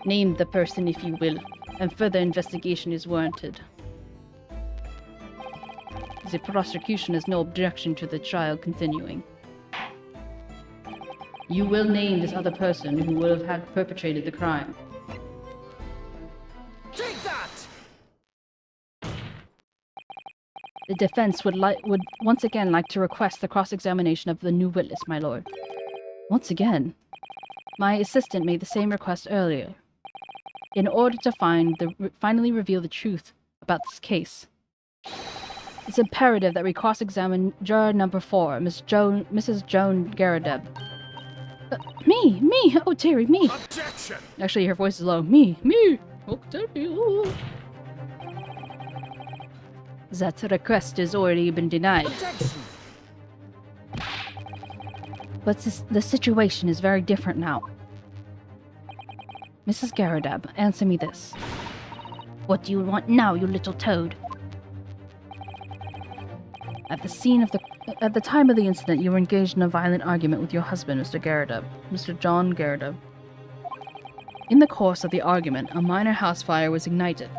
[SPEAKER 3] Name the person if you will, and further investigation is warranted. The prosecution has no objection to the trial continuing. You will name this other person who will have had perpetrated the crime.
[SPEAKER 4] Take that!
[SPEAKER 3] The defense would once again like to request the cross-examination of the new witness, my lord. Once again? My assistant made the same request earlier. In order to finally reveal the truth about this case, it's imperative that we cross-examine juror number 4, Mrs. Joan 𝗟𝗶.
[SPEAKER 2] Me! Oh, dearie, me!
[SPEAKER 4] Objection!
[SPEAKER 3] Actually, her voice is low. Me! Oh, dearie, oh. That request has already been denied.
[SPEAKER 4] Objection!
[SPEAKER 3] But the situation is very different now. Mrs. 𝗟𝗶, answer me this. What do you want now, you little toad? At the time of the incident, you were engaged in a violent argument with your husband, Mr. 𝗟𝗶, Mr. John 𝗟𝗶. In the course of the argument, a minor house fire was ignited,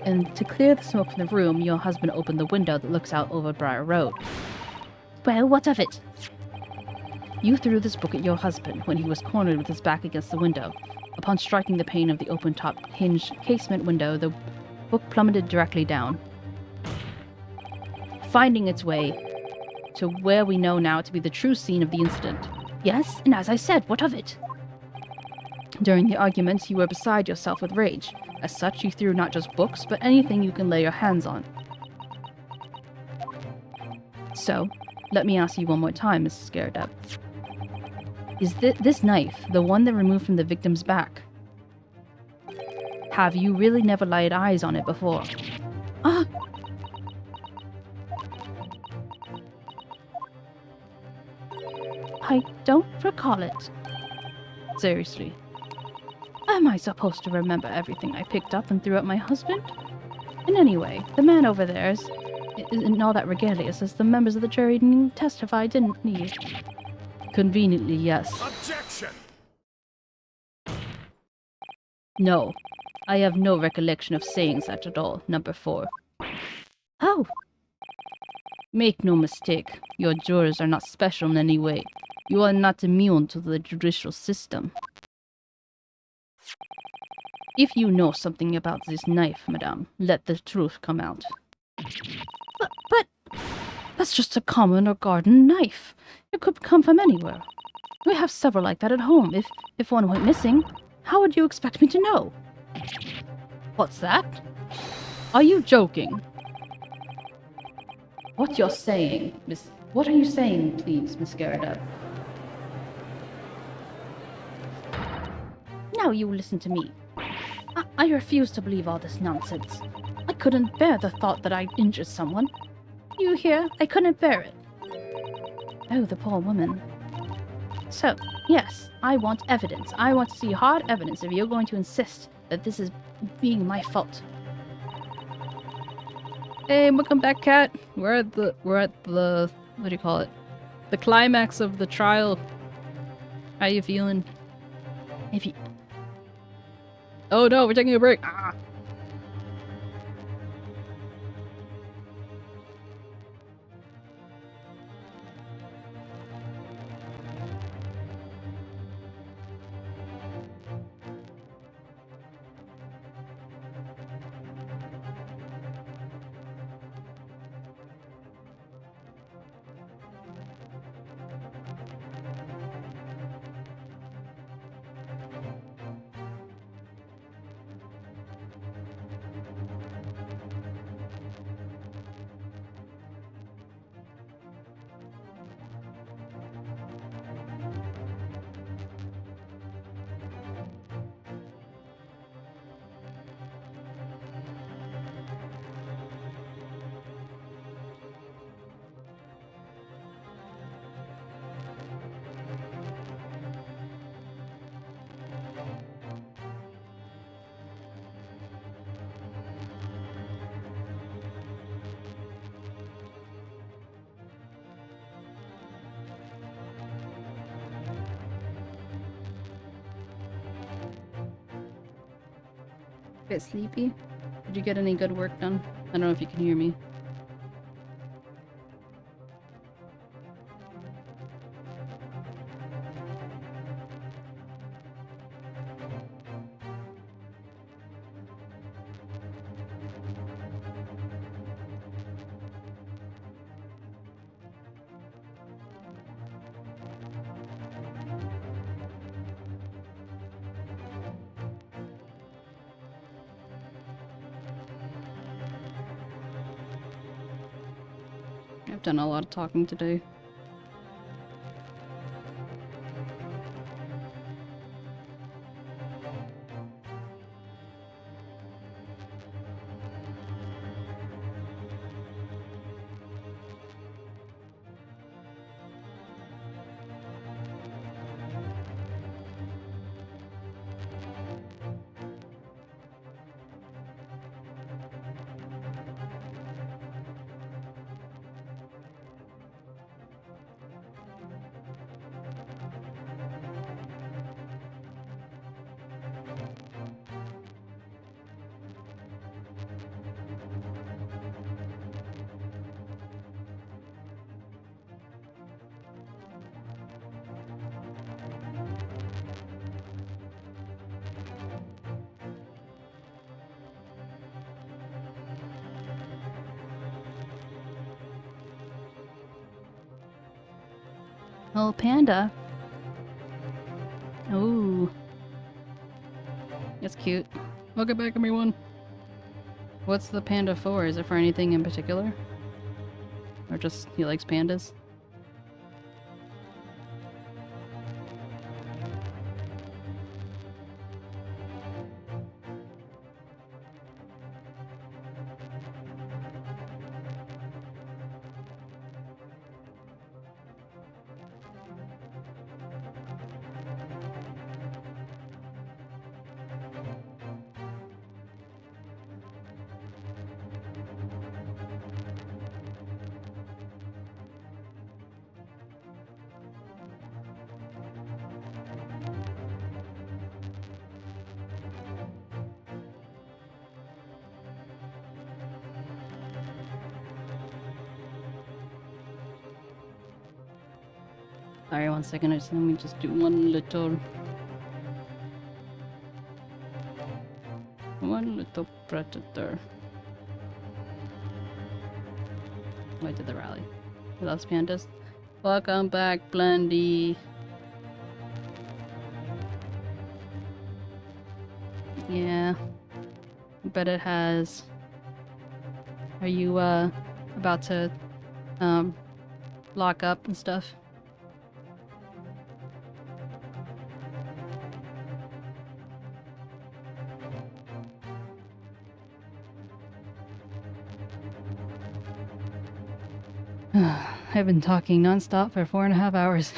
[SPEAKER 3] and to clear the smoke from the room, your husband opened the window that looks out over Briar Road.
[SPEAKER 2] Well, what of it?
[SPEAKER 3] You threw this book at your husband when he was cornered with his back against the window. Upon striking the pane of the open-top hinged casement window, the book plummeted directly down, finding its way to where we know now to be the true scene of the incident.
[SPEAKER 2] Yes, and as I said, what of it?
[SPEAKER 3] During the argument, you were beside yourself with rage. As such, you threw not just books, but anything you can lay your hands on. So, let me ask you one more time, Mrs. 𝗟𝗶. Is this knife the one that removed from the victim's back? Have you really never laid eyes on it before?
[SPEAKER 2] I don't recall it.
[SPEAKER 3] Seriously.
[SPEAKER 2] Am I supposed to remember everything I picked up and threw at my husband? And anyway, the man over there isn't all that regalious as the members of the jury didn't testify, didn't he?
[SPEAKER 3] Conveniently, yes.
[SPEAKER 4] Objection!
[SPEAKER 3] No, I have no recollection of saying that at all, number 4.
[SPEAKER 2] Oh!
[SPEAKER 3] Make no mistake, your jurors are not special in any way. You are not immune to the judicial system. If you know something about this knife, madame, let the truth come out.
[SPEAKER 2] But That's just a common or garden knife. It could come from anywhere. We have several like that at home. If one went missing, how would you expect me to know? What's that? Are you joking? What you're saying, Miss... What are you saying, please, Miss 𝗟𝗶𝗸𝘀? Now you listen to me. I refuse to believe all this nonsense. I couldn't bear the thought that I'd injured someone. You hear? I couldn't bear it. Oh, the poor woman. So, yes, I want evidence. I want to see hard evidence if you're going to insist that this is being my fault.
[SPEAKER 1] Hey, welcome back, Cat. We're at the what do you call it? The climax of the trial. How you feeling?
[SPEAKER 2] If you...
[SPEAKER 1] Oh no, we're taking a break. Ah. Bit sleepy. Did you get any good work done? I don't know if you can hear me. I've done a lot of talking today.
[SPEAKER 2] Oh, panda. Ooh.
[SPEAKER 1] That's cute. Welcome back, everyone. What's the panda for? Is it for anything in particular? Or just he likes pandas? Sorry, 1 second. Let me just do one little predator. Wait to the rally. That's Candace. Welcome back, Blendy. Yeah. I bet it has. Are you, about to, lock up and stuff? I've been talking nonstop for 4.5 hours.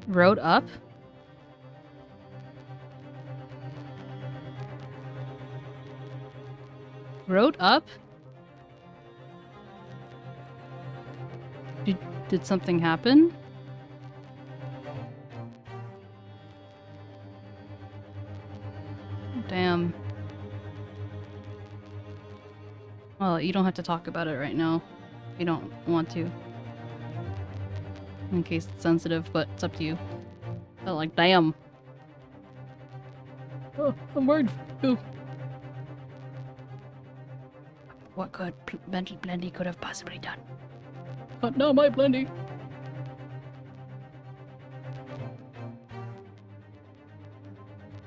[SPEAKER 1] Road up? Road up? Did something happen? Damn. Well, you don't have to talk about it right now. You don't want to. In case it's sensitive, but it's up to you. But like, damn. Oh, I'm worried. Ooh.
[SPEAKER 2] What could Blendy could have possibly done?
[SPEAKER 1] No, my Blendy.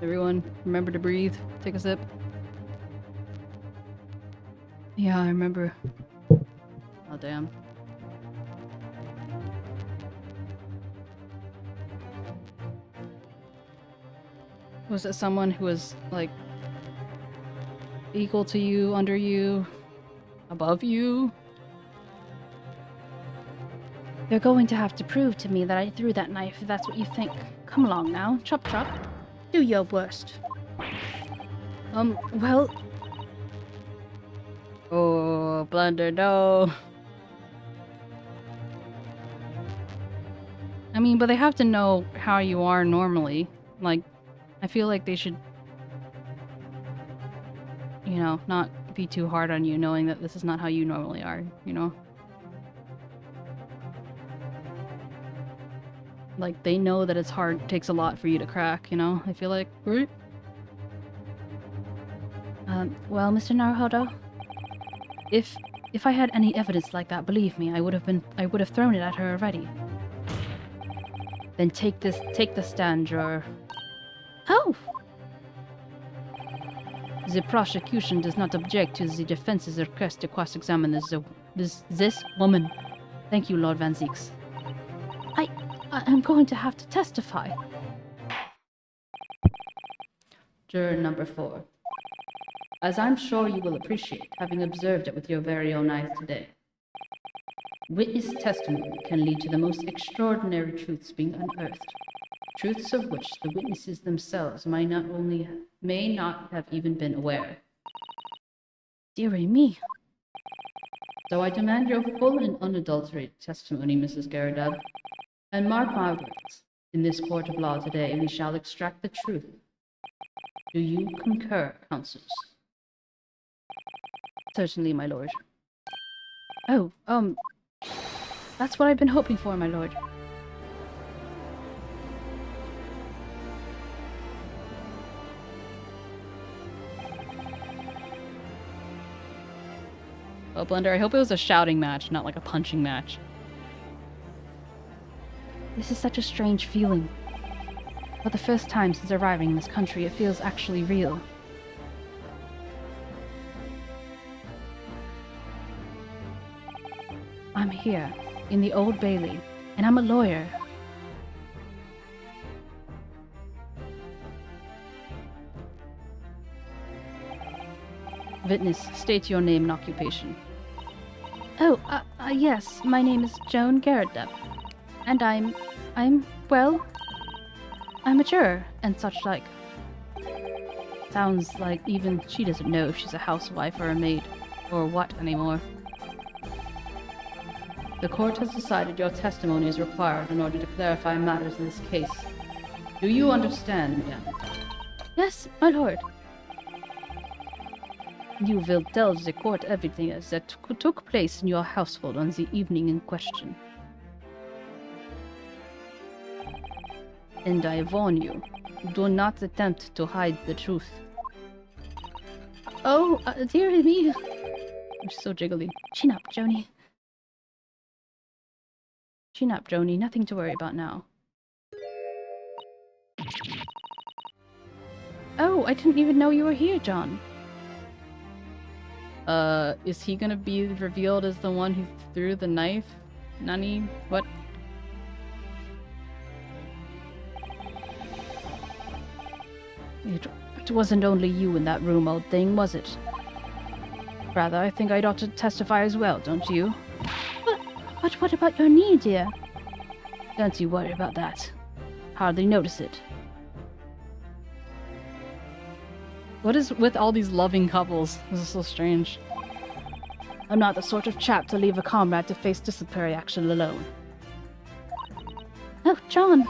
[SPEAKER 1] Everyone, remember to breathe. Take a sip. Yeah, I remember. Oh, damn. Was it someone who was, like, equal to you, under you, above you?
[SPEAKER 2] You're going to have to prove to me that I threw that knife if that's what you think. Come along now. Chop chop. Do your worst. Well...
[SPEAKER 1] Oh, Blunder, no. I mean, but they have to know how you are normally. Like, I feel like they should, you know, not be too hard on you knowing that this is not how you normally are, you know? Like, they know that it's hard, takes a lot for you to crack, you know? I feel like, right?
[SPEAKER 2] Well, Mr. Naruhodo, if I had any evidence like that, believe me, I would have thrown it at her already. Then take the stand, your...
[SPEAKER 3] Oh!
[SPEAKER 2] The prosecution does not object to the defense's request to cross-examine this woman. Thank you, Lord Van Zieks.
[SPEAKER 3] I'm going to have to testify.
[SPEAKER 1] Juror number 4. As I'm sure you will appreciate, having observed it with your very own eyes today, witness testimony can lead to the most extraordinary truths being unearthed, truths of which the witnesses themselves may not have even been aware.
[SPEAKER 2] Dearie me.
[SPEAKER 1] So I demand your full and unadulterated testimony, Mrs. 𝗟𝗶. And mark my words, in this court of law today we shall extract the truth. Do you concur, counsels?
[SPEAKER 2] Certainly, my lord. Oh, that's what I've been hoping for, my lord.
[SPEAKER 1] Well, Blender, I hope it was a shouting match, not like a punching match.
[SPEAKER 2] This is such a strange feeling. For the first time since arriving in this country, it feels actually real. I'm here, in the Old Bailey, and I'm a lawyer.
[SPEAKER 1] Witness, state your name and occupation.
[SPEAKER 3] Oh, yes, my name is Joan 𝗟𝗶. And I'm a juror and such like.
[SPEAKER 1] Sounds like even she doesn't know if she's a housewife or a maid, or what anymore. The court has decided your testimony is required in order to clarify matters in this case. Do you understand, ma'am?
[SPEAKER 3] Yes, my lord.
[SPEAKER 1] You will tell the court everything that took place in your household on the evening in question. And I warn you, do not attempt to hide the truth.
[SPEAKER 3] Oh, dear me. I'm so jiggly. Chin up, Joni. Chin up, Joni. Nothing to worry about now. Oh, I didn't even know you were here, John.
[SPEAKER 1] Is he gonna be revealed as the one who threw the knife? Nani? What?
[SPEAKER 3] It wasn't only you in that room, old thing, was it? Rather, I think I'd ought to testify as well, don't you? But what about your knee, dear? Don't you worry about that. Hardly notice it.
[SPEAKER 1] What is with all these loving couples? This is so strange.
[SPEAKER 3] I'm not the sort of chap to leave a comrade to face disciplinary action alone. Oh, John!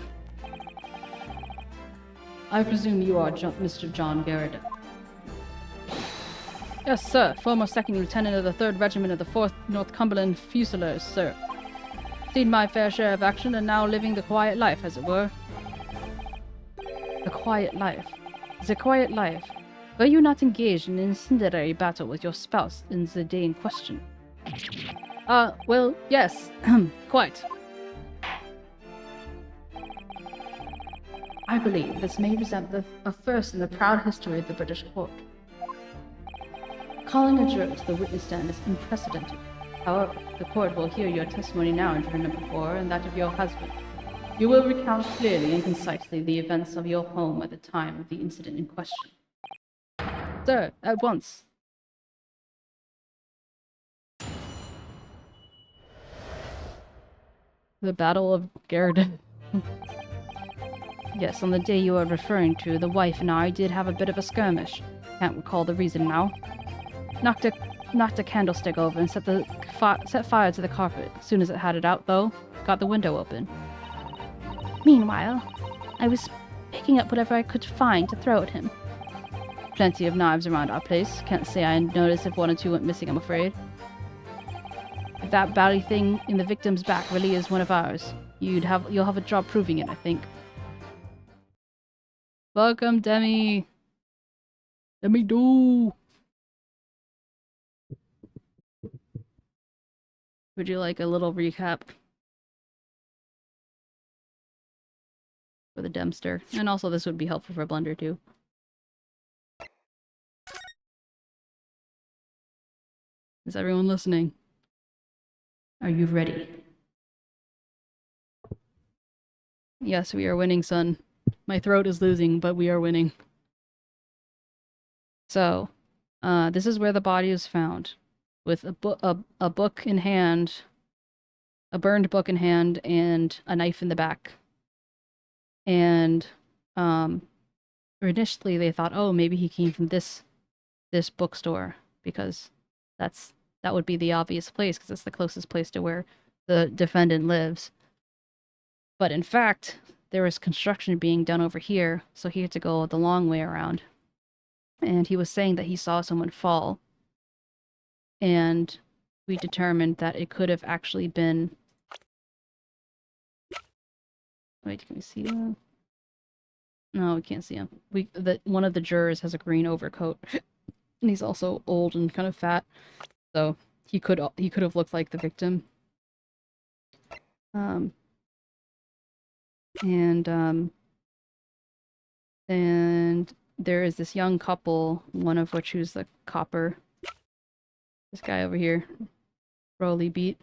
[SPEAKER 1] I presume you are Mr. John Garrett. Yes, sir. Former second lieutenant of the 3rd Regiment of the 4th Northumberland Fusiliers, sir. Seen my fair share of action and now living the quiet life, as it were.
[SPEAKER 3] A quiet life. The quiet life. Were you not engaged in an incendiary battle with your spouse in the day in question?
[SPEAKER 1] Well, yes. Quite.
[SPEAKER 3] I believe this may present a first in the proud history of the British court. Calling a juror to the witness stand is unprecedented. However, the court will hear your testimony now in juror number 4 and that of your husband. You will recount clearly and concisely the events of your home at the time of the incident in question.
[SPEAKER 1] Sir, at once. The Battle of Garrett.
[SPEAKER 3] Yes, on the day you are referring to, the wife and I did have a bit of a skirmish. Can't recall the reason now. Knocked a candlestick over and set fire to the carpet. As soon as it had it out, though, got the window open. Meanwhile, I was picking up whatever I could find to throw at him. Plenty of knives around our place. Can't say I noticed if 1 or 2 went missing, I'm afraid. If that bally thing in the victim's back really is one of ours, you'll have a job proving it, I think.
[SPEAKER 1] Welcome, Demi. Let me do. Would you like a little recap for the Dempster? And also this would be helpful for Blender too. Is everyone listening? Are you ready? Yes, we are winning, son. My throat is losing, but we are winning. So, this is where the body is found, with a book in hand, a burned book in hand, and a knife in the back. And initially they thought, oh, maybe he came from this bookstore, because that would be the obvious place, because it's the closest place to where the defendant lives. But in fact, there was construction being done over here, so he had to go the long way around. And he was saying that he saw someone fall. And we determined that it could have actually been... Wait, can we see him? No, we can't see him. One of the jurors has a green overcoat. And he's also old and kind of fat. So he could have looked like the victim. And there is this young couple, one of which who's the copper. This guy over here, Rowley Beat,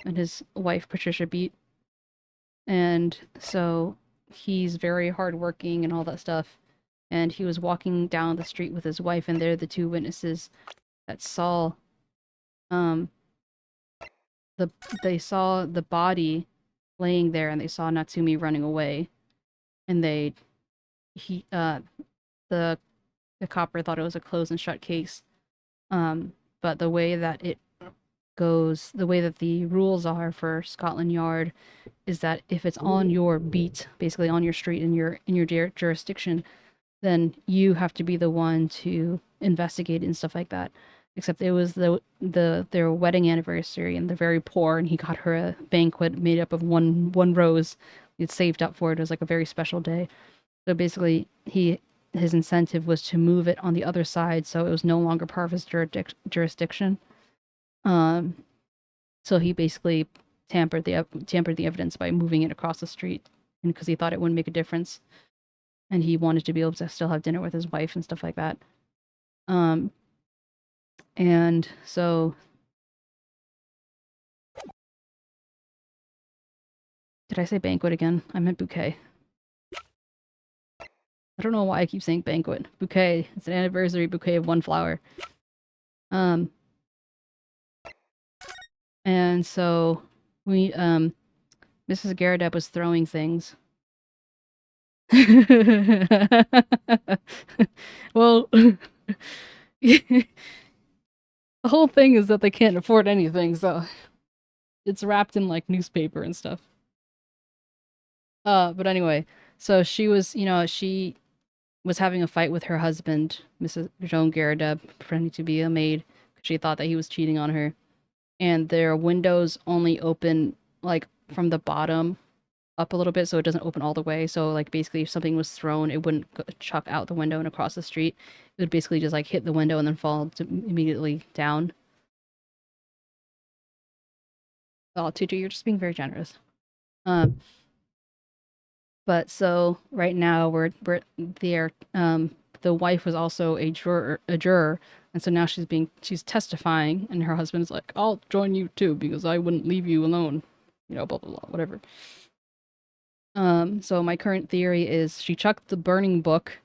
[SPEAKER 1] and his wife Patricia Beat. And so he's very hardworking and all that stuff. And he was walking down the street with his wife, and they're the 2 witnesses that saw they saw the body laying there, and they saw Natsumi running away. And the copper thought it was a closed and shut case. But the way that it goes, the way that the rules are for Scotland Yard is that if it's on your beat, basically on your street in your jurisdiction, then you have to be the one to investigate and stuff like that. Except it was their wedding anniversary, and they're very poor, and he got her a banquet made up of one rose. He'd saved up for it. It was like a very special day. So basically, he
[SPEAKER 2] his incentive was to move it on the other side, so it was no longer part of his jurisdiction. So he basically tampered the evidence by moving it across the street, and because he thought it wouldn't make a difference, and he wanted to be able to still have dinner with his wife and stuff like that. And so did I say banquet again? I meant bouquet. I don't know why I keep saying banquet. Bouquet. It's an anniversary bouquet of 1 flower. And so we, Mrs. 𝗟𝗀𝘀 was throwing things. Well, the whole thing is that they can't afford anything, so it's wrapped in like newspaper and stuff. But anyway, so she was, she was having a fight with her husband, Mrs. Joan 𝗟𝗀𝘀, pretending to be a maid, because she thought that he was cheating on her. And their windows only open, like, from the bottom up a little bit, so it doesn't open all the way. So, like, basically, if something was thrown, it wouldn't chuck out the window and across the street. It would basically just, like, hit the window and then fall immediately down. Oh, Tutu, you're just being very generous. But so right now we're there. The wife was also a juror, and so now she's testifying, and her husband's like, "I'll join you too because I wouldn't leave you alone," blah blah blah, whatever. So my current theory is she chucked the burning book.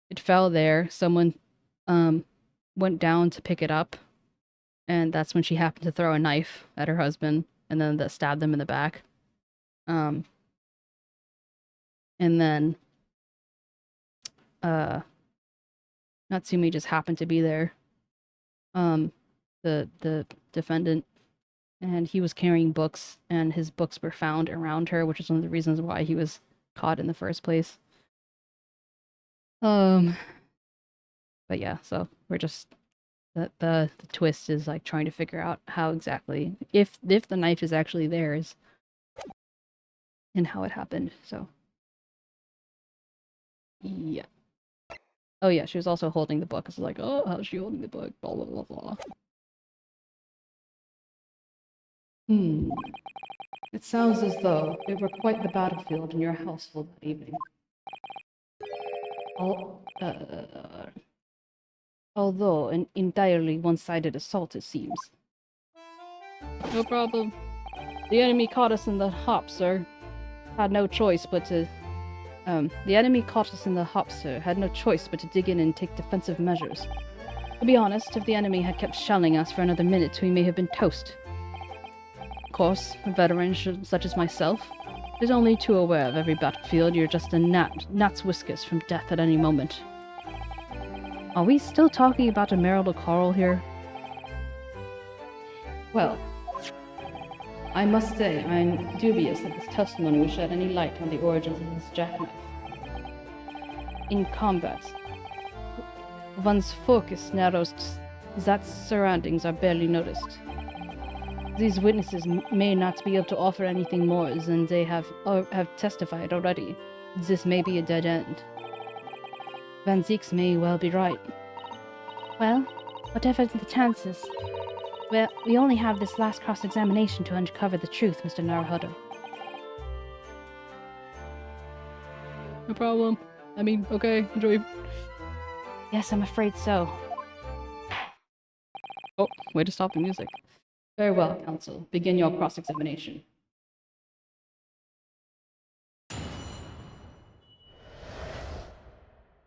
[SPEAKER 2] It fell there. Someone went down to pick it up, and that's when she happened to throw a knife at her husband, and then that stabbed him in the back. And then 𝗟𝗏𝘀 just happened to be there. The defendant, and he was carrying books, and his books were found around her, which is one of the reasons why he was caught in the first place. But yeah, so we're just the twist is like trying to figure out how exactly if the knife is actually theirs and how it happened. So yeah. Oh yeah, she was also holding the book. It's like, oh, how's she holding the book? Blah blah blah blah. It sounds as though it were quite the battlefield in your household that evening. Although an entirely one-sided assault, it seems. No problem. The enemy caught us in the hop, sir. Had no choice but to... the enemy caught us in the hop, sir. Had no choice but to dig in and take defensive measures. To be honest, if the enemy had kept shelling us for another minute, we may have been toast. Of course, a veteran such as myself is only too aware of every battlefield. You're just a gnat's whiskers from death at any moment. Are we still talking about a marital quarrel here? Well, I must say I'm dubious that this testimony will shed any light on the origins of this jackknife. In combat, one's focus narrows that surroundings are barely noticed. These witnesses may not be able to offer anything more than they have testified already. This may be a dead end. 𝗟𝗏𝘀 may well be right.
[SPEAKER 3] Well, whatever the chances, we only have this last cross-examination to uncover the truth, Mr. Naruhodo.
[SPEAKER 1] No problem. I mean, okay, enjoy.
[SPEAKER 3] Yes, I'm afraid so.
[SPEAKER 1] Oh, way to stop the music.
[SPEAKER 2] Very well, counsel. Begin your cross-examination.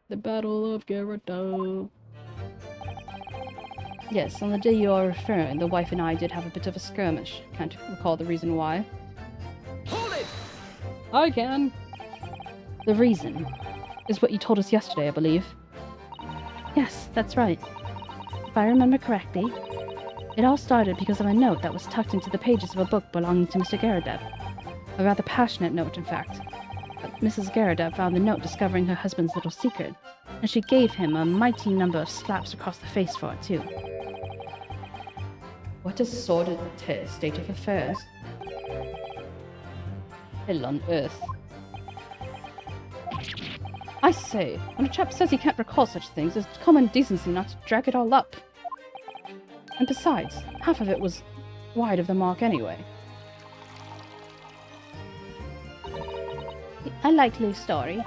[SPEAKER 1] The Battle of 𝗟𝗏𝘀𝘀.
[SPEAKER 2] Yes, on the day you are referring, the wife and I did have a bit of a skirmish. Can't recall the reason why.
[SPEAKER 4] Hold it!
[SPEAKER 1] I can.
[SPEAKER 2] The reason is what you told us yesterday, I believe.
[SPEAKER 3] Yes, that's right. If I remember correctly, it all started because of a note that was tucked into the pages of a book belonging to Mr. 𝗟𝗏𝘀. A rather passionate note, in fact. But Mrs. 𝗟𝗏𝘀 found the note discovering her husband's little secret, and she gave him a mighty number of slaps across the face for it, too.
[SPEAKER 2] What a sordid state of affairs. Hell on earth.
[SPEAKER 3] I say, when a chap says he can't recall such things, it's common decency not to drag it all up. And besides, half of it was wide of the mark anyway.
[SPEAKER 2] A likely story.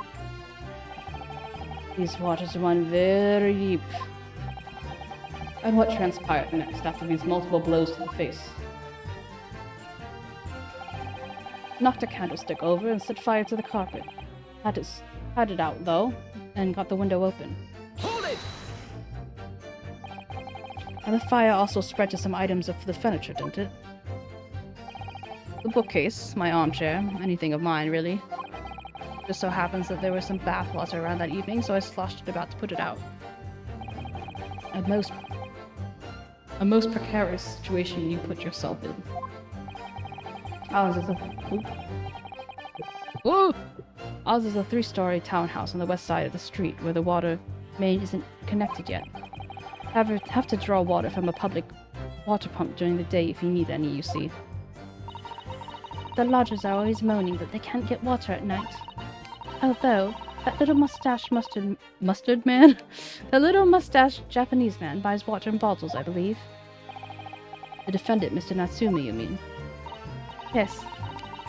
[SPEAKER 3] These waters run very deep. And what transpired next after these multiple blows to the face? Knocked a candlestick over and set fire to the carpet. Had it out, though, and got the window open.
[SPEAKER 6] Hold it!
[SPEAKER 3] And the fire also spread to some items of the furniture, didn't it? The bookcase, my armchair, anything of mine, really. Just so happens that there was some bath water around that evening, so I sloshed it about to put it out. A most precarious situation you put yourself in. Ours is a 3-story townhouse on the west side of the street where the water main isn't connected yet. Have to draw water from a public water pump during the day if you need any, you see.
[SPEAKER 2] The lodgers are always moaning that they can't get water at night. Although, that little mustached mustard man? The little mustached Japanese man buys water in bottles, I believe.
[SPEAKER 3] The defendant, Mr. Natsumi, you mean?
[SPEAKER 2] Yes.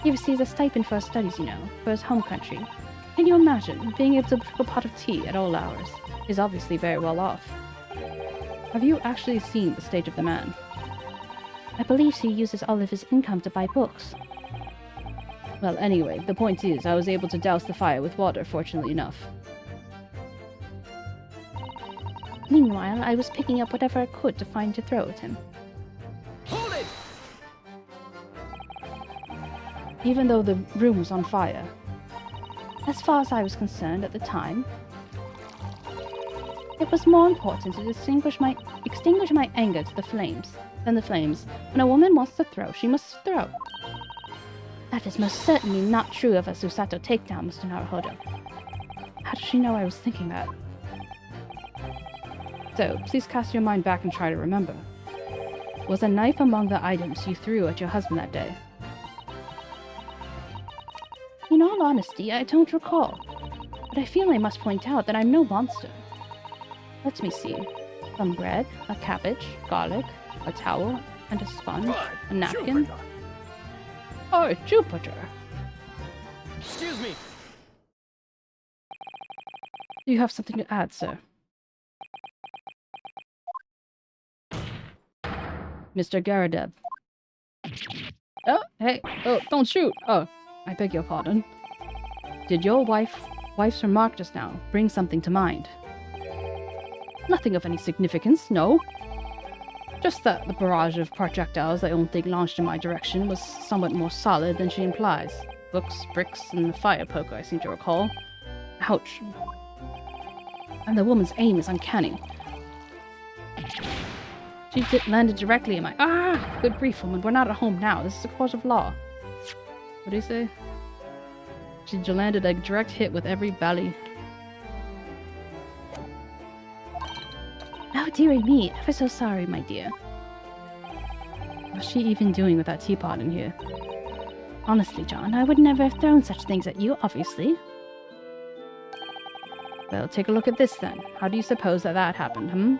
[SPEAKER 2] He receives a stipend for his studies, you know, for his home country. Can you imagine being able to brew a pot of tea at all hours?
[SPEAKER 3] He's obviously very well off. Have you actually seen the state of the man?
[SPEAKER 2] I believe he uses all of his income to buy books.
[SPEAKER 3] Well, anyway, the point is, I was able to douse the fire with water, fortunately enough.
[SPEAKER 2] Meanwhile, I was picking up whatever I could to find to throw at him.
[SPEAKER 6] Hold it!
[SPEAKER 3] Even though the room was on fire.
[SPEAKER 2] As far as I was concerned at the time, it was more important to extinguish my anger to the flames than the flames. When a woman wants to throw, she must throw. That is most certainly not true of a Susato takedown, Mr. Naruhodo.
[SPEAKER 3] How did she know I was thinking that? So, please cast your mind back and try to remember. Was a knife among the items you threw at your husband that day?
[SPEAKER 2] In all honesty, I don't recall. But I feel I must point out that I'm no monster. Let me see. Some bread, a cabbage, garlic, a towel, and a sponge, a napkin.
[SPEAKER 6] Jupiter.
[SPEAKER 3] Oh, Jupiter!
[SPEAKER 6] Excuse me.
[SPEAKER 3] Do you have something to add, sir? Mr. 𝗟𝗶𝗀𝘀. Oh, hey! Oh, don't shoot! Oh, I beg your pardon. Did your wife's remark just now bring something to mind? Nothing of any significance, no. Just that the barrage of projectiles I don't think launched in my direction was somewhat more solid than she implies. Books, bricks, and a fire poker, I seem to recall. Ouch. And the woman's aim is uncanny. She landed directly in my— Ah! Good grief, woman, we're not at home now. This is a court of law. What do you say? She landed a direct hit with every bally.
[SPEAKER 2] Oh, dearie me, ever so sorry, my dear.
[SPEAKER 3] What's she even doing with that teapot in here?
[SPEAKER 2] Honestly, John, I would never have thrown such things at you, obviously.
[SPEAKER 3] Well, take a look at this then. How do you suppose that happened,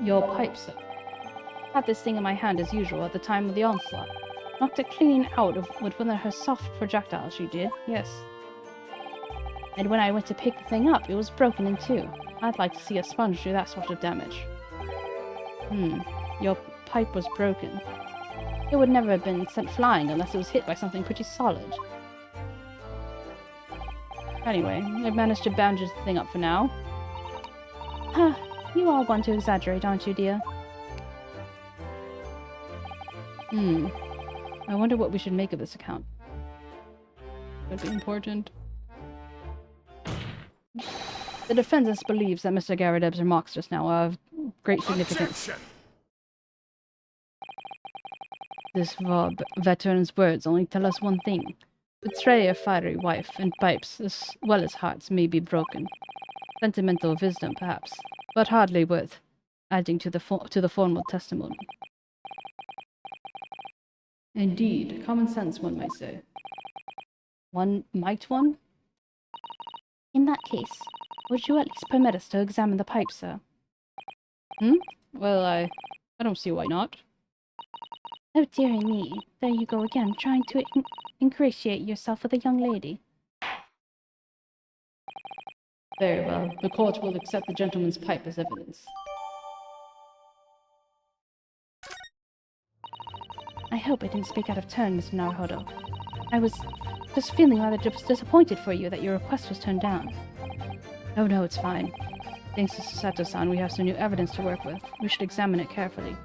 [SPEAKER 3] Your pipe, sir.
[SPEAKER 2] Had this thing in my hand as usual at the time of the onslaught. Knocked it clean out with one of her soft projectiles, she did, yes. And when I went to pick the thing up, it was broken in two. I'd like to see a sponge do that sort of damage.
[SPEAKER 3] Your pipe was broken.
[SPEAKER 2] It would never have been sent flying unless it was hit by something pretty solid.
[SPEAKER 3] Anyway, I've managed to bandage the thing up for now.
[SPEAKER 2] Huh, you all want to exaggerate, aren't you, dear?
[SPEAKER 3] I wonder what we should make of this account. Could be important. The defendant believes that Mr. 𝗟𝗶𝗀𝘀's remarks just now are of great significance.
[SPEAKER 6] Objection.
[SPEAKER 3] This VOD veteran's words only tell us one thing. Betray a fiery wife and pipes as well as hearts may be broken. Sentimental wisdom, perhaps, but hardly worth adding to the formal testimony. Indeed, common sense, one might say. One? In that case, would you at least permit us to examine the pipe, sir?
[SPEAKER 1] Well, I don't see why not.
[SPEAKER 3] Oh, dearie me. There you go again, trying to ingratiate yourself with a young lady.
[SPEAKER 1] Very well. The court will accept the gentleman's pipe as evidence.
[SPEAKER 3] I hope I didn't speak out of turn, Mr. Naruhodo. I was just feeling rather disappointed for you that your request was turned down.
[SPEAKER 1] Oh no, it's fine. Thanks to Sato-san, we have some new evidence to work with. We should examine it carefully.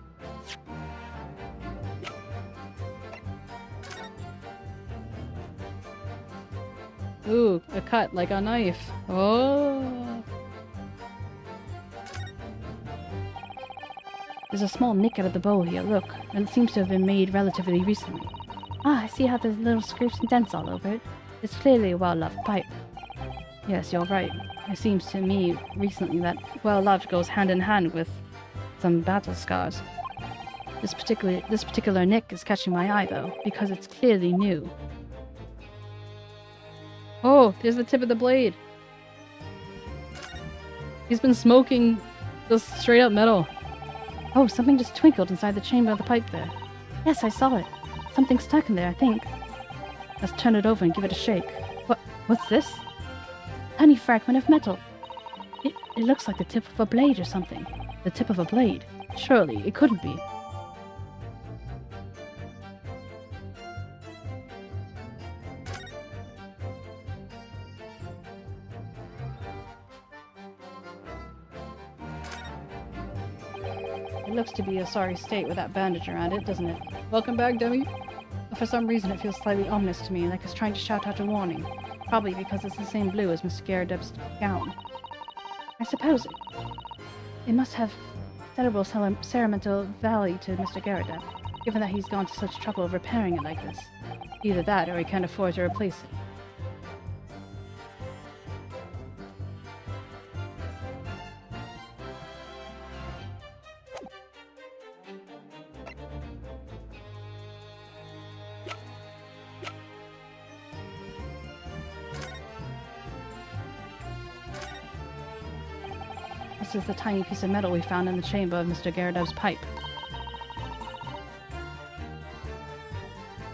[SPEAKER 1] Ooh, a cut like a knife. Oh!
[SPEAKER 3] There's a small nick out of the bowl here, look, and it seems to have been made relatively recently. Ah, I see how there's little scrapes and dents all over it. It's clearly a well-loved pipe.
[SPEAKER 1] Yes, you're right. It seems to me recently that well-loved goes hand in hand with some battle scars. This particular nick is catching my eye, though, because it's clearly new. Oh, there's the tip of the blade. He's been smoking just straight up metal.
[SPEAKER 3] Oh, something just twinkled inside the chamber of the pipe there. Yes, I saw it. Something stuck in there, I think.
[SPEAKER 1] Let's turn it over and give it a shake.
[SPEAKER 3] What's this? Tiny fragment of metal. It looks like the tip of a blade or something.
[SPEAKER 1] The tip of a blade? Surely, it couldn't be. It looks to be a sorry state with that bandage around it, doesn't it? Welcome back, dummy. But for some reason it feels slightly ominous to me, like it's trying to shout out a warning. Probably because it's the same blue as Mr. 𝗟𝗶's gown.
[SPEAKER 3] I suppose it must have sentimental value to Mr. 𝗟𝗶,
[SPEAKER 1] given that he's gone to such trouble repairing it like this. Either that or he can't afford to replace it. This is the tiny piece of metal we found in the chamber of Mr. 𝗟𝗶's pipe.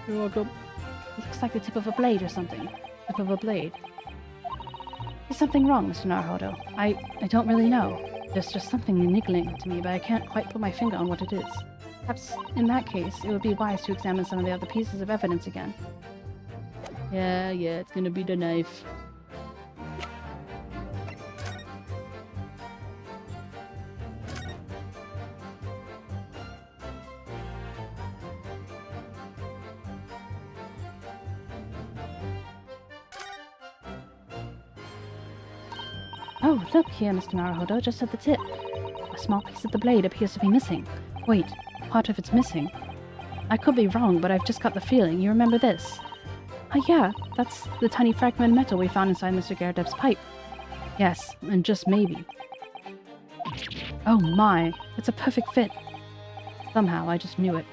[SPEAKER 1] You're welcome.
[SPEAKER 3] It looks like the tip of a blade or something.
[SPEAKER 1] Tip of a blade?
[SPEAKER 3] Is something wrong, Mr. Naruhodo?
[SPEAKER 1] I don't really know. There's just something niggling to me, but I can't quite put my finger on what it is.
[SPEAKER 3] Perhaps in that case, it would be wise to examine some of the other pieces of evidence again.
[SPEAKER 1] Yeah, it's gonna be the knife.
[SPEAKER 3] Oh, look here, Mr. Naruhodo, just at the tip. A small piece of the blade appears to be missing.
[SPEAKER 1] Wait, part of it's missing.
[SPEAKER 3] I could be wrong, but I've just got the feeling. You remember this? Oh yeah, that's the tiny fragment of metal we found inside Mr. 𝗟𝗶's pipe.
[SPEAKER 1] Yes, and just maybe.
[SPEAKER 3] Oh my, it's a perfect fit.
[SPEAKER 1] Somehow, I just knew it.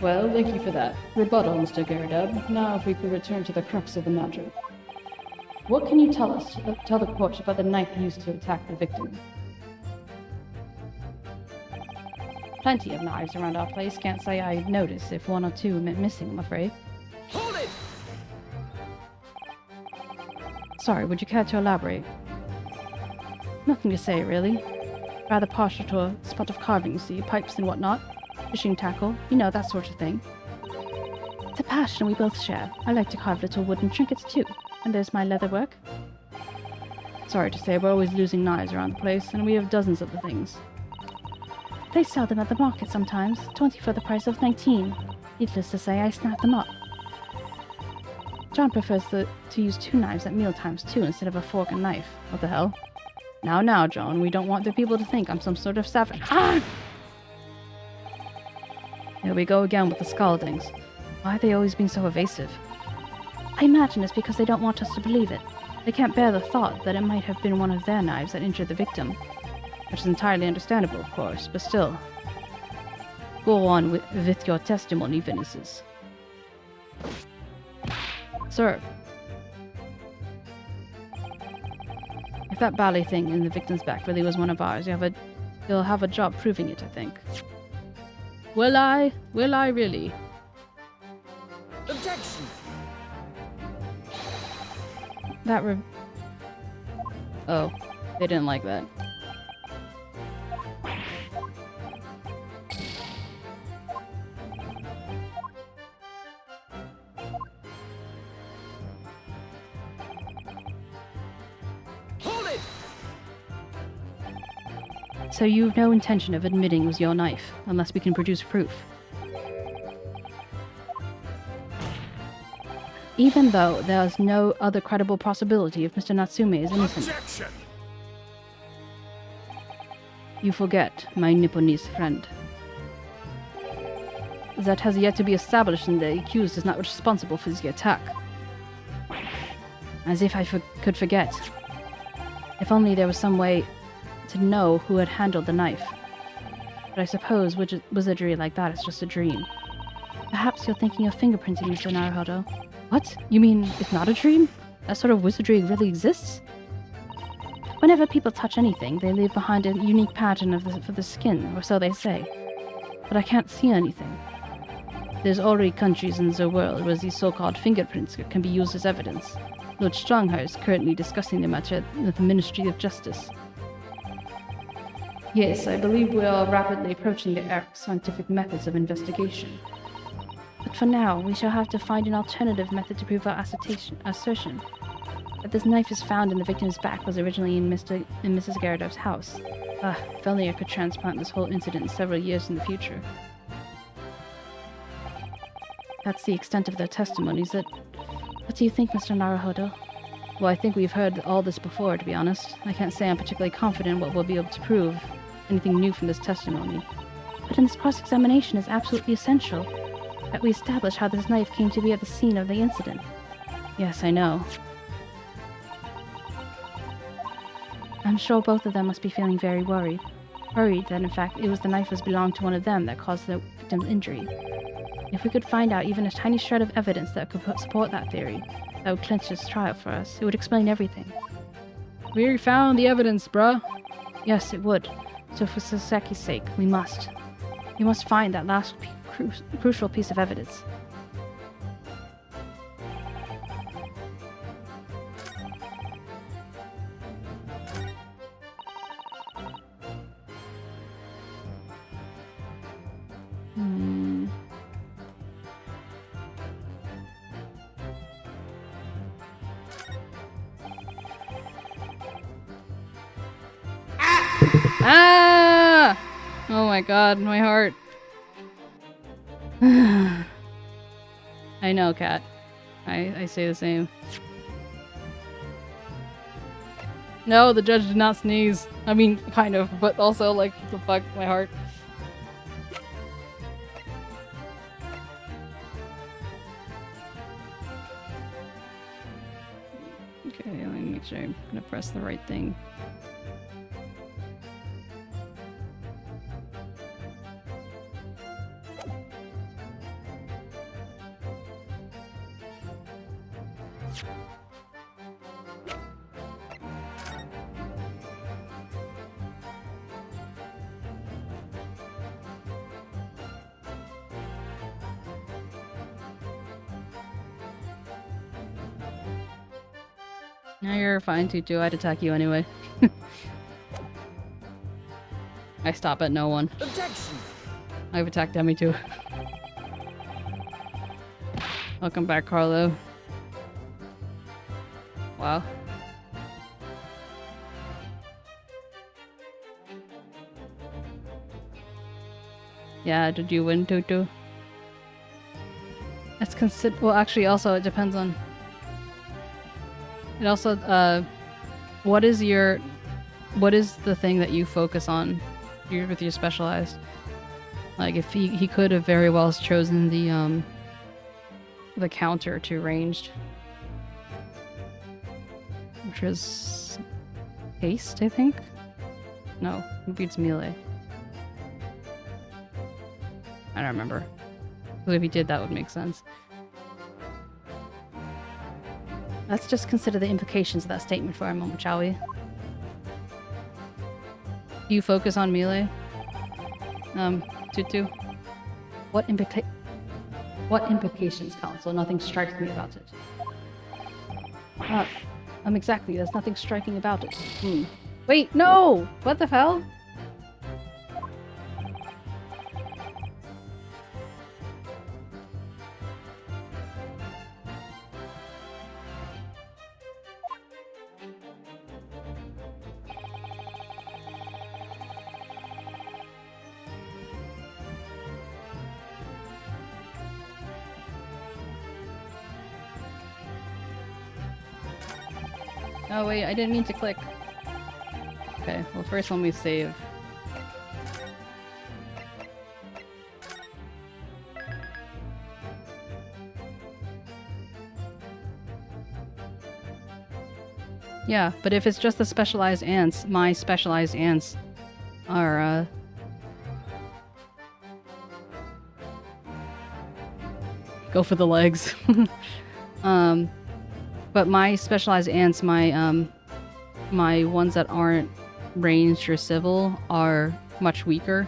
[SPEAKER 1] Well, thank you for that. Rebuttal, Mr. 𝗟𝗶. Now if we could return to the crux of the matter. What can you tell the court about the knife used to attack the victim? Plenty of knives around our place. Can't say I noticed if one or two went missing, I'm afraid.
[SPEAKER 6] Hold it!
[SPEAKER 1] Sorry, would you care to elaborate?
[SPEAKER 3] Nothing to say, really. Rather partial to a spot of carving, you see, pipes and whatnot. Fishing tackle, you know, that sort of thing. It's a passion we both share. I like to carve little wooden trinkets too. And there's my leather work.
[SPEAKER 1] Sorry to say, we're always losing knives around the place, and we have dozens of the things.
[SPEAKER 3] They sell them at the market sometimes, 20 for the price of 19. Needless to say, I snap them up. John prefers to use 2 knives at mealtimes too, instead of a fork and knife.
[SPEAKER 1] What the hell? Now, John, we don't want the people to think I'm some sort of savage. Ah! There we go again with the scaldings. Why are they always being so evasive?
[SPEAKER 3] I imagine it's because they don't want us to believe it. They can't bear the thought that it might have been one of their knives that injured the victim.
[SPEAKER 2] which is entirely understandable, of course, but still. Go on with your testimony, witnesses. Sir, if that ballet thing in the victim's back really was one of ours, you'll have a job proving it, I think. Will I? Will I really?
[SPEAKER 6] Objection!
[SPEAKER 1] Oh, they didn't like that.
[SPEAKER 6] Hold it!
[SPEAKER 2] So you've no intention of admitting it was your knife, unless we can produce proof. Even though there's no other credible possibility if Mr. Natsume is innocent.
[SPEAKER 6] Objection!
[SPEAKER 2] You forget, my Nipponese friend. That has yet to be established and the accused is not responsible for the attack. As if I could forget. If only there was some way to know who had handled the knife. But I suppose wizardry like that is just a dream. Perhaps you're thinking of fingerprinting, Mr. Naruhodo. What? You mean it's not a dream? That sort of wizardry really exists? Whenever people touch anything, they leave behind a unique pattern for the skin, or so they say. But I can't see anything. There's already countries in the world where these so-called fingerprints can be used as evidence. Lord Stronghar is currently discussing the matter with the Ministry of Justice. Yes, I believe we are rapidly approaching the era of scientific methods of investigation. But for now, we shall have to find an alternative method to prove our assertion that this knife is found in the victim's back was originally in Mrs. Gyarados' house. If only I could transplant this whole incident several years in the future. That's the extent of their testimonies. What do you think, Mr. Naruhodo? Well, I think we've heard all this before, to be honest. I can't say I'm particularly confident what we'll be able to prove anything new from this testimony. But in this cross-examination is absolutely essential that we establish how this knife came to be at the scene of the incident. Yes, I know. I'm sure both of them must be feeling very worried. Worried that, in fact, it was the knife belonged to one of them that caused the victim's injury. If we could find out even a tiny shred of evidence that could support that theory, that would clinch this trial for us. It would explain everything.
[SPEAKER 1] We found the evidence, bruh.
[SPEAKER 2] Yes, it would. So for Sasaki's sake, we must. We must find that last crucial piece of evidence.
[SPEAKER 1] Ah! Oh my god, my heart. I know, Kat. I say the same. No, the judge did not sneeze. I mean, kind of, but also, like, what the fuck, my heart. Okay, let me make sure I'm gonna press the right thing. Now you're fine, Tutu. I'd attack you anyway. I stop at no one.
[SPEAKER 6] Objection!
[SPEAKER 1] I've attacked Demi too. Welcome back, Carlo. Wow. Yeah, did you win, Tutu? That's well, actually, also, it depends on... It also, what is the thing that you focus on with your specialized? Like, if he could have very well chosen the counter to ranged, which is haste, I think. No, who beats Melee? I don't remember. But if he did, that would make sense.
[SPEAKER 3] Let's just consider the implications of that statement for a moment, shall we?
[SPEAKER 1] Do you focus on Melee? Tutu?
[SPEAKER 3] What implications, Counsel? Nothing strikes me about it. Exactly. There's nothing striking about it.
[SPEAKER 1] Wait, no! What the hell? Oh wait, I didn't mean to click. Okay, well first let me save. Yeah, but if it's just the specialized ants, my specialized ants are, go for the legs. But my specialized ants, my ones that aren't ranged or civil are much weaker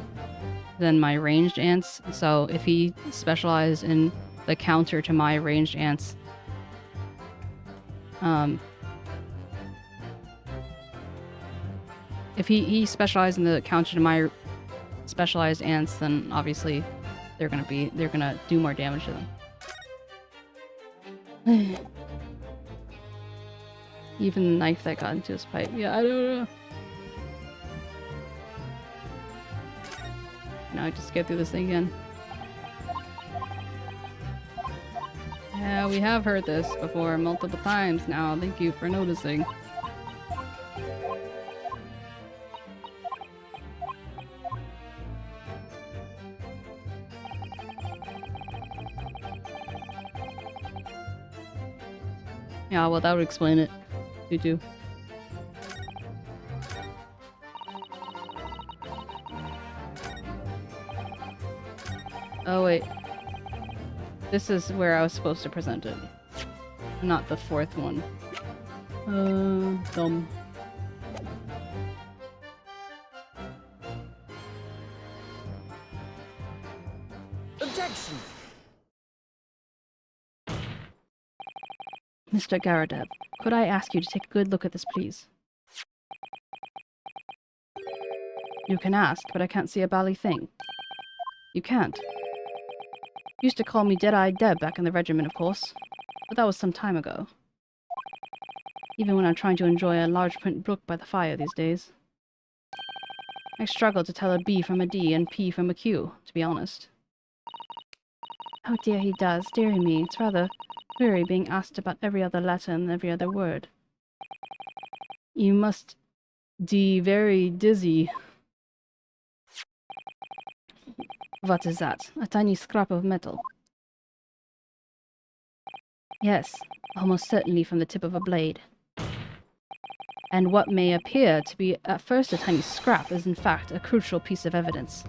[SPEAKER 1] than my ranged ants. So if he specialized in the counter to my ranged ants, if he specialized in the counter to my specialized ants, then obviously they're gonna do more damage to them. Even the knife that got into his pipe. Yeah, I don't know. Now I just get through this thing again. Yeah, we have heard this before multiple times now. Thank you for noticing. Yeah, well, that would explain it. You do. Oh, wait. This is where I was supposed to present it. Not the fourth one. Dumb.
[SPEAKER 6] Objection!
[SPEAKER 3] Mr. 𝗟𝗶, could I ask you to take a good look at this, please? You can ask, but I can't see a bally thing. You can't. Used to call me Dead-Eyed Deb back in the regiment, of course. But that was some time ago. Even when I'm trying to enjoy a large print book by the fire these days. I struggle to tell a B from a D and P from a Q, to be honest. Oh dear, he does. Dearie me, it's rather weary being asked about every other letter and every other word.
[SPEAKER 1] You must be very dizzy.
[SPEAKER 3] What is that? A tiny scrap of metal? Yes, almost certainly from the tip of a blade. And what may appear to be at first a tiny scrap is in fact a crucial piece of evidence.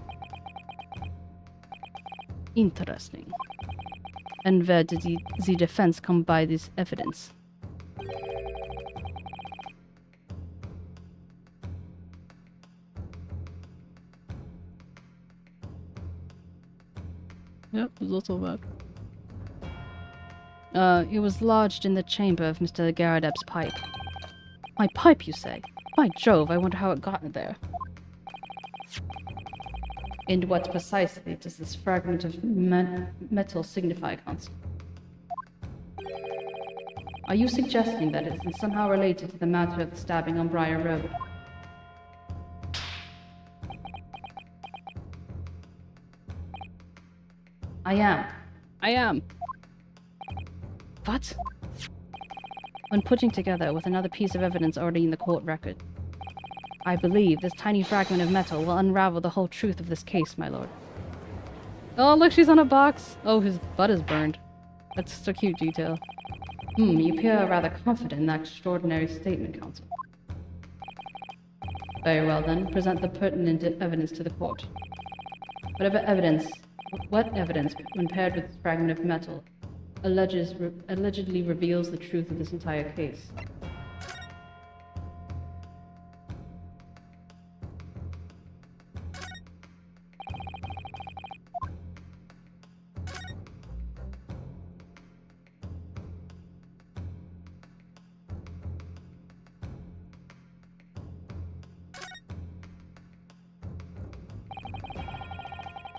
[SPEAKER 3] Interesting. And where did the defense come by this evidence?
[SPEAKER 1] Yep, there's also that.
[SPEAKER 3] It was lodged in the chamber of Mr. 𝗟𝗶's pipe. My pipe, you say? By Jove, I wonder how it got there. And what precisely does this fragment of metal signify, Counsel? Are you suggesting that it is somehow related to the matter of the stabbing on Briar Road? I am. What? When putting together with another piece of evidence already in the court record, I believe this tiny fragment of metal will unravel the whole truth of this case, my lord.
[SPEAKER 1] Oh, look, she's on a box. Oh, his butt is burned. That's such a cute detail.
[SPEAKER 3] You appear rather confident in that extraordinary statement, Counsel.
[SPEAKER 1] Very well then, present the pertinent evidence to the court. What evidence, when paired with this fragment of metal, allegedly reveals the truth of this entire case?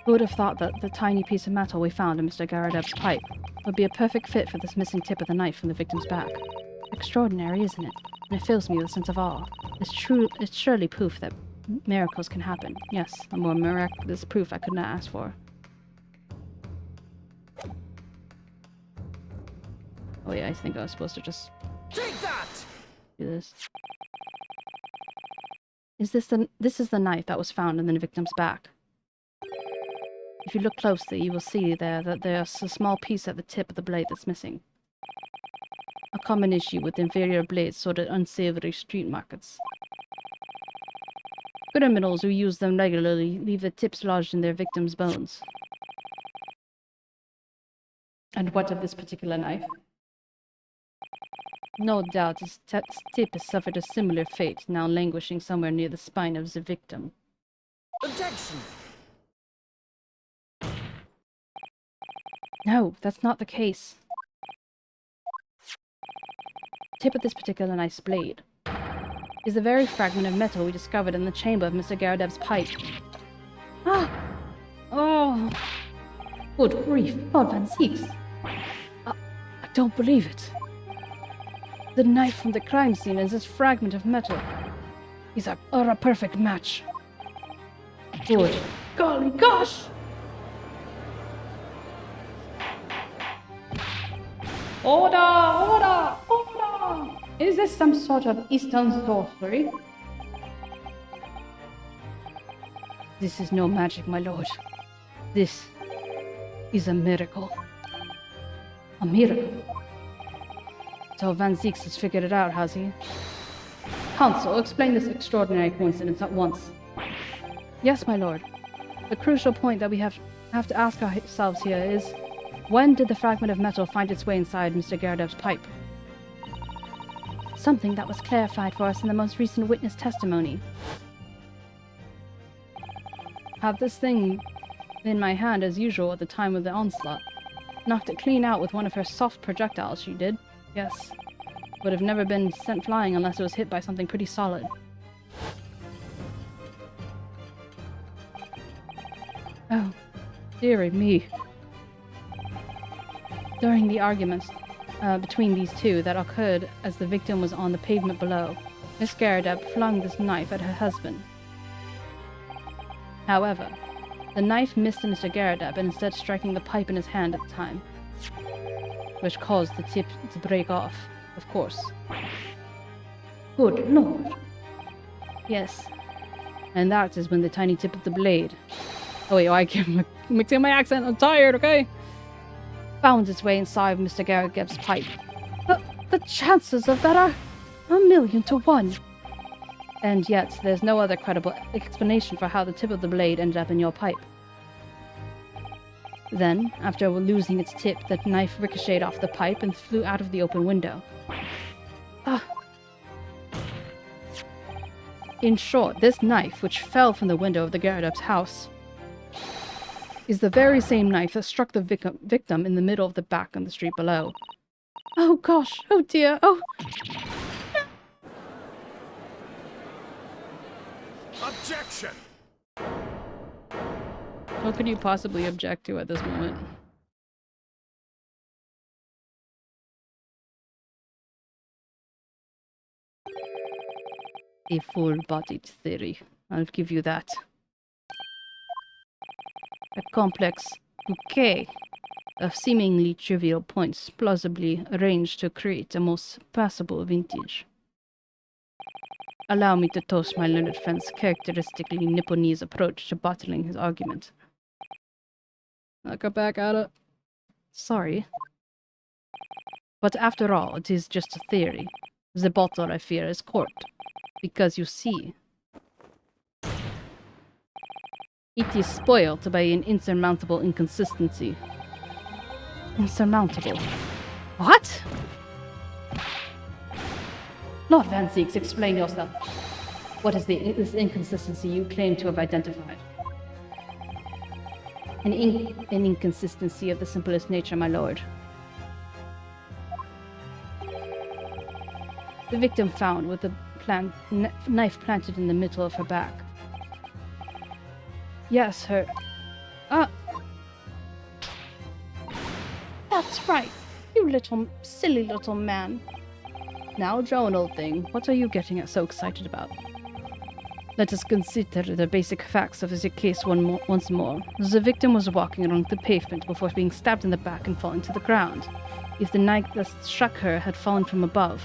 [SPEAKER 2] Who would have thought that the tiny piece of metal we found in Mr. 𝗟𝗶's pipe would be a perfect fit for this missing tip of the knife from the victim's back? Extraordinary, isn't it? And it fills me with a sense of awe. It's surely proof that miracles can happen. Yes, a more miraculous proof I could not ask for. Oh yeah, I think I was supposed to just
[SPEAKER 4] Take that!
[SPEAKER 2] do this. This is the knife that was found in the victim's back. If you look closely, you will see there that there's a small piece at the tip of the blade that's missing. A common issue with inferior blades sold at unsavory street markets. Criminals who use them regularly leave the tips lodged in their victims' bones.
[SPEAKER 1] And what of this particular knife?
[SPEAKER 2] No doubt this tip has suffered a similar fate, now languishing somewhere near the spine of the victim.
[SPEAKER 4] Objection!
[SPEAKER 2] No, that's not the case. The tip of this particular knife's blade is the very fragment of metal we discovered in the chamber of Mr. 𝗟𝗶's pipe. Ah! Oh!
[SPEAKER 1] Good grief, Lord 𝗟𝗶.
[SPEAKER 2] I don't believe it. The knife from the crime scene and this fragment of metal are a perfect match.
[SPEAKER 1] Good.
[SPEAKER 2] Golly gosh!
[SPEAKER 1] Order! Order! Order! Is this some sort of Eastern sorcery?
[SPEAKER 2] This is no magic, my lord. This is a miracle.
[SPEAKER 1] A miracle?
[SPEAKER 2] So 𝗟𝗋 has figured it out, has he?
[SPEAKER 1] Counsel, explain this extraordinary coincidence at once.
[SPEAKER 2] Yes, my lord. The crucial point that we have to ask ourselves here is, when did the fragment of metal find its way inside Mr. 𝗟𝗶's pipe? Something that was clarified for us in the most recent witness testimony. Have this thing in my hand as usual at the time of the onslaught. Knocked it clean out with one of her soft projectiles, she did. Yes. Would have never been sent flying unless it was hit by something pretty solid. Oh, dearie me. During the arguments between these two that occurred as the victim was on the pavement below, Miss 𝗟𝗶 flung this knife at her husband. However, the knife missed Mr. 𝗟𝗶 and instead striking the pipe in his hand at the time, which caused the tip to break off, of course.
[SPEAKER 1] Good lord.
[SPEAKER 2] Yes, and that is when the tiny tip of the blade... Oh wait, I keep mixing my accent, I'm tired, okay? Found its way inside Mr. 𝗟𝗶's pipe. The chances of that are 1,000,000 to 1. And yet, there's no other credible explanation for how the tip of the blade ended up in your pipe. Then, after losing its tip, the knife ricocheted off the pipe and flew out of the open window. In short, this knife, which fell from the window of the 𝗟𝗶's house, is the very same knife that struck the victim in the middle of the back on the street below. Oh gosh, oh dear, oh...
[SPEAKER 4] Objection!
[SPEAKER 2] What could you possibly object to at this moment? A full-bodied theory. I'll give you that. A complex bouquet of seemingly trivial points plausibly arranged to create a most passable vintage. Allow me to toast my learned friend's characteristically Nipponese approach to bottling his argument. I'll go back at it. Sorry. But after all, it is just a theory. The bottle, I fear, is corked. Because you see,
[SPEAKER 3] It is spoiled by an insurmountable inconsistency.
[SPEAKER 2] Insurmountable. What?
[SPEAKER 3] Lord 𝗟𝗟𝗀, explain yourself. What is this inconsistency you claim to have identified? An inconsistency of the simplest nature, my lord. The victim found with a knife planted in the middle of her back. Yes, her... That's right, you silly little man. Now, Joan, old thing, what are you getting so excited about? Let us consider the basic facts of the case once more. The victim was walking along the pavement before being stabbed in the back and falling to the ground. If the knife that struck her had fallen from above,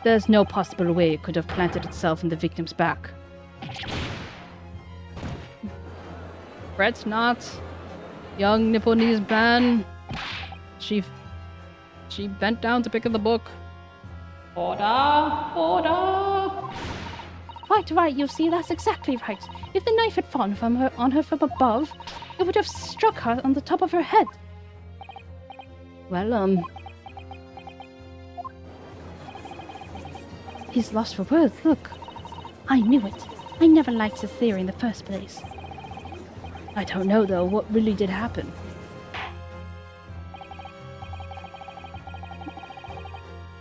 [SPEAKER 3] there's no possible way it could have planted itself in the victim's back. Fret not, young Nipponese man. She bent down to pick up the book. Order! Order!
[SPEAKER 2] Quite right, you see, that's exactly right. If the knife had fallen on her from above, it would have struck her on the top of her head.
[SPEAKER 3] Well,
[SPEAKER 2] He's lost for words, look. I knew it. I never liked his theory in the first place.
[SPEAKER 3] I don't know, though, what really did happen.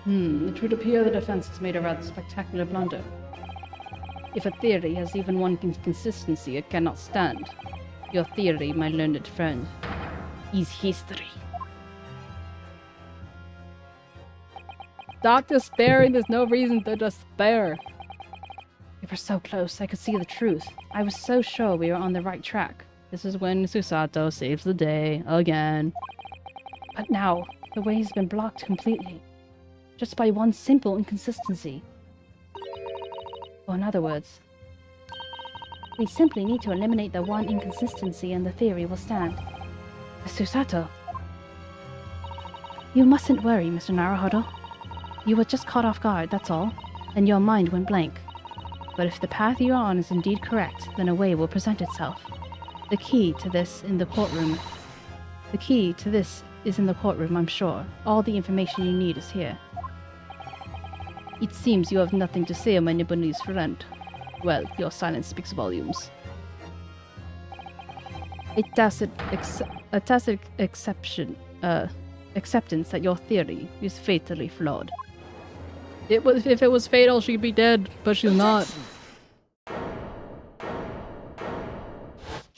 [SPEAKER 3] It would appear the defense has made a rather spectacular blunder. If a theory has even one inconsistency, it cannot stand. Your theory, my learned friend, is history. Stop despairing, there's no reason to despair.
[SPEAKER 2] We were so close, I could see the truth. I was so sure we were on the right track.
[SPEAKER 3] This is when Susato saves the day, again.
[SPEAKER 2] But now, the way has been blocked completely. Just by one simple inconsistency. Or in other words, we simply need to eliminate the one inconsistency and the theory will stand. Susato. You mustn't worry, Mr. Naruhodo. You were just caught off guard, that's all, and your mind went blank. But if the path you're on is indeed correct, then a way will present itself. The key to this is in the courtroom, I'm sure. All the information you need is here. It seems you have nothing to say, my Nipponese friend. Well, your silence speaks volumes. A tacit acceptance that your theory is fatally flawed. If it was fatal, she'd be dead, but she's not.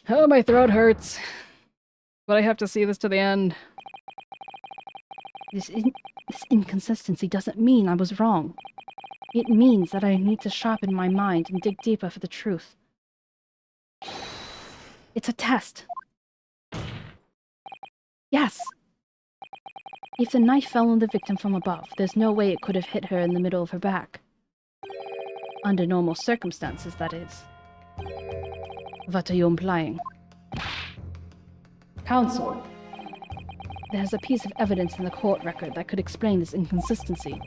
[SPEAKER 2] Oh, my throat hurts. But I have to see this to the end. This inconsistency doesn't mean I was wrong. It means that I need to sharpen my mind and dig deeper for the truth. It's a test. Yes! If the knife fell on the victim from above, there's no way it could have hit her in the middle of her back. Under normal circumstances, that is.
[SPEAKER 3] What are you implying?
[SPEAKER 2] Counsel. There's a piece of evidence in the court record that could explain this inconsistency.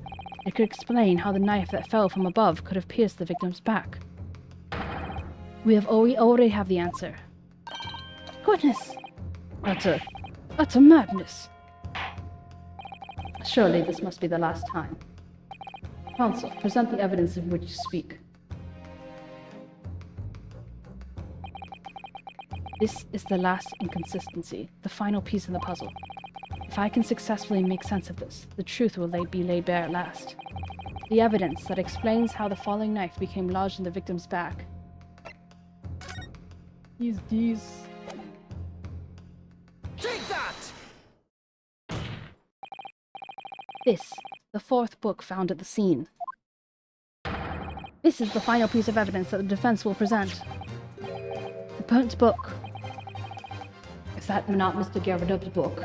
[SPEAKER 2] It could explain how the knife that fell from above could have pierced the victim's back. We already have the answer. Goodness!
[SPEAKER 3] Utter madness. Surely this must be the last time. Counsel, present the evidence of which you speak.
[SPEAKER 2] This is the last inconsistency, the final piece in the puzzle. If I can successfully make sense of this, the truth will be laid bare at last. The evidence that explains how the falling knife became lodged in the victim's back.
[SPEAKER 3] Is this...
[SPEAKER 4] Take that!
[SPEAKER 2] This, the fourth book found at the scene. This is the final piece of evidence that the defense will present. The burnt book.
[SPEAKER 3] Is that not Mr. 𝗟𝗶𝗶𝗀𝘀's book?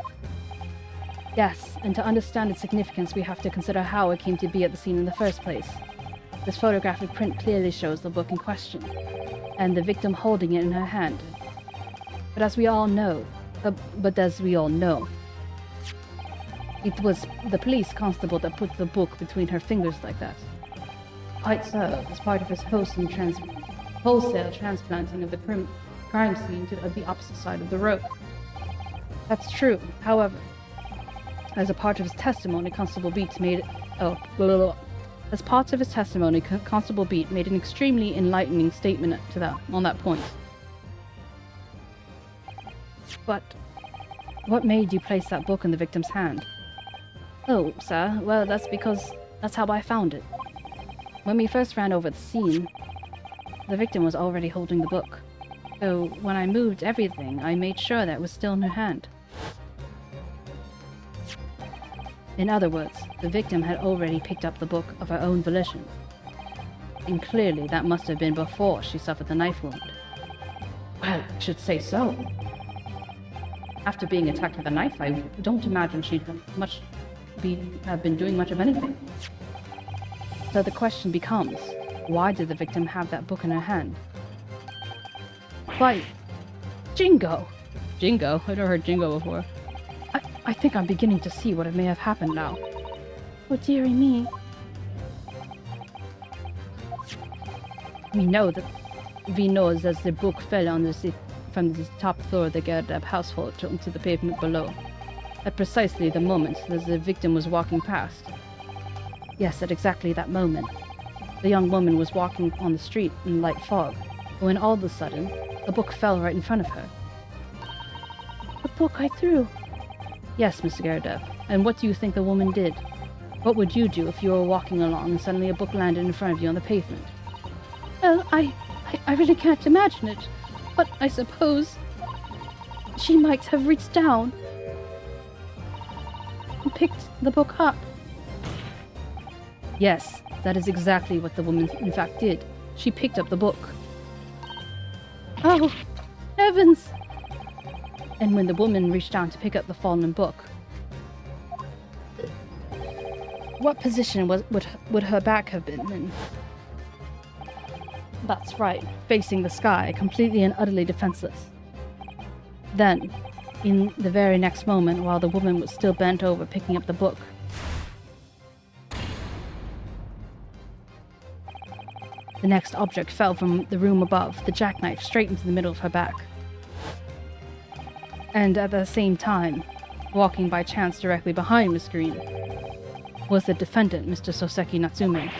[SPEAKER 2] Yes, and to understand its significance we have to consider how it came to be at the scene in the first place. This photographic print clearly shows the book in question, and the victim holding it in her hand. But as we all know, it was the police constable that put the book between her fingers like that.
[SPEAKER 3] Quite so, as part of his wholesome wholesale transplanting of the crime scene to the opposite side of the road. That's true. However, as a part of his testimony, Constable Beat made an extremely enlightening statement on that point. But what made you place that book in the victim's hand? Oh, sir, well, that's because that's how I found it. When we first ran over the scene, the victim was already holding the book. So when I moved everything, I made sure that it was still in her hand. In other words, the victim had already picked up the book of her own volition. And clearly that must have been before she suffered the knife wound. Well, I should say so. After being attacked with a knife, I don't imagine she'd have been doing much of anything. So the question becomes, why did the victim have that book in her hand? Why, Jingo!
[SPEAKER 1] Jingo? I've never heard Jingo before.
[SPEAKER 3] I think I'm beginning to see what may have happened now. Oh, dearie me. We know that the book fell from the top floor of the 𝗟𝗶 household onto the pavement below. At precisely the moment that the victim was walking past. Yes, at exactly that moment. The young woman was walking on the street in light fog, when all of a sudden, the book fell right in front of her. The book I threw. Yes, Mr. 𝗟𝗶. And what do you think the woman did? What would you do if you were walking along and suddenly a book landed in front of you on the pavement? Well, I really can't imagine it. But I suppose she might have reached down and picked the book up. Yes, that is exactly what the woman in fact did. She picked up the book. Oh, heavens! And when the woman reached down to pick up the fallen book, what position would her back have been in? That's right, facing the sky, completely and utterly defenseless. Then, in the very next moment, while the woman was still bent over picking up the book, the next object fell from the room above, the jackknife, straight into the middle of her back. And at the same time, walking by chance directly behind Miss Green, was the defendant, Mr. 𝗟𝗍𝗀 Natsume.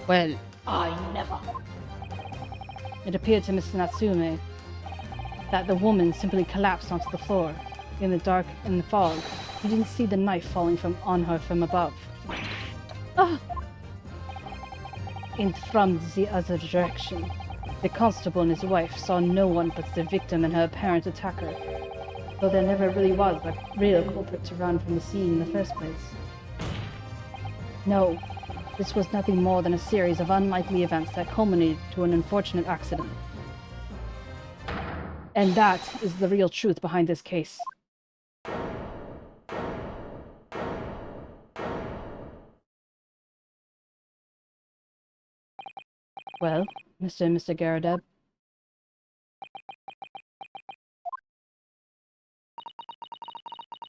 [SPEAKER 3] Well, I never. It appeared to Mr. Natsume that the woman simply collapsed onto the floor. In the dark and the fog, he didn't see the knife falling on her from above. Ah! And from the other direction, the constable and his wife saw no one but the victim and her apparent attacker, though there never really was a real culprit to run from the scene in the first place. No, this was nothing more than a series of unlikely events that culminated to an unfortunate accident. And that is the real truth behind this case. Well, Mr. 𝗟𝗶.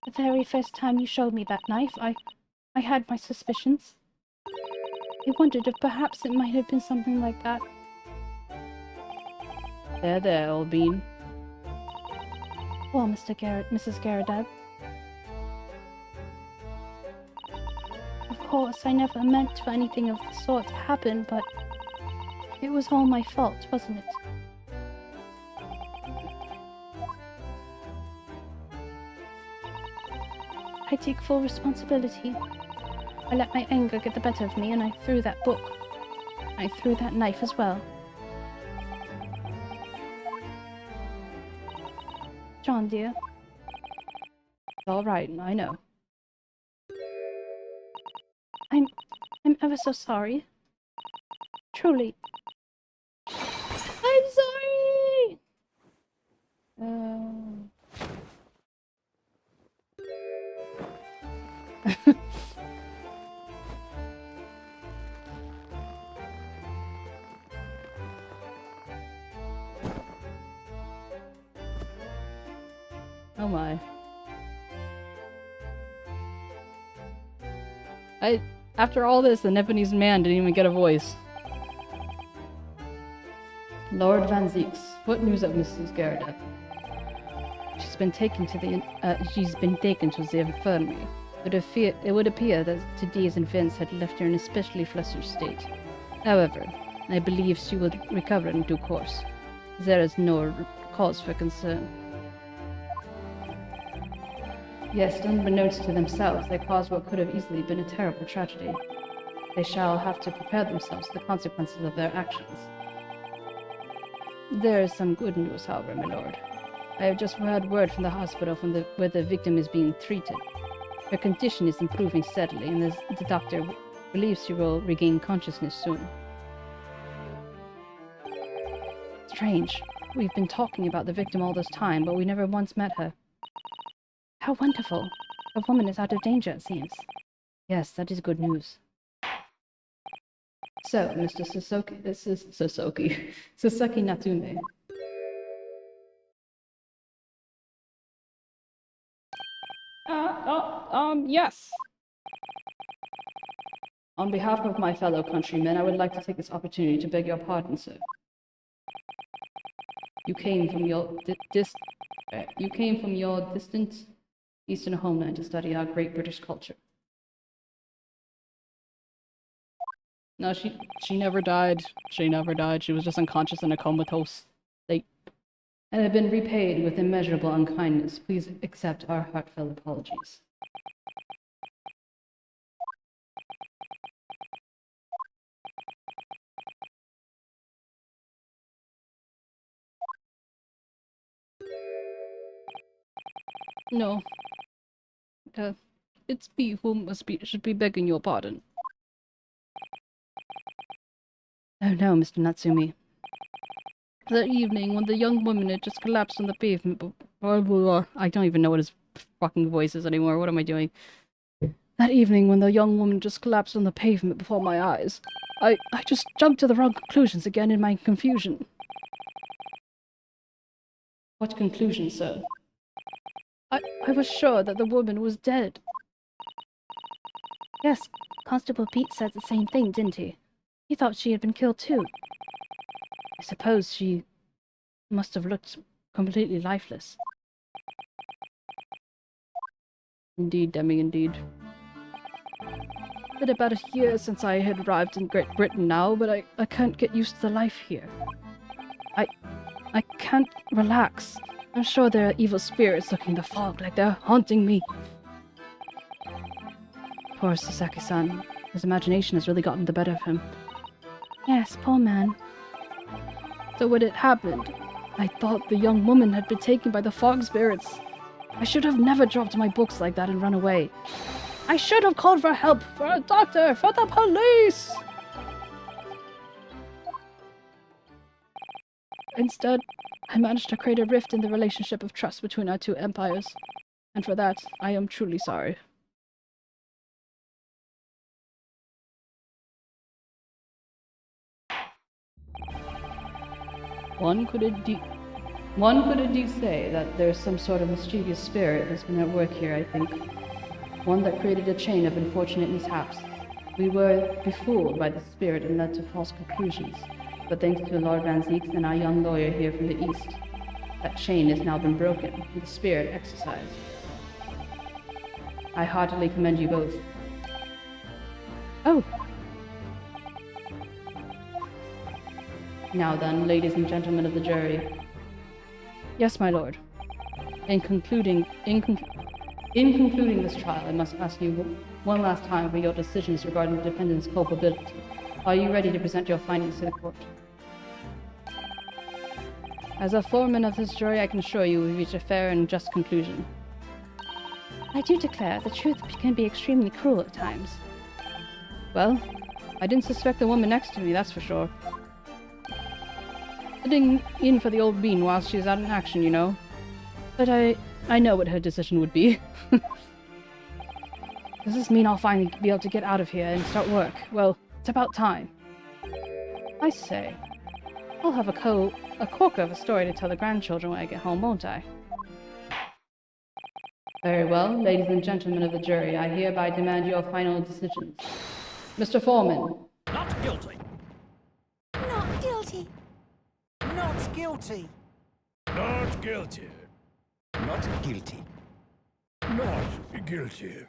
[SPEAKER 3] The very first time you showed me that knife, I had my suspicions. I wondered if perhaps it might have been something like that. There, old bean. Well, Mrs. 𝗟𝗶. Of course, I never meant for anything of the sort to happen, but it was all my fault, wasn't it? I take full responsibility. I let my anger get the better of me, and I threw that book. I threw that knife as well. John, dear. It's all right, I know. I'm ever so sorry. Truly. I'm sorry!
[SPEAKER 1] Oh my. After all this, the Nepalese man didn't even get a voice. Lord 𝗟𝗪𝗀𝘀, what news of Mrs. 𝗟𝗀?
[SPEAKER 3] She's been taken to the infirmary. It would appear that today's events had left her in an especially flustered state. However, I believe she will recover in due course. There is no cause for concern.
[SPEAKER 1] Yes, unbeknownst to themselves, they caused what could have easily been a terrible tragedy. They shall have to prepare themselves for the consequences of their actions.
[SPEAKER 3] There is some good news, however, my lord. I have just had word from the hospital where the victim is being treated. Her condition is improving steadily, and the doctor believes she will regain consciousness soon.
[SPEAKER 2] Strange. We've been talking about the victim all this time, but we never once met her. How wonderful. A woman is out of danger, it seems.
[SPEAKER 1] Yes, that is good news. So, Mr. Sasaki Natsume.
[SPEAKER 3] Yes.
[SPEAKER 1] On behalf of my fellow countrymen, I would like to take this opportunity to beg your pardon, sir. You came from your distant eastern homeland to study our great British culture. No, she never died. She never died. She was just unconscious in a comatose state. And have been repaid with immeasurable unkindness. Please accept our heartfelt apologies.
[SPEAKER 3] No. It's me who should be begging your pardon.
[SPEAKER 2] Oh no, Mr. Natsume.
[SPEAKER 3] That evening, when the young woman had just collapsed on the pavement,
[SPEAKER 1] I don't even know what his fucking voice is anymore. What am I doing?
[SPEAKER 3] that evening when the young woman just collapsed on the pavement before my eyes, I just jumped to the wrong conclusions again in my confusion.
[SPEAKER 1] What conclusion, sir?
[SPEAKER 3] I was sure that the woman was dead.
[SPEAKER 2] Yes, Constable Pete said the same thing, didn't he? He thought she had been killed too. I suppose she must have looked completely lifeless.
[SPEAKER 1] Indeed, Demi, indeed.
[SPEAKER 3] It's been about a year since I had arrived in Great Britain now, but I can't get used to the life here. I can't relax. I'm sure there are evil spirits looking in the fog, like they're haunting me.
[SPEAKER 2] Poor Sasaki-san. His imagination has really gotten the better of him. Yes, poor man.
[SPEAKER 3] So when it happened, I thought the young woman had been taken by the fog spirits. I should have never dropped my books like that and run away. I should have called for help, for a doctor, for the police! Instead, I managed to create a rift in the relationship of trust between our two empires. And for that, I am truly sorry.
[SPEAKER 1] One could indeed say that there's some sort of mischievous spirit that's been at work here, I think. One that created a chain of unfortunate mishaps. We were befooled by the spirit and led to false conclusions. But thanks to Lord 𝗟𝗪𝗀𝘀 and our young lawyer here from the east, that chain has now been broken, and the spirit exorcised. I heartily commend you both.
[SPEAKER 2] Oh!
[SPEAKER 1] Now then, ladies and gentlemen of the jury.
[SPEAKER 3] Yes, my lord.
[SPEAKER 1] In concluding this trial, I must ask you one last time for your decisions regarding the defendant's culpability. Are you ready to present your findings to the court?
[SPEAKER 3] As a foreman of this jury, I can assure you we reach a fair and just conclusion.
[SPEAKER 2] I do declare the truth can be extremely cruel at times.
[SPEAKER 3] Well, I didn't suspect the woman next to me, that's for sure. Sitting in for the old bean while she's out in action, you know. But I know what her decision would be. Does this mean I'll finally be able to get out of here and start work? Well, it's about time. I say, I'll have a corker of a story to tell the grandchildren when I get home, won't I?
[SPEAKER 1] Very well, ladies and gentlemen of the jury, I hereby demand your final decisions. Mr. Foreman.
[SPEAKER 4] Not guilty.
[SPEAKER 5] Not guilty.
[SPEAKER 6] Not guilty.
[SPEAKER 4] Not guilty.
[SPEAKER 7] Not guilty.
[SPEAKER 4] Not guilty.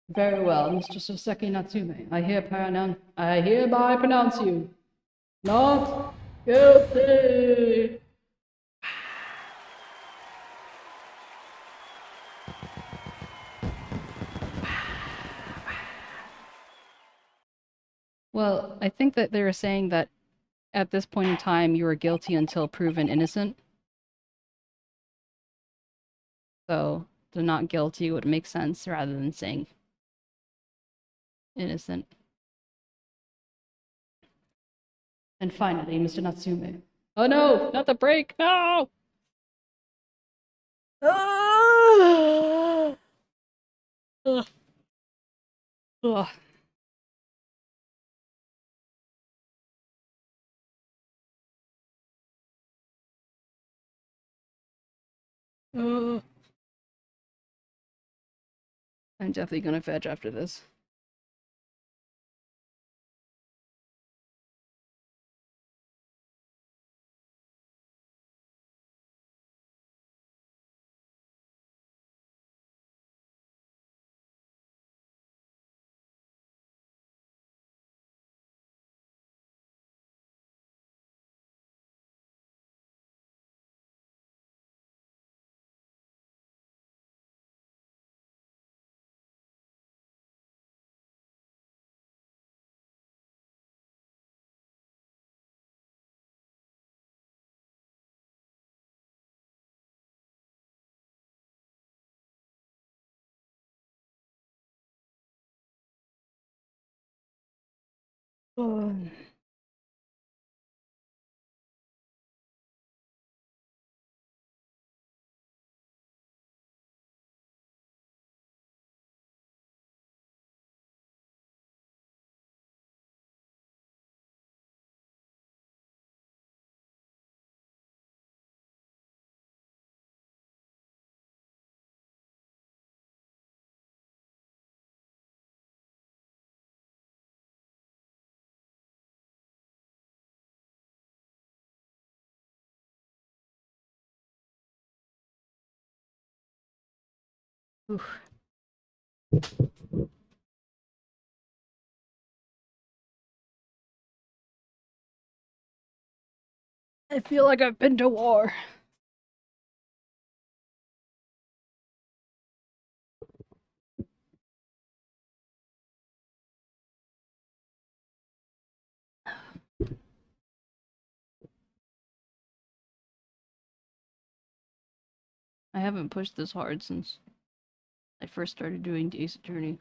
[SPEAKER 1] Very well, Mr. 𝗟𝗟 Natsume. I hereby pronounce you not guilty. Well, I think that they were saying that at this point in time you were guilty until proven innocent. So the not guilty would make sense rather than saying innocent. And finally, Mr. Natsume. Oh no, not the break, no! Ah! Ugh. Ugh. I'm definitely gonna fetch after this. Oh. Oof. I feel like I've been to war. I haven't pushed this hard since I first started doing Ace Attorney.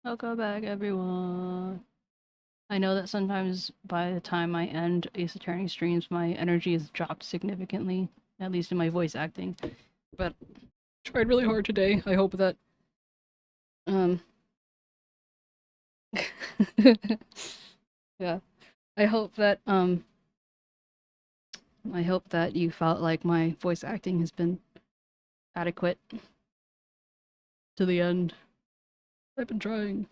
[SPEAKER 1] Welcome back, everyone. I know that sometimes by the time I end Ace Attorney streams, my energy has dropped significantly, at least in my voice acting. But I tried really hard today. I hope that yeah. I hope that you felt like my voice acting has been adequate to the end. I've been trying.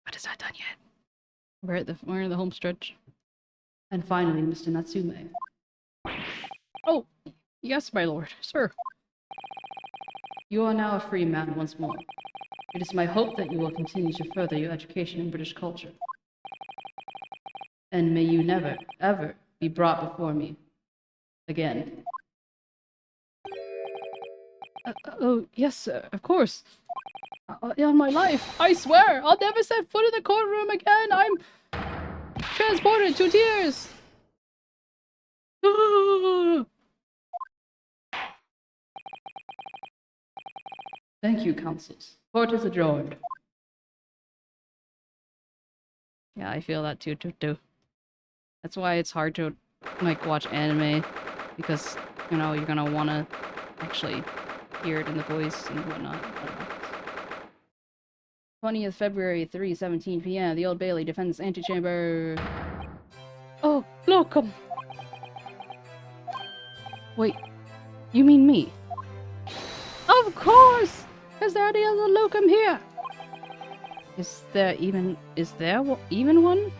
[SPEAKER 1] But it's not done yet. We're in the home stretch. And finally, Mr. Natsume. Oh, yes, my lord, sir. You are now a free man once more. It is my hope that you will continue to further your education in British culture. And may you never, ever be brought before me again. Oh, yes, sir, of course. On my life, I swear, I'll never set foot in the courtroom again. I'm transported to tears. Thank you, counsels. Court is adjourned. Yeah, I feel that too. That's why it's hard to, like, watch anime, because, you know, you're gonna wanna actually hear it in the voice and whatnot. I don't know. 20th February, 3:17 p.m. The Old Bailey Defense Antechamber. Oh, locum! Wait, you mean me? Of course! Is there any other locum here? Is there even one?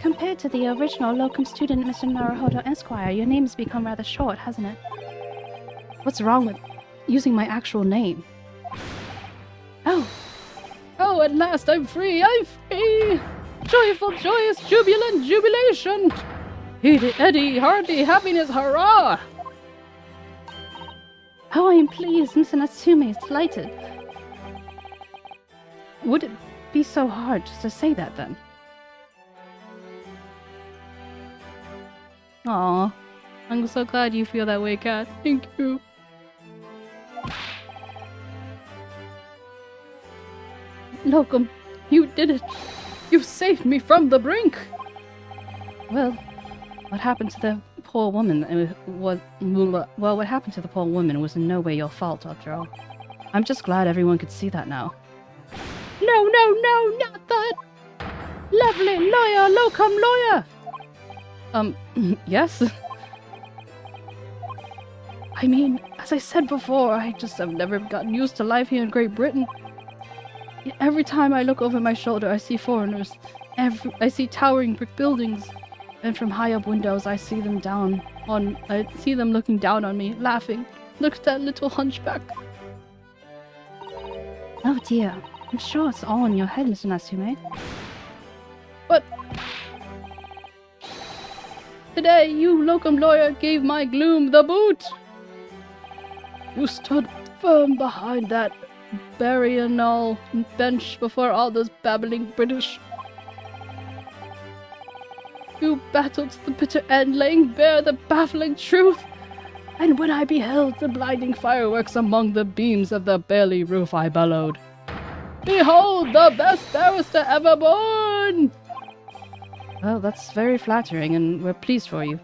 [SPEAKER 2] Compared to the original locum student, Mr. Naruhodo Esquire, your name's become rather short, hasn't it?
[SPEAKER 1] What's wrong with using my actual name?
[SPEAKER 2] Oh,
[SPEAKER 1] at last I'm free! I'm free! Joyful, joyous, jubilant, jubilation! Edie, Eddie, hearty, happiness, hurrah!
[SPEAKER 2] oh, I am pleased. Mr. Natsume is delighted.
[SPEAKER 1] Would it be so hard just to say that then? Aw, I'm so glad you feel that way, Kat. Thank you. Locum, you did it! You saved me from the brink! Well, what happened to the poor woman what happened to the poor woman was in no way your fault, after all. I'm just glad everyone could see that now. No, not that! Lovely lawyer, locum lawyer! Yes? I mean, as I said before, I just have never gotten used to life here in Great Britain. Every time I look over my shoulder, I see foreigners. I see towering brick buildings. And from high up windows, I see them looking down on me, laughing. Look at that little hunchback.
[SPEAKER 2] Oh dear. I'm sure it's all in your head, Mr. Natsume.
[SPEAKER 1] But today, you locum lawyer gave my gloom the boot. You stood firm behind that burial bench before all those babbling British. You battled to the bitter end, laying bare the baffling truth. And when I beheld the blinding fireworks among the beams of the Bailey roof, I bellowed, "Behold the best barrister ever born!" Well, that's very flattering, and we're pleased for you.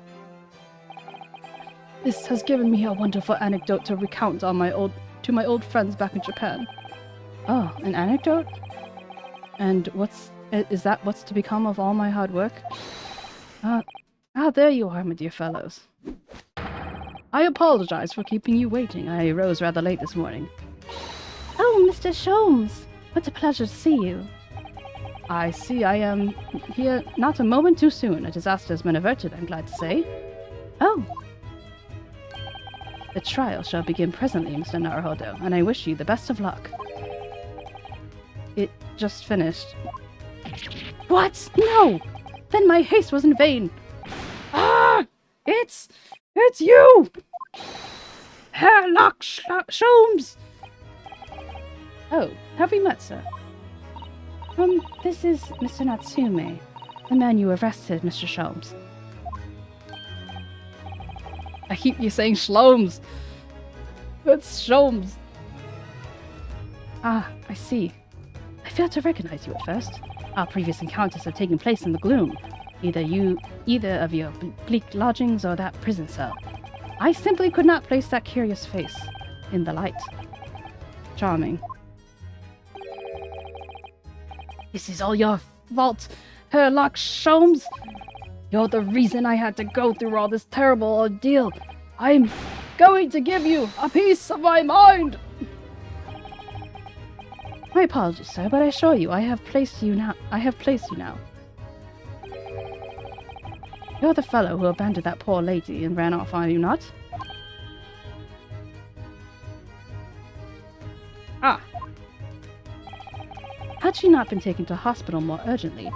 [SPEAKER 1] This has given me a wonderful anecdote to recount to my old friends back in Japan. Oh, an anecdote? And what's to become of all my hard work? There you are, my dear fellows. I apologize for keeping you waiting. I rose rather late this morning.
[SPEAKER 2] Oh, Mr. Sholmes! What a pleasure to see you.
[SPEAKER 1] I see I am here not a moment too soon. A disaster has been averted, I'm glad to say.
[SPEAKER 2] Oh.
[SPEAKER 1] The trial shall begin presently, Mr. Naruhodo, and I wish you the best of luck. It just finished. What? No! Then my haste was in vain. Ah! It's you! Herlock Sholmes! Oh, have we met, sir?
[SPEAKER 2] This is Mr. Natsume, the man you arrested, Mr. Sholmes.
[SPEAKER 1] I keep you saying Shlomes. It's Sholmes. Ah, I see. I failed to recognize you at first. Our previous encounters have taken place in the gloom. Either of your bleak lodgings or that prison cell. I simply could not place that curious face in the light. Charming. This is all your fault, Herlock Sholmes. You're the reason I had to go through all this terrible ordeal. I'm going to give you a piece of my mind. My apologies, sir, but I assure you, I have placed you now. You're the fellow who abandoned that poor lady and ran off, are you not? Ah. Had she not been taken to hospital more urgently,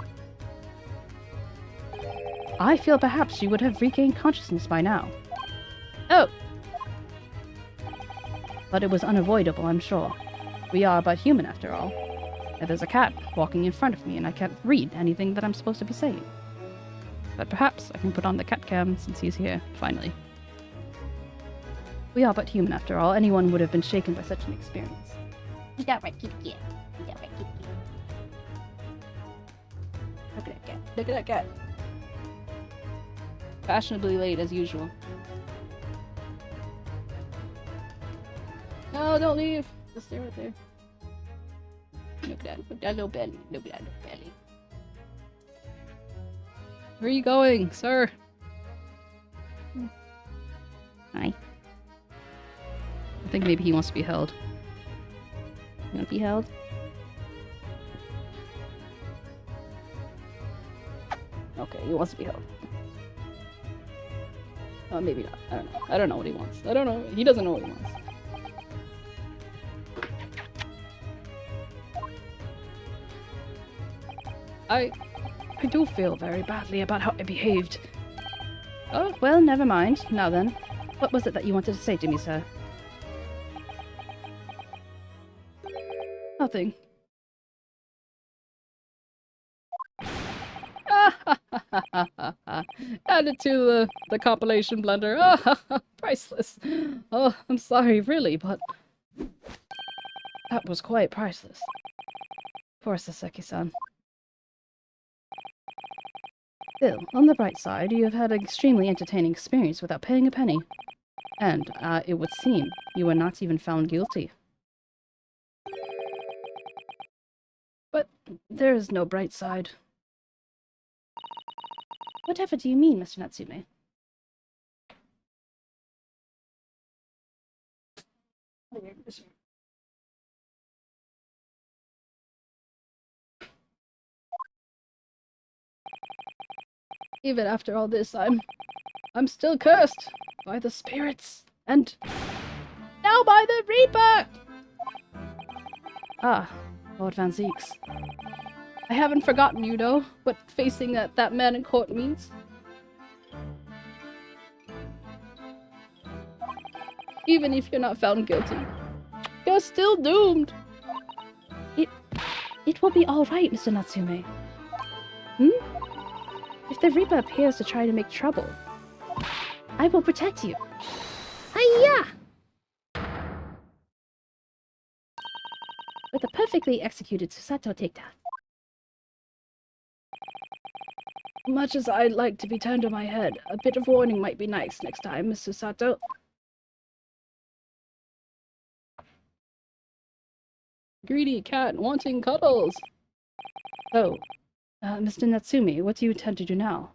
[SPEAKER 1] I feel perhaps she would have regained consciousness by now. Oh.
[SPEAKER 3] But it was unavoidable, I'm sure. We are but human after all. And there's a cat walking in front of me and I can't read anything that I'm supposed to be saying. But perhaps I can put on the cat cam since he's here, finally. We are but human after all. Anyone would have been shaken by such an experience.
[SPEAKER 5] Is that right, kitty cat? Is that right, kitty cat?
[SPEAKER 3] Look at that cat. Look at that cat. Fashionably late as usual. No, don't leave. Just stay right there. Look at that little belly. Look at that little belly. Where are you going, sir? Hi. I think maybe he wants to be held. You want to be held? Okay, he wants to be held. Oh, maybe not. I don't know. I don't know what he wants. I don't know. He doesn't know what he wants. I do feel very badly about how I behaved. Oh, well, never mind. Now then, what was it that you wanted to say to me, sir? Nothing. Add it to the compilation blender. Priceless. Oh, I'm sorry, really, but that was quite priceless. Poor 𝗟𝗟𝗀𝘀. Still, on the bright side, you have had an extremely entertaining experience without paying a penny. And, it would seem, you were not even found guilty. But there is no bright side. Whatever do you mean, Mr. Natsume? Even after all this, I'm still cursed by the spirits and now by the Reaper! Ah, Lord 𝗟𝗪𝗀𝘀. I haven't forgotten, you know, what facing that man in court means. Even if you're not found guilty, you're still doomed. It will be all right, Mr. Natsume. If the Reaper appears to try to make trouble, I will protect you. Hiya! With a perfectly executed Susato takedown. Much as I'd like to be turned on my head, a bit of warning might be nice next time, Miss Susato. Greedy cat wanting cuddles. So, Mr. Natsume, what do you intend to do now?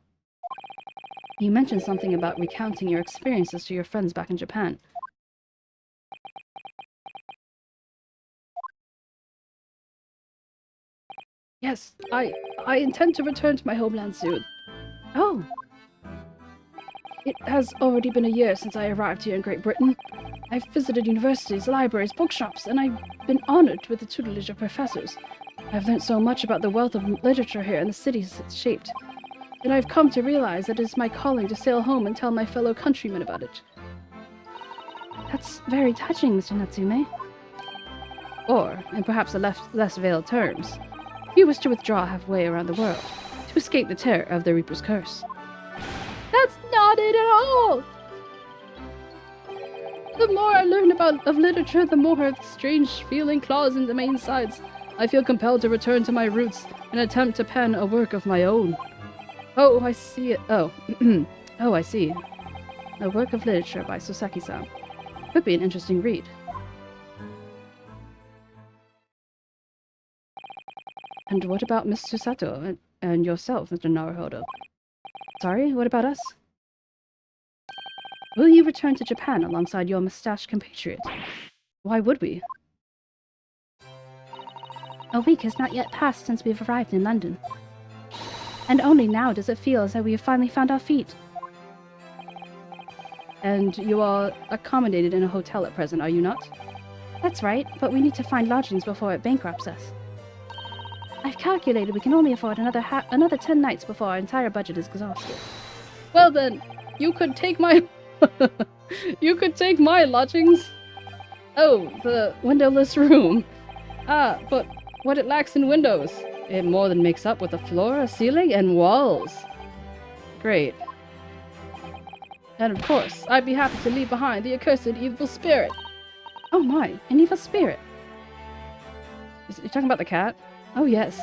[SPEAKER 3] You mentioned something about recounting your experiences to your friends back in Japan. Yes, I intend to return to my homeland soon. Oh! It has already been a year since I arrived here in Great Britain. I've visited universities, libraries, bookshops, and I've been honored with the tutelage of professors. I've learned so much about the wealth of literature here and the cities it's shaped. And I've come to realize that it is my calling to sail home and tell my fellow countrymen about it. That's very touching, Mr. Natsume. Or, in perhaps a less veiled terms, you wish to withdraw halfway around the world, to escape the terror of the Reaper's curse. That's not it at all! The more I learn of literature, the more the strange feeling claws into my insides. I feel compelled to return to my roots and attempt to pen a work of my own. Oh, I see it. Oh, oh, I see. A work of literature by Soseki-san. Could be an interesting read. And what about Miss Susato and yourself, Mr. Naruhodo? Sorry, what about us? Will you return to Japan alongside your mustached compatriot? Why would we? A week has not yet passed since we've arrived in London. And only now does it feel as though we have finally found our feet. And you are accommodated in a hotel at present, are you not? That's right, but we need to find lodgings before it bankrupts us. I've calculated we can only afford another 10 nights before our entire budget is exhausted. Well then, you could take my... you could take my lodgings.
[SPEAKER 1] Oh, the windowless room. Ah, but what it lacks in windows, it more than makes up with a floor, a ceiling, and walls. Great. And of course, I'd be happy to leave behind the accursed evil spirit.
[SPEAKER 3] Oh my, an evil spirit.
[SPEAKER 1] You talking about the cat? Oh yes.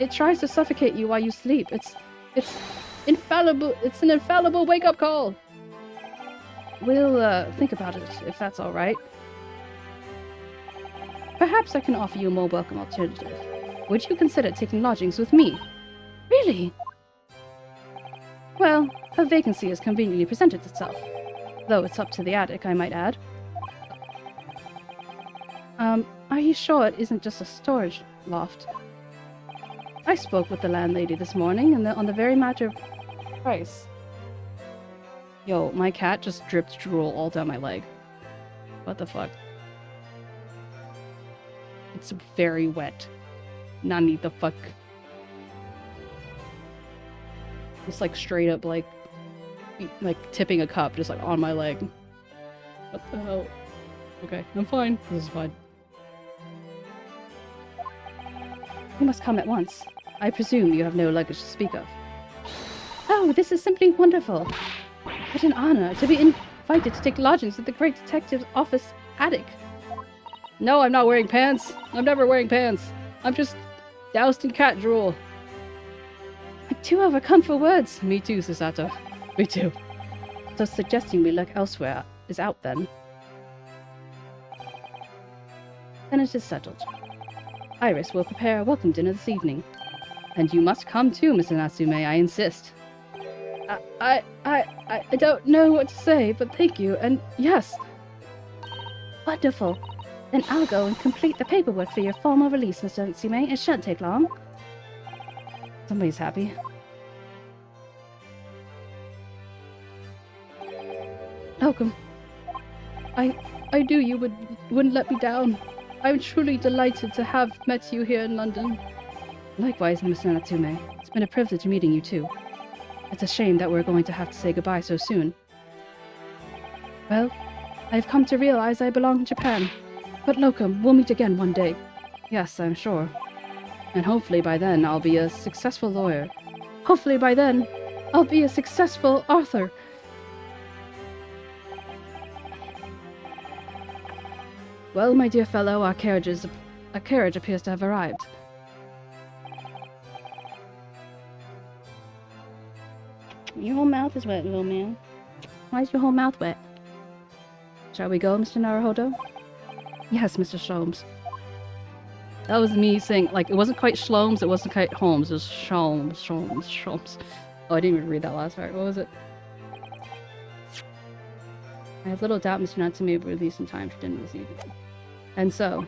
[SPEAKER 1] It tries to suffocate you while you sleep. It's infallible. It's an infallible wake-up call. We'll think about it, if that's all right. Perhaps I can offer you a more welcome alternative. Would you consider taking lodgings with me?
[SPEAKER 3] Really?
[SPEAKER 1] Well, a vacancy has conveniently presented itself. Though it's up to the attic, I might add.
[SPEAKER 3] Are you sure it isn't just a storage loft?
[SPEAKER 1] I spoke with the landlady this morning and on the very matter of price. Yo, my cat just dripped drool all down my leg. What the fuck? It's very wet. Nani the fuck? Just like straight up like tipping a cup just like on my leg. What the hell? Okay, I'm fine. This is fine.
[SPEAKER 3] You must come at once.
[SPEAKER 1] I presume you have no luggage to speak of.
[SPEAKER 3] Oh, this is simply wonderful. What an honor to be invited to take lodgings at the great detective's office attic.
[SPEAKER 1] No, I'm not wearing pants. I'm never wearing pants. I'm just doused in cat drool.
[SPEAKER 3] I'm too overcome for words.
[SPEAKER 1] Me too, Susato. Me too.
[SPEAKER 3] So suggesting we look elsewhere is out then.
[SPEAKER 1] Then it is settled. Iris will prepare a welcome dinner this evening. And you must come too, Mr. Natsume, I insist.
[SPEAKER 3] I don't know what to say, but thank you, and yes. Wonderful. Then I'll go and complete the paperwork for your formal release, Mr. Natsume. It shouldn't take long.
[SPEAKER 1] Somebody's happy.
[SPEAKER 3] Welcome. I knew you wouldn't let me down. I'm truly delighted to have met you here in London.
[SPEAKER 1] Likewise, Mr. Natsume. It's been a privilege meeting you too. It's a shame that we're going to have to say goodbye so soon.
[SPEAKER 3] Well, I've come to realize I belong in Japan. But Locum, we'll meet again one day.
[SPEAKER 1] Yes, I'm sure. And hopefully by then I'll be a successful lawyer.
[SPEAKER 3] Hopefully by then I'll be a successful author.
[SPEAKER 1] Well, my dear fellow, our carriage appears to have arrived.
[SPEAKER 3] Your whole mouth is wet, little man. Why is your whole mouth wet?
[SPEAKER 1] Shall we go, Mr. Naruhodo?
[SPEAKER 3] Yes, Mr. Sholmes.
[SPEAKER 1] That was me saying, like, it wasn't quite Shlomes, it wasn't quite Holmes, it was Sholmes. Oh, I didn't even read that last part. What was it? I have little doubt Mr. Natsume will release in time for dinner this evening. And so,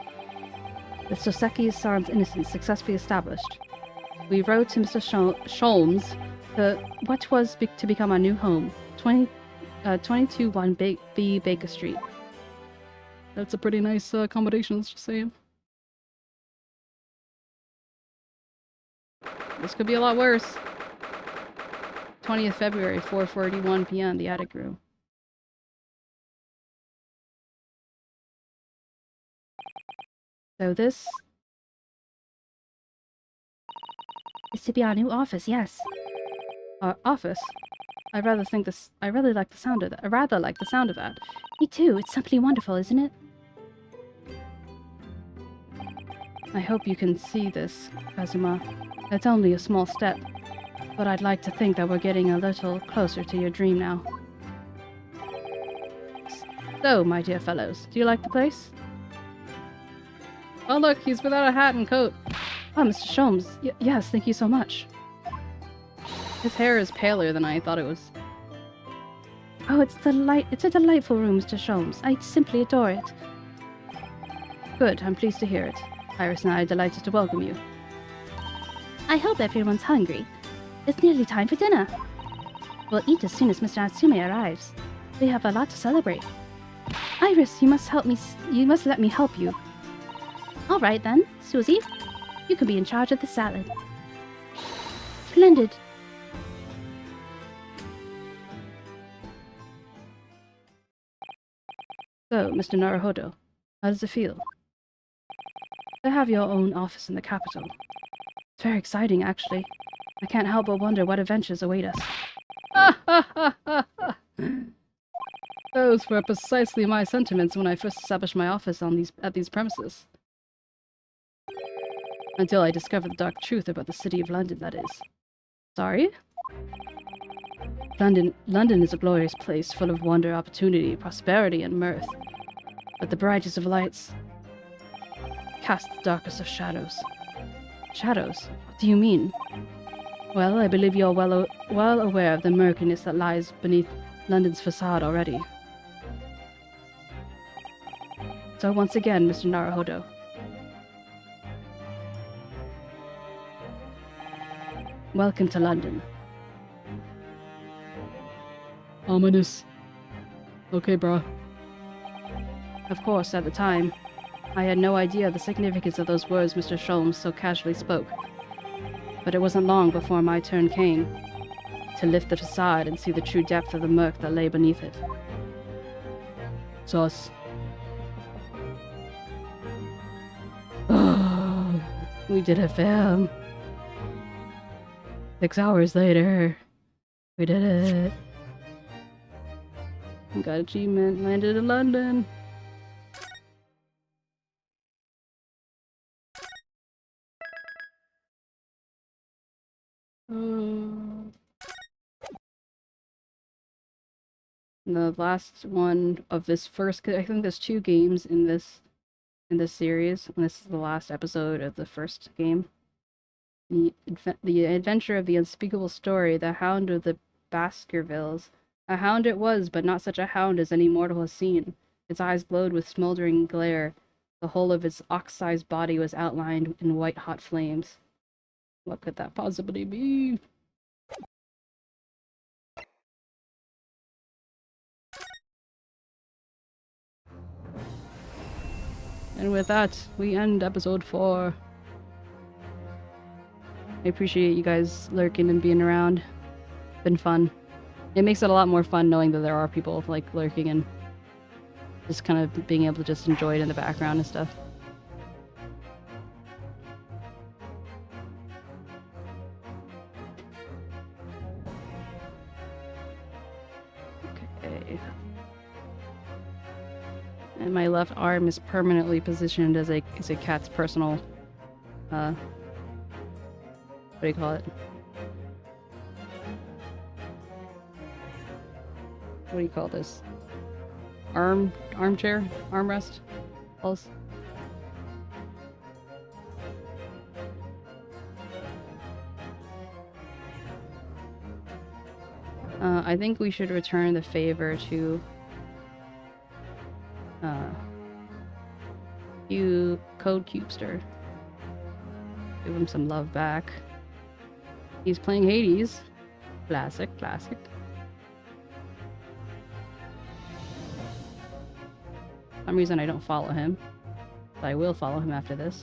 [SPEAKER 1] with 𝗟𝗟-san's innocence successfully established, we rode to Mr. Sholmes to what was to become our new home, 221 B Baker Street. That's a pretty nice accommodation, let's just say. This could be a lot worse. 20th February, 4:41 p.m., the attic room. So this
[SPEAKER 3] is to be our new office, yes.
[SPEAKER 1] Our office? I rather like the sound of that. I rather like the sound of that.
[SPEAKER 3] Me too. It's simply wonderful, isn't it?
[SPEAKER 1] I hope you can see this, Kazuma. It's only a small step, but I'd like to think that we're getting a little closer to your dream now. So, my dear fellows, do you like the place? Oh look, he's without a hat and coat.
[SPEAKER 3] Oh, Mr. Sholmes, yes, thank you so much.
[SPEAKER 1] His hair is paler than I thought it was.
[SPEAKER 3] Oh, it's a delightful room, Mr. Sholmes. I simply adore it.
[SPEAKER 1] Good, I'm pleased to hear it. Iris and I are delighted to welcome you.
[SPEAKER 3] I hope everyone's hungry. It's nearly time for dinner. We'll eat as soon as Mr. Natsume arrives. We have a lot to celebrate. Iris, you must let me help you. All right then, Susie. You can be in charge of the salad. Splendid.
[SPEAKER 1] So, Mr. Naruhodo,
[SPEAKER 3] How does it feel to have your own office in the capital? It's very exciting, actually. I can't help but wonder what adventures await us. Those were precisely my sentiments when I first established my office at these premises. Until I discovered the dark truth about the city of London, that is. Sorry? London is a glorious place, full of wonder, opportunity, prosperity, and mirth. But the brightest of lights cast the darkest of shadows. Shadows? What do you mean? Well, I believe you're well aware of the murkiness that lies beneath London's facade already. So once again, Mr. Naruhodo. Welcome to London. Ominous. Okay, bro. Of course, at the time, I had no idea the significance of those words Mr. Sholmes so casually spoke. But it wasn't long before my turn came to lift the facade and see the true depth of the murk that lay beneath it. Sus. Oh, we did it, fam. 6 hours later, we did it. We got achievement, landed in London. The last one of this first, I think there's 2 games in this series, and this is the last episode of the first game. The adventure of the unspeakable story, the Hound of the Baskervilles. A hound it was, but not such a hound as any mortal has seen. Its eyes glowed with smoldering glare. The whole of its ox-sized body was outlined in white-hot flames. What could that possibly be? And with that, we end episode 4. I appreciate you guys lurking and being around. It's been fun. It makes it a lot more fun knowing that there are people like lurking and just kind of being able to just enjoy it in the background and stuff. Okay. And my left arm is permanently positioned as a cat's personal what do you call it? What do you call this? Armchair? Armrest? Pulse? I think we should return the favor to Code Cubester. Give him some love back. He's playing Hades. Classic. For some reason I don't follow him. But I will follow him after this.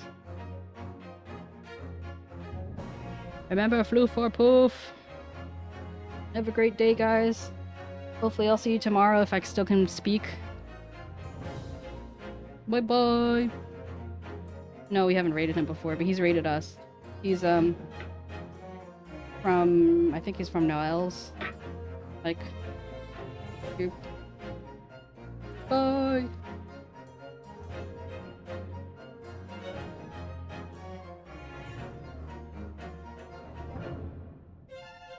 [SPEAKER 3] Remember, flew for poof. Have a great day, guys. Hopefully I'll see you tomorrow if I still can speak. Bye bye. No, we haven't raided him before, but he's raided us. He's I think he's from Noel's like group.